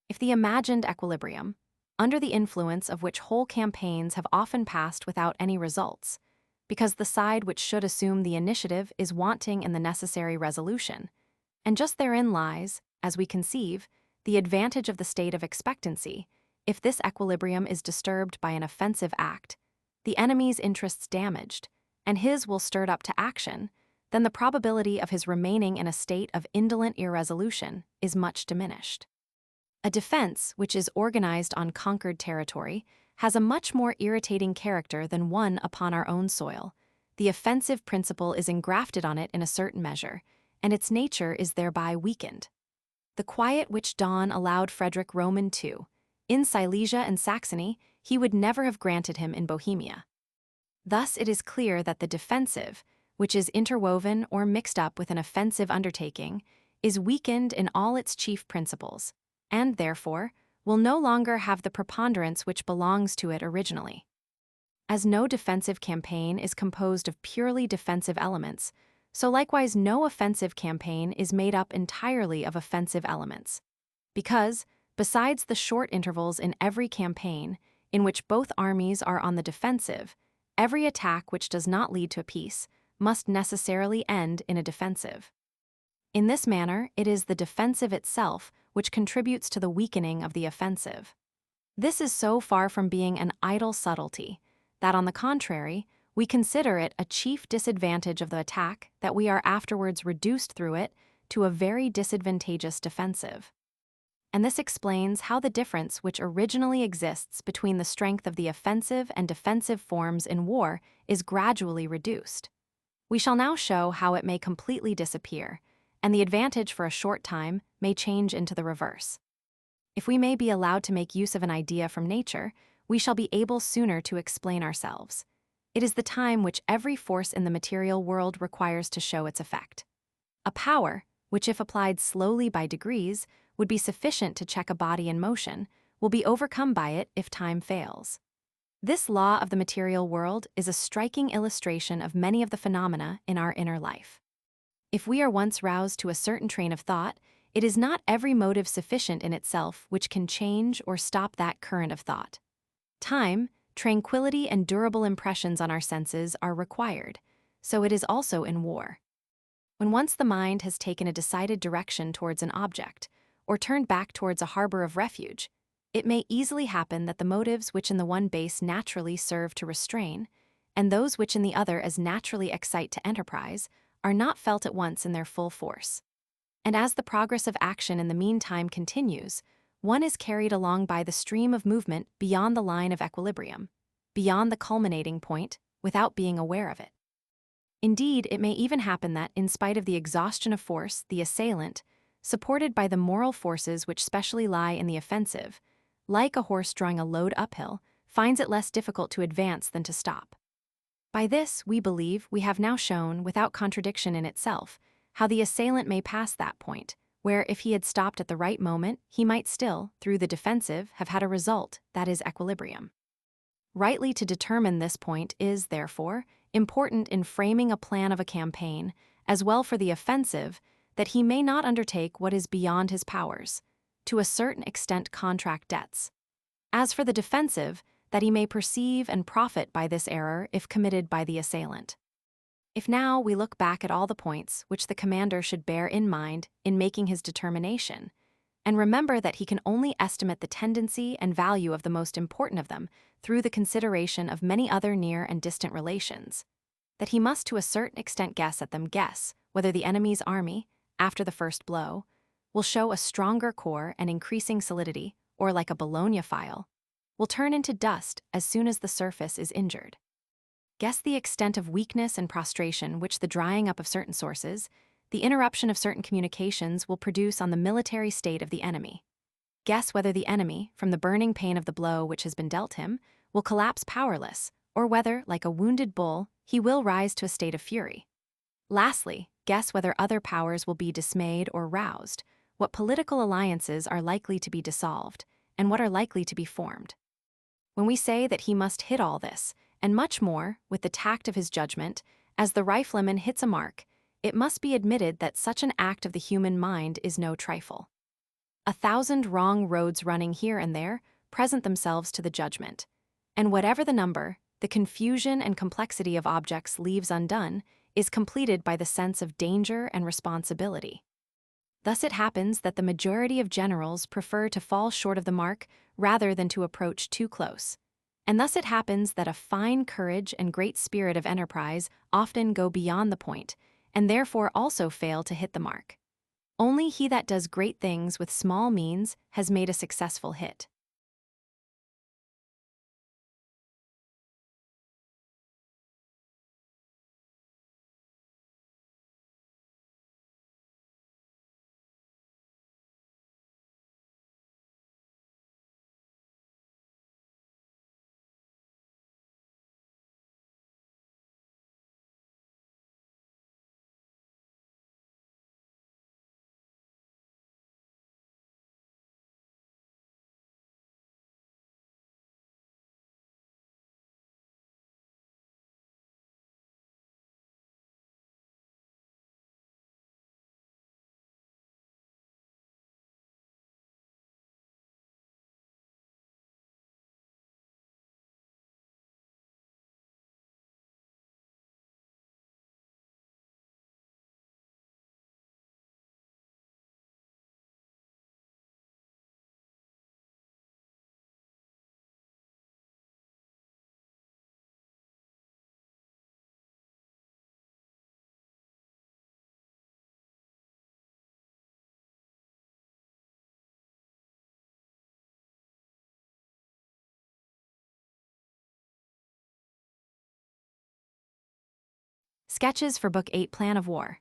If the imagined equilibrium, under the influence of which whole campaigns have often passed without any results, because the side which should assume the initiative is wanting in the necessary resolution, and just therein lies, as we conceive, the advantage of the state of expectancy. If this equilibrium is disturbed by an offensive act, the enemy's interests damaged, and his will stirred up to action, then the probability of his remaining in a state of indolent irresolution is much diminished. A defense which is organized on conquered territory has a much more irritating character than one upon our own soil. The offensive principle is engrafted on it in a certain measure, and its nature is thereby weakened. The quiet which Daun allowed Frederick Roman II, in Silesia and Saxony, he would never have granted him in Bohemia. Thus it is clear that the defensive, which is interwoven or mixed up with an offensive undertaking, is weakened in all its chief principles, and therefore will no longer have the preponderance which belongs to it originally. As no defensive campaign is composed of purely defensive elements, so likewise no offensive campaign is made up entirely of offensive elements, because, besides the short intervals in every campaign, in which both armies are on the defensive, every attack which does not lead to a peace must necessarily end in a defensive. In this manner, it is the defensive itself which contributes to the weakening of the offensive. This is so far from being an idle subtlety, that on the contrary, we consider it a chief disadvantage of the attack that we are afterwards reduced through it to a very disadvantageous defensive. And this explains how the difference which originally exists between the strength of the offensive and defensive forms in war is gradually reduced. We shall now show how it may completely disappear, and the advantage for a short time may change into the reverse. If we may be allowed to make use of an idea from nature, we shall be able sooner to explain ourselves. It is the time which every force in the material world requires to show its effect. A power, which if applied slowly by degrees, would be sufficient to check a body in motion, will be overcome by it if time fails. This law of the material world is a striking illustration of many of the phenomena in our inner life. If we are once roused to a certain train of thought, it is not every motive sufficient in itself which can change or stop that current of thought. Time, tranquility, and durable impressions on our senses are required, so it is also in war. When once the mind has taken a decided direction towards an object, or turned back towards a harbor of refuge, it may easily happen that the motives which in the one base naturally serve to restrain, and those which in the other as naturally excite to enterprise, are not felt at once in their full force. And as the progress of action in the meantime continues, one is carried along by the stream of movement beyond the line of equilibrium, beyond the culminating point, without being aware of it. Indeed, it may even happen that, in spite of the exhaustion of force, the assailant, supported by the moral forces which specially lie in the offensive, like a horse drawing a load uphill, finds it less difficult to advance than to stop. By this, we believe, we have now shown, without contradiction in itself, how the assailant may pass that point, where if he had stopped at the right moment, he might still, through the defensive, have had a result, that is equilibrium. Rightly to determine this point is, therefore, important in framing a plan of a campaign, as well for the offensive, that he may not undertake what is beyond his powers, to a certain extent contract debts. As for the defensive, that he may perceive and profit by this error if committed by the assailant. If now we look back at all the points which the commander should bear in mind in making his determination, and remember that he can only estimate the tendency and value of the most important of them through the consideration of many other near and distant relations, that he must to a certain extent guess whether the enemy's army, after the first blow, will show a stronger core and increasing solidity, or like a Bologna file, will turn into dust as soon as the surface is injured. Guess the extent of weakness and prostration which the drying up of certain sources, the interruption of certain communications will produce on the military state of the enemy. Guess whether the enemy, from the burning pain of the blow which has been dealt him, will collapse powerless, or whether, like a wounded bull, he will rise to a state of fury. Lastly, guess whether other powers will be dismayed or roused, what political alliances are likely to be dissolved, and what are likely to be formed. When we say that he must hit all this, and much more, with the tact of his judgment, as the rifleman hits a mark, it must be admitted that such an act of the human mind is no trifle. 1,000 wrong roads running here and there present themselves to the judgment, and whatever the number, the confusion and complexity of objects leaves undone is completed by the sense of danger and responsibility. Thus it happens that the majority of generals prefer to fall short of the mark rather than to approach too close. And thus it happens that a fine courage and great spirit of enterprise often go beyond the point, and therefore also fail to hit the mark. Only he that does great things with small means has made a successful hit. Sketches for Book 8 Plan of War.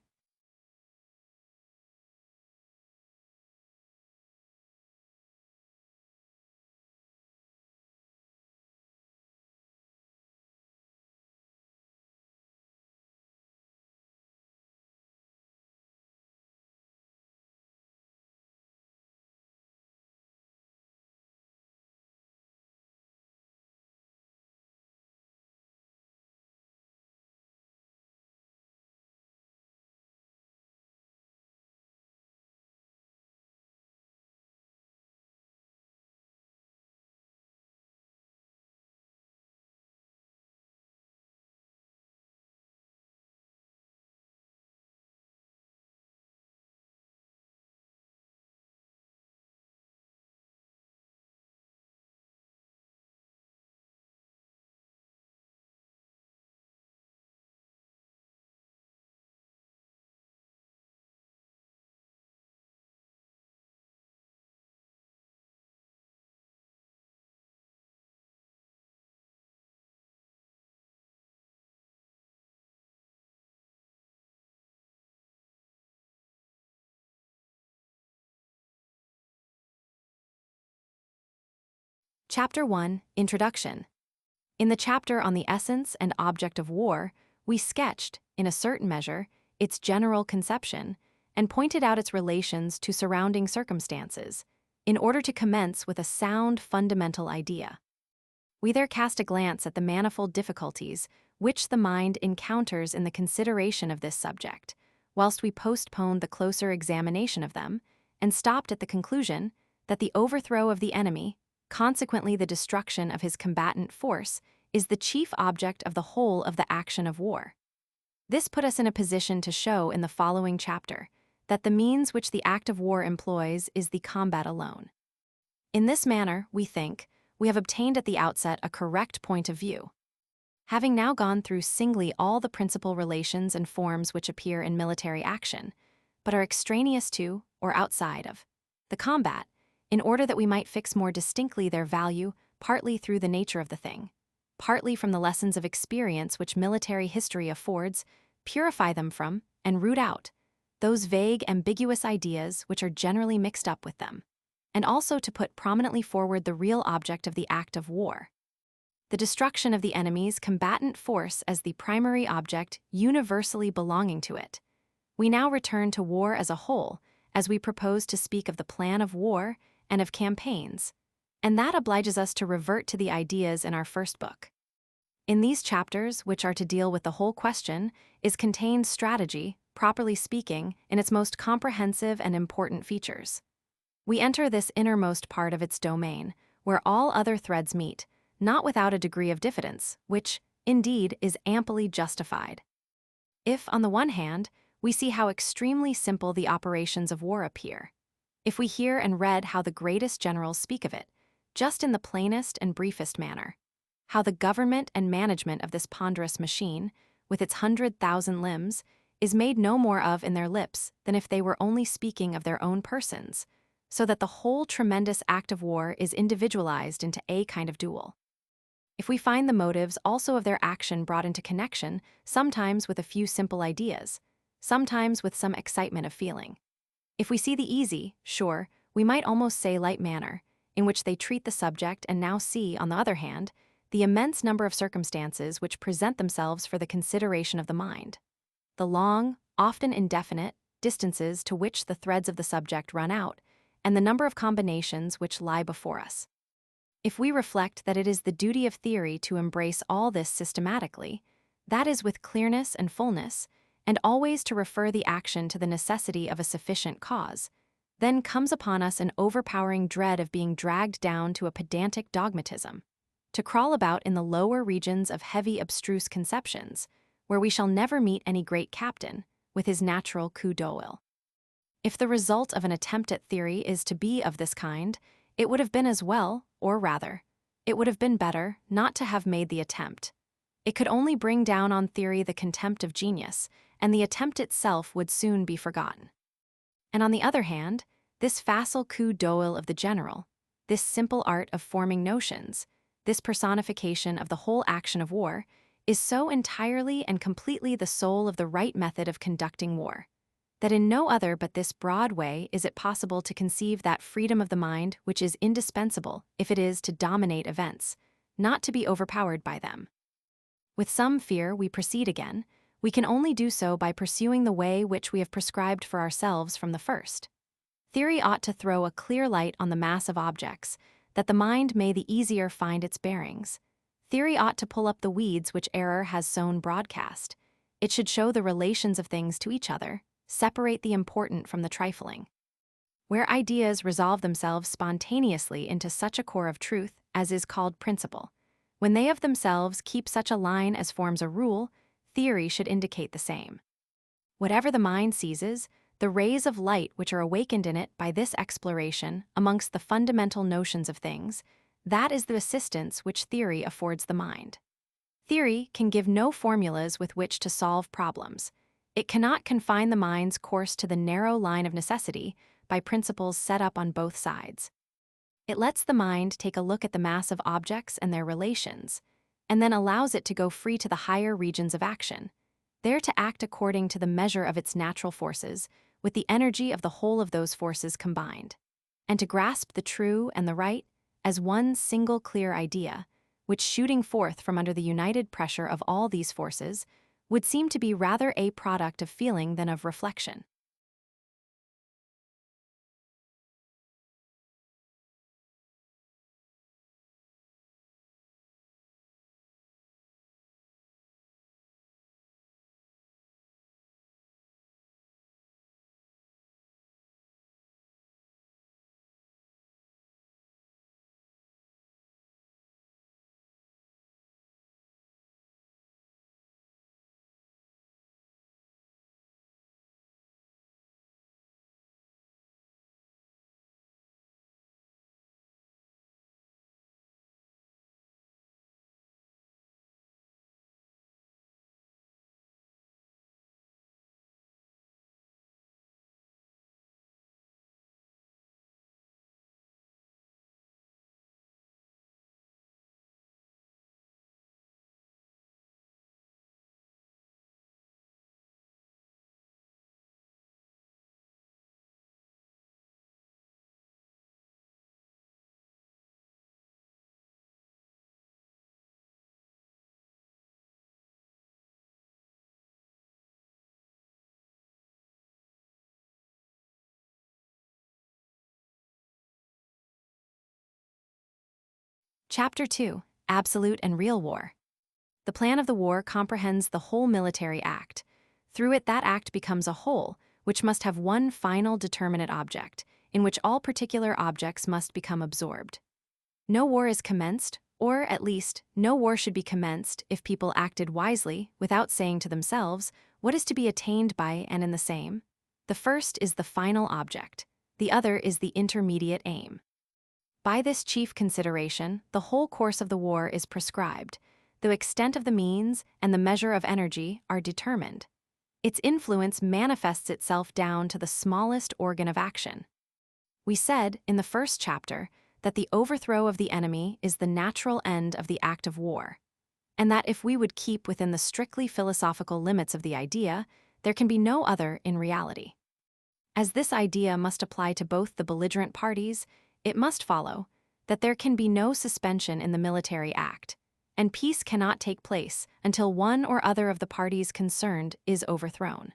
Chapter 1, Introduction. In the chapter on the essence and object of war, we sketched, in a certain measure, its general conception and pointed out its relations to surrounding circumstances, in order to commence with a sound fundamental idea. We there cast a glance at the manifold difficulties which the mind encounters in the consideration of this subject, whilst we postponed the closer examination of them, and stopped at the conclusion that the overthrow of the enemy, consequently the destruction of his combatant force, is the chief object of the whole of the action of war. This put us in a position to show in the following chapter that the means which the act of war employs is the combat alone. In this manner, we think, we have obtained at the outset a correct point of view. Having now gone through singly all the principal relations and forms which appear in military action, but are extraneous to, or outside of, the combat, in order that we might fix more distinctly their value, partly through the nature of the thing, partly from the lessons of experience which military history affords, purify them from, and root out, those vague, ambiguous ideas which are generally mixed up with them, and also to put prominently forward the real object of the act of war. The destruction of the enemy's combatant force as the primary object universally belonging to it. We now return to war as a whole, as we propose to speak of the plan of war and of campaigns, and that obliges us to revert to the ideas in our first book. In these chapters, which are to deal with the whole question, is contained strategy, properly speaking, in its most comprehensive and important features. We enter this innermost part of its domain, where all other threads meet, not without a degree of diffidence, which, indeed, is amply justified. If, on the one hand, we see how extremely simple the operations of war appear, if we hear and read how the greatest generals speak of it, just in the plainest and briefest manner, how the government and management of this ponderous machine, with its 100,000 limbs, is made no more of in their lips than if they were only speaking of their own persons, so that the whole tremendous act of war is individualized into a kind of duel. If we find the motives also of their action brought into connection, sometimes with a few simple ideas, sometimes with some excitement of feeling. If we see the easy, sure, we might almost say light manner, in which they treat the subject, and now see, on the other hand, the immense number of circumstances which present themselves for the consideration of the mind, the long, often indefinite, distances to which the threads of the subject run out, and the number of combinations which lie before us. If we reflect that it is the duty of theory to embrace all this systematically, that is with clearness and fullness, and always to refer the action to the necessity of a sufficient cause, then comes upon us an overpowering dread of being dragged down to a pedantic dogmatism, to crawl about in the lower regions of heavy abstruse conceptions, where we shall never meet any great captain, with his natural coup d'oeil. If the result of an attempt at theory is to be of this kind, it would have been as well, or rather, it would have been better not to have made the attempt. It could only bring down on theory the contempt of genius, and the attempt itself would soon be forgotten. And on the other hand, this facile coup d'oeil of the general, this simple art of forming notions, this personification of the whole action of war, is so entirely and completely the soul of the right method of conducting war, that in no other but this broad way is it possible to conceive that freedom of the mind which is indispensable if it is to dominate events, not to be overpowered by them. With some fear we proceed again, we can only do so by pursuing the way which we have prescribed for ourselves from the first. Theory ought to throw a clear light on the mass of objects, that the mind may the easier find its bearings. Theory ought to pull up the weeds which error has sown broadcast. It should show the relations of things to each other, separate the important from the trifling. Where ideas resolve themselves spontaneously into such a core of truth as is called principle, when they of themselves keep such a line as forms a rule, theory should indicate the same. Whatever the mind seizes, the rays of light which are awakened in it by this exploration amongst the fundamental notions of things, that is the assistance which theory affords the mind. Theory can give no formulas with which to solve problems. It cannot confine the mind's course to the narrow line of necessity by principles set up on both sides. It lets the mind take a look at the mass of objects and their relations, and then allows it to go free to the higher regions of action, there to act according to the measure of its natural forces, with the energy of the whole of those forces combined, and to grasp the true and the right, as one single clear idea, which shooting forth from under the united pressure of all these forces would seem to be rather a product of feeling than of reflection. Chapter 2: Absolute and Real War. The plan of the war comprehends the whole military act. Through it, that act becomes a whole, which must have one final determinate object, in which all particular objects must become absorbed. No war is commenced, or at least, no war should be commenced if people acted wisely without saying to themselves what is to be attained by and in the same. The first is the final object, the other is the intermediate aim. By this chief consideration, the whole course of the war is prescribed. The extent of the means and the measure of energy are determined. Its influence manifests itself down to the smallest organ of action. We said, in the first chapter, that the overthrow of the enemy is the natural end of the act of war, and that if we would keep within the strictly philosophical limits of the idea, there can be no other in reality. As this idea must apply to both the belligerent parties, it must follow that there can be no suspension in the military act, and peace cannot take place until one or other of the parties concerned is overthrown.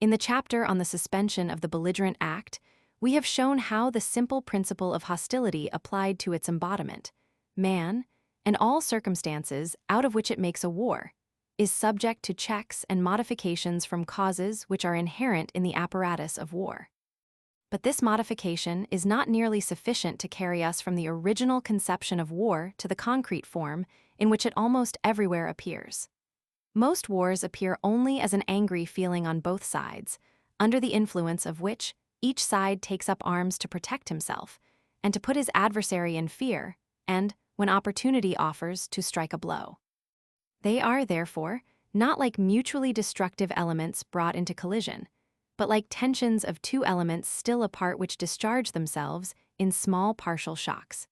In the chapter on the suspension of the belligerent act, we have shown how the simple principle of hostility applied to its embodiment, man, and all circumstances out of which it makes a war, is subject to checks and modifications from causes which are inherent in the apparatus of war. But this modification is not nearly sufficient to carry us from the original conception of war to the concrete form in which it almost everywhere appears. Most wars appear only as an angry feeling on both sides, under the influence of which each side takes up arms to protect himself, and to put his adversary in fear, and, when opportunity offers, to strike a blow. They are, therefore, not like mutually destructive elements brought into collision, but like tensions of two elements still apart which discharge themselves in small partial shocks.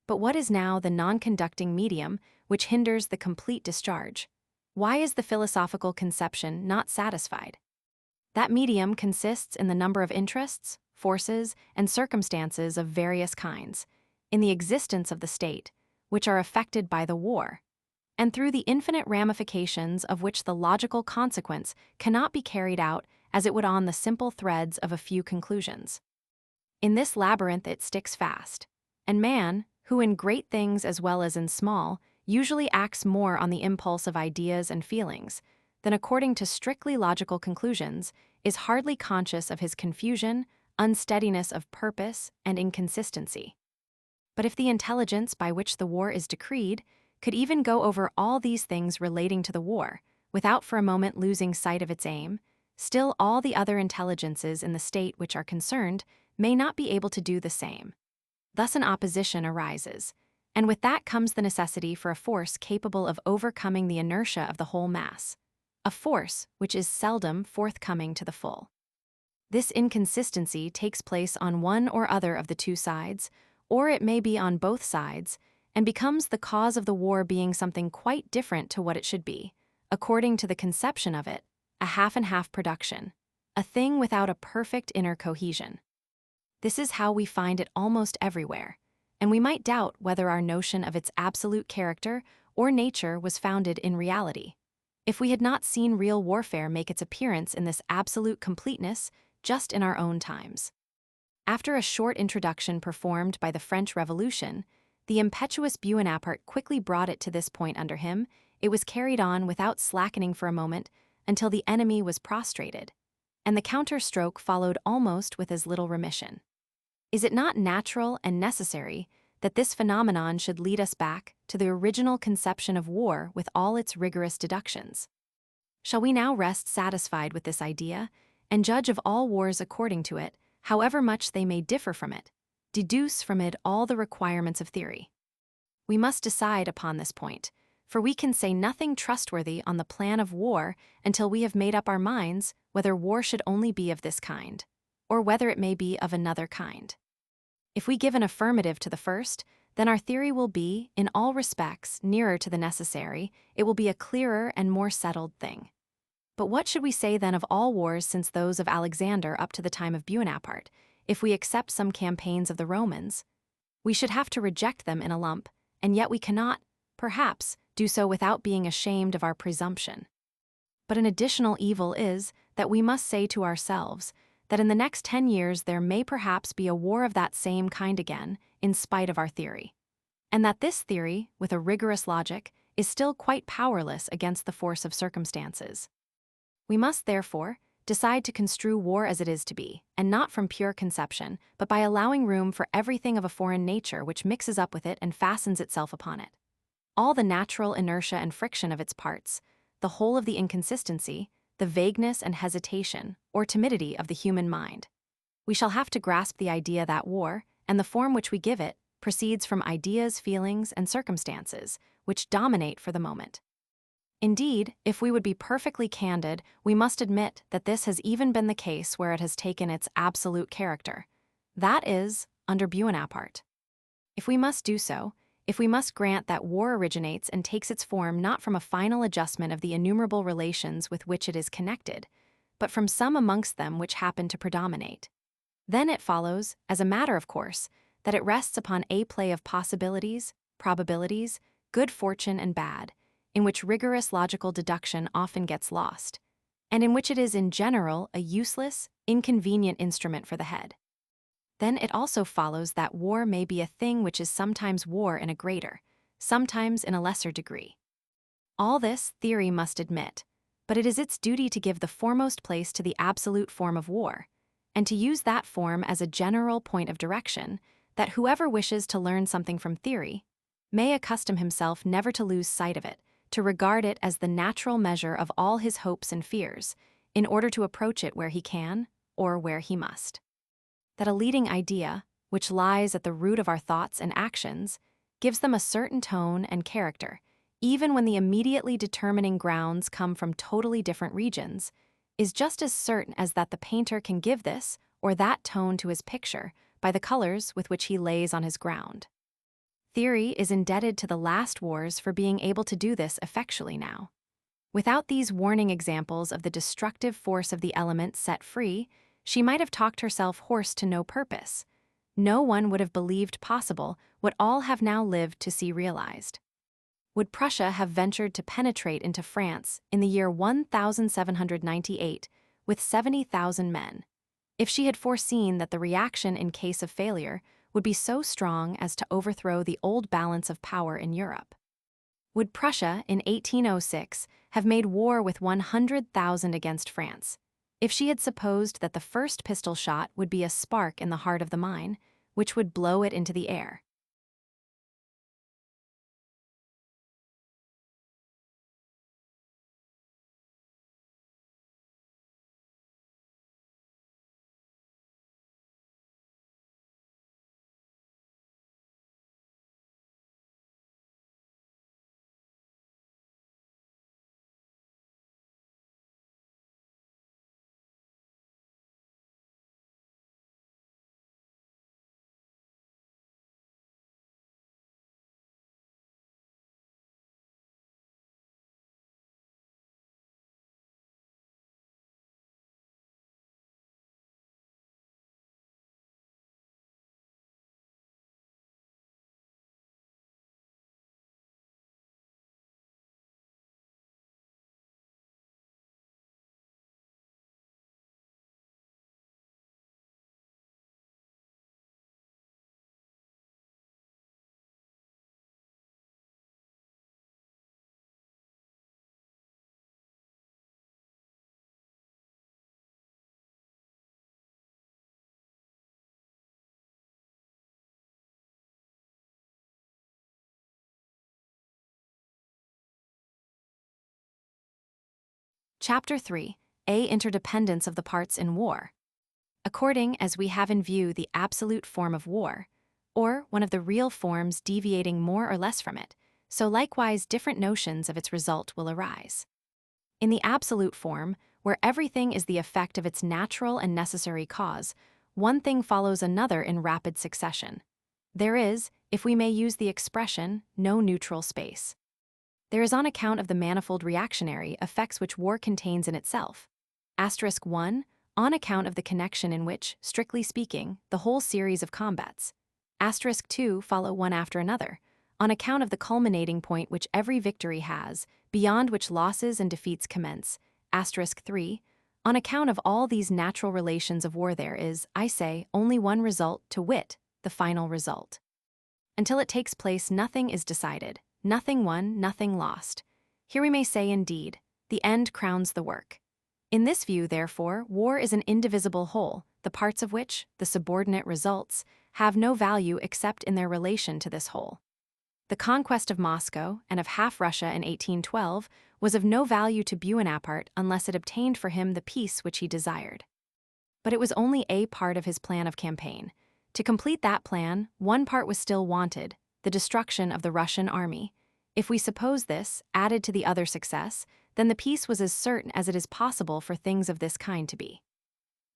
But what is now the non-conducting medium which hinders the complete discharge? Why is the philosophical conception not satisfied? That medium consists in the number of interests, forces, and circumstances of various kinds, in the existence of the state, which are affected by the war, and through the infinite ramifications of which the logical consequence cannot be carried out as it would on the simple threads of a few conclusions. In this labyrinth it sticks fast, and man, who in great things as well as in small, usually acts more on the impulse of ideas and feelings than according to strictly logical conclusions, is hardly conscious of his confusion, unsteadiness of purpose, and inconsistency. But if the intelligence by which the war is decreed could even go over all these things relating to the war, without for a moment losing sight of its aim, still all the other intelligences in the state which are concerned may not be able to do the same. Thus an opposition arises, and with that comes the necessity for a force capable of overcoming the inertia of the whole mass, a force which is seldom forthcoming to the full. This inconsistency takes place on one or other of the two sides, or it may be on both sides, and becomes the cause of the war being something quite different to what it should be, according to the conception of it, a half-and-half production, a thing without a perfect inner cohesion. This is how we find it almost everywhere, and we might doubt whether our notion of its absolute character or nature was founded in reality, if we had not seen real warfare make its appearance in this absolute completeness just in our own times. After a short introduction performed by the French Revolution, the impetuous Buonaparte quickly brought it to this point under him. It was carried on without slackening for a moment until the enemy was prostrated, and the counter-stroke followed almost with as little remission. Is it not natural and necessary that this phenomenon should lead us back to the original conception of war with all its rigorous deductions? Shall we now rest satisfied with this idea and judge of all wars according to it, however much they may differ from it, deduce from it all the requirements of theory? We must decide upon this point, for we can say nothing trustworthy on the plan of war until we have made up our minds whether war should only be of this kind, or whether it may be of another kind. If we give an affirmative to the first, then our theory will be, in all respects, nearer to the necessary. It will be a clearer and more settled thing. But what should we say then of all wars since those of Alexander up to the time of Buonaparte, if we accept some campaigns of the Romans? We should have to reject them in a lump, and yet we cannot, perhaps, do so without being ashamed of our presumption. But an additional evil is that we must say to ourselves that in the next 10 years there may perhaps be a war of that same kind again, in spite of our theory. And that this theory, with a rigorous logic, is still quite powerless against the force of circumstances. We must, therefore, decide to construe war as it is to be, and not from pure conception, but by allowing room for everything of a foreign nature which mixes up with it and fastens itself upon it. All the natural inertia and friction of its parts, the whole of the inconsistency, the vagueness and hesitation, or timidity of the human mind. We shall have to grasp the idea that war, and the form which we give it, proceeds from ideas, feelings, and circumstances, which dominate for the moment. Indeed, if we would be perfectly candid, we must admit that this has even been the case where it has taken its absolute character. That is, under Buonaparte. If we must do so, if we must grant that war originates and takes its form not from a final adjustment of the innumerable relations with which it is connected, but from some amongst them which happen to predominate, then it follows, as a matter of course, that it rests upon a play of possibilities, probabilities, good fortune and bad, in which rigorous logical deduction often gets lost, and in which it is in general a useless, inconvenient instrument for the head. Then it also follows that war may be a thing which is sometimes war in a greater, sometimes in a lesser degree. All this theory must admit, but it is its duty to give the foremost place to the absolute form of war, and to use that form as a general point of direction, that whoever wishes to learn something from theory may accustom himself never to lose sight of it, to regard it as the natural measure of all his hopes and fears, in order to approach it where he can or where he must. That a leading idea, which lies at the root of our thoughts and actions, gives them a certain tone and character, even when the immediately determining grounds come from totally different regions, is just as certain as that the painter can give this or that tone to his picture by the colors with which he lays on his ground. Theory is indebted to the last wars for being able to do this effectually now. Without these warning examples of the destructive force of the element set free, she might have talked herself hoarse to no purpose. No one would have believed possible what all have now lived to see realized. Would Prussia have ventured to penetrate into France in the year 1798 with 70,000 men, if she had foreseen that the reaction in case of failure would be so strong as to overthrow the old balance of power in Europe? Would Prussia in 1806 have made war with 100,000 against France, if she had supposed that the first pistol shot would be a spark in the heart of the mine, which would blow it into the air? Chapter 3. Interdependence of the parts in war. According as we have in view the absolute form of war, or one of the real forms deviating more or less from it, so likewise different notions of its result will arise. In the absolute form, where everything is the effect of its natural and necessary cause, one thing follows another in rapid succession. There is, if we may use the expression, no neutral space. There is on account of the manifold reactionary effects which war contains in itself. *1, on account of the connection in which, strictly speaking, the whole series of combats. *2 follow one after another, on account of the culminating point which every victory has, beyond which losses and defeats commence. *3, on account of all these natural relations of war there is, I say, only one result, to wit, the final result. Until it takes place nothing is decided, nothing won, nothing lost. Here we may say indeed, the end crowns the work. In this view, therefore, war is an indivisible whole, the parts of which, the subordinate results, have no value except in their relation to this whole. The conquest of Moscow and of half Russia in 1812 was of no value to Buonaparte unless it obtained for him the peace which he desired. But it was only a part of his plan of campaign. To complete that plan, one part was still wanted, the destruction of the Russian army. If we suppose this, added to the other success, then the peace was as certain as it is possible for things of this kind to be.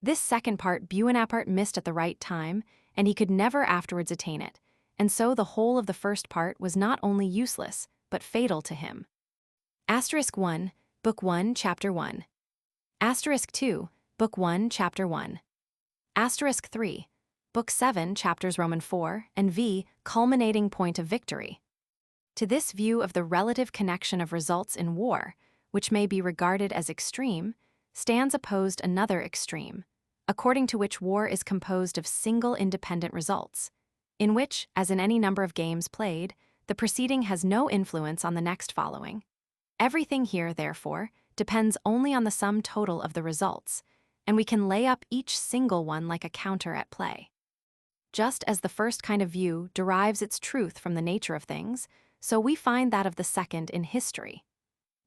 This second part Buonaparte missed at the right time, and he could never afterwards attain it, and so the whole of the first part was not only useless, but fatal to him. *1, Book 1, Chapter 1. *2, Book 1, Chapter 1. *3, Book 7, Chapters Roman 4 and v. Culminating point of victory. To this view of the relative connection of results in war, which may be regarded as extreme, stands opposed another extreme, according to which war is composed of single independent results, in which, as in any number of games played, the preceding has no influence on the next following. Everything here, therefore, depends only on the sum total of the results, and we can lay up each single one like a counter at play. Just as the first kind of view derives its truth from the nature of things, so we find that of the second in history.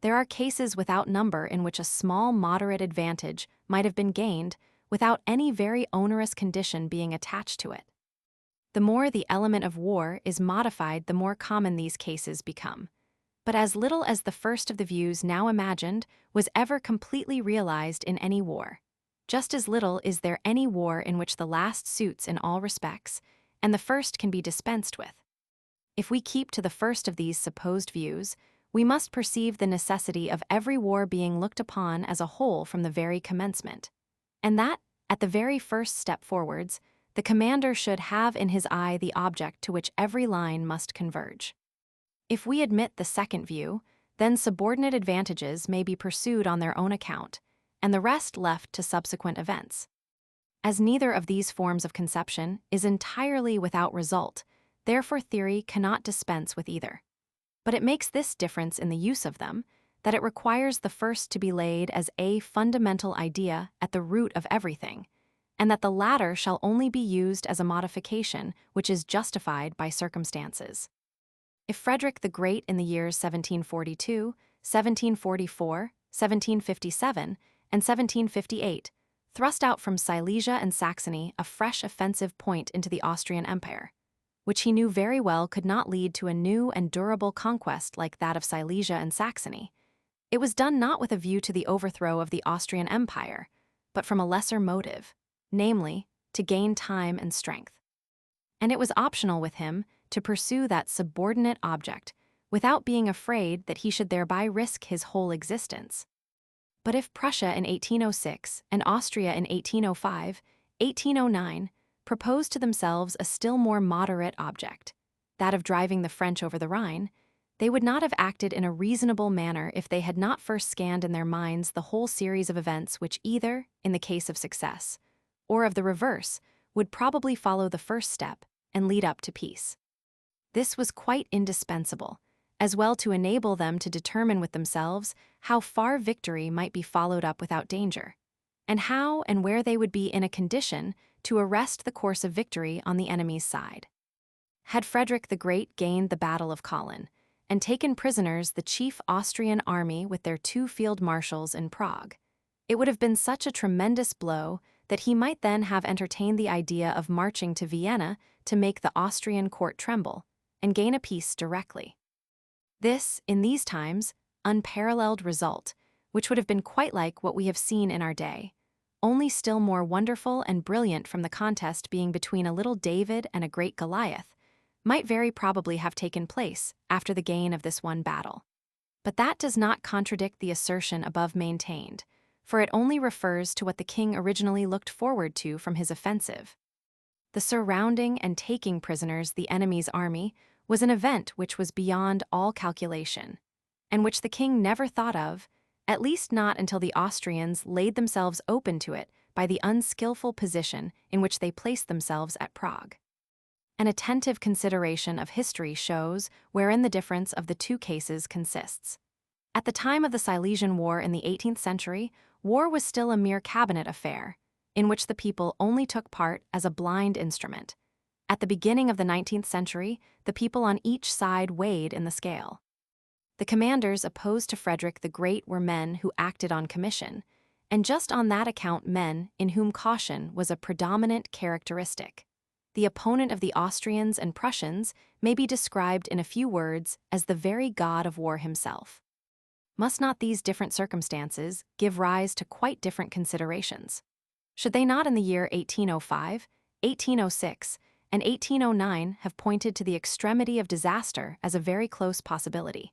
There are cases without number in which a small moderate advantage might have been gained without any very onerous condition being attached to it. The more the element of war is modified, the more common these cases become. But as little as the first of the views now imagined was ever completely realized in any war, just as little is there any war in which the last suits in all respects, and the first can be dispensed with. If we keep to the first of these supposed views, we must perceive the necessity of every war being looked upon as a whole from the very commencement, and that, at the very first step forwards, the commander should have in his eye the object to which every line must converge. If we admit the second view, then subordinate advantages may be pursued on their own account, and the rest left to subsequent events. As neither of these forms of conception is entirely without result, therefore theory cannot dispense with either. But it makes this difference in the use of them, that it requires the first to be laid as a fundamental idea at the root of everything, and that the latter shall only be used as a modification which is justified by circumstances. If Frederick the Great in the years 1742, 1744, 1757, and 1758 thrust out from Silesia and Saxony a fresh offensive point into the Austrian Empire, which he knew very well could not lead to a new and durable conquest like that of Silesia and Saxony, it was done not with a view to the overthrow of the Austrian Empire, but from a lesser motive, namely, to gain time and strength. And it was optional with him to pursue that subordinate object without being afraid that he should thereby risk his whole existence. But if Prussia in 1806 and Austria in 1805, 1809 proposed to themselves a still more moderate object, that of driving the French over the Rhine, they would not have acted in a reasonable manner if they had not first scanned in their minds the whole series of events which either, in the case of success, or of the reverse, would probably follow the first step and lead up to peace. This was quite indispensable, as well to enable them to determine with themselves how far victory might be followed up without danger, and how and where they would be in a condition to arrest the course of victory on the enemy's side. Had Frederick the Great gained the Battle of Kollin, and taken prisoners the chief Austrian army with their 2 field marshals in Prague. It would have been such a tremendous blow that he might then have entertained the idea of marching to Vienna to make the Austrian court tremble and gain a peace directly. This, in these times, unparalleled result, which would have been quite like what we have seen in our day, only still more wonderful and brilliant from the contest being between a little David and a great Goliath, might very probably have taken place after the gain of this one battle. But that does not contradict the assertion above maintained, for it only refers to what the king originally looked forward to from his offensive. The surrounding and taking prisoners the enemy's army was an event which was beyond all calculation, and which the king never thought of, at least not until the Austrians laid themselves open to it by the unskillful position in which they placed themselves at Prague. An attentive consideration of history shows wherein the difference of the 2 cases consists. At the time of the Silesian War in the 18th century, war was still a mere cabinet affair, in which the people only took part as a blind instrument. At the beginning of the 19th century, the people on each side weighed in the scale. The commanders opposed to Frederick the Great were men who acted on commission, and just on that account men in whom caution was a predominant characteristic. The opponent of the Austrians and Prussians may be described in a few words as the very god of war himself. Must not these different circumstances give rise to quite different considerations? Should they not in the year 1805, 1806, and 1809 have pointed to the extremity of disaster as a very close possibility,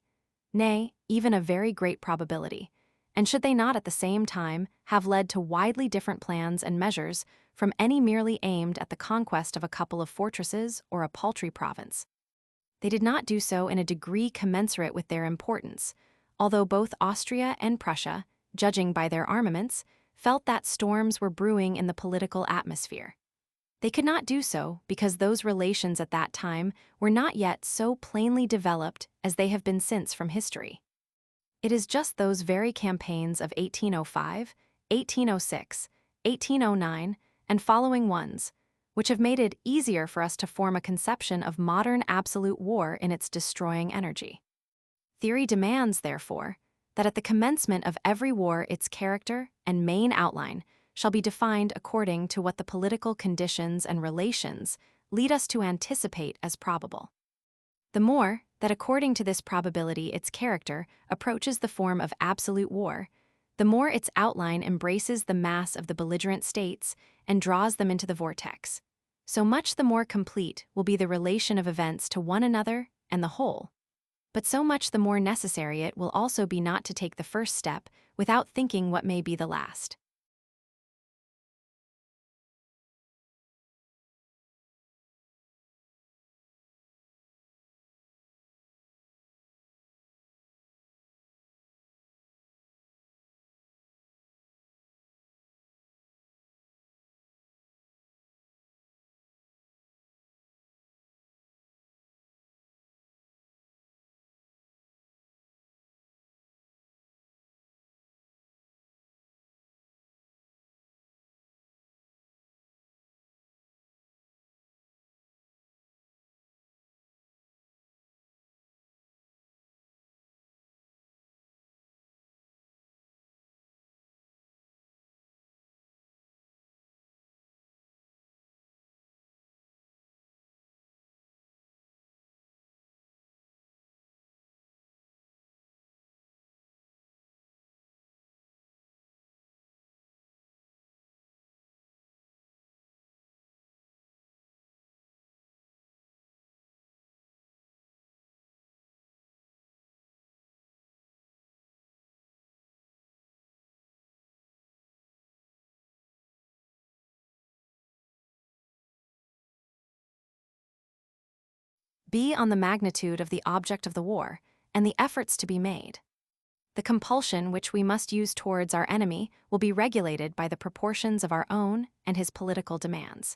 nay, even a very great probability, and should they not at the same time have led to widely different plans and measures from any merely aimed at the conquest of a couple of fortresses or a paltry province? They did not do so in a degree commensurate with their importance, although both Austria and Prussia, judging by their armaments, felt that storms were brewing in the political atmosphere. They could not do so because those relations at that time were not yet so plainly developed as they have been since from history. It is just those very campaigns of 1805, 1806, 1809, and following ones, which have made it easier for us to form a conception of modern absolute war in its destroying energy. Theory demands, therefore, that at the commencement of every war its character and main outline shall be defined according to what the political conditions and relations lead us to anticipate as probable. The more that according to this probability its character approaches the form of absolute war, the more its outline embraces the mass of the belligerent states and draws them into the vortex. So much the more complete will be the relation of events to one another and the whole. But so much the more necessary it will also be not to take the first step without thinking what may be the last. B. On the magnitude of the object of the war and the efforts to be made. The compulsion which we must use towards our enemy will be regulated by the proportions of our own and his political demands.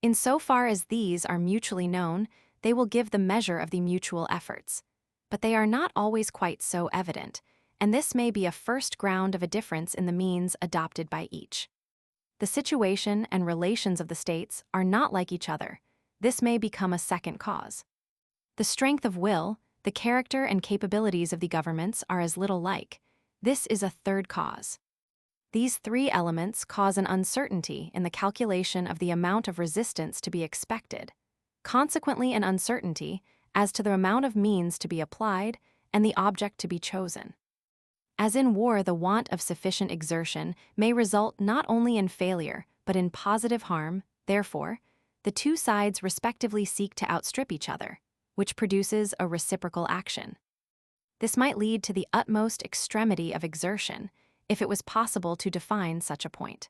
In so far as these are mutually known, they will give the measure of the mutual efforts. But they are not always quite so evident, and this may be a first ground of a difference in the means adopted by each. The situation and relations of the states are not like each other. This may become a second cause. The strength of will, the character and capabilities of the governments are as little like. This is a third cause. These three elements cause an uncertainty in the calculation of the amount of resistance to be expected, consequently an uncertainty as to the amount of means to be applied and the object to be chosen. As in war, the want of sufficient exertion may result not only in failure, but in positive harm. Therefore, the two sides respectively seek to outstrip each other, which produces a reciprocal action. This might lead to the utmost extremity of exertion, if it was possible to define such a point.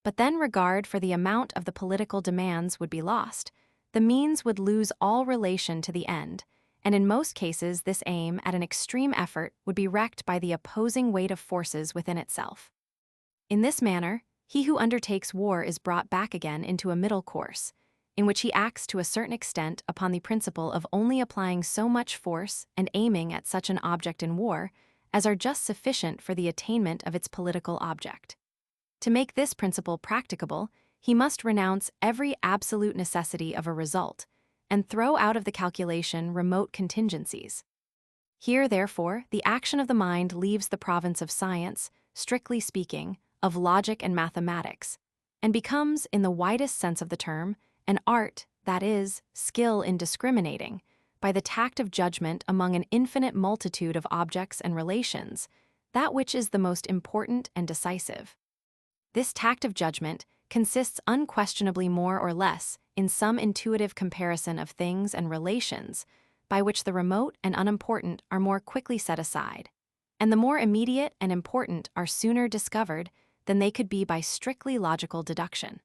But then regard for the amount of the political demands would be lost. The means would lose all relation to the end, and in most cases this aim at an extreme effort would be wrecked by the opposing weight of forces within itself. In this manner, he who undertakes war is brought back again into a middle course, in which he acts to a certain extent upon the principle of only applying so much force and aiming at such an object in war as are just sufficient for the attainment of its political object. To make this principle practicable, he must renounce every absolute necessity of a result, and throw out of the calculation remote contingencies. Here, therefore, the action of the mind leaves the province of science, strictly speaking, of logic and mathematics, and becomes, in the widest sense of the term, an art, that is, skill in discriminating, by the tact of judgment among an infinite multitude of objects and relations, that which is the most important and decisive. This tact of judgment consists unquestionably more or less in some intuitive comparison of things and relations, by which the remote and unimportant are more quickly set aside, and the more immediate and important are sooner discovered than they could be by strictly logical deduction.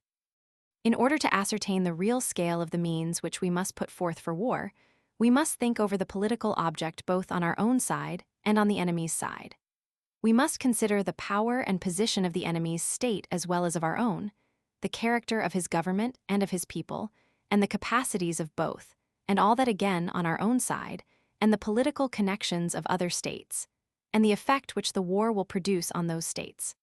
In order to ascertain the real scale of the means which we must put forth for war, we must think over the political object both on our own side and on the enemy's side. We must consider the power and position of the enemy's state as well as of our own, the character of his government and of his people, and the capacities of both, and all that again on our own side, and the political connections of other states, and the effect which the war will produce on those states.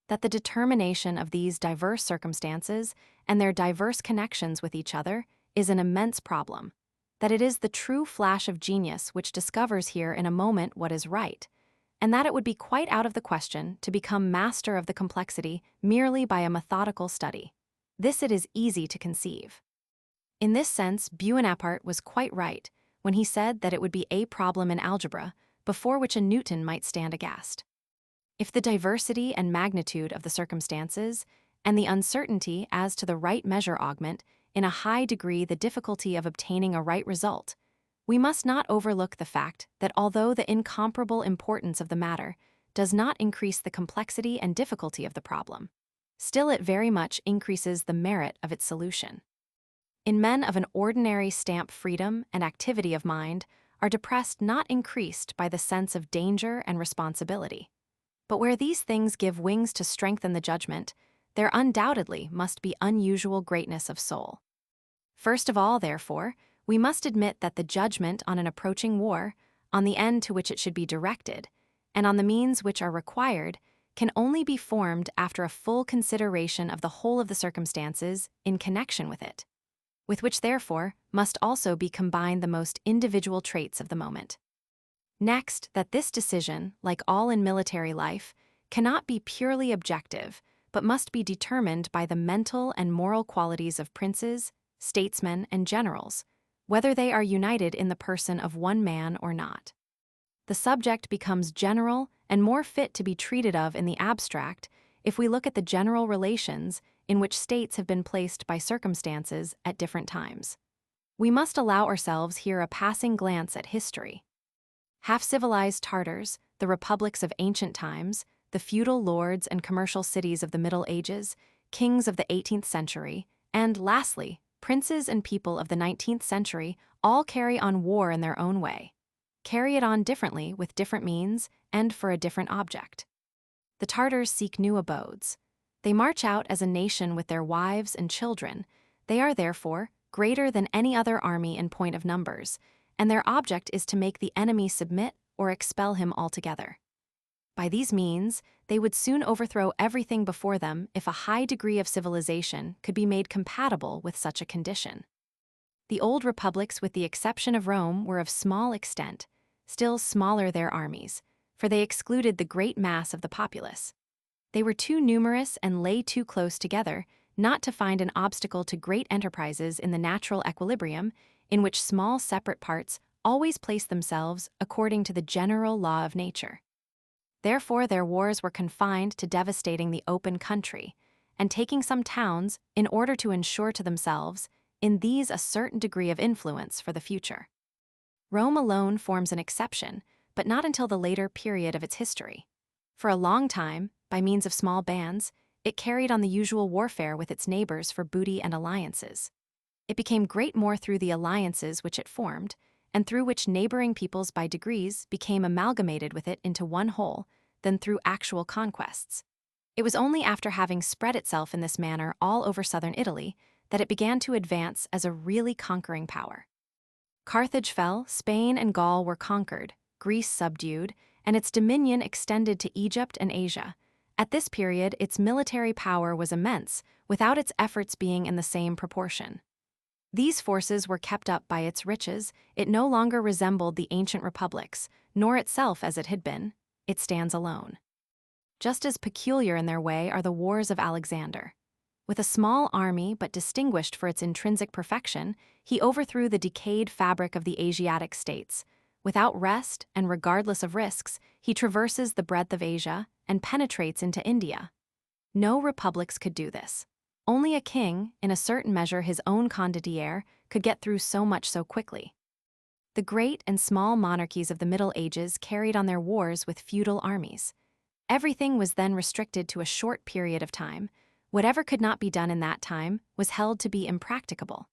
That the determination of these diverse circumstances and their diverse connections with each other is an immense problem, that it is the true flash of genius which discovers here in a moment what is right, and that it would be quite out of the question to become master of the complexity merely by a methodical study. This it is easy to conceive. In this sense, Buonaparte was quite right when he said that it would be a problem in algebra before which a Newton might stand aghast. If the diversity and magnitude of the circumstances and the uncertainty as to the right measure augment in a high degree the difficulty of obtaining a right result, we must not overlook the fact that although the incomparable importance of the matter does not increase the complexity and difficulty of the problem, still it very much increases the merit of its solution. In men of an ordinary stamp, freedom and activity of mind are depressed, not increased by the sense of danger and responsibility. But where these things give wings to strengthen the judgment, there undoubtedly must be unusual greatness of soul. First of all, therefore, we must admit that the judgment on an approaching war, on the end to which it should be directed, and on the means which are required, can only be formed after a full consideration of the whole of the circumstances in connection with it, with which therefore must also be combined the most individual traits of the moment. Next, that this decision, like all in military life, cannot be purely objective, but must be determined by the mental and moral qualities of princes, statesmen, and generals, whether they are united in the person of one man or not. The subject becomes general and more fit to be treated of in the abstract if we look at the general relations in which states have been placed by circumstances at different times. We must allow ourselves here a passing glance at history. Half-civilized Tartars, the republics of ancient times, the feudal lords and commercial cities of the Middle Ages, kings of the 18th century, and, lastly, princes and people of the 19th century all carry on war in their own way, carry it on differently with different means and for a different object. The Tartars seek new abodes. They march out as a nation with their wives and children. They are, therefore, greater than any other army in point of numbers, and their object is to make the enemy submit or expel him altogether. By these means, they would soon overthrow everything before them if a high degree of civilization could be made compatible with such a condition. The old republics, with the exception of Rome, were of small extent, still smaller their armies, for they excluded the great mass of the populace. They were too numerous and lay too close together not to find an obstacle to great enterprises in the natural equilibrium in which small separate parts always place themselves according to the general law of nature. Therefore, their wars were confined to devastating the open country and taking some towns in order to ensure to themselves in these a certain degree of influence for the future. Rome alone forms an exception, but not until the later period of its history. For a long time, by means of small bands, it carried on the usual warfare with its neighbors for booty and alliances. It became great more through the alliances which it formed, and through which neighboring peoples by degrees became amalgamated with it into one whole, than through actual conquests. It was only after having spread itself in this manner all over southern Italy that it began to advance as a really conquering power. Carthage fell, Spain and Gaul were conquered, Greece subdued, and its dominion extended to Egypt and Asia. At this period, its military power was immense, without its efforts being in the same proportion. These forces were kept up by its riches. It no longer resembled the ancient republics, nor itself as it had been. It stands alone. Just as peculiar in their way are the wars of Alexander. With a small army but distinguished for its intrinsic perfection, he overthrew the decayed fabric of the Asiatic states. Without rest and regardless of risks, he traverses the breadth of Asia and penetrates into India. No republics could do this. Only a king, in a certain measure his own condottiere, could get through so much so quickly. The great and small monarchies of the Middle Ages carried on their wars with feudal armies. Everything was then restricted to a short period of time. Whatever could not be done in that time was held to be impracticable.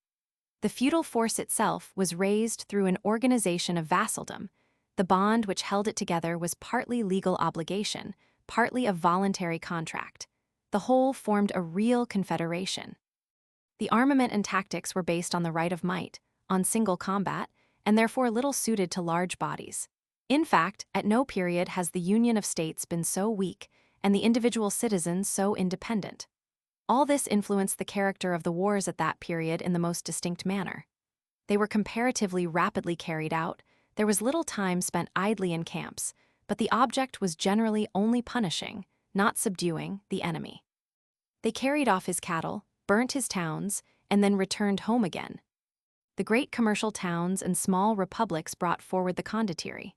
The feudal force itself was raised through an organization of vassaldom. The bond which held it together was partly legal obligation, partly a voluntary contract. The whole formed a real confederation. The armament and tactics were based on the right of might, on single combat, and therefore little suited to large bodies. In fact, at no period has the union of states been so weak and the individual citizens so independent. All this influenced the character of the wars at that period in the most distinct manner. They were comparatively rapidly carried out. There was little time spent idly in camps, but the object was generally only punishing, not subduing, the enemy. They carried off his cattle, burnt his towns, and then returned home again. The great commercial towns and small republics brought forward the condottieri.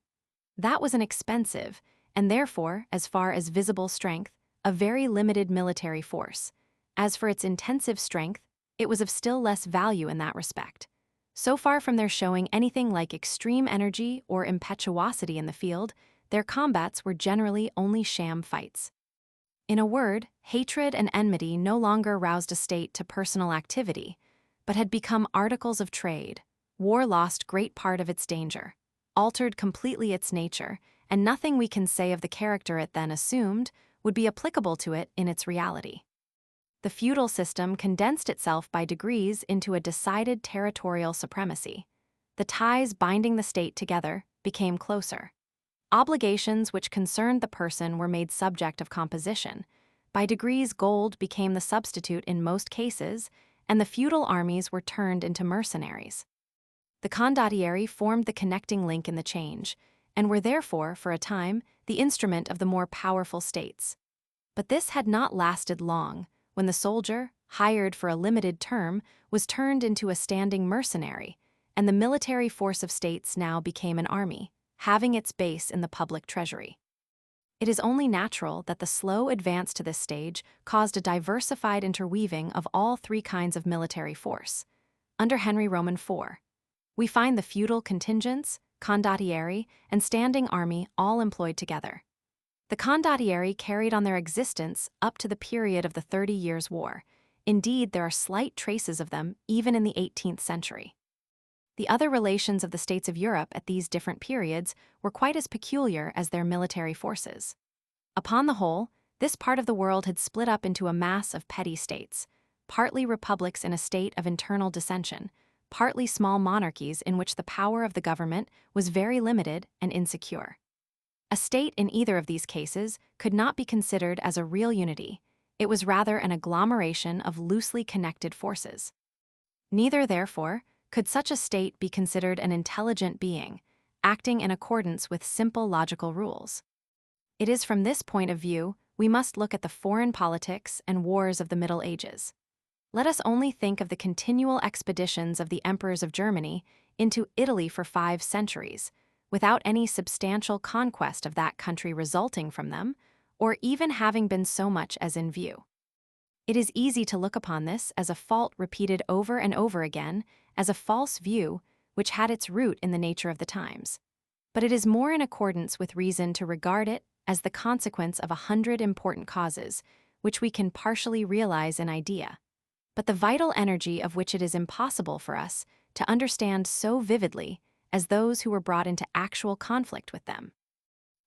That was an expensive, and therefore, as far as visible strength, a very limited military force. As for its intensive strength, it was of still less value in that respect. So far from their showing anything like extreme energy or impetuosity in the field, their combats were generally only sham fights. In a word, hatred and enmity no longer roused a state to personal activity, but had become articles of trade. War lost great part of its danger, altered completely its nature, and nothing we can say of the character it then assumed would be applicable to it in its reality. The feudal system condensed itself by degrees into a decided territorial supremacy. The ties binding the state together became closer. Obligations which concerned the person were made subject of composition. By degrees, gold became the substitute in most cases, and the feudal armies were turned into mercenaries. The condottieri formed the connecting link in the change, and were therefore, for a time, the instrument of the more powerful states. But this had not lasted long, when the soldier, hired for a limited term, was turned into a standing mercenary, and the military force of states now became an army, having its base in the public treasury. It is only natural that the slow advance to this stage caused a diversified interweaving of all three kinds of military force. Under Henry Roman IV, we find the feudal contingents, condottieri, and standing army all employed together. The condottieri carried on their existence up to the period of the 30 Years' War. Indeed, there are slight traces of them even in the 18th century. The other relations of the states of Europe at these different periods were quite as peculiar as their military forces. Upon the whole, this part of the world had split up into a mass of petty states, partly republics in a state of internal dissension, partly small monarchies in which the power of the government was very limited and insecure. A state in either of these cases could not be considered as a real unity. It was rather an agglomeration of loosely connected forces. Neither, therefore, Could such a state be considered an intelligent being, acting in accordance with simple logical rules? It is from this point of view we must look at the foreign politics and wars of the Middle Ages. Let us only think of the continual expeditions of the emperors of Germany into Italy for 5 centuries, without any substantial conquest of that country resulting from them, or even having been so much as in view. It is easy to look upon this as a fault repeated over and over again, as a false view which had its root in the nature of the times. But it is more in accordance with reason to regard it as the consequence of 100 important causes, which we can partially realize in idea, but the vital energy of which it is impossible for us to understand so vividly as those who were brought into actual conflict with them.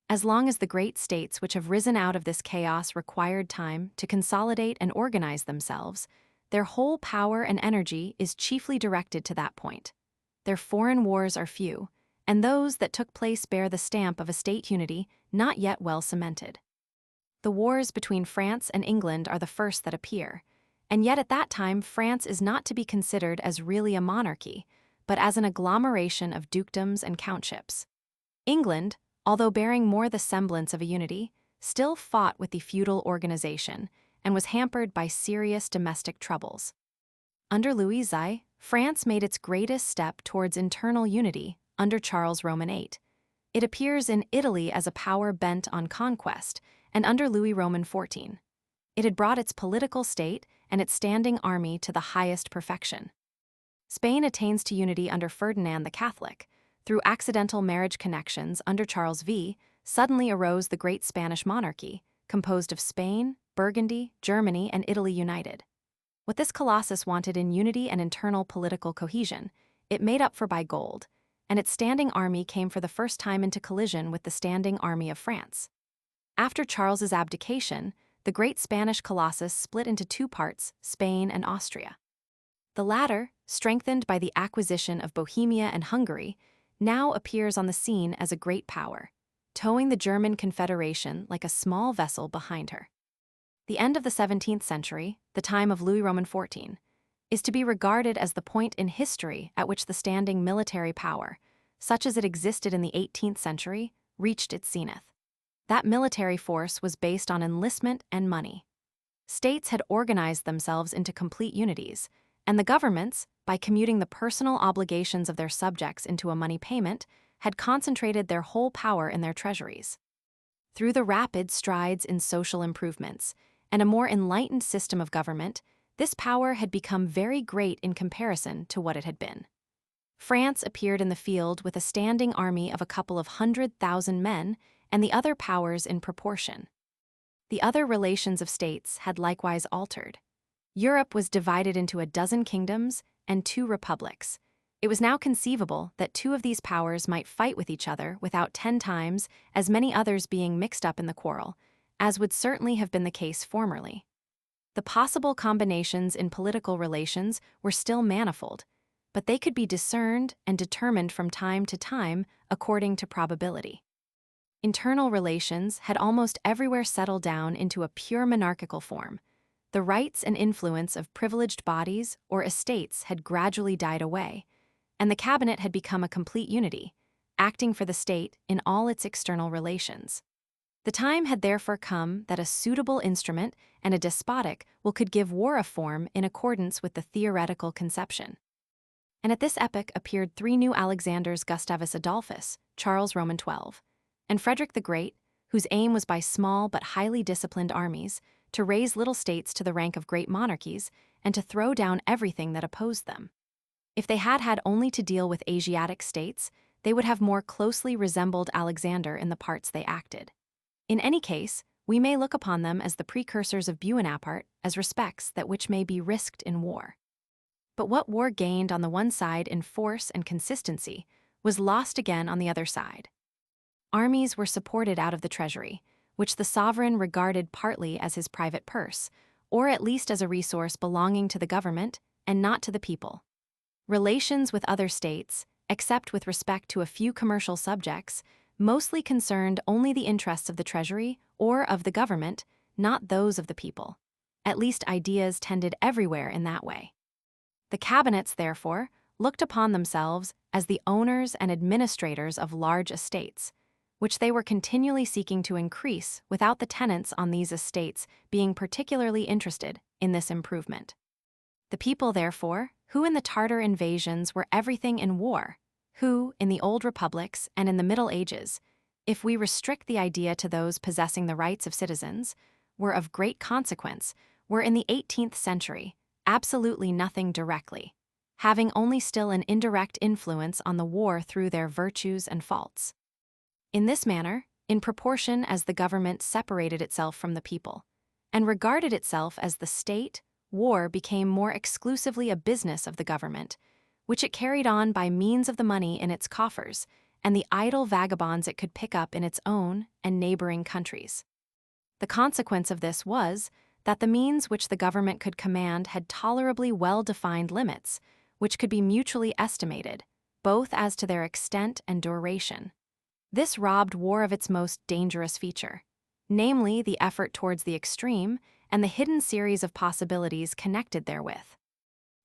As long as the great states which have risen out of this chaos required time to consolidate and organize themselves, their whole power and energy is chiefly directed to that point. Their foreign wars are few, and those that took place bear the stamp of a state unity not yet well cemented. The wars between France and England are the first that appear, and yet at that time France is not to be considered as really a monarchy, but as an agglomeration of dukedoms and countships. England, although bearing more the semblance of a unity, still fought with the feudal organization and was hampered by serious domestic troubles. Under Louis XI, France made its greatest step towards internal unity under Charles Roman VIII. It appears in Italy as a power bent on conquest, and under Louis Roman XIV. It had brought its political state and its standing army to the highest perfection. Spain attains to unity under Ferdinand the Catholic. Through accidental marriage connections under Charles V, suddenly arose the great Spanish monarchy, composed of Spain, Burgundy, Germany, and Italy united. What this colossus wanted in unity and internal political cohesion, it made up for by gold, and its standing army came for the first time into collision with the standing army of France. After Charles's abdication, the great Spanish colossus split into 2 parts, Spain and Austria. The latter, strengthened by the acquisition of Bohemia and Hungary, now appears on the scene as a great power, towing the German Confederation like a small vessel behind her. The end of the 17th century, the time of Louis Roman XIV, is to be regarded as the point in history at which the standing military power, such as it existed in the 18th century, reached its zenith. That military force was based on enlistment and money. States had organized themselves into complete unities, and the governments, by commuting the personal obligations of their subjects into a money payment, had concentrated their whole power in their treasuries. Through the rapid strides in social improvements and a more enlightened system of government, this power had become very great in comparison to what it had been. France appeared in the field with a standing army of a couple of 100,000 men, and the other powers in proportion. The other relations of states had likewise altered. Europe was divided into a dozen kingdoms and 2 republics. It was now conceivable that 2 of these powers might fight with each other without 10 times as many others being mixed up in the quarrel, as would certainly have been the case formerly. The possible combinations in political relations were still manifold, but they could be discerned and determined from time to time according to probability. Internal relations had almost everywhere settled down into a pure monarchical form. The rights and influence of privileged bodies or estates had gradually died away, and the cabinet had become a complete unity, acting for the state in all its external relations. The time had therefore come that a suitable instrument and a despotic could give war a form in accordance with the theoretical conception. And at this epoch appeared 3 new Alexanders: Gustavus Adolphus, Charles Roman XII, and Frederick the Great, whose aim was by small but highly disciplined armies to raise little states to the rank of great monarchies and to throw down everything that opposed them. If they had had only to deal with Asiatic states, they would have more closely resembled Alexander in the parts they acted. In any case, we may look upon them as the precursors of Buonaparte as respects that which may be risked in war. But what war gained on the one side in force and consistency was lost again on the other side. Armies were supported out of the treasury, which the sovereign regarded partly as his private purse, or at least as a resource belonging to the government and not to the people. Relations with other states, except with respect to a few commercial subjects, mostly concerned only the interests of the treasury or of the government, not those of the people. At least ideas tended everywhere in that way. The cabinets, therefore, looked upon themselves as the owners and administrators of large estates, which they were continually seeking to increase without the tenants on these estates being particularly interested in this improvement. The people, therefore, who in the Tartar invasions were everything in war, who, in the old republics and in the Middle Ages, if we restrict the idea to those possessing the rights of citizens, were of great consequence, were in the 18th century absolutely nothing directly, having only still an indirect influence on the war through their virtues and faults. In this manner, in proportion as the government separated itself from the people, and regarded itself as the state, war became more exclusively a business of the government, which it carried on by means of the money in its coffers and the idle vagabonds it could pick up in its own and neighboring countries. The consequence of this was that the means which the government could command had tolerably well-defined limits, which could be mutually estimated, both as to their extent and duration. This robbed war of its most dangerous feature, namely the effort towards the extreme and the hidden series of possibilities connected therewith.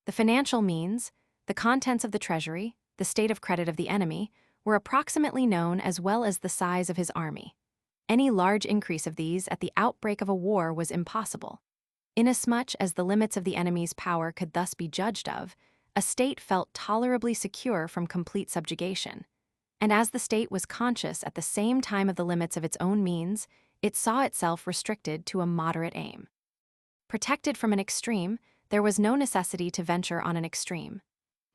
The financial means, the contents of the treasury, the state of credit of the enemy, were approximately known as well as the size of his army. Any large increase of these at the outbreak of a war was impossible. Inasmuch as the limits of the enemy's power could thus be judged of, a state felt tolerably secure from complete subjugation. And as the state was conscious at the same time of the limits of its own means, it saw itself restricted to a moderate aim. Protected from an extreme, there was no necessity to venture on an extreme.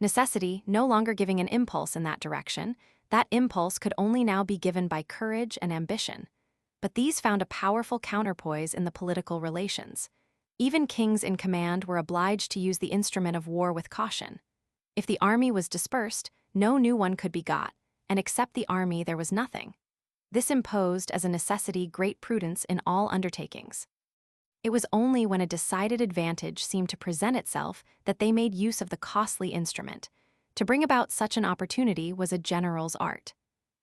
Necessity no longer giving an impulse in that direction, that impulse could only now be given by courage and ambition. But these found a powerful counterpoise in the political relations. Even kings in command were obliged to use the instrument of war with caution. If the army was dispersed, no new one could be got, and except the army there was nothing. This imposed as a necessity great prudence in all undertakings. It was only when a decided advantage seemed to present itself that they made use of the costly instrument. To bring about such an opportunity was a general's art.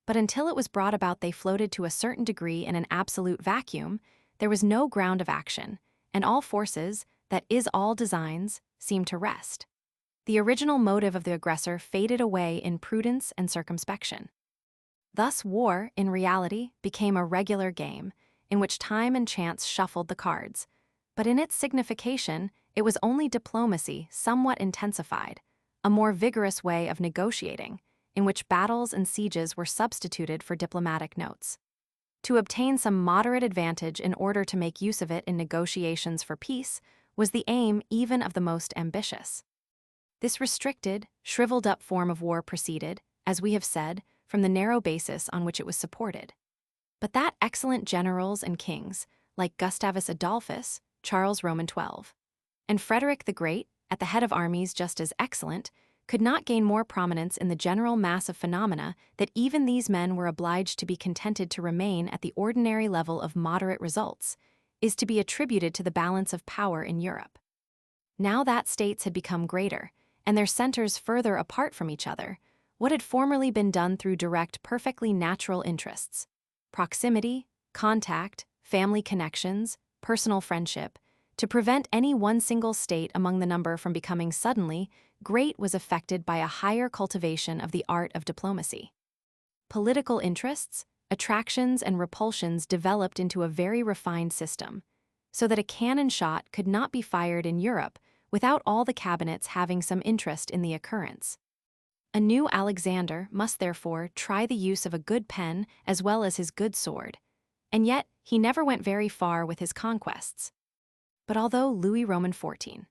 But until it was brought about they floated to a certain degree in an absolute vacuum, there was no ground of action, and all forces, that is all designs, seemed to rest. The original motive of the aggressor faded away in prudence and circumspection. Thus war, in reality, became a regular game, in which time and chance shuffled the cards, but in its signification it was only diplomacy somewhat intensified, a more vigorous way of negotiating, in which battles and sieges were substituted for diplomatic notes. To obtain some moderate advantage in order to make use of it in negotiations for peace was the aim even of the most ambitious. This restricted, shriveled-up form of war proceeded, as we have said, from the narrow basis on which it was supported. But that excellent generals and kings, like Gustavus Adolphus, Charles Roman XII, and Frederick the Great, at the head of armies just as excellent, could not gain more prominence in the general mass of phenomena that even these men were obliged to be contented to remain at the ordinary level of moderate results, is to be attributed to the balance of power in Europe. Now that states had become greater, and their centers further apart from each other, what had formerly been done through direct, perfectly natural interests, proximity, contact, family connections, personal friendship, to prevent any one single state among the number from becoming suddenly great was effected by a higher cultivation of the art of diplomacy. Political interests, attractions, and repulsions developed into a very refined system, so that a cannon shot could not be fired in Europe without all the cabinets having some interest in the occurrence. A new Alexander must therefore try the use of a good pen as well as his good sword, and yet he never went very far with his conquests. But although Louis Roman XIV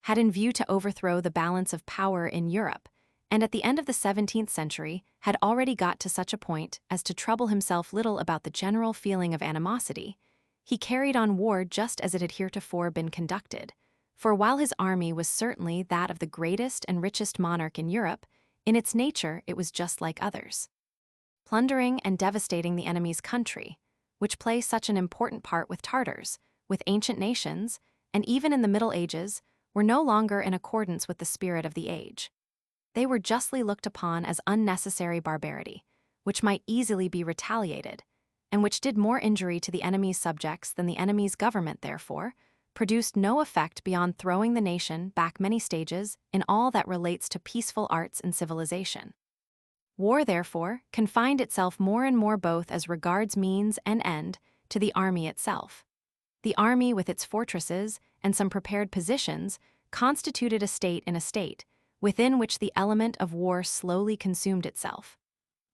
had in view to overthrow the balance of power in Europe, and at the end of the 17th century had already got to such a point as to trouble himself little about the general feeling of animosity, he carried on war just as it had heretofore been conducted, for while his army was certainly that of the greatest and richest monarch in Europe, in its nature it was just like others. Plundering and devastating the enemy's country, which play such an important part with Tartars, with ancient nations, and even in the Middle Ages, were no longer in accordance with the spirit of the age. They were justly looked upon as unnecessary barbarity, which might easily be retaliated, and which did more injury to the enemy's subjects than the enemy's government, therefore, produced no effect beyond throwing the nation back many stages in all that relates to peaceful arts and civilization. War, therefore, confined itself more and more both as regards means and end to the army itself. The army, with its fortresses and some prepared positions, constituted a state in a state, within which the element of war slowly consumed itself.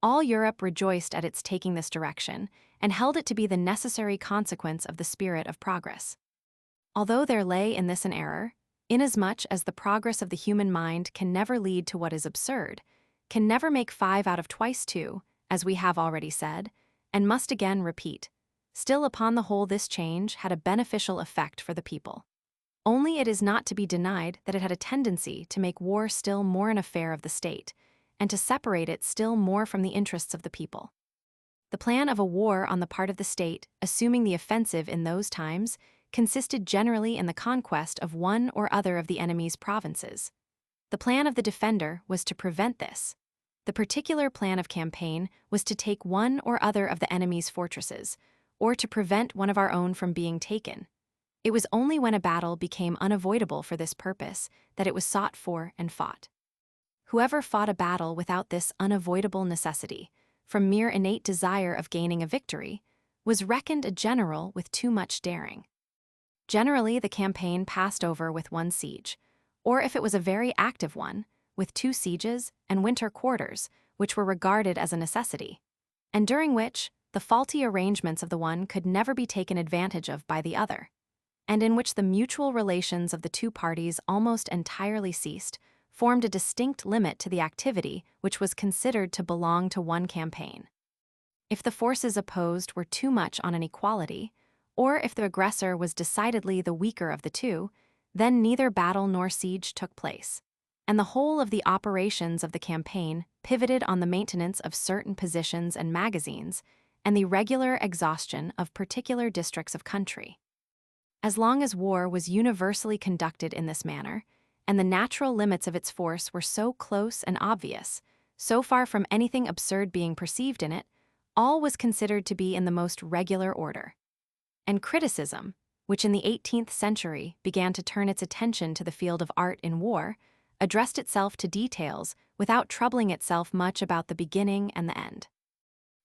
All Europe rejoiced at its taking this direction, and held it to be the necessary consequence of the spirit of progress. Although there lay in this an error, inasmuch as the progress of the human mind can never lead to what is absurd, can never make 5 out of twice 2, as we have already said, and must again repeat, still upon the whole this change had a beneficial effect for the people. Only it is not to be denied that it had a tendency to make war still more an affair of the state, and to separate it still more from the interests of the people. The plan of a war on the part of the state, assuming the offensive in those times, consisted generally in the conquest of one or other of the enemy's provinces. The plan of the defender was to prevent this. The particular plan of campaign was to take one or other of the enemy's fortresses, or to prevent one of our own from being taken. It was only when a battle became unavoidable for this purpose that it was sought for and fought. Whoever fought a battle without this unavoidable necessity, from mere innate desire of gaining a victory, was reckoned a general with too much daring. Generally, the campaign passed over with one siege, or if it was a very active one, with 2 sieges and winter quarters, which were regarded as a necessity, and during which the faulty arrangements of the one could never be taken advantage of by the other, and in which the mutual relations of the 2 parties almost entirely ceased, formed a distinct limit to the activity which was considered to belong to one campaign. If the forces opposed were too much on an equality, or if the aggressor was decidedly the weaker of the 2, then neither battle nor siege took place, and the whole of the operations of the campaign pivoted on the maintenance of certain positions and magazines, and the regular exhaustion of particular districts of country. As long as war was universally conducted in this manner, and the natural limits of its force were so close and obvious, so far from anything absurd being perceived in it, all was considered to be in the most regular order. And criticism, which in the 18th century began to turn its attention to the field of art in war, addressed itself to details without troubling itself much about the beginning and the end.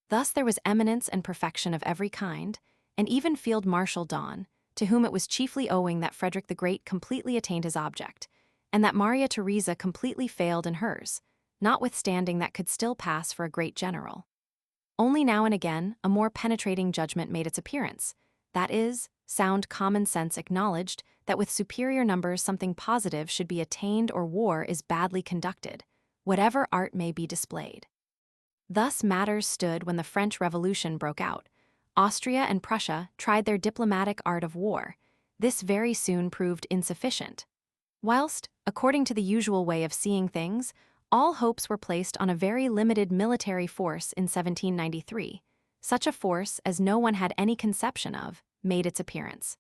Thus there was eminence and perfection of every kind, and even Field Marshal Daun, to whom it was chiefly owing that Frederick the Great completely attained his object, and that Maria Theresa completely failed in hers, notwithstanding that could still pass for a great general. Only now and again a more penetrating judgment made its appearance, that is, sound common sense acknowledged that with superior numbers something positive should be attained or war is badly conducted, whatever art may be displayed. Thus matters stood when the French Revolution broke out. Austria and Prussia tried their diplomatic art of war. This very soon proved insufficient. Whilst, according to the usual way of seeing things, all hopes were placed on a very limited military force in 1793, such a force as no one had any conception of made its appearance.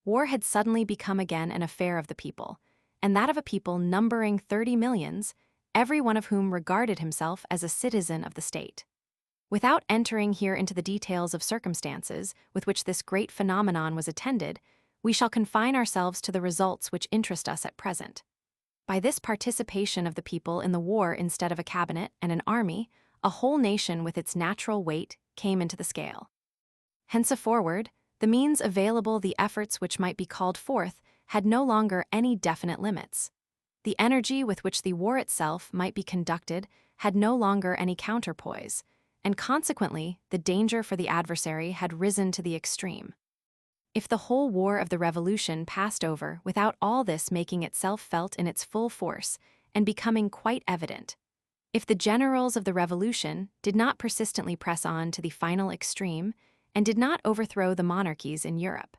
War had suddenly become again an affair of the people, and that of a people numbering 30 millions, every one of whom regarded himself as a citizen of the state. Without entering here into the details of circumstances with which this great phenomenon was attended, we shall confine ourselves to the results which interest us at present. By this participation of the people in the war instead of a cabinet and an army, a whole nation with its natural weight came into the scale. Henceforward, the means available, the efforts which might be called forth, had no longer any definite limits. The energy with which the war itself might be conducted had no longer any counterpoise, and consequently the danger for the adversary had risen to the extreme. If the whole war of the Revolution passed over without all this making itself felt in its full force and becoming quite evident, if the generals of the Revolution did not persistently press on to the final extreme and did not overthrow the monarchies in Europe,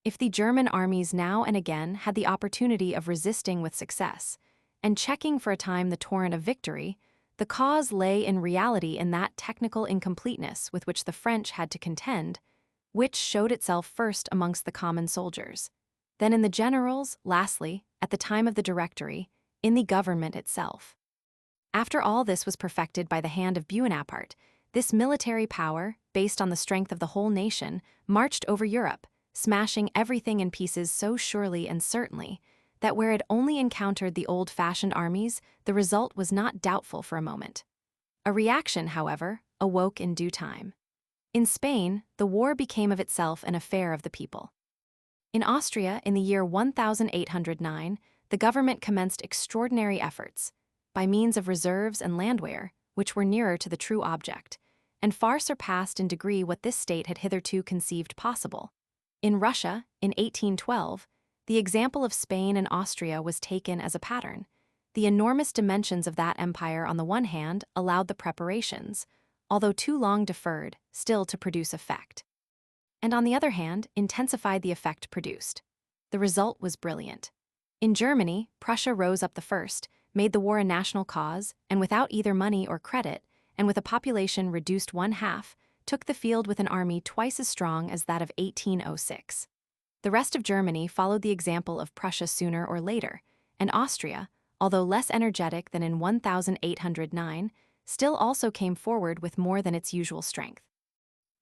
if the German armies now and again had the opportunity of resisting with success and checking for a time the torrent of victory, the cause lay in reality in that technical incompleteness with which the French had to contend, which showed itself first amongst the common soldiers, then in the generals, lastly, at the time of the Directory, in the government itself. After all this was perfected by the hand of Buonaparte, this military power, based on the strength of the whole nation, marched over Europe, smashing everything in pieces so surely and certainly that where it only encountered the old-fashioned armies, the result was not doubtful for a moment. A reaction, however, awoke in due time. In Spain, the war became of itself an affair of the people. In Austria, in the year 1809, the government commenced extraordinary efforts, by means of reserves and landwehr, which were nearer to the true object, and far surpassed in degree what this state had hitherto conceived possible. In Russia, in 1812, the example of Spain and Austria was taken as a pattern. The enormous dimensions of that empire on the one hand allowed the preparations, although too long deferred, still to produce effect, and on the other hand intensified the effect produced. The result was brilliant. In Germany, Prussia rose up the first, made the war a national cause, and without either money or credit, and with a population reduced one half, took the field with an army twice as strong as that of 1806. The rest of Germany followed the example of Prussia sooner or later, and Austria, although less energetic than in 1809, still also came forward with more than its usual strength.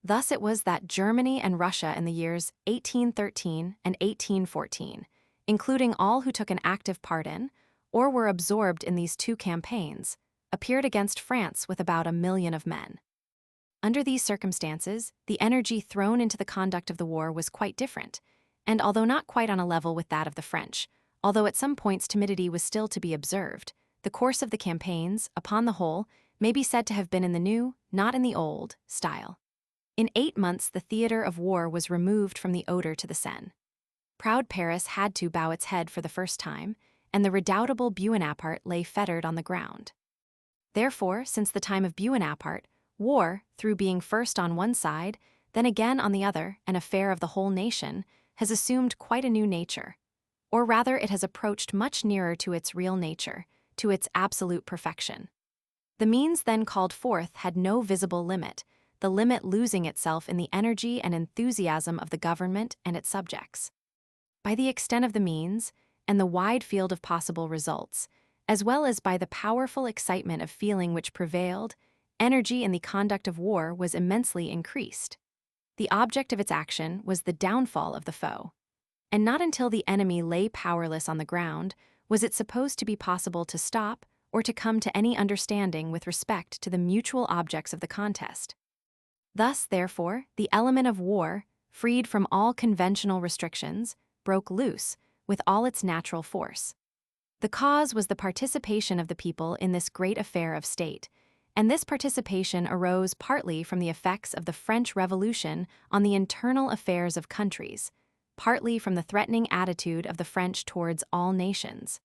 Thus it was that Germany and Russia in the years 1813 and 1814, including all who took an active part in, or were absorbed in these two campaigns, appeared against France with about 1 million of men. Under these circumstances, the energy thrown into the conduct of the war was quite different, and although not quite on a level with that of the French, although at some points timidity was still to be observed, the course of the campaigns, upon the whole, may be said to have been in the new, not in the old, style. In 8 months the theatre of war was removed from the Oder to the Seine. Proud Paris had to bow its head for the first time, and the redoubtable Buonaparte lay fettered on the ground. Therefore, since the time of Buonaparte, war, through being first on one side, then again on the other, an affair of the whole nation, has assumed quite a new nature. Or rather, it has approached much nearer to its real nature, to its absolute perfection. The means then called forth had no visible limit, the limit losing itself in the energy and enthusiasm of the government and its subjects. By the extent of the means, and the wide field of possible results, as well as by the powerful excitement of feeling which prevailed, energy in the conduct of war was immensely increased. The object of its action was the downfall of the foe, and not until the enemy lay powerless on the ground was it supposed to be possible to stop or to come to any understanding with respect to the mutual objects of the contest. Thus, therefore, the element of war, freed from all conventional restrictions, broke loose, with all its natural force. The cause was the participation of the people in this great affair of state, and this participation arose partly from the effects of the French Revolution on the internal affairs of countries, partly from the threatening attitude of the French towards all nations.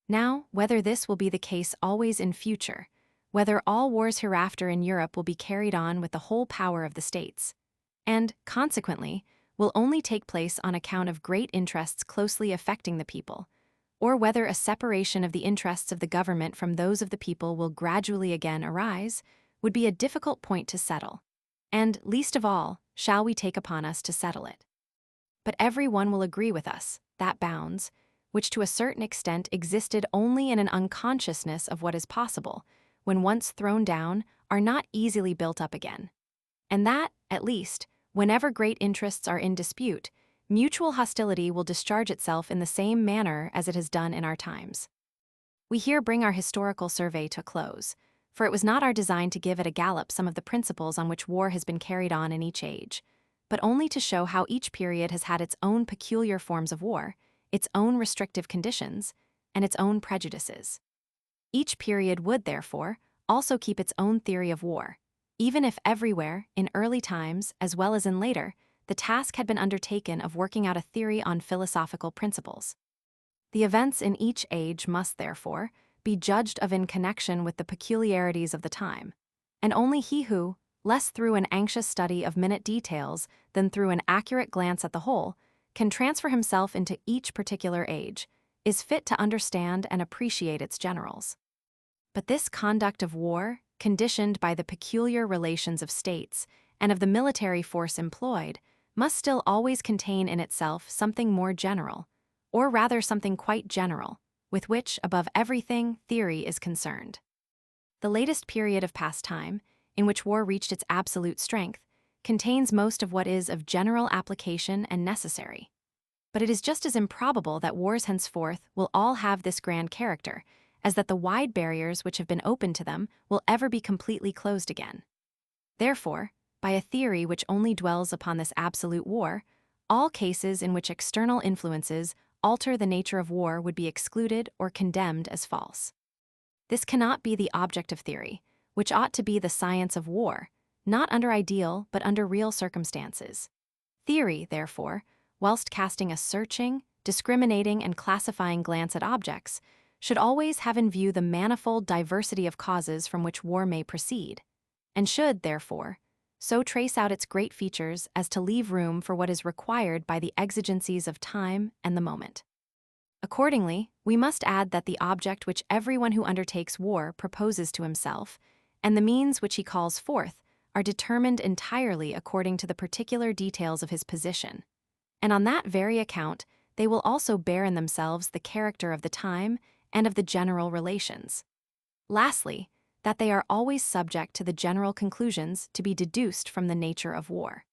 Now, whether this will be the case always in future, whether all wars hereafter in Europe will be carried on with the whole power of the states, and, consequently, will only take place on account of great interests closely affecting the people, or whether a separation of the interests of the government from those of the people will gradually again arise, would be a difficult point to settle, and, least of all, shall we take upon us to settle it. But every one will agree with us that bounds, which to a certain extent existed only in an unconsciousness of what is possible, when once thrown down, are not easily built up again, and that, at least, whenever great interests are in dispute, mutual hostility will discharge itself in the same manner as it has done in our times. We here bring our historical survey to a close, for it was not our design to give at a gallop some of the principles on which war has been carried on in each age, but only to show how each period has had its own peculiar forms of war, its own restrictive conditions, and its own prejudices. Each period would, therefore, also keep its own theory of war, even if everywhere, in early times as well as in later, the task had been undertaken of working out a theory on philosophical principles. The events in each age must, therefore, be judged of in connection with the peculiarities of the time, and only he who, less through an anxious study of minute details than through an accurate glance at the whole, can transfer himself into each particular age, is fit to understand and appreciate its generals. But this conduct of war, conditioned by the peculiar relations of states and of the military force employed, must still always contain in itself something more general, or rather something quite general, with which, above everything, theory is concerned. The latest period of past time, in which war reached its absolute strength, contains most of what is of general application and necessary. But it is just as improbable that wars henceforth will all have this grand character, as that the wide barriers which have been opened to them will ever be completely closed again. Therefore, by a theory which only dwells upon this absolute war, all cases in which external influences alter the nature of war would be excluded or condemned as false. This cannot be the object of theory, which ought to be the science of war, not under ideal but under real circumstances. Theory, therefore, whilst casting a searching, discriminating, and classifying glance at objects, should always have in view the manifold diversity of causes from which war may proceed, and should, therefore, so trace out its great features as to leave room for what is required by the exigencies of time and the moment. Accordingly, we must add that the object which everyone who undertakes war proposes to himself, and the means which he calls forth, are determined entirely according to the particular details of his position, and on that very account they will also bear in themselves the character of the time and of the general relations. Lastly, that they are always subject to the general conclusions to be deduced from the nature of war.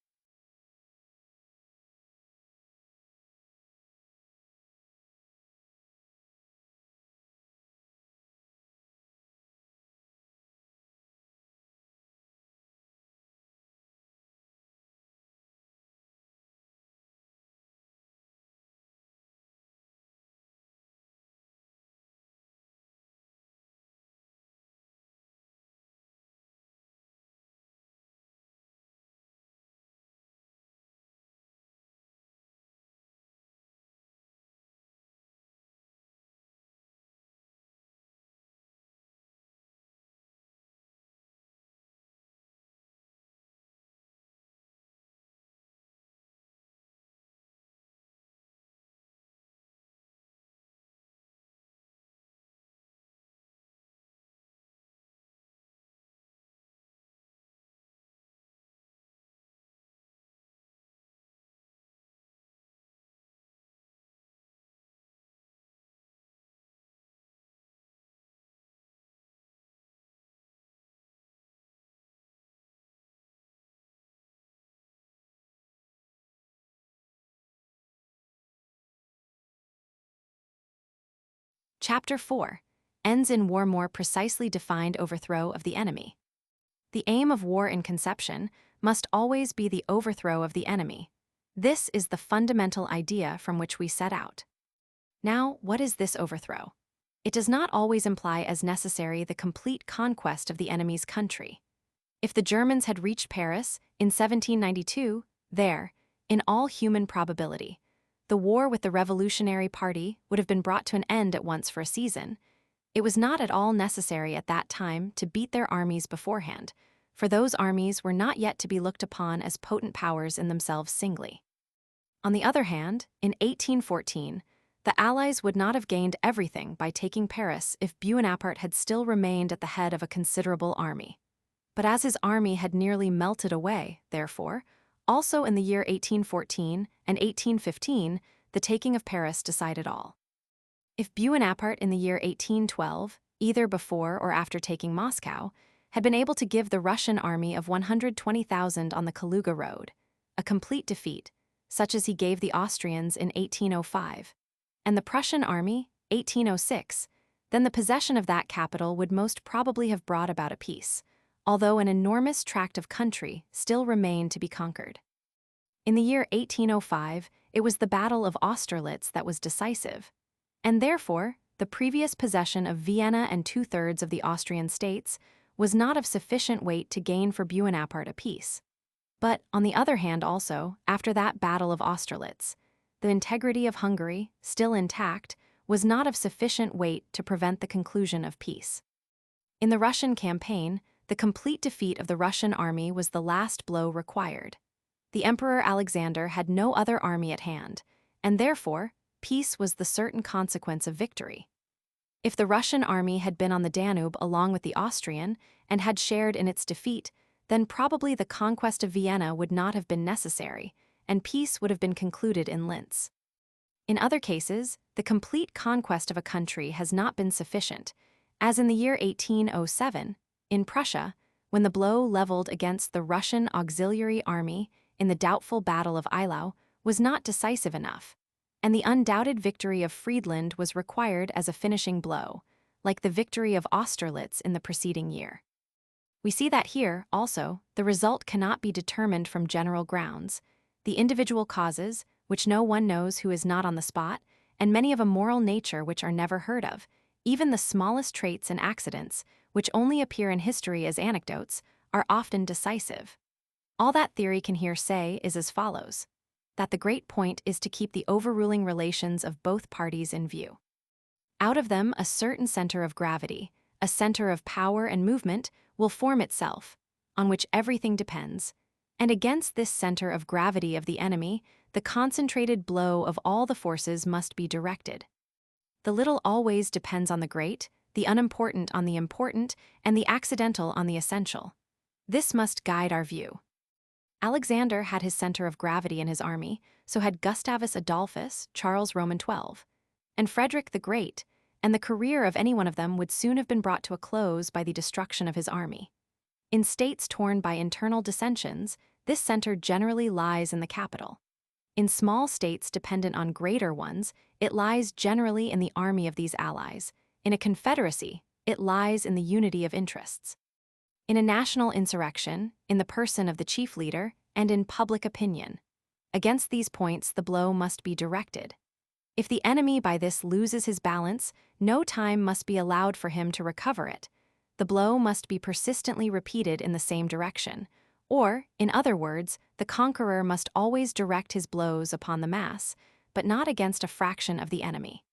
Chapter 4 ends in war more precisely defined overthrow of the enemy. The aim of war in conception must always be the overthrow of the enemy. This is the fundamental idea from which we set out. Now, what is this overthrow? It does not always imply as necessary the complete conquest of the enemy's country. If the Germans had reached Paris in 1792, there, in all human probability, the war with the Revolutionary Party would have been brought to an end at once for a season. It was not at all necessary at that time to beat their armies beforehand, for those armies were not yet to be looked upon as potent powers in themselves singly. On the other hand, in 1814, the Allies would not have gained everything by taking Paris if Buonaparte had still remained at the head of a considerable army. But as his army had nearly melted away, therefore, also in the year 1814 and 1815, the taking of Paris decided all. If Buonaparte in the year 1812, either before or after taking Moscow, had been able to give the Russian army of 120,000 on the Kaluga road a complete defeat, such as he gave the Austrians in 1805, and the Prussian army, 1806, then the possession of that capital would most probably have brought about a peace, although an enormous tract of country still remained to be conquered. In the year 1805, it was the Battle of Austerlitz that was decisive, and therefore the previous possession of Vienna and two-thirds of the Austrian states was not of sufficient weight to gain for Buonaparte a peace. But, on the other hand also, after that Battle of Austerlitz, the integrity of Hungary, still intact, was not of sufficient weight to prevent the conclusion of peace. In the Russian campaign, the complete defeat of the Russian army was the last blow required. The Emperor Alexander had no other army at hand, and therefore, peace was the certain consequence of victory. If the Russian army had been on the Danube along with the Austrian and had shared in its defeat, then probably the conquest of Vienna would not have been necessary, and peace would have been concluded in Linz. In other cases, the complete conquest of a country has not been sufficient, as in the year 1807, in Prussia, when the blow leveled against the Russian auxiliary army in the doubtful Battle of Eylau was not decisive enough, and the undoubted victory of Friedland was required as a finishing blow, like the victory of Austerlitz in the preceding year. We see that here, also, the result cannot be determined from general grounds. The individual causes, which no one knows who is not on the spot, and many of a moral nature which are never heard of, even the smallest traits and accidents, which only appear in history as anecdotes, are often decisive. All that theory can here say is as follows: that the great point is to keep the overruling relations of both parties in view. Out of them, a certain center of gravity, a center of power and movement, will form itself, on which everything depends, and against this center of gravity of the enemy, the concentrated blow of all the forces must be directed. The little always depends on the great, the unimportant on the important, and the accidental on the essential. This must guide our view. Alexander had his center of gravity in his army, so had Gustavus Adolphus, Charles Roman XII, and Frederick the Great, and the career of any one of them would soon have been brought to a close by the destruction of his army. In states torn by internal dissensions, this center generally lies in the capital. In small states dependent on greater ones, it lies generally in the army of these allies. In a confederacy, it lies in the unity of interests. In a national insurrection, in the person of the chief leader, and in public opinion. Against these points the blow must be directed. If the enemy by this loses his balance, no time must be allowed for him to recover it. The blow must be persistently repeated in the same direction, or, in other words, the conqueror must always direct his blows upon the mass, but not against a fraction of the enemy.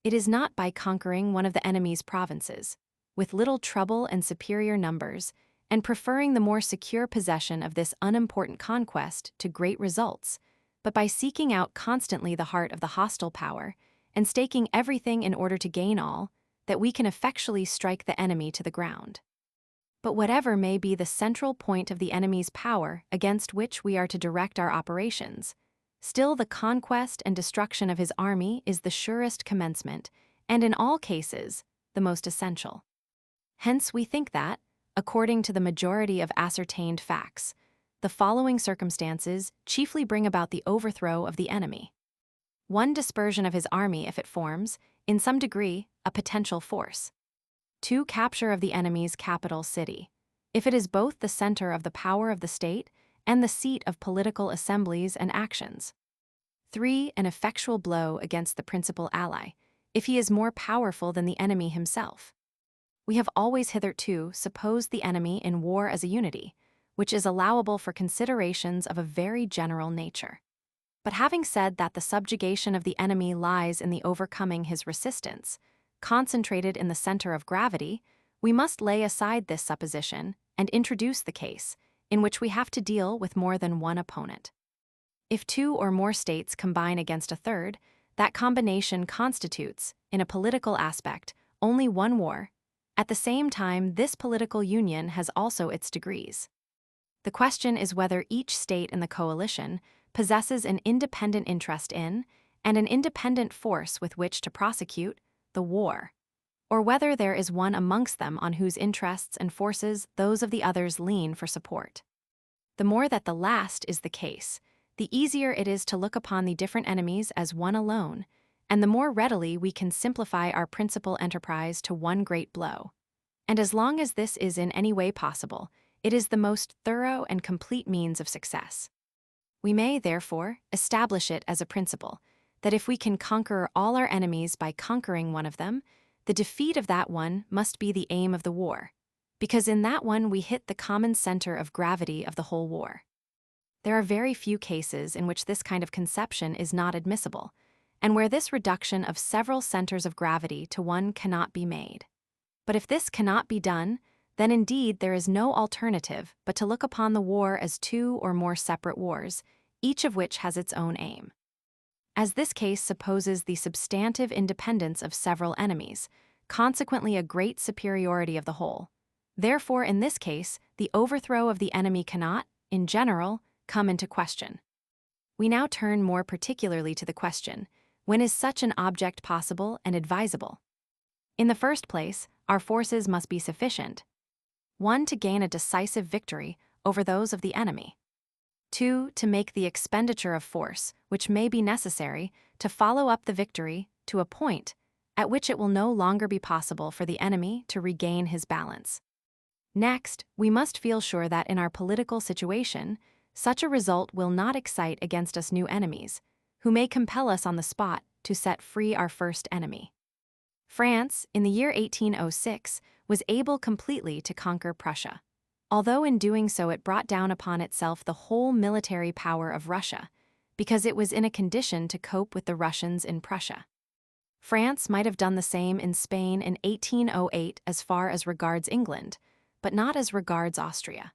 It is not by conquering one of the enemy's provinces, with little trouble and superior numbers, and preferring the more secure possession of this unimportant conquest to great results, but by seeking out constantly the heart of the hostile power, and staking everything in order to gain all, that we can effectually strike the enemy to the ground. But whatever may be the central point of the enemy's power against which we are to direct our operations, still the conquest and destruction of his army is the surest commencement, and in all cases, the most essential. Hence we think that, according to the majority of ascertained facts, the following circumstances chiefly bring about the overthrow of the enemy. 1. Dispersion of his army if it forms, in some degree, a potential force. 2. Capture of the enemy's capital city, if it is both the center of the power of the state and the seat of political assemblies and actions. 3. An effectual blow against the principal ally, if he is more powerful than the enemy himself. We have always hitherto supposed the enemy in war as a unity, which is allowable for considerations of a very general nature. But having said that the subjugation of the enemy lies in the overcoming his resistance, concentrated in the center of gravity, we must lay aside this supposition and introduce the case in which we have to deal with more than one opponent. If 2 or more states combine against a third, that combination constitutes, in a political aspect, only one war. At the same time, this political union has also its degrees. The question is whether each state in the coalition possesses an independent interest in, and an independent force with which to prosecute, the war, or whether there is one amongst them on whose interests and forces those of the others lean for support. The more that the last is the case, the easier it is to look upon the different enemies as one alone, and the more readily we can simplify our principal enterprise to one great blow. And as long as this is in any way possible, it is the most thorough and complete means of success. We may, therefore, establish it as a principle that if we can conquer all our enemies by conquering one of them, the defeat of that one must be the aim of the war, because in that one we hit the common center of gravity of the whole war. There are very few cases in which this kind of conception is not admissible, and where this reduction of several centers of gravity to one cannot be made. But if this cannot be done, then indeed there is no alternative but to look upon the war as 2 or more separate wars, each of which has its own aim. As this case supposes the substantive independence of several enemies, consequently a great superiority of the whole. Therefore, in this case, the overthrow of the enemy cannot, in general, come into question. We now turn more particularly to the question, when is such an object possible and advisable? In the first place, our forces must be sufficient. 1. To gain a decisive victory over those of the enemy. 2. To make the expenditure of force, which may be necessary, to follow up the victory to a point at which it will no longer be possible for the enemy to regain his balance. Next, we must feel sure that in our political situation, such a result will not excite against us new enemies, who may compel us on the spot to set free our first enemy. France, in the year 1806, was able completely to conquer Prussia, although in doing so it brought down upon itself the whole military power of Russia, because it was in a condition to cope with the Russians in Prussia. France might have done the same in Spain in 1808 as far as regards England, but not as regards Austria.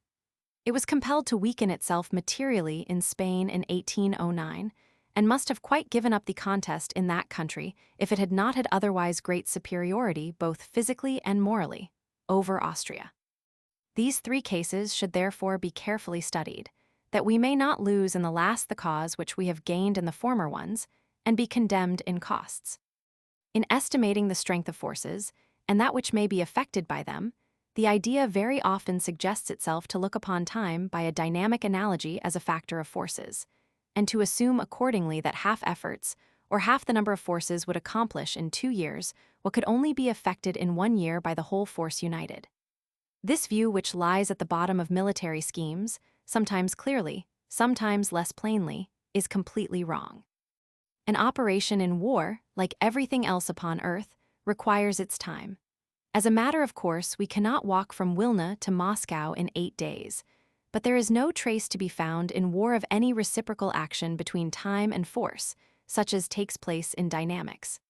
It was compelled to weaken itself materially in Spain in 1809, and must have quite given up the contest in that country if it had not had otherwise great superiority both physically and morally over Austria. These 3 cases should therefore be carefully studied, that we may not lose in the last the cause which we have gained in the former ones, and be condemned in costs. In estimating the strength of forces, and that which may be affected by them, the idea very often suggests itself to look upon time by a dynamic analogy as a factor of forces, and to assume accordingly that half efforts, or half the number of forces would accomplish in 2 years what could only be effected in 1 year by the whole force united. This view, which lies at the bottom of military schemes, sometimes clearly, sometimes less plainly, is completely wrong. An operation in war, like everything else upon earth, requires its time. As a matter of course, we cannot walk from Wilna to Moscow in 8 days, but there is no trace to be found in war of any reciprocal action between time and force, such as takes place in dynamics.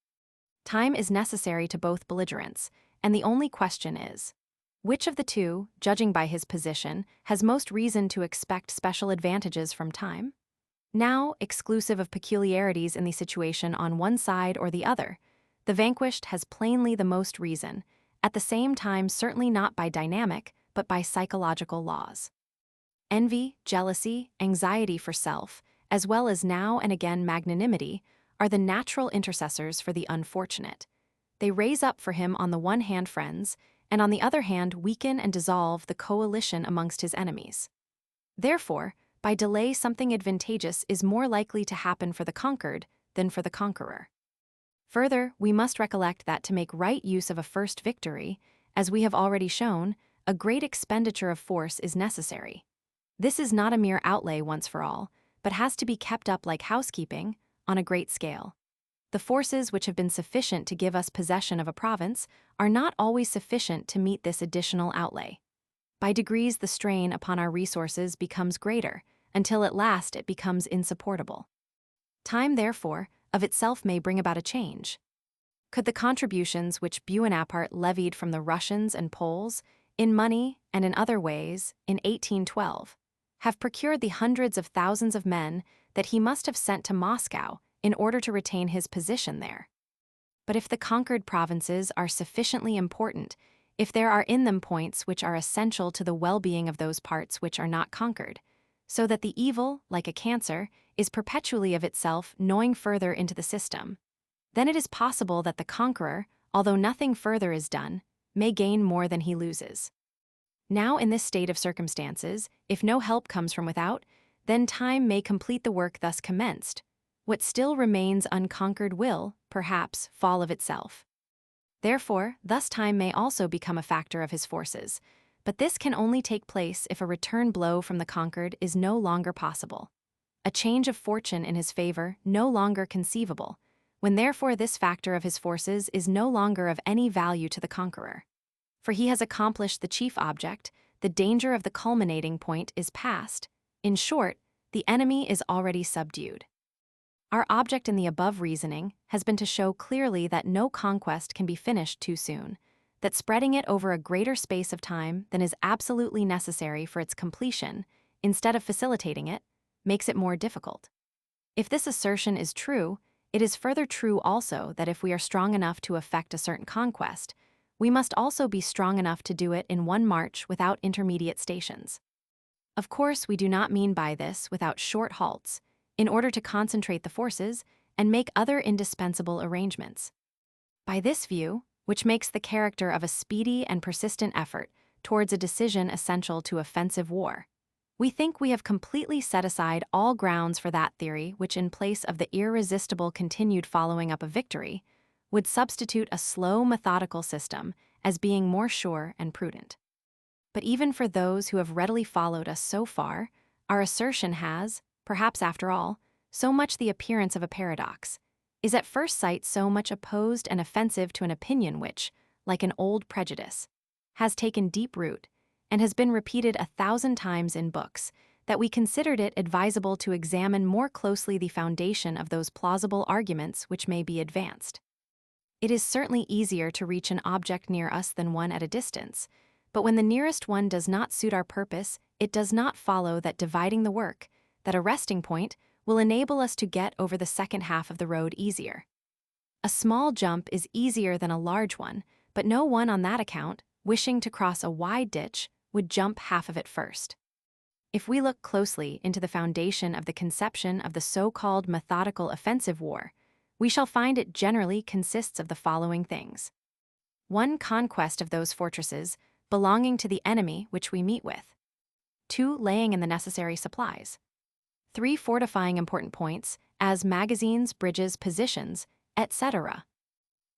Time is necessary to both belligerents, and the only question is, which of the two, judging by his position, has most reason to expect special advantages from time? Now, exclusive of peculiarities in the situation on one side or the other, the vanquished has plainly the most reason, at the same time certainly not by dynamic, but by psychological laws. Envy, jealousy, anxiety for self, as well as now and again magnanimity, are the natural intercessors for the unfortunate. They raise up for him on the one hand friends, and on the other hand weaken and dissolve the coalition amongst his enemies. Therefore, by delay something advantageous is more likely to happen for the conquered than for the conqueror. Further, we must recollect that to make right use of a first victory, as we have already shown, a great expenditure of force is necessary. This is not a mere outlay once for all, but has to be kept up like housekeeping, on a great scale. The forces which have been sufficient to give us possession of a province are not always sufficient to meet this additional outlay. By degrees the strain upon our resources becomes greater, until at last it becomes insupportable. Time, therefore, of itself may bring about a change. Could the contributions which Buonaparte levied from the Russians and Poles, in money and in other ways, in 1812, have procured the hundreds of thousands of men that he must have sent to Moscow in order to retain his position there? But if the conquered provinces are sufficiently important, if there are in them points which are essential to the well-being of those parts which are not conquered, so that the evil, like a cancer, is perpetually of itself gnawing further into the system, then it is possible that the conqueror, although nothing further is done, may gain more than he loses. Now in this state of circumstances, if no help comes from without, then time may complete the work thus commenced. What still remains unconquered will, perhaps, fall of itself. Therefore, thus time may also become a factor of his forces, but this can only take place if a return blow from the conquered is no longer possible, a change of fortune in his favor no longer conceivable, when therefore this factor of his forces is no longer of any value to the conqueror. For he has accomplished the chief object, the danger of the culminating point is past, in short, the enemy is already subdued. Our object in the above reasoning has been to show clearly that no conquest can be finished too soon, that spreading it over a greater space of time than is absolutely necessary for its completion, instead of facilitating it, makes it more difficult. If this assertion is true, it is further true also that if we are strong enough to effect a certain conquest, we must also be strong enough to do it in one march without intermediate stations. Of course, we do not mean by this without short halts, in order to concentrate the forces and make other indispensable arrangements. By this view, which makes the character of a speedy and persistent effort towards a decision essential to offensive war. We think we have completely set aside all grounds for that theory which, in place of the irresistible continued following up of victory, would substitute a slow, methodical system as being more sure and prudent. But even for those who have readily followed us so far, our assertion has, perhaps after all, so much the appearance of a paradox, is at first sight so much opposed and offensive to an opinion which, like an old prejudice, has taken deep root and has been repeated 1,000 times in books, that we considered it advisable to examine more closely the foundation of those plausible arguments which may be advanced. It is certainly easier to reach an object near us than one at a distance, but when the nearest one does not suit our purpose, it does not follow that dividing the work, that a resting point, will enable us to get over the second half of the road easier. A small jump is easier than a large one, but no one on that account, wishing to cross a wide ditch, would jump half of it first. If we look closely into the foundation of the conception of the so-called methodical offensive war, we shall find it generally consists of the following things. 1. Conquest of those fortresses belonging to the enemy which we meet with. 2. Laying in the necessary supplies. 3. Fortifying important points, as magazines, bridges, positions, etc.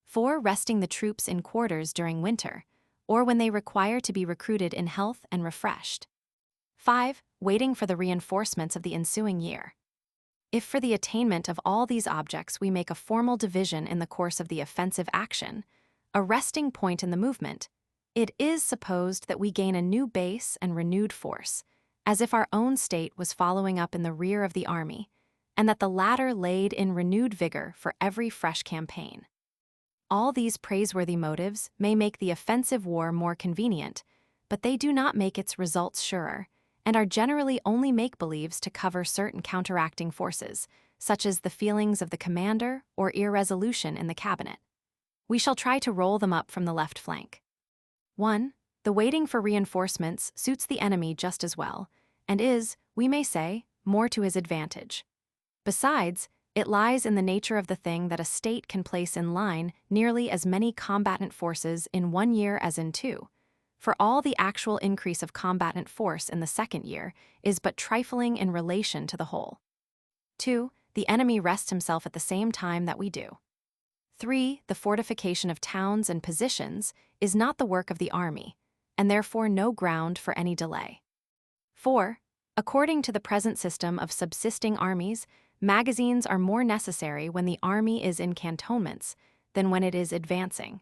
4. Resting the troops in quarters during winter, or when they require to be recruited in health and refreshed. 5. Waiting for the reinforcements of the ensuing year. If for the attainment of all these objects we make a formal division in the course of the offensive action, a resting point in the movement, it is supposed that we gain a new base and renewed force, as if our own state was following up in the rear of the army, and that the latter laid in renewed vigor for every fresh campaign. All these praiseworthy motives may make the offensive war more convenient, but they do not make its results surer, and are generally only make-believes to cover certain counteracting forces, such as the feelings of the commander or irresolution in the cabinet. We shall try to roll them up from the left flank. 1. The waiting for reinforcements suits the enemy just as well, and is, we may say, more to his advantage. Besides, it lies in the nature of the thing that a state can place in line nearly as many combatant forces in 1 year as in 2, for all the actual increase of combatant force in the second year is but trifling in relation to the whole. 2. The enemy rests himself at the same time that we do. 3. The fortification of towns and positions is not the work of the army, and therefore no ground for any delay. 4. According to the present system of subsisting armies, magazines are more necessary when the army is in cantonments than when it is advancing.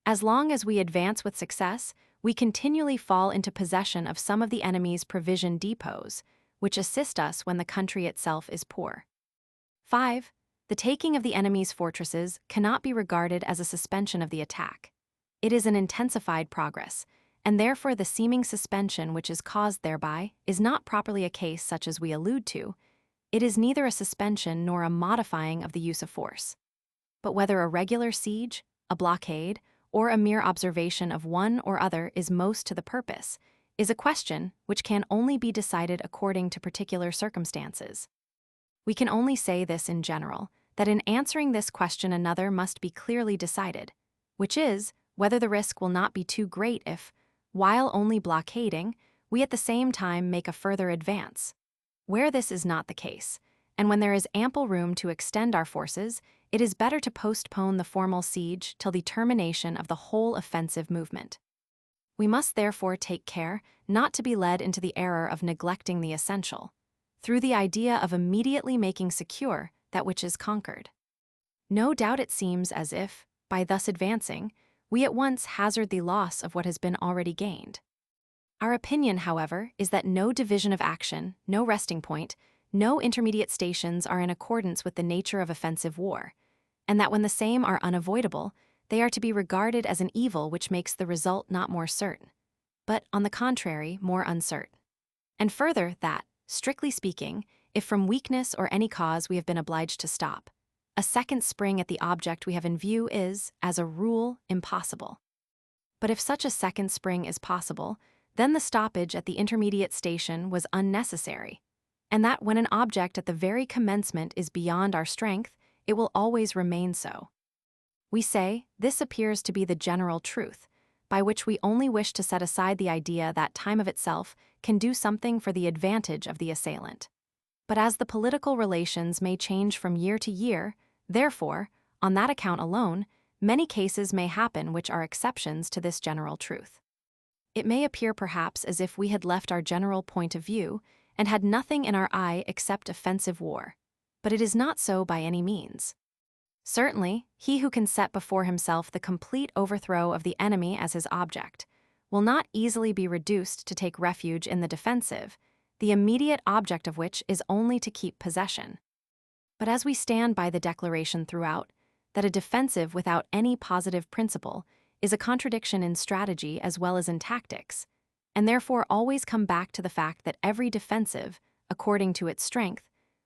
As long as we advance with success, we continually fall into possession of some of the enemy's provision depots, which assist us when the country itself is poor. 5. The taking of the enemy's fortresses cannot be regarded as a suspension of the attack. It is an intensified progress, and therefore the seeming suspension which is caused thereby is not properly a case such as we allude to. It is neither a suspension nor a modifying of the use of force. But whether a regular siege, a blockade, or a mere observation of one or other is most to the purpose, is a question which can only be decided according to particular circumstances. We can only say this in general, that in answering this question another must be clearly decided, which is, whether the risk will not be too great if, while only blockading, we at the same time make a further advance. Where this is not the case, and when there is ample room to extend our forces, it is better to postpone the formal siege till the termination of the whole offensive movement. We must therefore take care not to be led into the error of neglecting the essential, through the idea of immediately making secure that which is conquered. No doubt it seems as if, by thus advancing, we at once hazard the loss of what has been already gained. Our opinion, however, is that no division of action, no resting point, no intermediate stations are in accordance with the nature of offensive war, and that when the same are unavoidable, they are to be regarded as an evil which makes the result not more certain, but, on the contrary, more uncertain. And further, that, strictly speaking, if from weakness or any cause we have been obliged to stop, a second spring at the object we have in view is, as a rule, impossible. But if such a second spring is possible, then the stoppage at the intermediate station was unnecessary, and that when an object at the very commencement is beyond our strength, it will always remain so. We say, this appears to be the general truth, by which we only wish to set aside the idea that time of itself can do something for the advantage of the assailant. But as the political relations may change from year to year, therefore, on that account alone, many cases may happen which are exceptions to this general truth. It may appear perhaps as if we had left our general point of view and had nothing in our eye except offensive war, but it is not so by any means. Certainly, he who can set before himself the complete overthrow of the enemy as his object will not easily be reduced to take refuge in the defensive, the immediate object of which is only to keep possession. But as we stand by the declaration throughout, that a defensive without any positive principle is a contradiction in strategy as well as in tactics, and therefore always come back to the fact that every defensive, according to its strength,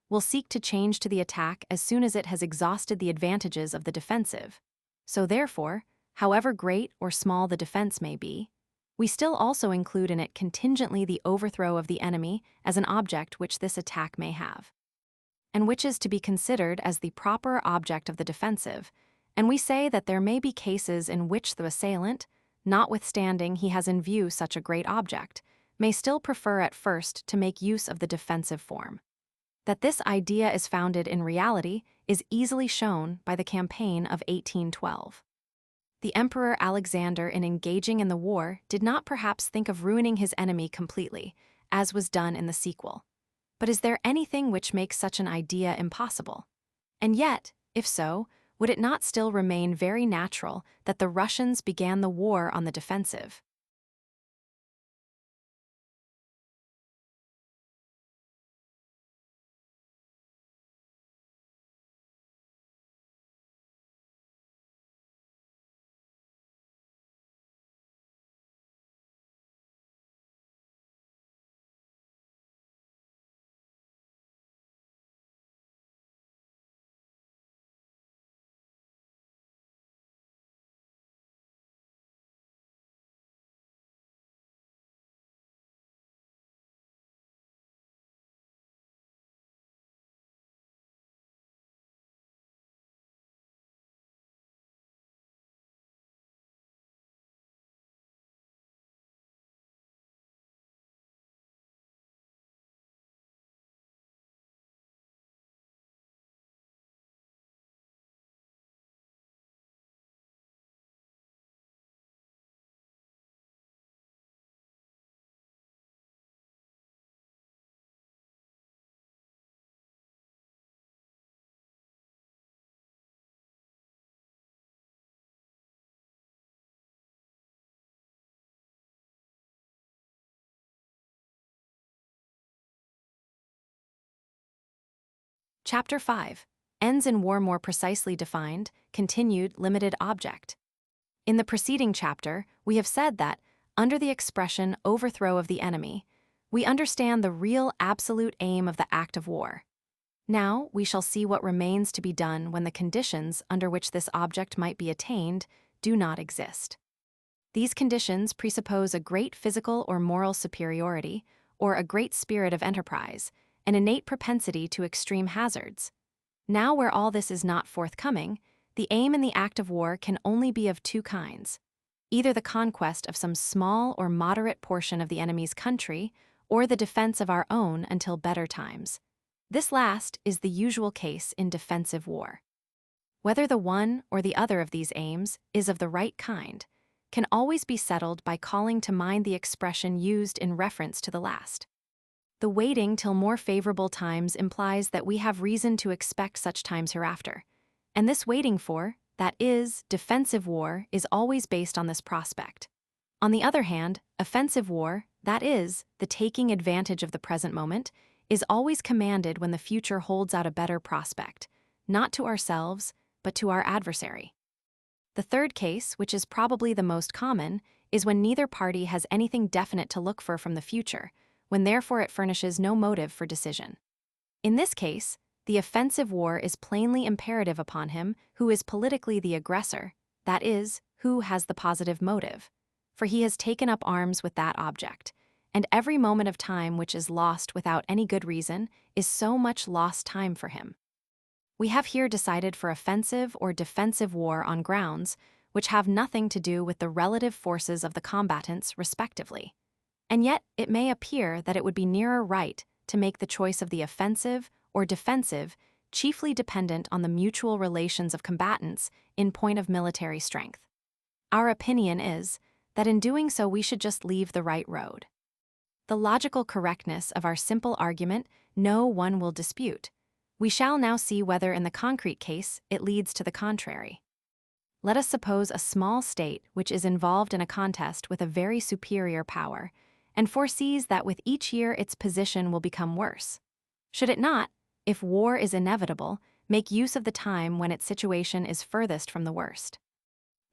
will seek to change to the attack as soon as it has exhausted the advantages of the defensive. So therefore, however great or small the defense may be, we still also include in it contingently the overthrow of the enemy as an object which this attack may have, and which is to be considered as the proper object of the defensive, and we say that there may be cases in which the assailant, notwithstanding he has in view such a great object, may still prefer at first to make use of the defensive form. That this idea is founded in reality is easily shown by the campaign of 1812. The Emperor Alexander, in engaging in the war, did not perhaps think of ruining his enemy completely, as was done in the sequel. But is there anything which makes such an idea impossible? And yet, if so, would it not still remain very natural that the Russians began the war on the defensive? Chapter 5 ends in war more precisely defined, continued, limited object. In the preceding chapter, we have said that, under the expression overthrow of the enemy, we understand the real absolute aim of the act of war. Now we shall see what remains to be done when the conditions under which this object might be attained do not exist. These conditions presuppose a great physical or moral superiority, or a great spirit of enterprise, an innate propensity to extreme hazards. Now where all this is not forthcoming, the aim in the act of war can only be of two kinds: either the conquest of some small or moderate portion of the enemy's country, or the defense of our own until better times. This last is the usual case in defensive war. Whether the one or the other of these aims is of the right kind can always be settled by calling to mind the expression used in reference to the last. The waiting till more favorable times implies that we have reason to expect such times hereafter, and this waiting for, that is, defensive war, is always based on this prospect. On the other hand, offensive war, that is, the taking advantage of the present moment, is always commanded when the future holds out a better prospect, not to ourselves, but to our adversary. The third case, which is probably the most common, is when neither party has anything definite to look for from the future, when therefore it furnishes no motive for decision. In this case, the offensive war is plainly imperative upon him who is politically the aggressor, that is, who has the positive motive, for he has taken up arms with that object, and every moment of time which is lost without any good reason is so much lost time for him. We have here decided for offensive or defensive war on grounds which have nothing to do with the relative forces of the combatants, respectively. And yet, it may appear that it would be nearer right to make the choice of the offensive or defensive chiefly dependent on the mutual relations of combatants in point of military strength. Our opinion is that in doing so we should just leave the right road. The logical correctness of our simple argument no one will dispute. We shall now see whether in the concrete case it leads to the contrary. Let us suppose a small state which is involved in a contest with a very superior power, and foresees that with each year its position will become worse. Should it not, if war is inevitable, make use of the time when its situation is furthest from the worst?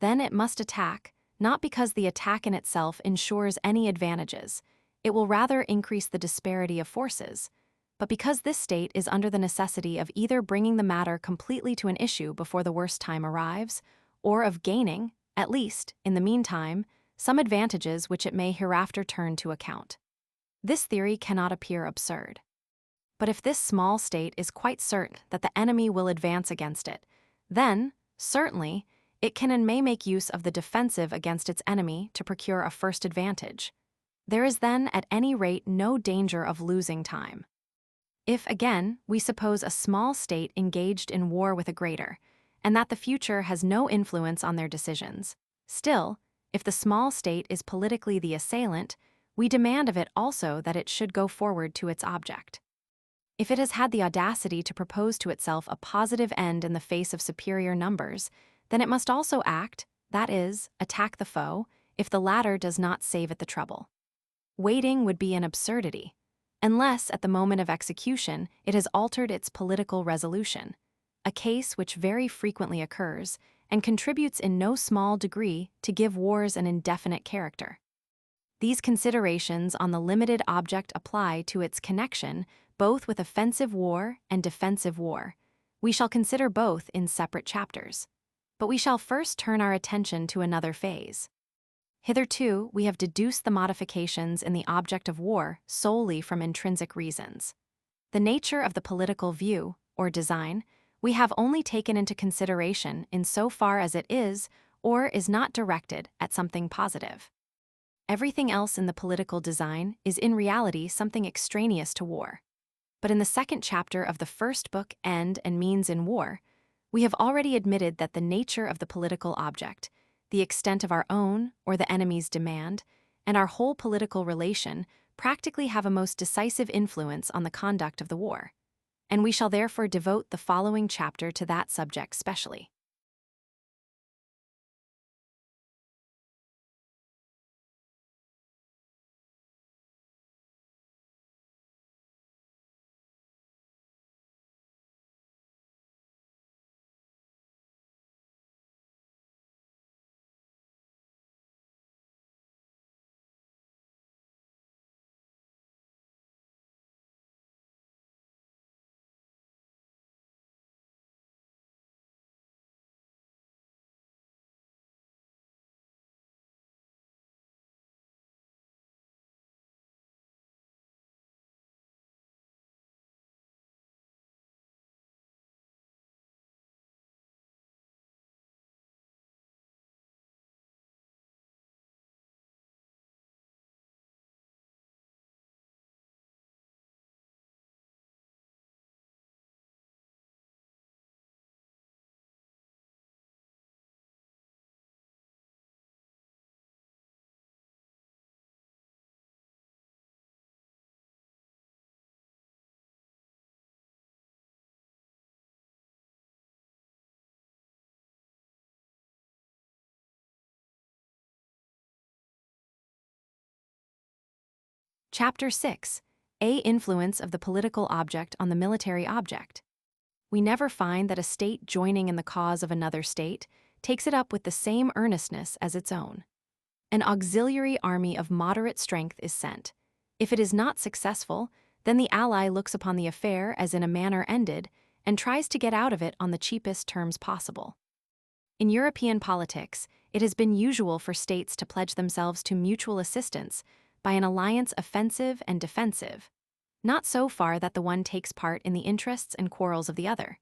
Then it must attack, not because the attack in itself ensures any advantages, it will rather increase the disparity of forces, but because this state is under the necessity of either bringing the matter completely to an issue before the worst time arrives, or of gaining, at least, in the meantime, some advantages which it may hereafter turn to account. This theory cannot appear absurd. But if this small state is quite certain that the enemy will advance against it, then, certainly, it can and may make use of the defensive against its enemy to procure a first advantage. There is then, at any rate, no danger of losing time. If, again, we suppose a small state engaged in war with a greater, and that the future has no influence on their decisions, still, if the small state is politically the assailant, we demand of it also that it should go forward to its object. If it has had the audacity to propose to itself a positive end in the face of superior numbers, then it must also act, that is, attack the foe, if the latter does not save it the trouble. Waiting would be an absurdity, unless at the moment of execution it has altered its political resolution, a case which very frequently occurs and contributes in no small degree to give wars an indefinite character. These considerations on the limited object apply to its connection both with offensive war and defensive war. We shall consider both in separate chapters. But we shall first turn our attention to another phase. Hitherto, we have deduced the modifications in the object of war solely from intrinsic reasons. The nature of the political view, or design, we have only taken into consideration in so far as it is or is not directed at something positive. Everything else in the political design is in reality something extraneous to war. But in the second chapter of the first book, End and Means in War, we have already admitted that the nature of the political object, the extent of our own or the enemy's demand, and our whole political relation practically have a most decisive influence on the conduct of the war, and we shall therefore devote the following chapter to that subject specially. Chapter 6. Influence of the political object on the military object. We never find that a state joining in the cause of another state takes it up with the same earnestness as its own. An auxiliary army of moderate strength is sent. If it is not successful, then the ally looks upon the affair as in a manner ended and tries to get out of it on the cheapest terms possible. In European politics, it has been usual for states to pledge themselves to mutual assistance by an alliance offensive and defensive, not so far that the one takes part in the interests and quarrels of the other,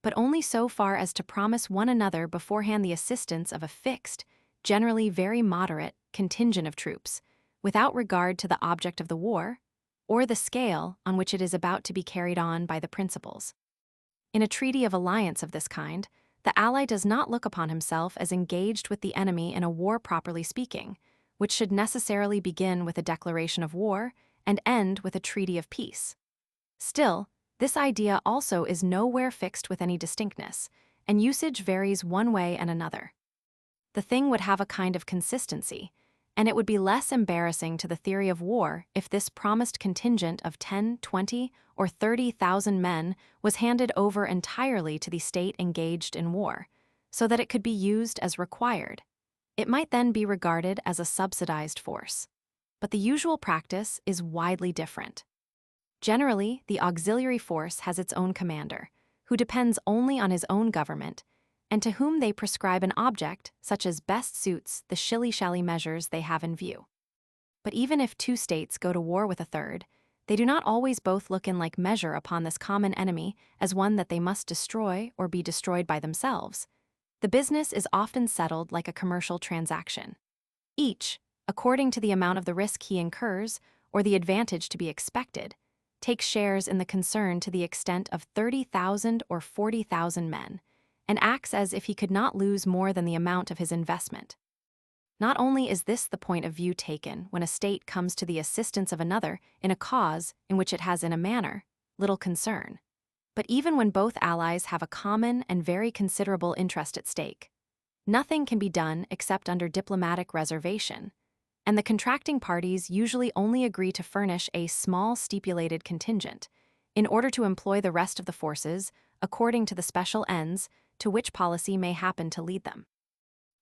but only so far as to promise one another beforehand the assistance of a fixed, generally very moderate, contingent of troops, without regard to the object of the war, or the scale on which it is about to be carried on by the principals. In a treaty of alliance of this kind, the ally does not look upon himself as engaged with the enemy in a war properly speaking, which should necessarily begin with a declaration of war and end with a treaty of peace. Still, this idea also is nowhere fixed with any distinctness, and usage varies one way and another. The thing would have a kind of consistency, and it would be less embarrassing to the theory of war if this promised contingent of 10, 20, or 30,000 men was handed over entirely to the state engaged in war, so that it could be used as required. It might then be regarded as a subsidized force. But the usual practice is widely different. Generally, the auxiliary force has its own commander, who depends only on his own government, and to whom they prescribe an object such as best suits the shilly-shally measures they have in view. But even if two states go to war with a third, they do not always both look in like measure upon this common enemy as one that they must destroy or be destroyed by themselves. The business is often settled like a commercial transaction. Each, according to the amount of the risk he incurs or the advantage to be expected, takes shares in the concern to the extent of 30,000 or 40,000 men, and acts as if he could not lose more than the amount of his investment. Not only is this the point of view taken when a state comes to the assistance of another in a cause in which it has in a manner little concern, but even when both allies have a common and very considerable interest at stake, nothing can be done except under diplomatic reservation, and the contracting parties usually only agree to furnish a small stipulated contingent in order to employ the rest of the forces according to the special ends to which policy may happen to lead them.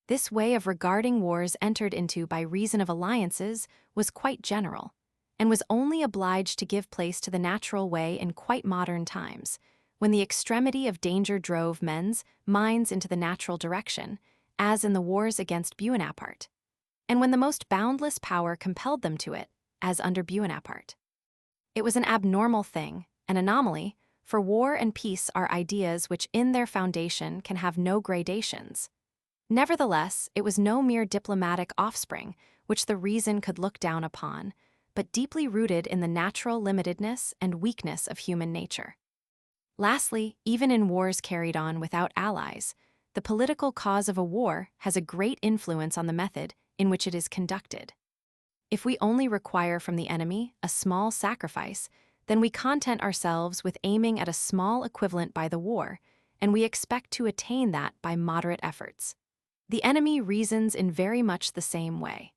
This way of regarding wars entered into by reason of alliances was quite general, and was only obliged to give place to the natural way in quite modern times, when the extremity of danger drove men's minds into the natural direction, as in the wars against Buonaparte, and when the most boundless power compelled them to it, as under Buonaparte. It was an abnormal thing, an anomaly, for war and peace are ideas which in their foundation can have no gradations. Nevertheless, it was no mere diplomatic offspring which the reason could look down upon, but deeply rooted in the natural limitedness and weakness of human nature. Lastly, even in wars carried on without allies, the political cause of a war has a great influence on the method in which it is conducted. If we only require from the enemy a small sacrifice, then we content ourselves with aiming at a small equivalent by the war, and we expect to attain that by moderate efforts. The enemy reasons in very much the same way.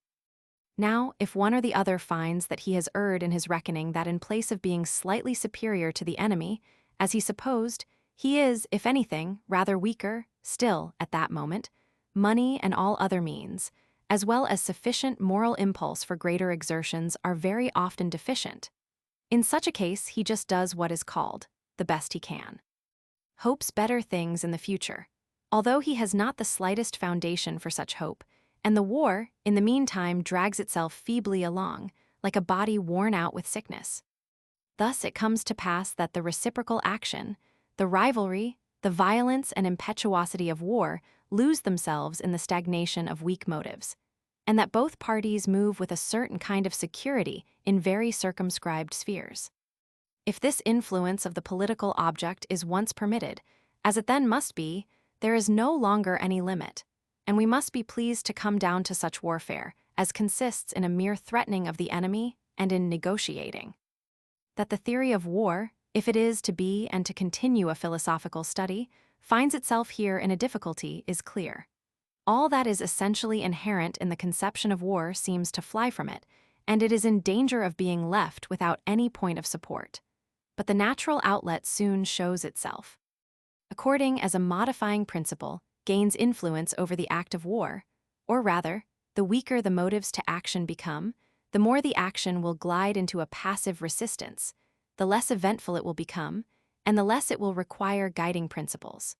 Now, if one or the other finds that he has erred in his reckoning that in place of being slightly superior to the enemy, as he supposed, he is, if anything, rather weaker, still, at that moment, money and all other means, as well as sufficient moral impulse for greater exertions, are very often deficient. In such a case, he just does what is called the best he can. Hopes better things in the future, although he has not the slightest foundation for such hope, and the war, in the meantime, drags itself feebly along, like a body worn out with sickness. Thus it comes to pass that the reciprocal action, the rivalry, the violence and impetuosity of war lose themselves in the stagnation of weak motives, and that both parties move with a certain kind of security in very circumscribed spheres. If this influence of the political object is once permitted, as it then must be, there is no longer any limit, and we must be pleased to come down to such warfare as consists in a mere threatening of the enemy and in negotiating. That the theory of war, if it is to be and to continue a philosophical study, finds itself here in a difficulty is clear. All that is essentially inherent in the conception of war seems to fly from it, and it is in danger of being left without any point of support. But the natural outlet soon shows itself. According as a modifying principle gains influence over the act of war, or rather, the weaker the motives to action become, the more the action will glide into a passive resistance, the less eventful it will become, and the less it will require guiding principles.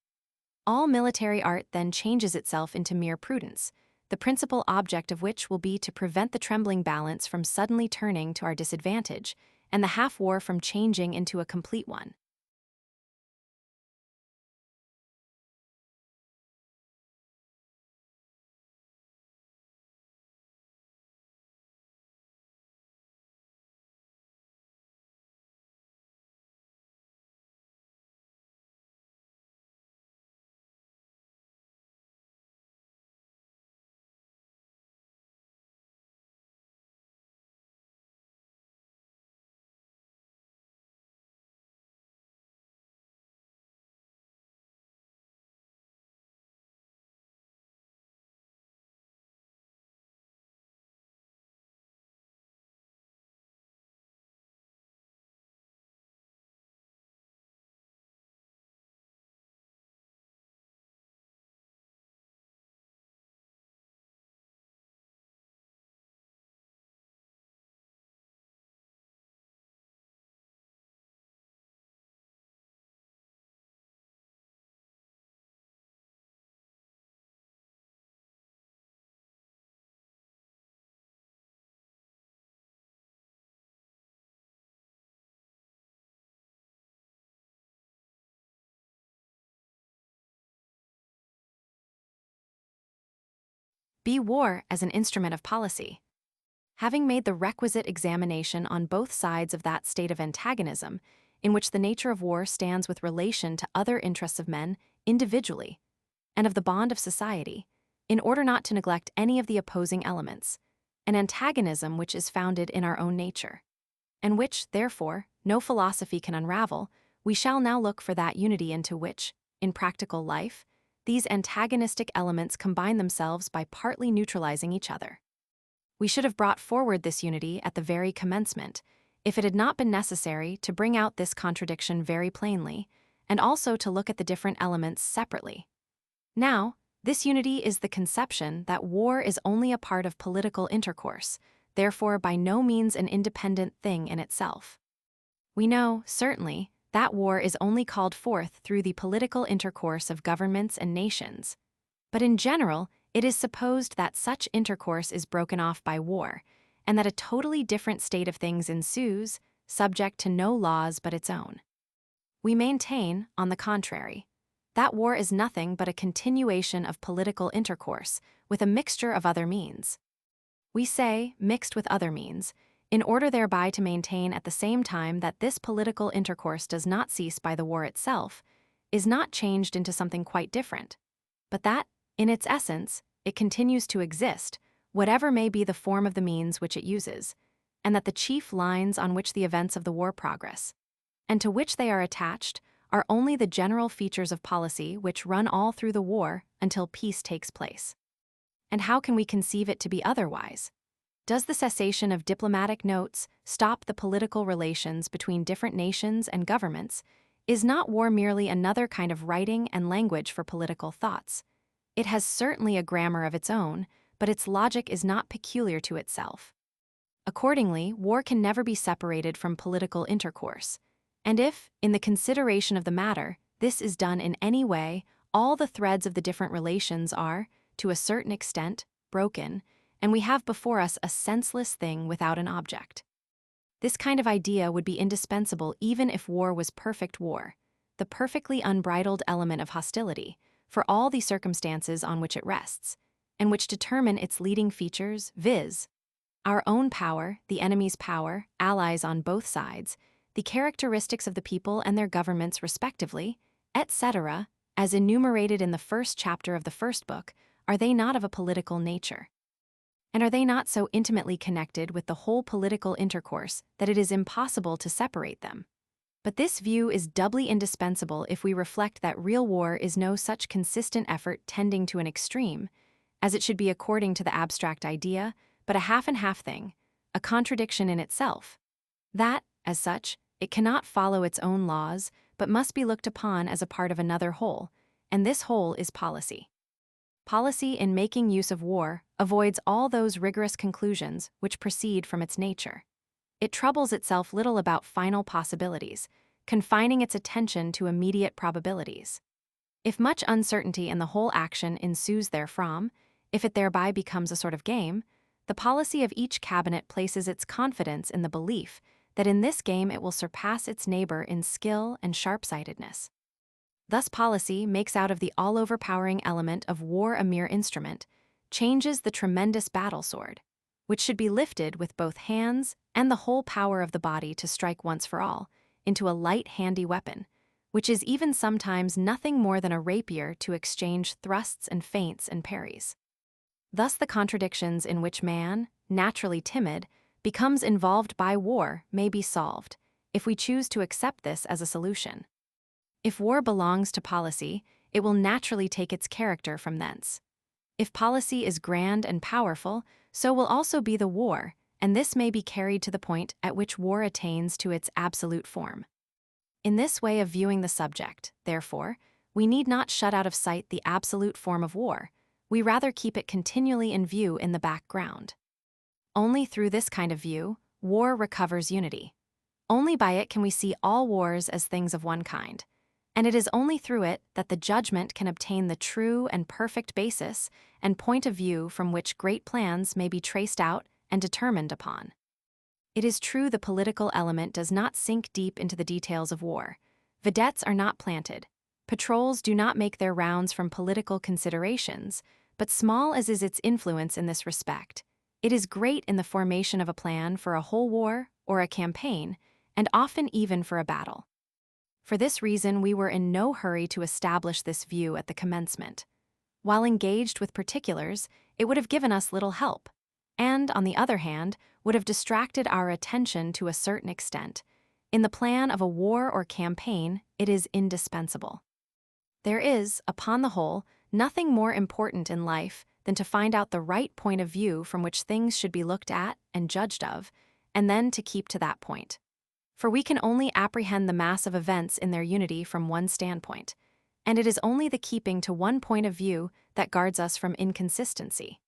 All military art then changes itself into mere prudence, the principal object of which will be to prevent the trembling balance from suddenly turning to our disadvantage, and the half-war from changing into a complete one. be war as an instrument of policy. Having made the requisite examination on both sides of that state of antagonism, in which the nature of war stands with relation to other interests of men individually, and of the bond of society, in order not to neglect any of the opposing elements, an antagonism which is founded in our own nature, and which, therefore, no philosophy can unravel, we shall now look for that unity into which, in practical life, these antagonistic elements combine themselves by partly neutralizing each other. We should have brought forward this unity at the very commencement, if it had not been necessary to bring out this contradiction very plainly, and also to look at the different elements separately. Now, this unity is the conception that war is only a part of political intercourse, therefore by no means an independent thing in itself. We know, certainly, that war is only called forth through the political intercourse of governments and nations. But in general, it is supposed that such intercourse is broken off by war, and that a totally different state of things ensues, subject to no laws but its own. We maintain, on the contrary, that war is nothing but a continuation of political intercourse, with a mixture of other means. We say, mixed with other means, in order thereby to maintain at the same time that this political intercourse does not cease by the war itself, is not changed into something quite different, but that, in its essence, it continues to exist, whatever may be the form of the means which it uses, and that the chief lines on which the events of the war progress, and to which they are attached, are only the general features of policy which run all through the war until peace takes place. And how can we conceive it to be otherwise? Does the cessation of diplomatic notes stop the political relations between different nations and governments? Is not war merely another kind of writing and language for political thoughts? It has certainly a grammar of its own, but its logic is not peculiar to itself. Accordingly, war can never be separated from political intercourse. And if, in the consideration of the matter, this is done in any way, all the threads of the different relations are, to a certain extent, broken, and we have before us a senseless thing without an object. This kind of idea would be indispensable even if war was perfect war, the perfectly unbridled element of hostility, for all the circumstances on which it rests, and which determine its leading features, viz., our own power, the enemy's power, allies on both sides, the characteristics of the people and their governments respectively, etc., as enumerated in the first chapter of the first book. Are they not of a political nature? And are they not so intimately connected with the whole political intercourse that it is impossible to separate them? But this view is doubly indispensable if we reflect that real war is no such consistent effort tending to an extreme, as it should be according to the abstract idea, but a half-and-half thing, a contradiction in itself. That, as such, it cannot follow its own laws, but must be looked upon as a part of another whole, and this whole is policy. Policy, in making use of war, avoids all those rigorous conclusions which proceed from its nature. It troubles itself little about final possibilities, confining its attention to immediate probabilities. If much uncertainty in the whole action ensues therefrom, if it thereby becomes a sort of game, the policy of each cabinet places its confidence in the belief that in this game it will surpass its neighbor in skill and sharp-sightedness. Thus policy makes out of the all-overpowering element of war a mere instrument, changes the tremendous battle-sword, which should be lifted with both hands and the whole power of the body to strike once for all, into a light, handy weapon, which is even sometimes nothing more than a rapier to exchange thrusts and feints and parries. Thus the contradictions in which man, naturally timid, becomes involved by war may be solved, if we choose to accept this as a solution. If war belongs to policy, it will naturally take its character from thence. If policy is grand and powerful, so will also be the war, and this may be carried to the point at which war attains to its absolute form. In this way of viewing the subject, therefore, we need not shut out of sight the absolute form of war, we rather keep it continually in view in the background. Only through this kind of view, war recovers unity. Only by it can we see all wars as things of one kind, and it is only through it that the judgment can obtain the true and perfect basis and point of view from which great plans may be traced out and determined upon. It is true the political element does not sink deep into the details of war. Vedettes are not planted. Patrols do not make their rounds from political considerations, but small as is its influence in this respect, it is great in the formation of a plan for a whole war or a campaign, and often even for a battle. For this reason, we were in no hurry to establish this view at the commencement. While engaged with particulars, it would have given us little help, and, on the other hand, would have distracted our attention to a certain extent. In the plan of a war or campaign, it is indispensable. There is, upon the whole, nothing more important in life than to find out the right point of view from which things should be looked at and judged of, and then to keep to that point. For we can only apprehend the mass of events in their unity from one standpoint, and it is only the keeping to one point of view that guards us from inconsistency.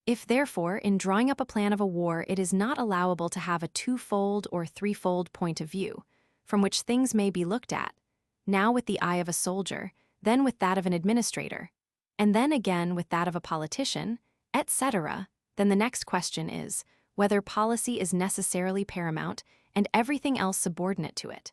If, therefore, in drawing up a plan of a war, it is not allowable to have a twofold or threefold point of view, from which things may be looked at, now with the eye of a soldier, then with that of an administrator, and then again with that of a politician, etc., then the next question is, whether policy is necessarily paramount and everything else subordinate to it.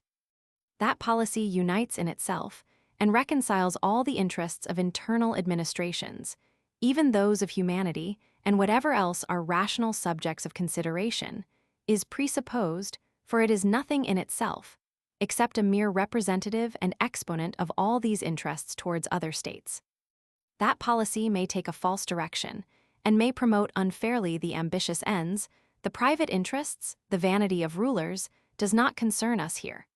That policy unites in itself and reconciles all the interests of internal administrations, even those of humanity, and whatever else are rational subjects of consideration, is presupposed, for it is nothing in itself, except a mere representative and exponent of all these interests towards other states. That policy may take a false direction, and may promote unfairly the ambitious ends, the private interests, the vanity of rulers, does not concern us here.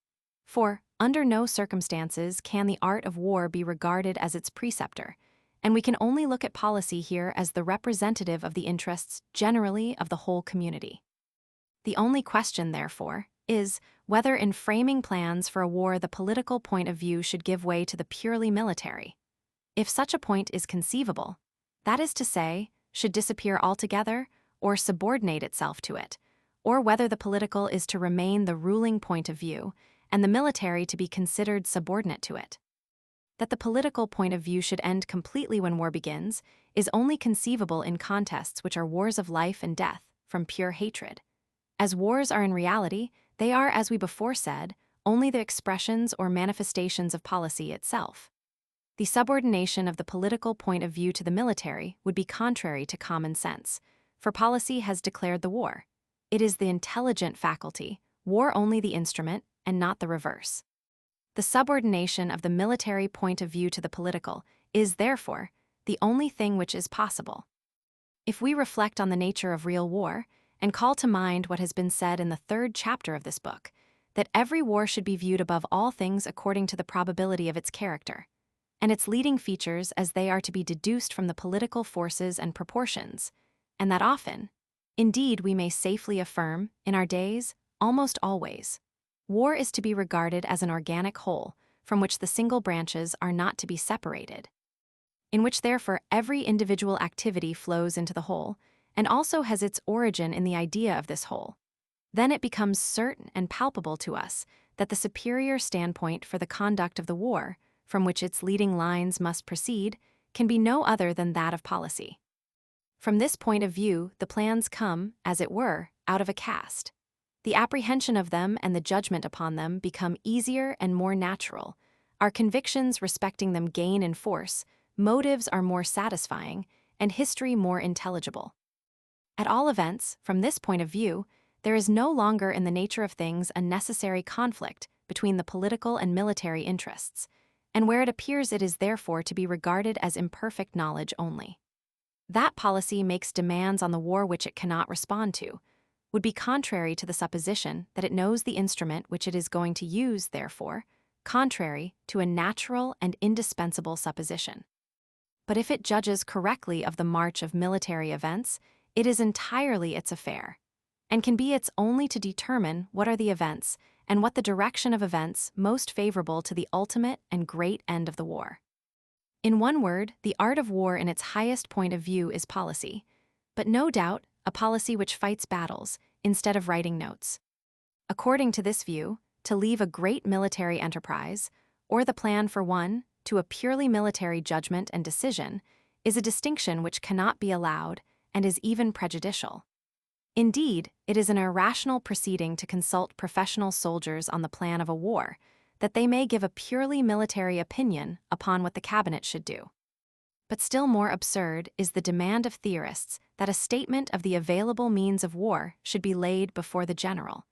For, under no circumstances can the art of war be regarded as its preceptor, and we can only look at policy here as the representative of the interests generally of the whole community. The only question, therefore, is whether in framing plans for a war the political point of view should give way to the purely military. If such a point is conceivable, that is to say, should disappear altogether or subordinate itself to it, or whether the political is to remain the ruling point of view and the military to be considered subordinate to it. That the political point of view should end completely when war begins is only conceivable in contests which are wars of life and death from pure hatred. As wars are in reality, they are, as we before said, only the expressions or manifestations of policy itself. The subordination of the political point of view to the military would be contrary to common sense, for policy has declared the war. It is the intelligent faculty, war only the instrument, and not the reverse. The subordination of the military point of view to the political is, therefore, the only thing which is possible. If we reflect on the nature of real war, and call to mind what has been said in the 3rd chapter of this book, that every war should be viewed above all things according to the probability of its character, and its leading features as they are to be deduced from the political forces and proportions, and that often, indeed we may safely affirm, in our days, almost always, war is to be regarded as an organic whole, from which the single branches are not to be separated, in which therefore every individual activity flows into the whole, and also has its origin in the idea of this whole. Then it becomes certain and palpable to us that the superior standpoint for the conduct of the war, from which its leading lines must proceed, can be no other than that of policy. From this point of view, the plans come, as it were, out of a cast. The apprehension of them and the judgment upon them become easier and more natural. Our convictions respecting them gain in force, motives are more satisfying, and history more intelligible. At all events, from this point of view, there is no longer in the nature of things a necessary conflict between the political and military interests, and where it appears it is therefore to be regarded as imperfect knowledge only. That policy makes demands on the war which it cannot respond to, would be contrary to the supposition that it knows the instrument which it is going to use, therefore, contrary to a natural and indispensable supposition. But if it judges correctly of the march of military events, it is entirely its affair, and can be its only to determine what are the events and what the direction of events most favorable to the ultimate and great end of the war. In one word, the art of war in its highest point of view is policy, but no doubt a policy which fights battles instead of writing notes. According to this view, to leave a great military enterprise, or the plan for one, to a purely military judgment and decision, is a distinction which cannot be allowed and is even prejudicial. Indeed, it is an irrational proceeding to consult professional soldiers on the plan of a war, that they may give a purely military opinion upon what the cabinet should do. But still more absurd is the demand of theorists that a statement of the available means of war should be laid before the general,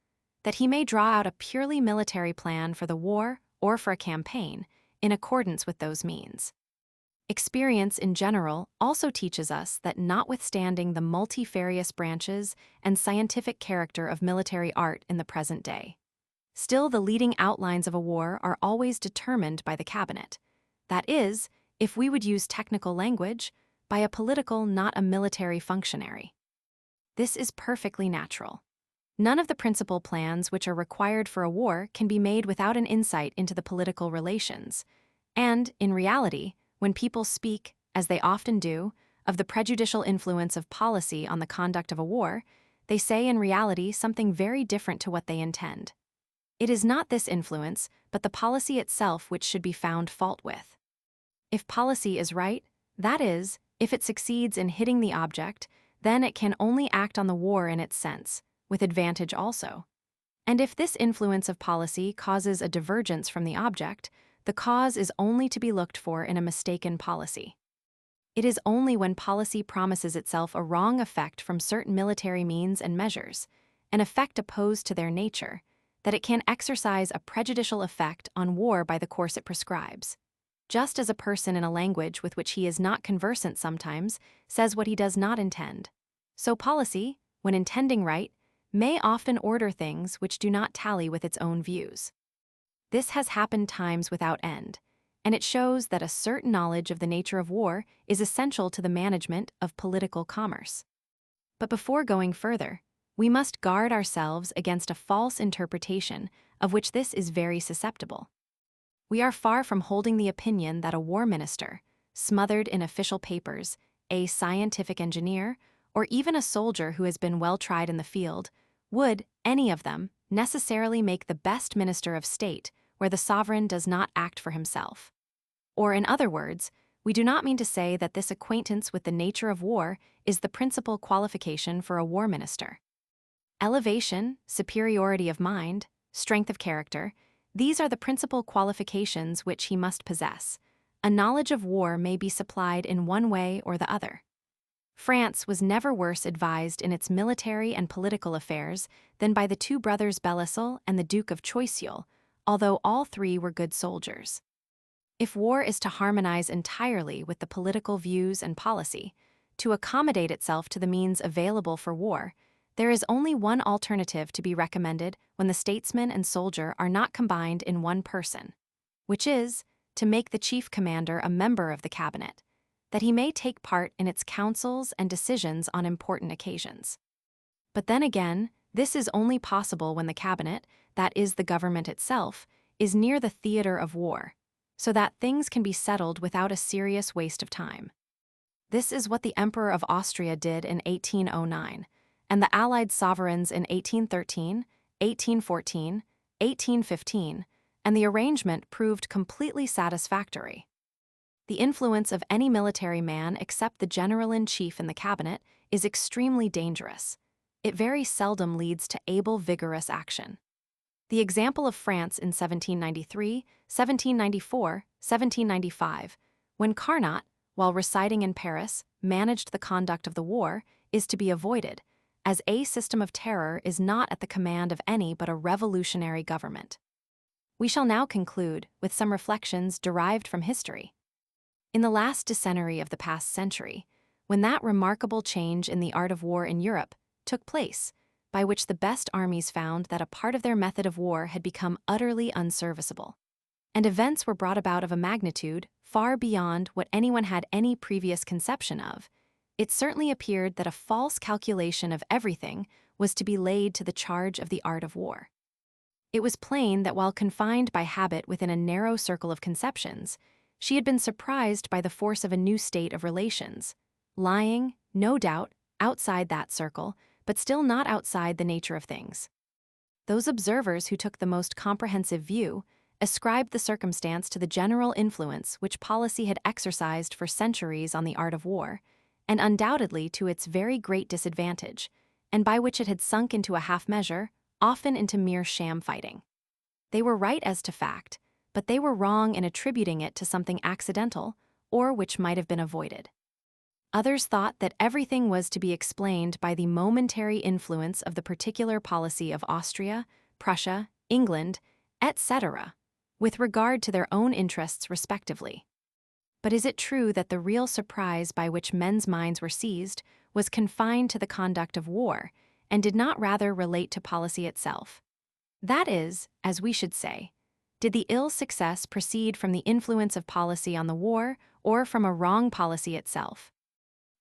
that he may draw out a purely military plan for the war or for a campaign in accordance with those means. Experience in general also teaches us that notwithstanding the multifarious branches and scientific character of military art in the present day, still the leading outlines of a war are always determined by the cabinet. That is, if we would use technical language, by a political, not a military functionary. This is perfectly natural. None of the principal plans which are required for a war can be made without an insight into the political relations. And, in reality, when people speak, as they often do, of the prejudicial influence of policy on the conduct of a war, they say in reality something very different to what they intend. It is not this influence, but the policy itself which should be found fault with. If policy is right, that is, if it succeeds in hitting the object, then it can only act on the war in its sense, with advantage also. And if this influence of policy causes a divergence from the object, the cause is only to be looked for in a mistaken policy. It is only when policy promises itself a wrong effect from certain military means and measures, an effect opposed to their nature, that it can exercise a prejudicial effect on war by the course it prescribes. Just as a person in a language with which he is not conversant sometimes says what he does not intend, so policy, when intending right, may often order things which do not tally with its own views. This has happened times without end, and it shows that a certain knowledge of the nature of war is essential to the management of political commerce. But before going further, we must guard ourselves against a false interpretation of which this is very susceptible. We are far from holding the opinion that a war minister, smothered in official papers, a scientific engineer, or even a soldier who has been well tried in the field, would, any of them, necessarily make the best minister of state where the sovereign does not act for himself. Or in other words, we do not mean to say that this acquaintance with the nature of war is the principal qualification for a war minister. Elevation, superiority of mind, strength of character, these are the principal qualifications which he must possess. A knowledge of war may be supplied in one way or the other. France was never worse advised in its military and political affairs than by the two brothers Belleisle and the Duke of Choiseul, although all three were good soldiers. If war is to harmonize entirely with the political views and policy, to accommodate itself to the means available for war, there is only one alternative to be recommended when the statesman and soldier are not combined in one person, which is, to make the chief commander a member of the cabinet, that he may take part in its counsels and decisions on important occasions. But then again, this is only possible when the cabinet, that is the government itself, is near the theater of war, so that things can be settled without a serious waste of time. This is what the Emperor of Austria did in 1809, and the Allied sovereigns in 1813, 1814, 1815, and the arrangement proved completely satisfactory. The influence of any military man except the general-in-chief in the cabinet is extremely dangerous. It very seldom leads to able, vigorous action. The example of France in 1793, 1794, 1795, when Carnot, while residing in Paris, managed the conduct of the war, is to be avoided, as a system of terror is not at the command of any but a revolutionary government. We shall now conclude with some reflections derived from history. In the last decenniary of the past century, when that remarkable change in the art of war in Europe took place, by which the best armies found that a part of their method of war had become utterly unserviceable, and events were brought about of a magnitude far beyond what anyone had any previous conception of, it certainly appeared that a false calculation of everything was to be laid to the charge of the art of war. It was plain that while confined by habit within a narrow circle of conceptions, she had been surprised by the force of a new state of relations, lying, no doubt, outside that circle, but still not outside the nature of things. Those observers who took the most comprehensive view ascribed the circumstance to the general influence which policy had exercised for centuries on the art of war, and undoubtedly to its very great disadvantage, and by which it had sunk into a half measure, often into mere sham fighting. They were right as to fact, but they were wrong in attributing it to something accidental or which might have been avoided. Others thought that everything was to be explained by the momentary influence of the particular policy of Austria, Prussia, England, etc., with regard to their own interests respectively. But is it true that the real surprise by which men's minds were seized was confined to the conduct of war, and did not rather relate to policy itself? That is, as we should say, did the ill success proceed from the influence of policy on the war, or from a wrong policy itself?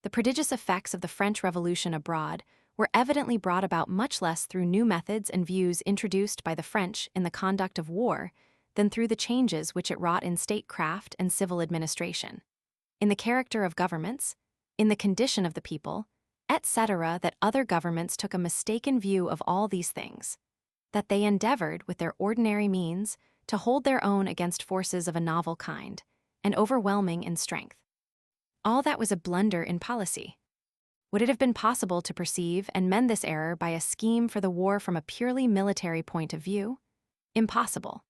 The prodigious effects of the French Revolution abroad were evidently brought about much less through new methods and views introduced by the French in the conduct of war than through the changes which it wrought in statecraft and civil administration, in the character of governments, in the condition of the people, etc., that other governments took a mistaken view of all these things, that they endeavored, with their ordinary means, to hold their own against forces of a novel kind, and overwhelming in strength. All that was a blunder in policy. Would it have been possible to perceive and mend this error by a scheme for the war from a purely military point of view? Impossible.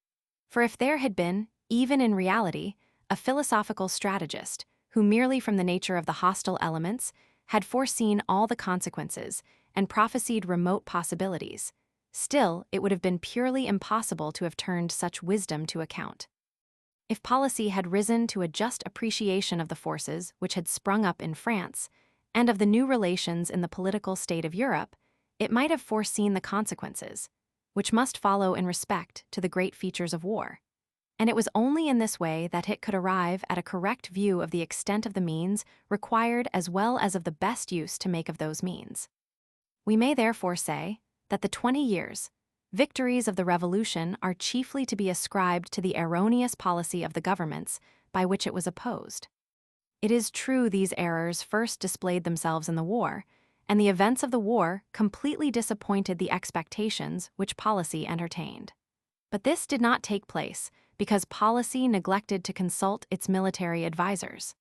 For if there had been, even in reality, a philosophical strategist who merely from the nature of the hostile elements had foreseen all the consequences and prophesied remote possibilities, still it would have been purely impossible to have turned such wisdom to account. If policy had risen to a just appreciation of the forces which had sprung up in France, and of the new relations in the political state of Europe, it might have foreseen the consequences, which must follow in respect to the great features of war. And it was only in this way that it could arrive at a correct view of the extent of the means required as well as of the best use to make of those means. We may therefore say that the 20 years, victories of the Revolution are chiefly to be ascribed to the erroneous policy of the governments by which it was opposed. It is true these errors first displayed themselves in the war, and the events of the war completely disappointed the expectations which policy entertained. But this did not take place because policy neglected to consult its military advisers.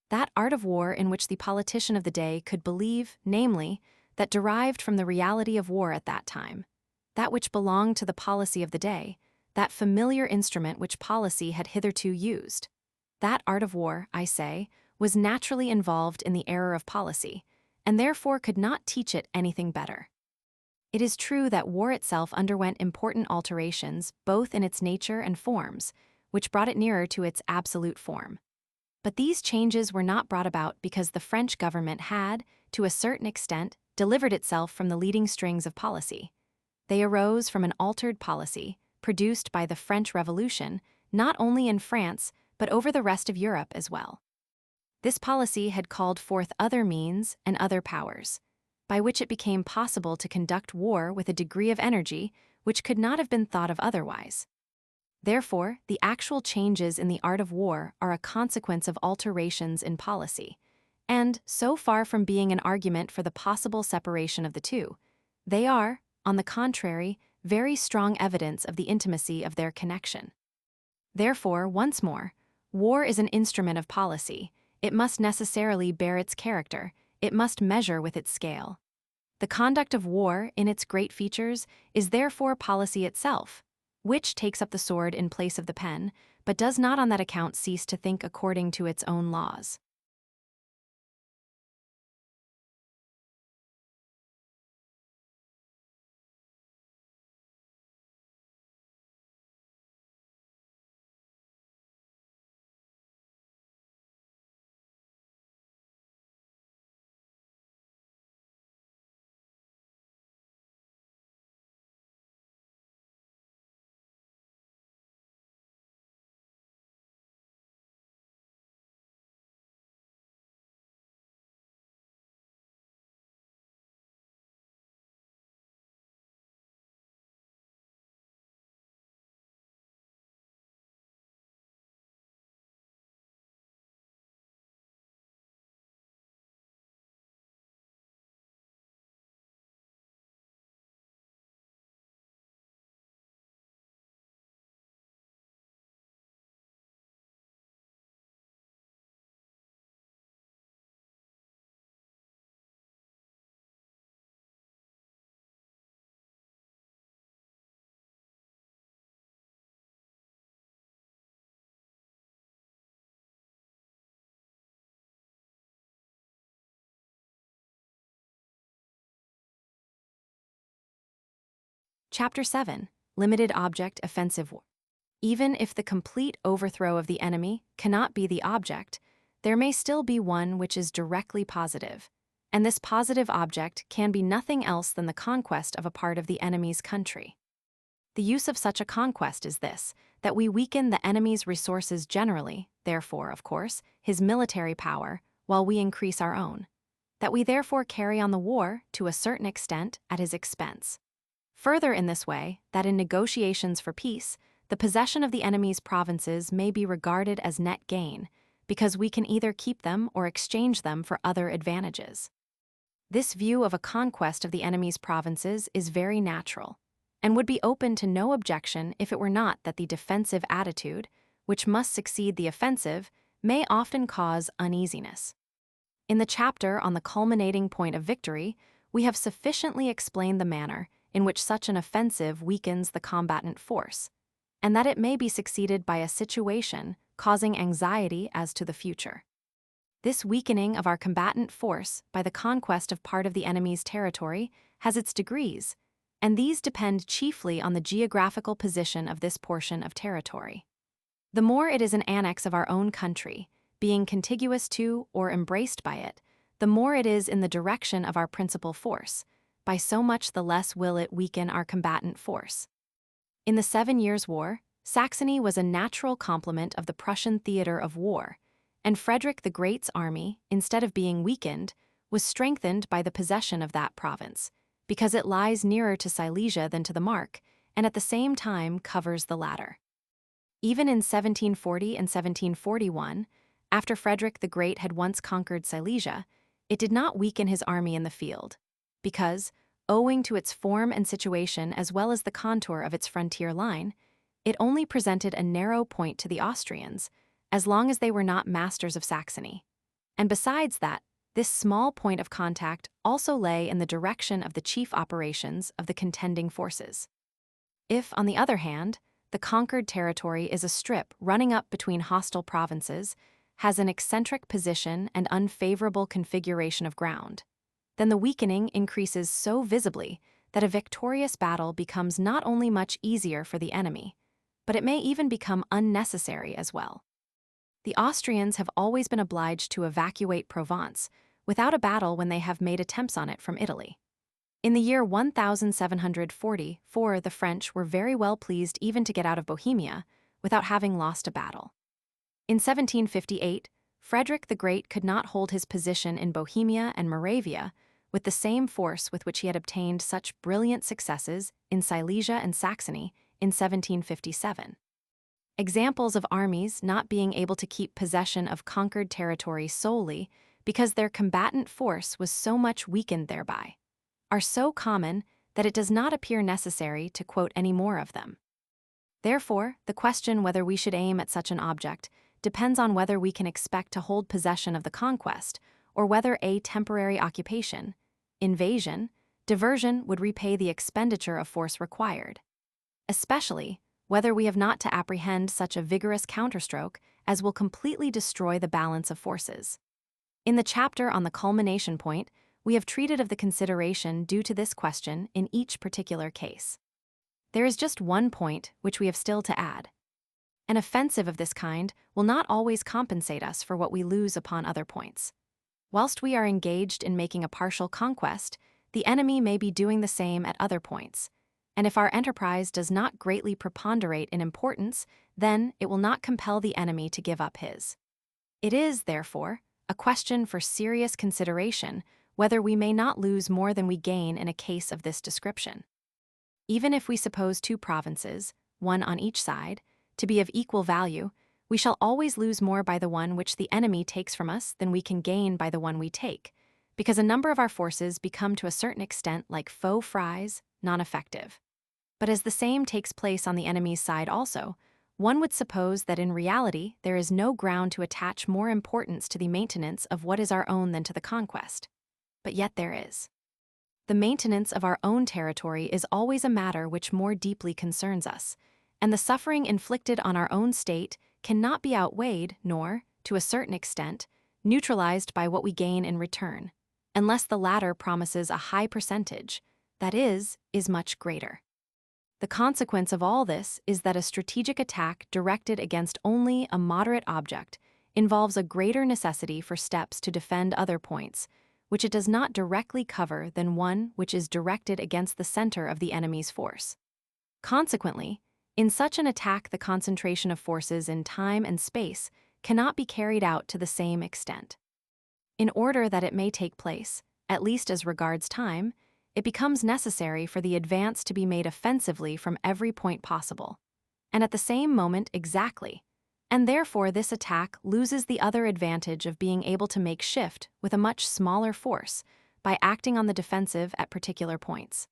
That art of war in which the politician of the day could believe, namely, that derived from the reality of war at that time, that which belonged to the policy of the day, that familiar instrument which policy had hitherto used. That art of war, I say, was naturally involved in the error of policy, and therefore could not teach it anything better. It is true that war itself underwent important alterations both in its nature and forms, which brought it nearer to its absolute form. But these changes were not brought about because the French government had, to a certain extent, delivered itself from the leading strings of policy. They arose from an altered policy, produced by the French Revolution, not only in France, but over the rest of Europe as well. This policy had called forth other means and other powers, by which it became possible to conduct war with a degree of energy which could not have been thought of otherwise. Therefore, the actual changes in the art of war are a consequence of alterations in policy, and, so far from being an argument for the possible separation of the two, they are, on the contrary, very strong evidence of the intimacy of their connection. Therefore, once more, war is an instrument of policy. It must necessarily bear its character, it must measure with its scale. The conduct of war, in its great features, is therefore policy itself, which takes up the sword in place of the pen, but does not on that account cease to think according to its own laws. Chapter 7. Limited Object Offensive War. Even if the complete overthrow of the enemy cannot be the object, there may still be one which is directly positive, and this positive object can be nothing else than the conquest of a part of the enemy's country. The use of such a conquest is this, that we weaken the enemy's resources generally, therefore, of course, his military power, while we increase our own. That we therefore carry on the war, to a certain extent, at his expense. Further in this way, that in negotiations for peace, the possession of the enemy's provinces may be regarded as net gain, because we can either keep them or exchange them for other advantages. This view of a conquest of the enemy's provinces is very natural, and would be open to no objection if it were not that the defensive attitude, which must succeed the offensive, may often cause uneasiness. In the chapter on the culminating point of victory, we have sufficiently explained the manner in which such an offensive weakens the combatant force, and that it may be succeeded by a situation causing anxiety as to the future. This weakening of our combatant force by the conquest of part of the enemy's territory has its degrees, and these depend chiefly on the geographical position of this portion of territory. The more it is an annex of our own country, being contiguous to or embraced by it, the more it is in the direction of our principal force, by so much the less will it weaken our combatant force. In the 7 Years' War, Saxony was a natural complement of the Prussian theater of war, and Frederick the Great's army, instead of being weakened, was strengthened by the possession of that province, because it lies nearer to Silesia than to the Mark, and at the same time covers the latter. Even in 1740 and 1741, after Frederick the Great had once conquered Silesia, it did not weaken his army in the field, because, owing to its form and situation as well as the contour of its frontier line, it only presented a narrow point to the Austrians, as long as they were not masters of Saxony. And besides that, this small point of contact also lay in the direction of the chief operations of the contending forces. If, on the other hand, the conquered territory is a strip running up between hostile provinces, has an eccentric position and unfavorable configuration of ground, then the weakening increases so visibly that a victorious battle becomes not only much easier for the enemy, but it may even become unnecessary as well. The Austrians have always been obliged to evacuate Provence without a battle when they have made attempts on it from Italy. In the year 1744, the French were very well pleased even to get out of Bohemia without having lost a battle. In 1758, Frederick the Great could not hold his position in Bohemia and Moravia with the same force with which he had obtained such brilliant successes in Silesia and Saxony in 1757. Examples of armies not being able to keep possession of conquered territory solely because their combatant force was so much weakened thereby are so common that it does not appear necessary to quote any more of them. Therefore, the question whether we should aim at such an object depends on whether we can expect to hold possession of the conquest, or whether a temporary occupation, invasion, diversion would repay the expenditure of force required, especially whether we have not to apprehend such a vigorous counterstroke as will completely destroy the balance of forces. In the chapter on the culmination point, we have treated of the consideration due to this question in each particular case. There is just one point which we have still to add. An offensive of this kind will not always compensate us for what we lose upon other points. Whilst we are engaged in making a partial conquest, the enemy may be doing the same at other points, and if our enterprise does not greatly preponderate in importance, then it will not compel the enemy to give up his. It is, therefore, a question for serious consideration whether we may not lose more than we gain in a case of this description. Even if we suppose 2 provinces, one on each side, to be of equal value, we shall always lose more by the one which the enemy takes from us than we can gain by the one we take, because a number of our forces become to a certain extent like faux fries, non-effective. But as the same takes place on the enemy's side also, one would suppose that in reality there is no ground to attach more importance to the maintenance of what is our own than to the conquest. But yet there is. The maintenance of our own territory is always a matter which more deeply concerns us, and the suffering inflicted on our own state cannot be outweighed nor, to a certain extent, neutralized by what we gain in return, unless the latter promises a high percentage, that is much greater. The consequence of all this is that a strategic attack directed against only a moderate object involves a greater necessity for steps to defend other points, which it does not directly cover, than one which is directed against the center of the enemy's force. Consequently, in such an attack, the concentration of forces in time and space cannot be carried out to the same extent. In order that it may take place, at least as regards time, it becomes necessary for the advance to be made offensively from every point possible, and at the same moment exactly, and therefore this attack loses the other advantage of being able to make shift with a much smaller force by acting on the defensive at particular points.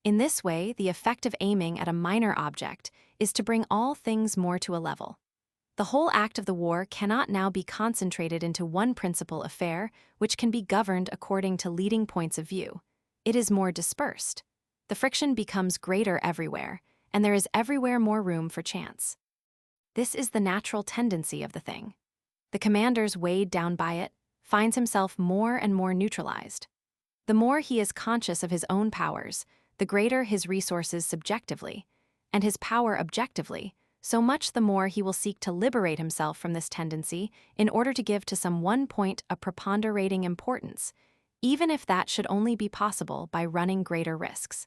In this way, the effect of aiming at a minor object is to bring all things more to a level. The whole act of the war cannot now be concentrated into one principal affair which can be governed according to leading points of view. It is more dispersed. The friction becomes greater everywhere, and there is everywhere more room for chance. This is the natural tendency of the thing. The commander's weighed down by it finds himself more and more neutralized. The more he is conscious of his own powers, the greater his resources subjectively, and his power objectively, so much the more he will seek to liberate himself from this tendency in order to give to some one point a preponderating importance, even if that should only be possible by running greater risks.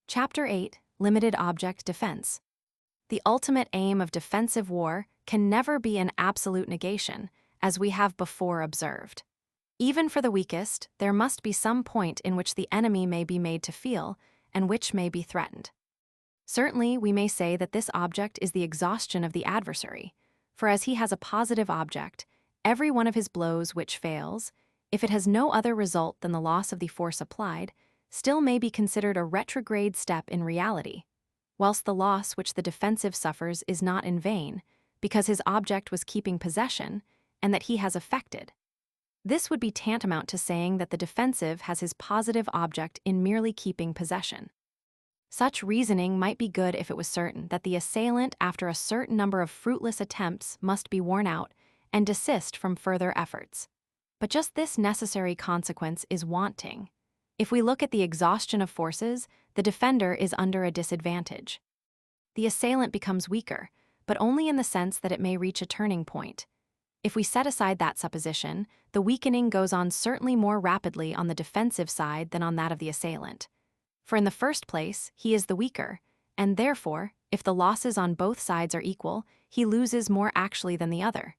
Chapter 8: Limited Object Defense. The ultimate aim of defensive war can never be an absolute negation, as we have before observed. Even for the weakest, there must be some point in which the enemy may be made to feel, and which may be threatened. Certainly, we may say that this object is the exhaustion of the adversary, for as he has a positive object, every one of his blows which fails, if it has no other result than the loss of the force applied, still may be considered a retrograde step in reality, whilst the loss which the defensive suffers is not in vain, because his object was keeping possession, and that he has effected. This would be tantamount to saying that the defensive has his positive object in merely keeping possession. Such reasoning might be good if it was certain that the assailant, after a certain number of fruitless attempts, must be worn out and desist from further efforts. But just this necessary consequence is wanting. If we look at the exhaustion of forces, the defender is under a disadvantage. The assailant becomes weaker, but only in the sense that it may reach a turning point. If we set aside that supposition, the weakening goes on certainly more rapidly on the defensive side than on that of the assailant. For in the first place, he is the weaker, and therefore, if the losses on both sides are equal, he loses more actually than the other.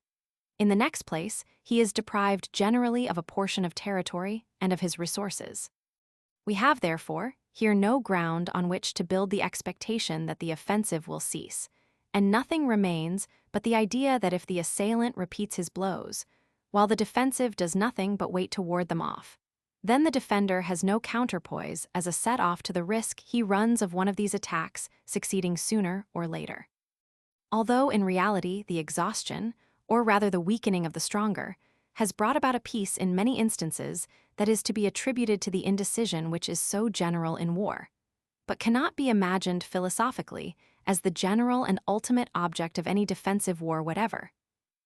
In the next place, he is deprived generally of a portion of territory and of his resources. We have, therefore, here no ground on which to build the expectation that the offensive will cease, and nothing remains but the idea that if the assailant repeats his blows, while the defensive does nothing but wait to ward them off, then the defender has no counterpoise as a set-off to the risk he runs of one of these attacks succeeding sooner or later. Although in reality the exhaustion, or rather the weakening of the stronger, has brought about a peace in many instances that is to be attributed to the indecision which is so general in war, but cannot be imagined philosophically as the general and ultimate object of any defensive war whatever.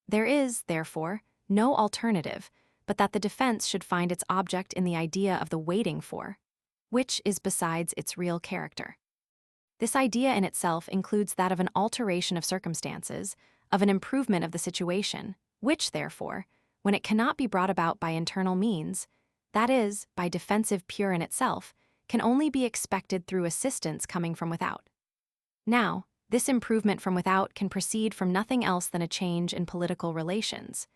There is, therefore, no alternative but that the defense should find its object in the idea of the waiting for, which is besides its real character. This idea in itself includes that of an alteration of circumstances, of an improvement of the situation, which, therefore, when it cannot be brought about by internal means, that is, by defensive pure in itself, can only be expected through assistance coming from without. Now, this improvement from without can proceed from nothing else than a change in political relations.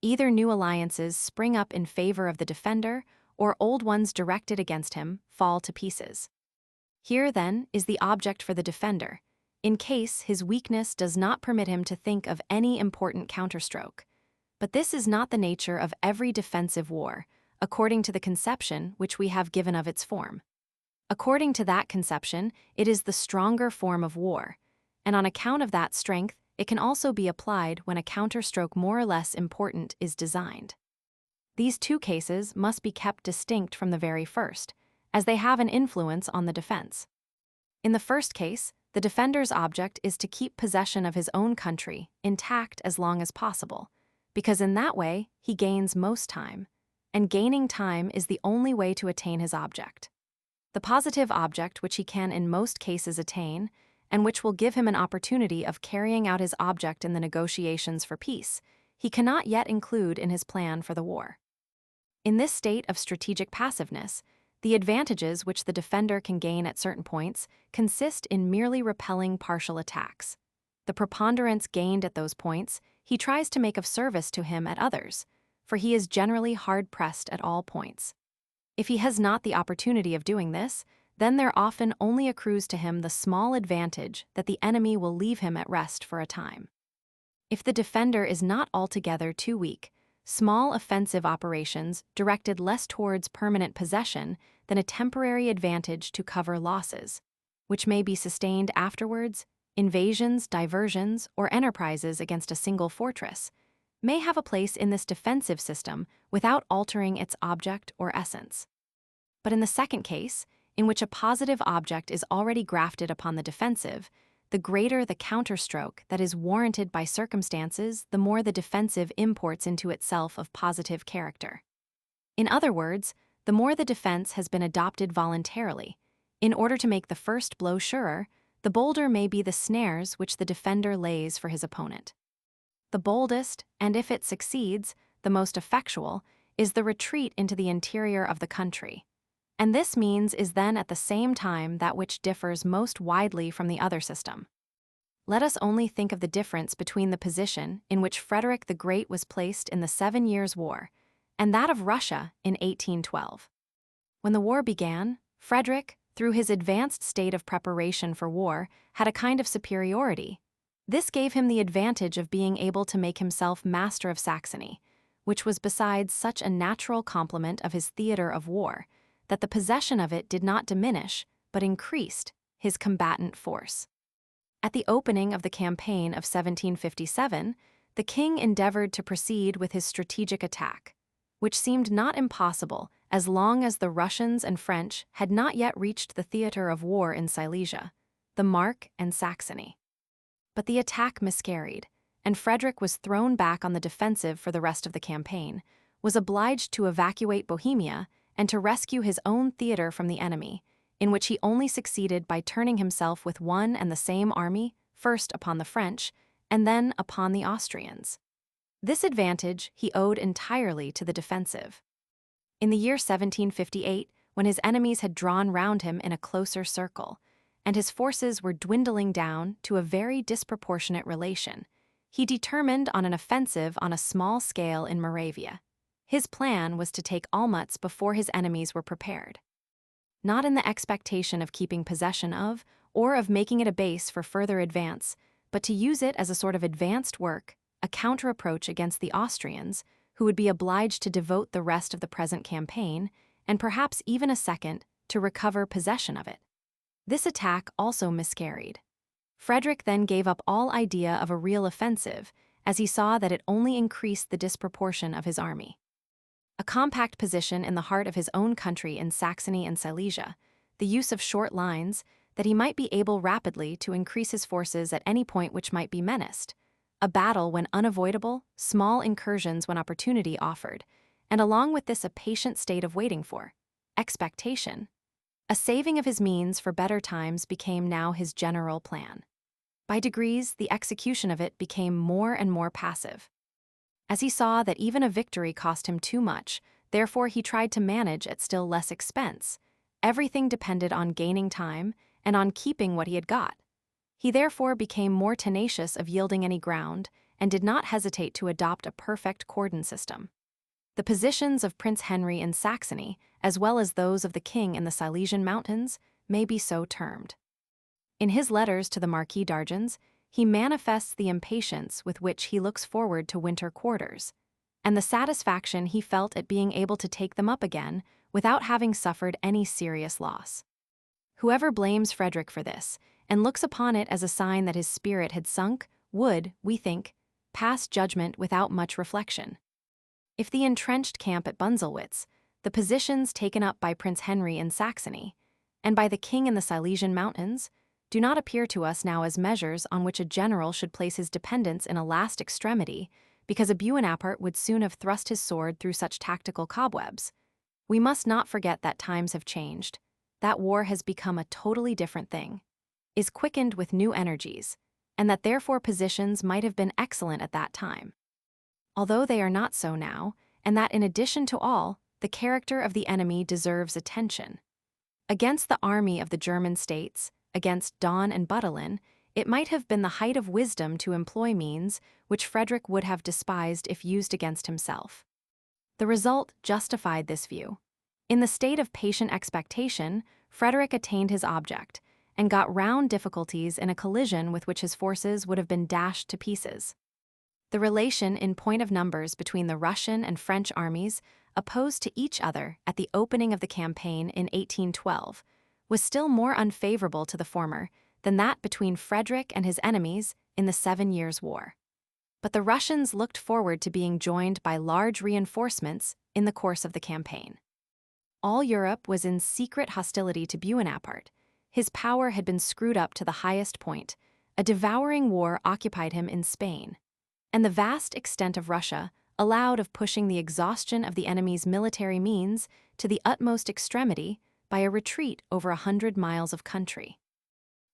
Either new alliances spring up in favor of the defender, or old ones directed against him fall to pieces. Here, then, is the object for the defender, in case his weakness does not permit him to think of any important counterstroke. But this is not the nature of every defensive war, according to the conception which we have given of its form. According to that conception, it is the stronger form of war, and on account of that strength, it can also be applied when a counterstroke more or less important is designed. These two cases must be kept distinct from the very first, as they have an influence on the defense. In the first case, the defender's object is to keep possession of his own country intact as long as possible, because in that way he gains most time, and gaining time is the only way to attain his object. The positive object which he can in most cases attain, and which will give him an opportunity of carrying out his object in the negotiations for peace, he cannot yet include in his plan for the war. In this state of strategic passiveness, the advantages which the defender can gain at certain points consist in merely repelling partial attacks. The preponderance gained at those points he tries to make of service to him at others, for he is generally hard-pressed at all points. If he has not the opportunity of doing this, then there often only accrues to him the small advantage that the enemy will leave him at rest for a time. If the defender is not altogether too weak, small offensive operations directed less towards permanent possession than a temporary advantage to cover losses, which may be sustained afterwards, invasions, diversions, or enterprises against a single fortress, may have a place in this defensive system without altering its object or essence. But in the second case, in which a positive object is already grafted upon the defensive, the greater the counterstroke that is warranted by circumstances, the more the defensive imports into itself of positive character. In other words, the more the defense has been adopted voluntarily. In order to make the first blow surer, the bolder may be the snares which the defender lays for his opponent. The boldest, and if it succeeds, the most effectual, is the retreat into the interior of the country. And this means is then at the same time that which differs most widely from the other system. Let us only think of the difference between the position in which Frederick the Great was placed in the 7 Years' War and that of Russia in 1812. When the war began, Frederick, through his advanced state of preparation for war, had a kind of superiority. This gave him the advantage of being able to make himself master of Saxony, which was besides such a natural complement of his theater of war, that the possession of it did not diminish, but increased, his combatant force. At the opening of the campaign of 1757, the king endeavored to proceed with his strategic attack, which seemed not impossible as long as the Russians and French had not yet reached the theater of war in Silesia, the Mark and Saxony. But the attack miscarried, and Frederick was thrown back on the defensive for the rest of the campaign, was obliged to evacuate Bohemia and to rescue his own theater from the enemy, in which he only succeeded by turning himself with one and the same army, first upon the French, and then upon the Austrians. This advantage he owed entirely to the defensive. In the year 1758, when his enemies had drawn round him in a closer circle, and his forces were dwindling down to a very disproportionate relation, he determined on an offensive on a small scale in Moravia. His plan was to take Olmütz before his enemies were prepared. Not in the expectation of keeping possession of, or of making it a base for further advance, but to use it as a sort of advanced work, a counter-approach against the Austrians, who would be obliged to devote the rest of the present campaign, and perhaps even a second, to recover possession of it. This attack also miscarried. Frederick then gave up all idea of a real offensive, as he saw that it only increased the disproportion of his army. A compact position in the heart of his own country in Saxony and Silesia, the use of short lines, that he might be able rapidly to increase his forces at any point which might be menaced, a battle when unavoidable, small incursions when opportunity offered, and along with this a patient state of waiting for expectation. A saving of his means for better times became now his general plan. By degrees, the execution of it became more and more passive. As he saw that even a victory cost him too much, therefore he tried to manage at still less expense. Everything depended on gaining time and on keeping what he had got. He therefore became more tenacious of yielding any ground and did not hesitate to adopt a perfect cordon system. The positions of Prince Henry in Saxony, as well as those of the king in the Silesian mountains, may be so termed. In his letters to the Marquis d'Argens, he manifests the impatience with which he looks forward to winter quarters, and the satisfaction he felt at being able to take them up again without having suffered any serious loss. Whoever blames Frederick for this, and looks upon it as a sign that his spirit had sunk, would, we think, pass judgment without much reflection. If the entrenched camp at Bunzelwitz, the positions taken up by Prince Henry in Saxony, and by the king in the Silesian mountains, do not appear to us now as measures on which a general should place his dependence in a last extremity, because a Buonaparte would soon have thrust his sword through such tactical cobwebs, we must not forget that times have changed, that war has become a totally different thing, is quickened with new energies, and that therefore positions might have been excellent at that time, although they are not so now, and that in addition to all, the character of the enemy deserves attention. Against the army of the German states, against Daun and Butelin, it might have been the height of wisdom to employ means which Frederick would have despised if used against himself. The result justified this view. In the state of patient expectation, Frederick attained his object, and got round difficulties in a collision with which his forces would have been dashed to pieces. The relation in point of numbers between the Russian and French armies, opposed to each other at the opening of the campaign in 1812, was still more unfavorable to the former than that between Frederick and his enemies in the 7 Years' War. But the Russians looked forward to being joined by large reinforcements in the course of the campaign. All Europe was in secret hostility to Buonaparte. His power had been screwed up to the highest point. A devouring war occupied him in Spain, and the vast extent of Russia allowed of pushing the exhaustion of the enemy's military means to the utmost extremity by a retreat over 100 miles of country.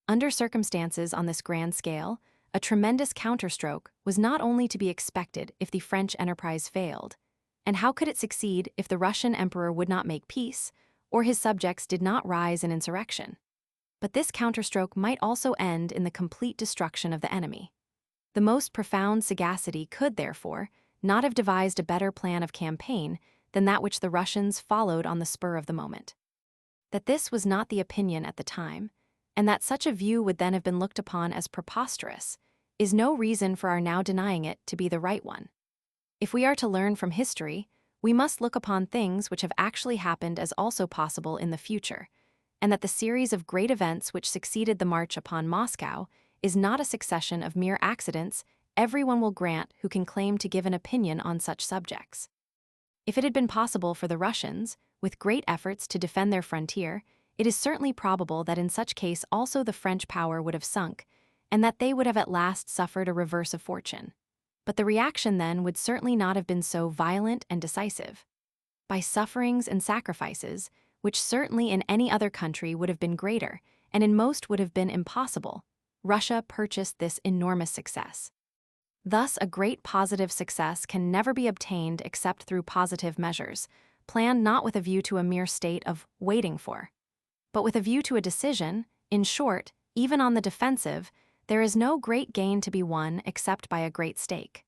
Under circumstances on this grand scale, a tremendous counterstroke was not only to be expected if the French enterprise failed, and how could it succeed if the Russian emperor would not make peace, or his subjects did not rise in insurrection? But this counterstroke might also end in the complete destruction of the enemy. The most profound sagacity could, therefore, not have devised a better plan of campaign than that which the Russians followed on the spur of the moment. That this was not the opinion at the time, and that such a view would then have been looked upon as preposterous, is no reason for our now denying it to be the right one. If we are to learn from history, we must look upon things which have actually happened as also possible in the future, and that the series of great events which succeeded the march upon Moscow is not a succession of mere accidents everyone will grant who can claim to give an opinion on such subjects. If it had been possible for the Russians, with great efforts to defend their frontier, it is certainly probable that in such case also the French power would have sunk, and that they would have at last suffered a reverse of fortune. But the reaction then would certainly not have been so violent and decisive. By sufferings and sacrifices, which certainly in any other country would have been greater, and in most would have been impossible, Russia purchased this enormous success. Thus, a great positive success can never be obtained except through positive measures, planned not with a view to a mere state of waiting for, but with a view to a decision. In short, even on the defensive, there is no great gain to be won except by a great stake.